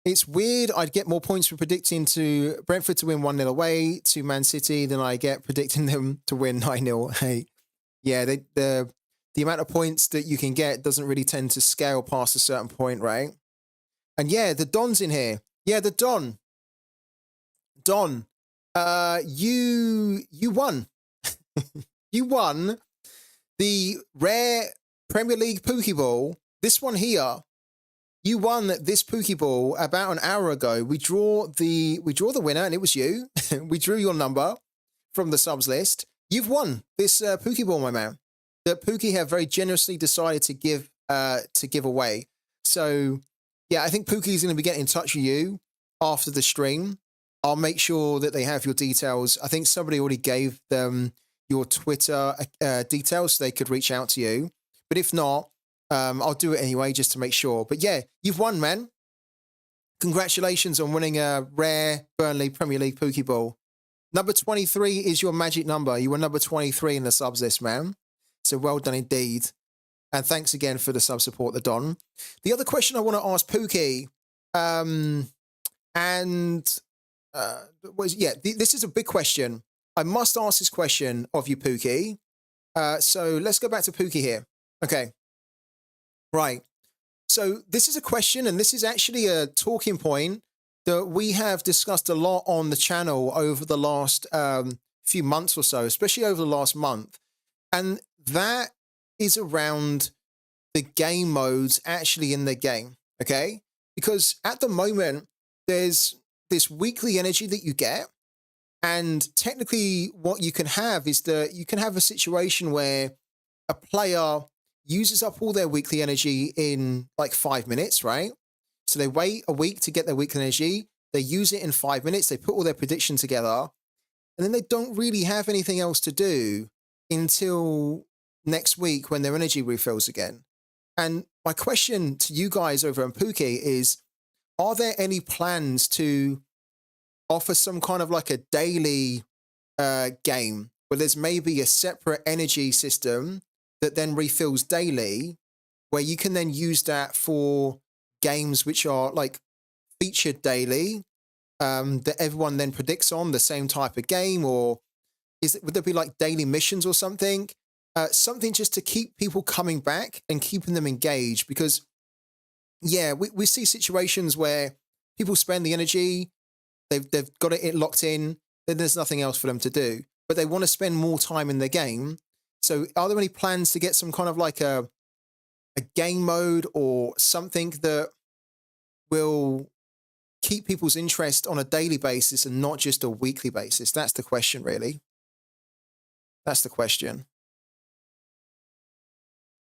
It's weird. I'd get more points for predicting to Brentford to win 1-0 away to Man City than I get predicting them to win 9-0. Hey, yeah, the amount of points that you can get doesn't really tend to scale past a certain point, right? And yeah, the Don's in here. Yeah, the Don. Don, you won. You won the rare Premier League Pookie Ball. This one here. You won this Pookie Ball about an hour ago. We draw the winner, and it was you. We drew your number from the subs list. You've won this Pookie Ball, my man, that Pookie have very generously decided to give away. So yeah, I think Pookie is going to be getting in touch with you after the stream. I'll make sure that they have your details. I think somebody already gave them your Twitter details so they could reach out to you. But if not, I'll do it anyway just to make sure. But yeah, you've won, man. Congratulations on winning a rare Burnley Premier League Pookie Ball. Number 23 is your magic number. You were number 23 in the subs list, man. So well done indeed. And thanks again for the sub support, the Don. The other question I want to ask Pookie, this is a big question. I must ask this question of you, Pookie. So let's go back to Pookie here. Okay. Right. So this is a question, and this is actually a talking point that we have discussed a lot on the channel over the last few months or so, especially over the last month. And that is around the game modes actually in the game, okay? Because at the moment, there's this weekly energy that you get, and technically what you can have is that you can have a situation where a player uses up all their weekly energy in like 5 minutes, right? So they wait a week to get their weekly energy, they use it in 5 minutes, they put all their predictions together, and then they don't really have anything else to do until next week when their energy refills again. And my question to you guys over on Pookie is, are there any plans to offer some kind of like a daily game where there's maybe a separate energy system that then refills daily, where you can then use that for games which are like featured daily, that everyone then predicts on the same type of game? Or would there be like daily missions or something? Something just to keep people coming back and keeping them engaged, because yeah, we see situations where people spend the energy, they've got it locked in, then there's nothing else for them to do, but they want to spend more time in the game. So are there any plans to get some kind of like a game mode or something that will keep people's interest on a daily basis and not just a weekly basis? That's the question, really. That's the question.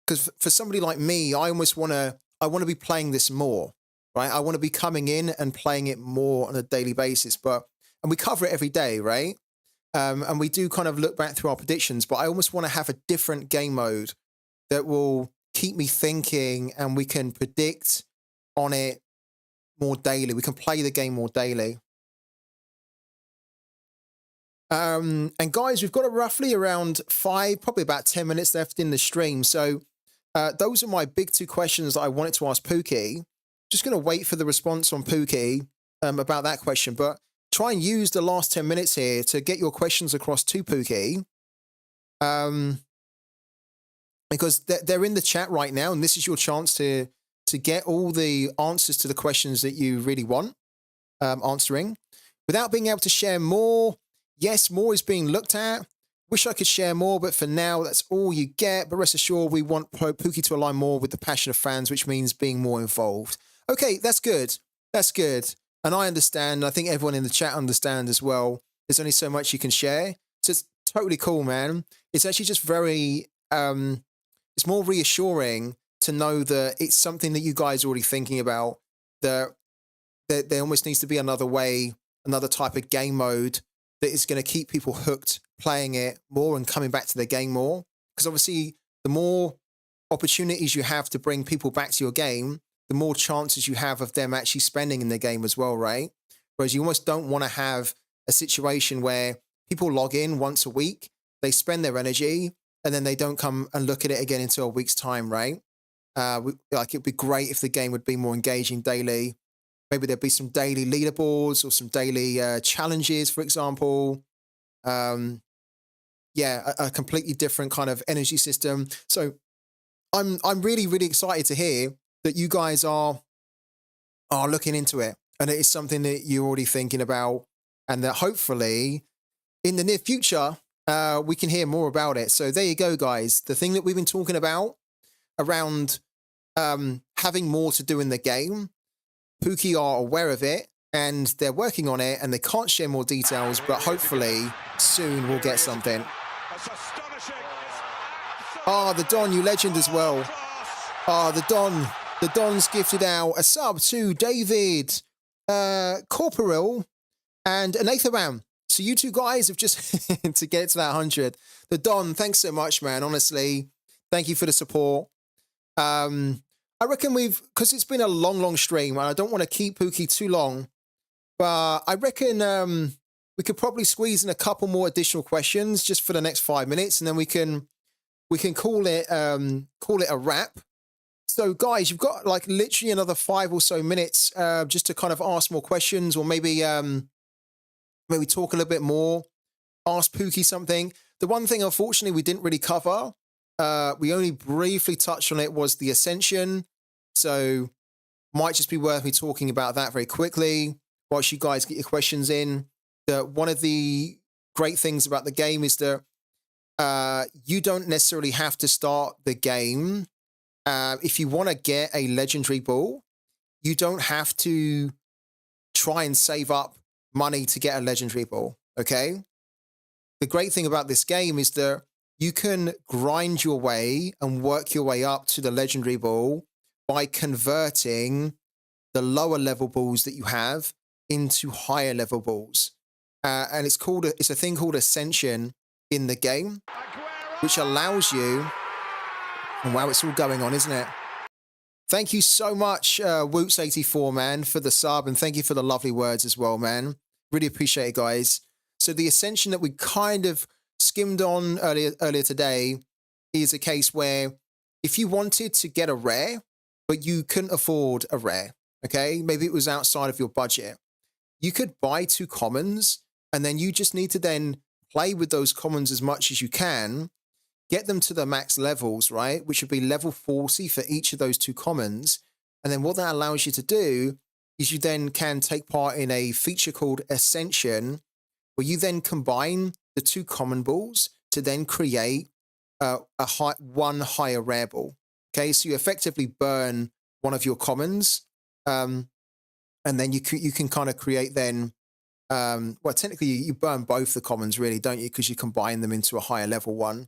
Because for somebody like me, I almost want to be playing this more, right? I want to be coming in and playing it more on a daily basis, and we cover it every day, right? And we do kind of look back through our predictions, but I almost want to have a different game mode that will keep me thinking, and we can predict on it more daily. We can play the game more daily. And guys, we've got roughly around probably about 10 minutes left in the stream. So those are my big two questions that I wanted to ask Pooky. Just going to wait for the response on Pooky about that question. But try and use the last 10 minutes here to get your questions across to Pooky. Because they're in the chat right now, and this is your chance to get all the answers to the questions that you really want answering. Without being able to share more, yes, more is being looked at. Wish I could share more, but for now, that's all you get. But rest assured, we want Pooky to align more with the passion of fans, which means being more involved. Okay, that's good. That's good. And I understand. I think everyone in the chat understands as well. There's only so much you can share. So it's totally cool, man. It's actually just very, it's more reassuring to know that it's something that you guys are already thinking about, that there almost needs to be another way, another type of game mode that is going to keep people hooked, playing it more and coming back to the game more. Because obviously, the more opportunities you have to bring people back to your game, the more chances you have of them actually spending in the game as well, right? Whereas you almost don't want to have a situation where people log in once a week, they spend their energy, and then they don't come and look at it again until a week's time, right? Like, it'd be great if the game would be more engaging daily. Maybe there'd be some daily leaderboards or some daily challenges, for example. Yeah, a completely different kind of energy system. So I'm really, really excited to hear that you guys are looking into it, and it is something that you're already thinking about, and that hopefully in the near future we can hear more about it. So there you go, guys. The thing that we've been talking about around having more to do in the game, Pooky are aware of it, and they're working on it, and they can't share more details, but hopefully soon we'll get something. The Don, you legend as well. The Don's gifted out a sub to David, Corporal, and Anathabam. So you two guys have just to get it to that 100. The Don, thanks so much, man. Honestly, thank you for the support. I reckon because it's been a long stream, and I don't want to keep Pooky too long, but I reckon we could probably squeeze in a couple more additional questions just for the next 5 minutes, and then we can call it a wrap. So guys, you've got like literally another 5 or so minutes just to kind of ask more questions, or maybe talk a little bit more, ask Pooky something. The one thing, unfortunately, we didn't really cover, we only briefly touched on it, was the Ascension. So might just be worth me talking about that very quickly whilst you guys get your questions in. That one of the great things about the game is that you don't necessarily have to start the game. If you want to get a legendary ball, you don't have to try and save up money to get a legendary ball, okay? The great thing about this game is that you can grind your way and work your way up to the legendary ball by converting the lower level balls that you have into higher level balls. And it's a thing called Ascension in the game, which allows you... And wow, it's all going on, isn't it? Thank you so much, Woots84, man, for the sub, and thank you for the lovely words as well, man. Really appreciate it, guys. So the Ascension that we kind of skimmed on earlier today is a case where if you wanted to get a rare, but you couldn't afford a rare, okay? Maybe it was outside of your budget. You could buy 2 commons, and then you just need to then play with those commons as much as you can, get them to the max levels, right? Which would be level 40 for each of those 2 commons. And then what that allows you to do is you then can take part in a feature called Ascension, where you then combine the 2 common balls to then create one higher rare ball. Okay, so you effectively burn one of your commons, and then you can kind of create then, well, technically you burn both the commons really, don't you? Because you combine them into a higher level one.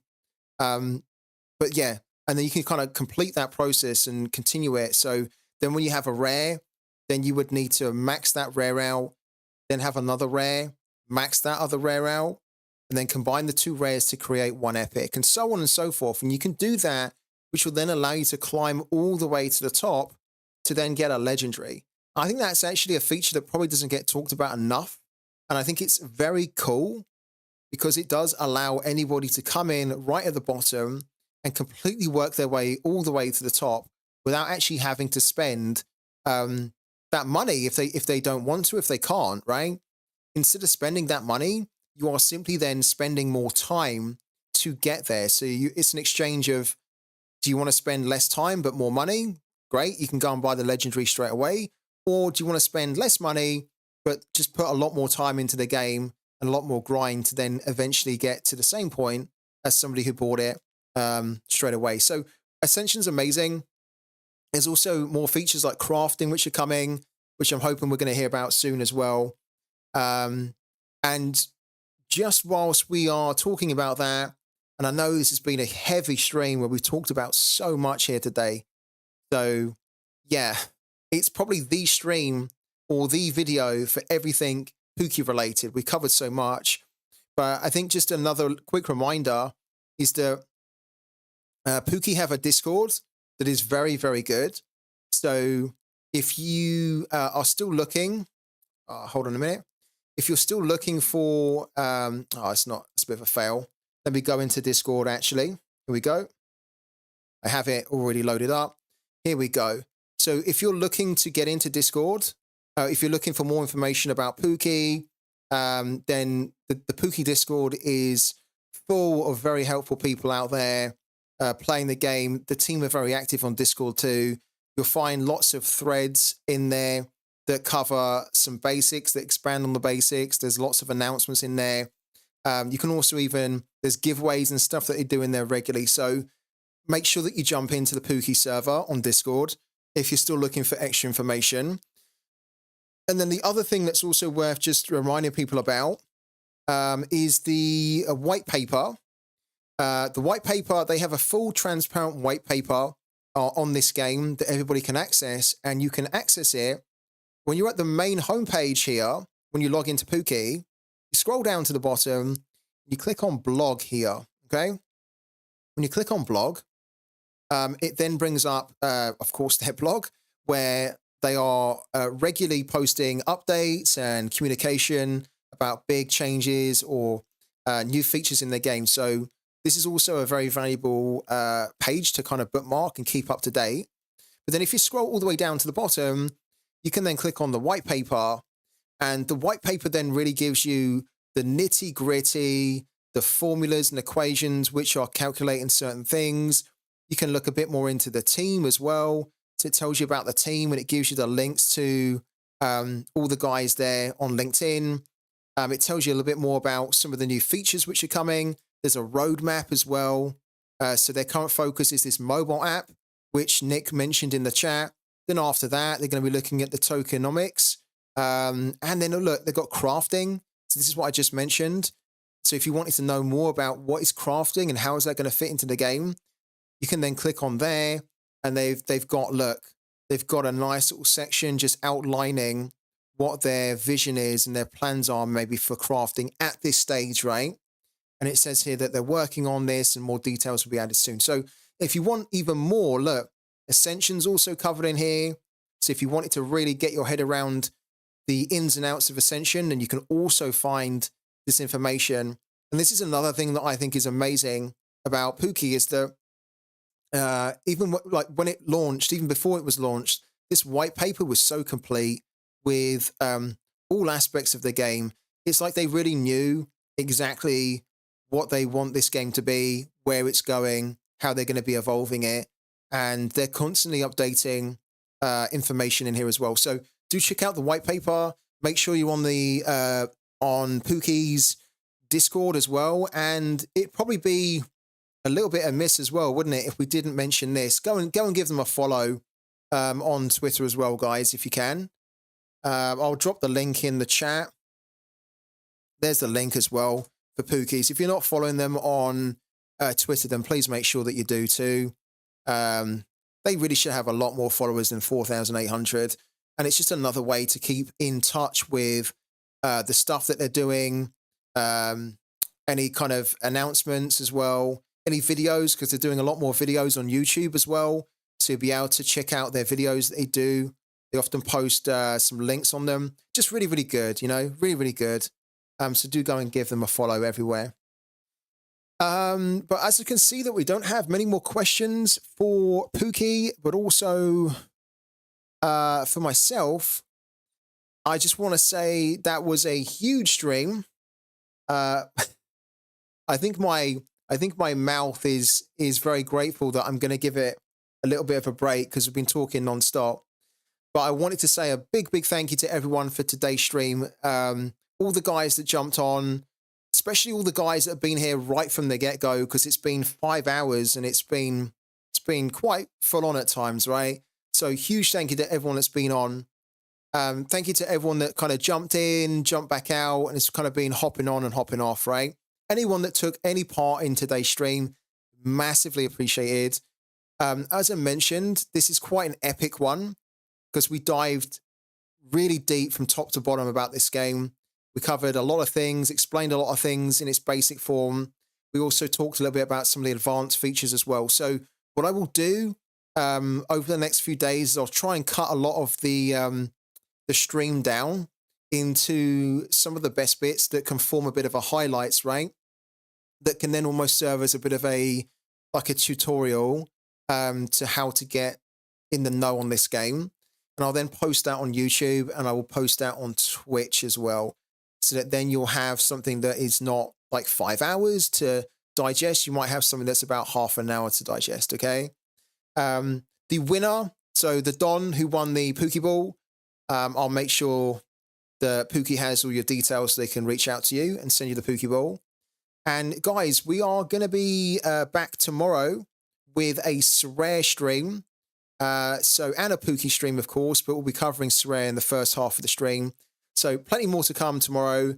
But yeah, and then you can kind of complete that process and continue it. So then when you have a rare, then you would need to max that rare out, then have another rare, max that other rare out, and then combine the 2 rares to create one epic, and so on and so forth. And you can do that, which will then allow you to climb all the way to the top to then get a legendary. I think that's actually a feature that probably doesn't get talked about enough. And I think it's very cool because it does allow anybody to come in right at the bottom and completely work their way all the way to the top without actually having to spend that money if they don't want to, if they can't, right? Instead of spending that money, you are simply then spending more time to get there. So it's an exchange of, do you want to spend less time but more money? Great, you can go and buy the legendary straight away. Or do you want to spend less money but just put a lot more time into the game and a lot more grind to then eventually get to the same point as somebody who bought it straight away? So Ascension's amazing. There's also more features like crafting, which are coming, which I'm hoping we're going to hear about soon as well. And just whilst we are talking about that, and I know this has been a heavy stream where we've talked about so much here today. So yeah, it's probably the stream or the video for everything Pooky related. We covered so much, but I think just another quick reminder is that Pooky have a Discord that is very, very good. So if you are still looking, hold on a minute. If you're still looking for, it's not, it's a bit of a fail. Let me go into Discord actually. Here we go. I have it already loaded up. Here we go. So if you're looking to get into Discord, if you're looking for more information about Pooky, then the Pooky Discord is full of very helpful people out there playing the game. The team are very active on Discord too. You'll find lots of threads in there that cover some basics, that expand on the basics. There's lots of announcements in there. You can also there's giveaways and stuff that they do in there regularly. So make sure that you jump into the Pooky server on Discord if you're still looking for extra information. And then the other thing that's also worth just reminding people about is the white paper. The white paper, they have a full transparent white paper on this game that everybody can access, and you can access it when you're at the main homepage here. When you log into Pooky, you scroll down to the bottom, you click on blog here, okay? When you click on blog, it then brings up, of course, their blog, where they are regularly posting updates and communication about big changes or new features in their game. So this is also a very valuable page to kind of bookmark and keep up to date. But then if you scroll all the way down to the bottom, you can then click on the white paper, and the white paper then really gives you the nitty gritty, the formulas and equations which are calculating certain things. You can look a bit more into the team as well. So it tells you about the team and it gives you the links to all the guys there on LinkedIn. It tells you a little bit more about some of the new features which are coming. There's a roadmap as well. So their current focus is this mobile app, which Nick mentioned in the chat. Then after that, they're going to be looking at the tokenomics. And then look, they've got crafting. So this is what I just mentioned. So if you wanted to know more about what is crafting and how is that going to fit into the game, you can then click on there, and they've got a nice little section just outlining what their vision is and their plans are maybe for crafting at this stage, right? And it says here that they're working on this and more details will be added soon. So if you want even more, look, Ascension's also covered in here. So if you wanted to really get your head around the ins and outs of Ascension, then you can also find this information. And this is another thing that I think is amazing about Pooky is that even when it launched, even before it was launched, this white paper was so complete with all aspects of the game. It's like they really knew exactly what they want this game to be, where it's going, how they're going to be evolving it. And they're constantly updating information in here as well. So do check out the white paper. Make sure you're on the on Pooky's Discord as well. And it'd probably be a little bit amiss as well, wouldn't it, if we didn't mention this? Go and give them a follow on Twitter as well, guys, if you can. I'll drop the link in the chat. There's the link as well for Pookies. If you're not following them on Twitter, then please make sure that you do too. They really should have a lot more followers than 4,800. And it's just another way to keep in touch with the stuff that they're doing, any kind of announcements as well, any videos, because they're doing a lot more videos on YouTube as well. So you'll be able to check out their videos that they do. They often post some links on them. Just really, really good, you know, really, really good. So do go and give them a follow everywhere. But as you can see that we don't have many more questions for Pooky, but also for myself, I just want to say that was a huge stream. I think my mouth is very grateful that I'm going to give it a little bit of a break because we've been talking nonstop. But I wanted to say a big, big thank you to everyone for today's stream. All the guys that jumped on, especially all the guys that have been here right from the get-go, because it's been 5 hours and it's been quite full on at times, right? So huge thank you to everyone that's been on. Thank you to everyone that kind of jumped in, jumped back out, and it's kind of been hopping on and hopping off, right? Anyone that took any part in today's stream, massively appreciated. As I mentioned, this is quite an epic one because we dived really deep from top to bottom about this game. We covered a lot of things, explained a lot of things in its basic form. We also talked a little bit about some of the advanced features as well. So what I will do over the next few days is I'll try and cut a lot of the stream down into some of the best bits that can form a bit of a highlights, right? That can then almost serve as a bit of a tutorial to how to get in the know on this game. And I'll then post that on YouTube and I will post that on Twitch as well. So that then you'll have something that is not like 5 hours to digest. You might have something that's about half an hour to digest, okay? The winner, so the Don who won the Pooky Ball, I'll make sure that Pooky has all your details so they can reach out to you and send you the Pooky Ball. And guys, we are going to be back tomorrow with a Sorare stream. And a Pooky stream, of course, but we'll be covering Sorare in the first half of the stream. So plenty more to come tomorrow.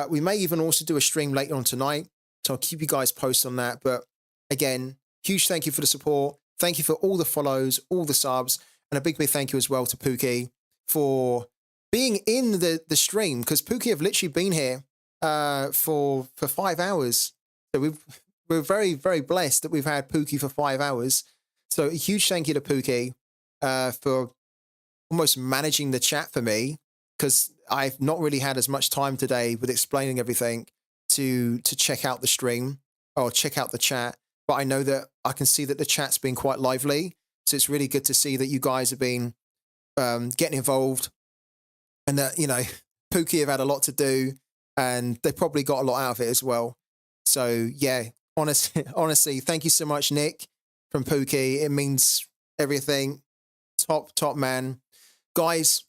We may even also do a stream later on tonight. So I'll keep you guys posted on that. But again, huge thank you for the support. Thank you for all the follows, all the subs, and a big, big thank you as well to Pooky for being in the stream, because Pooky have literally been here for 5 hours. So we're very, very blessed that we've had Pooky for 5 hours. So a huge thank you to Pooky for almost managing the chat for me, because I've not really had as much time today with explaining everything to check out the stream or check out the chat. But I know that I can see that the chat's been quite lively. So it's really good to see that you guys have been getting involved, and that, you know, Pooky have had a lot to do and they probably got a lot out of it as well. So yeah, honestly, thank you so much, Nick from Pooky. It means everything. Top man. Guys,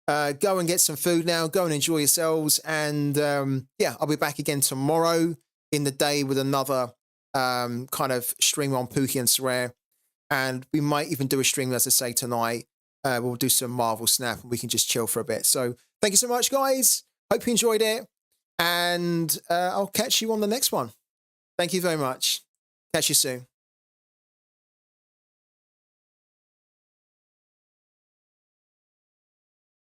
go and get some food now. Go and enjoy yourselves. And yeah, I'll be back again tomorrow in the day with another kind of stream on Pooky and Sorare. And we might even do a stream, as I say, tonight. We'll do some Marvel Snap and we can just chill for a bit. So thank you so much, guys. Hope you enjoyed it. And I'll catch you on the next one. Thank you very much. Catch you soon.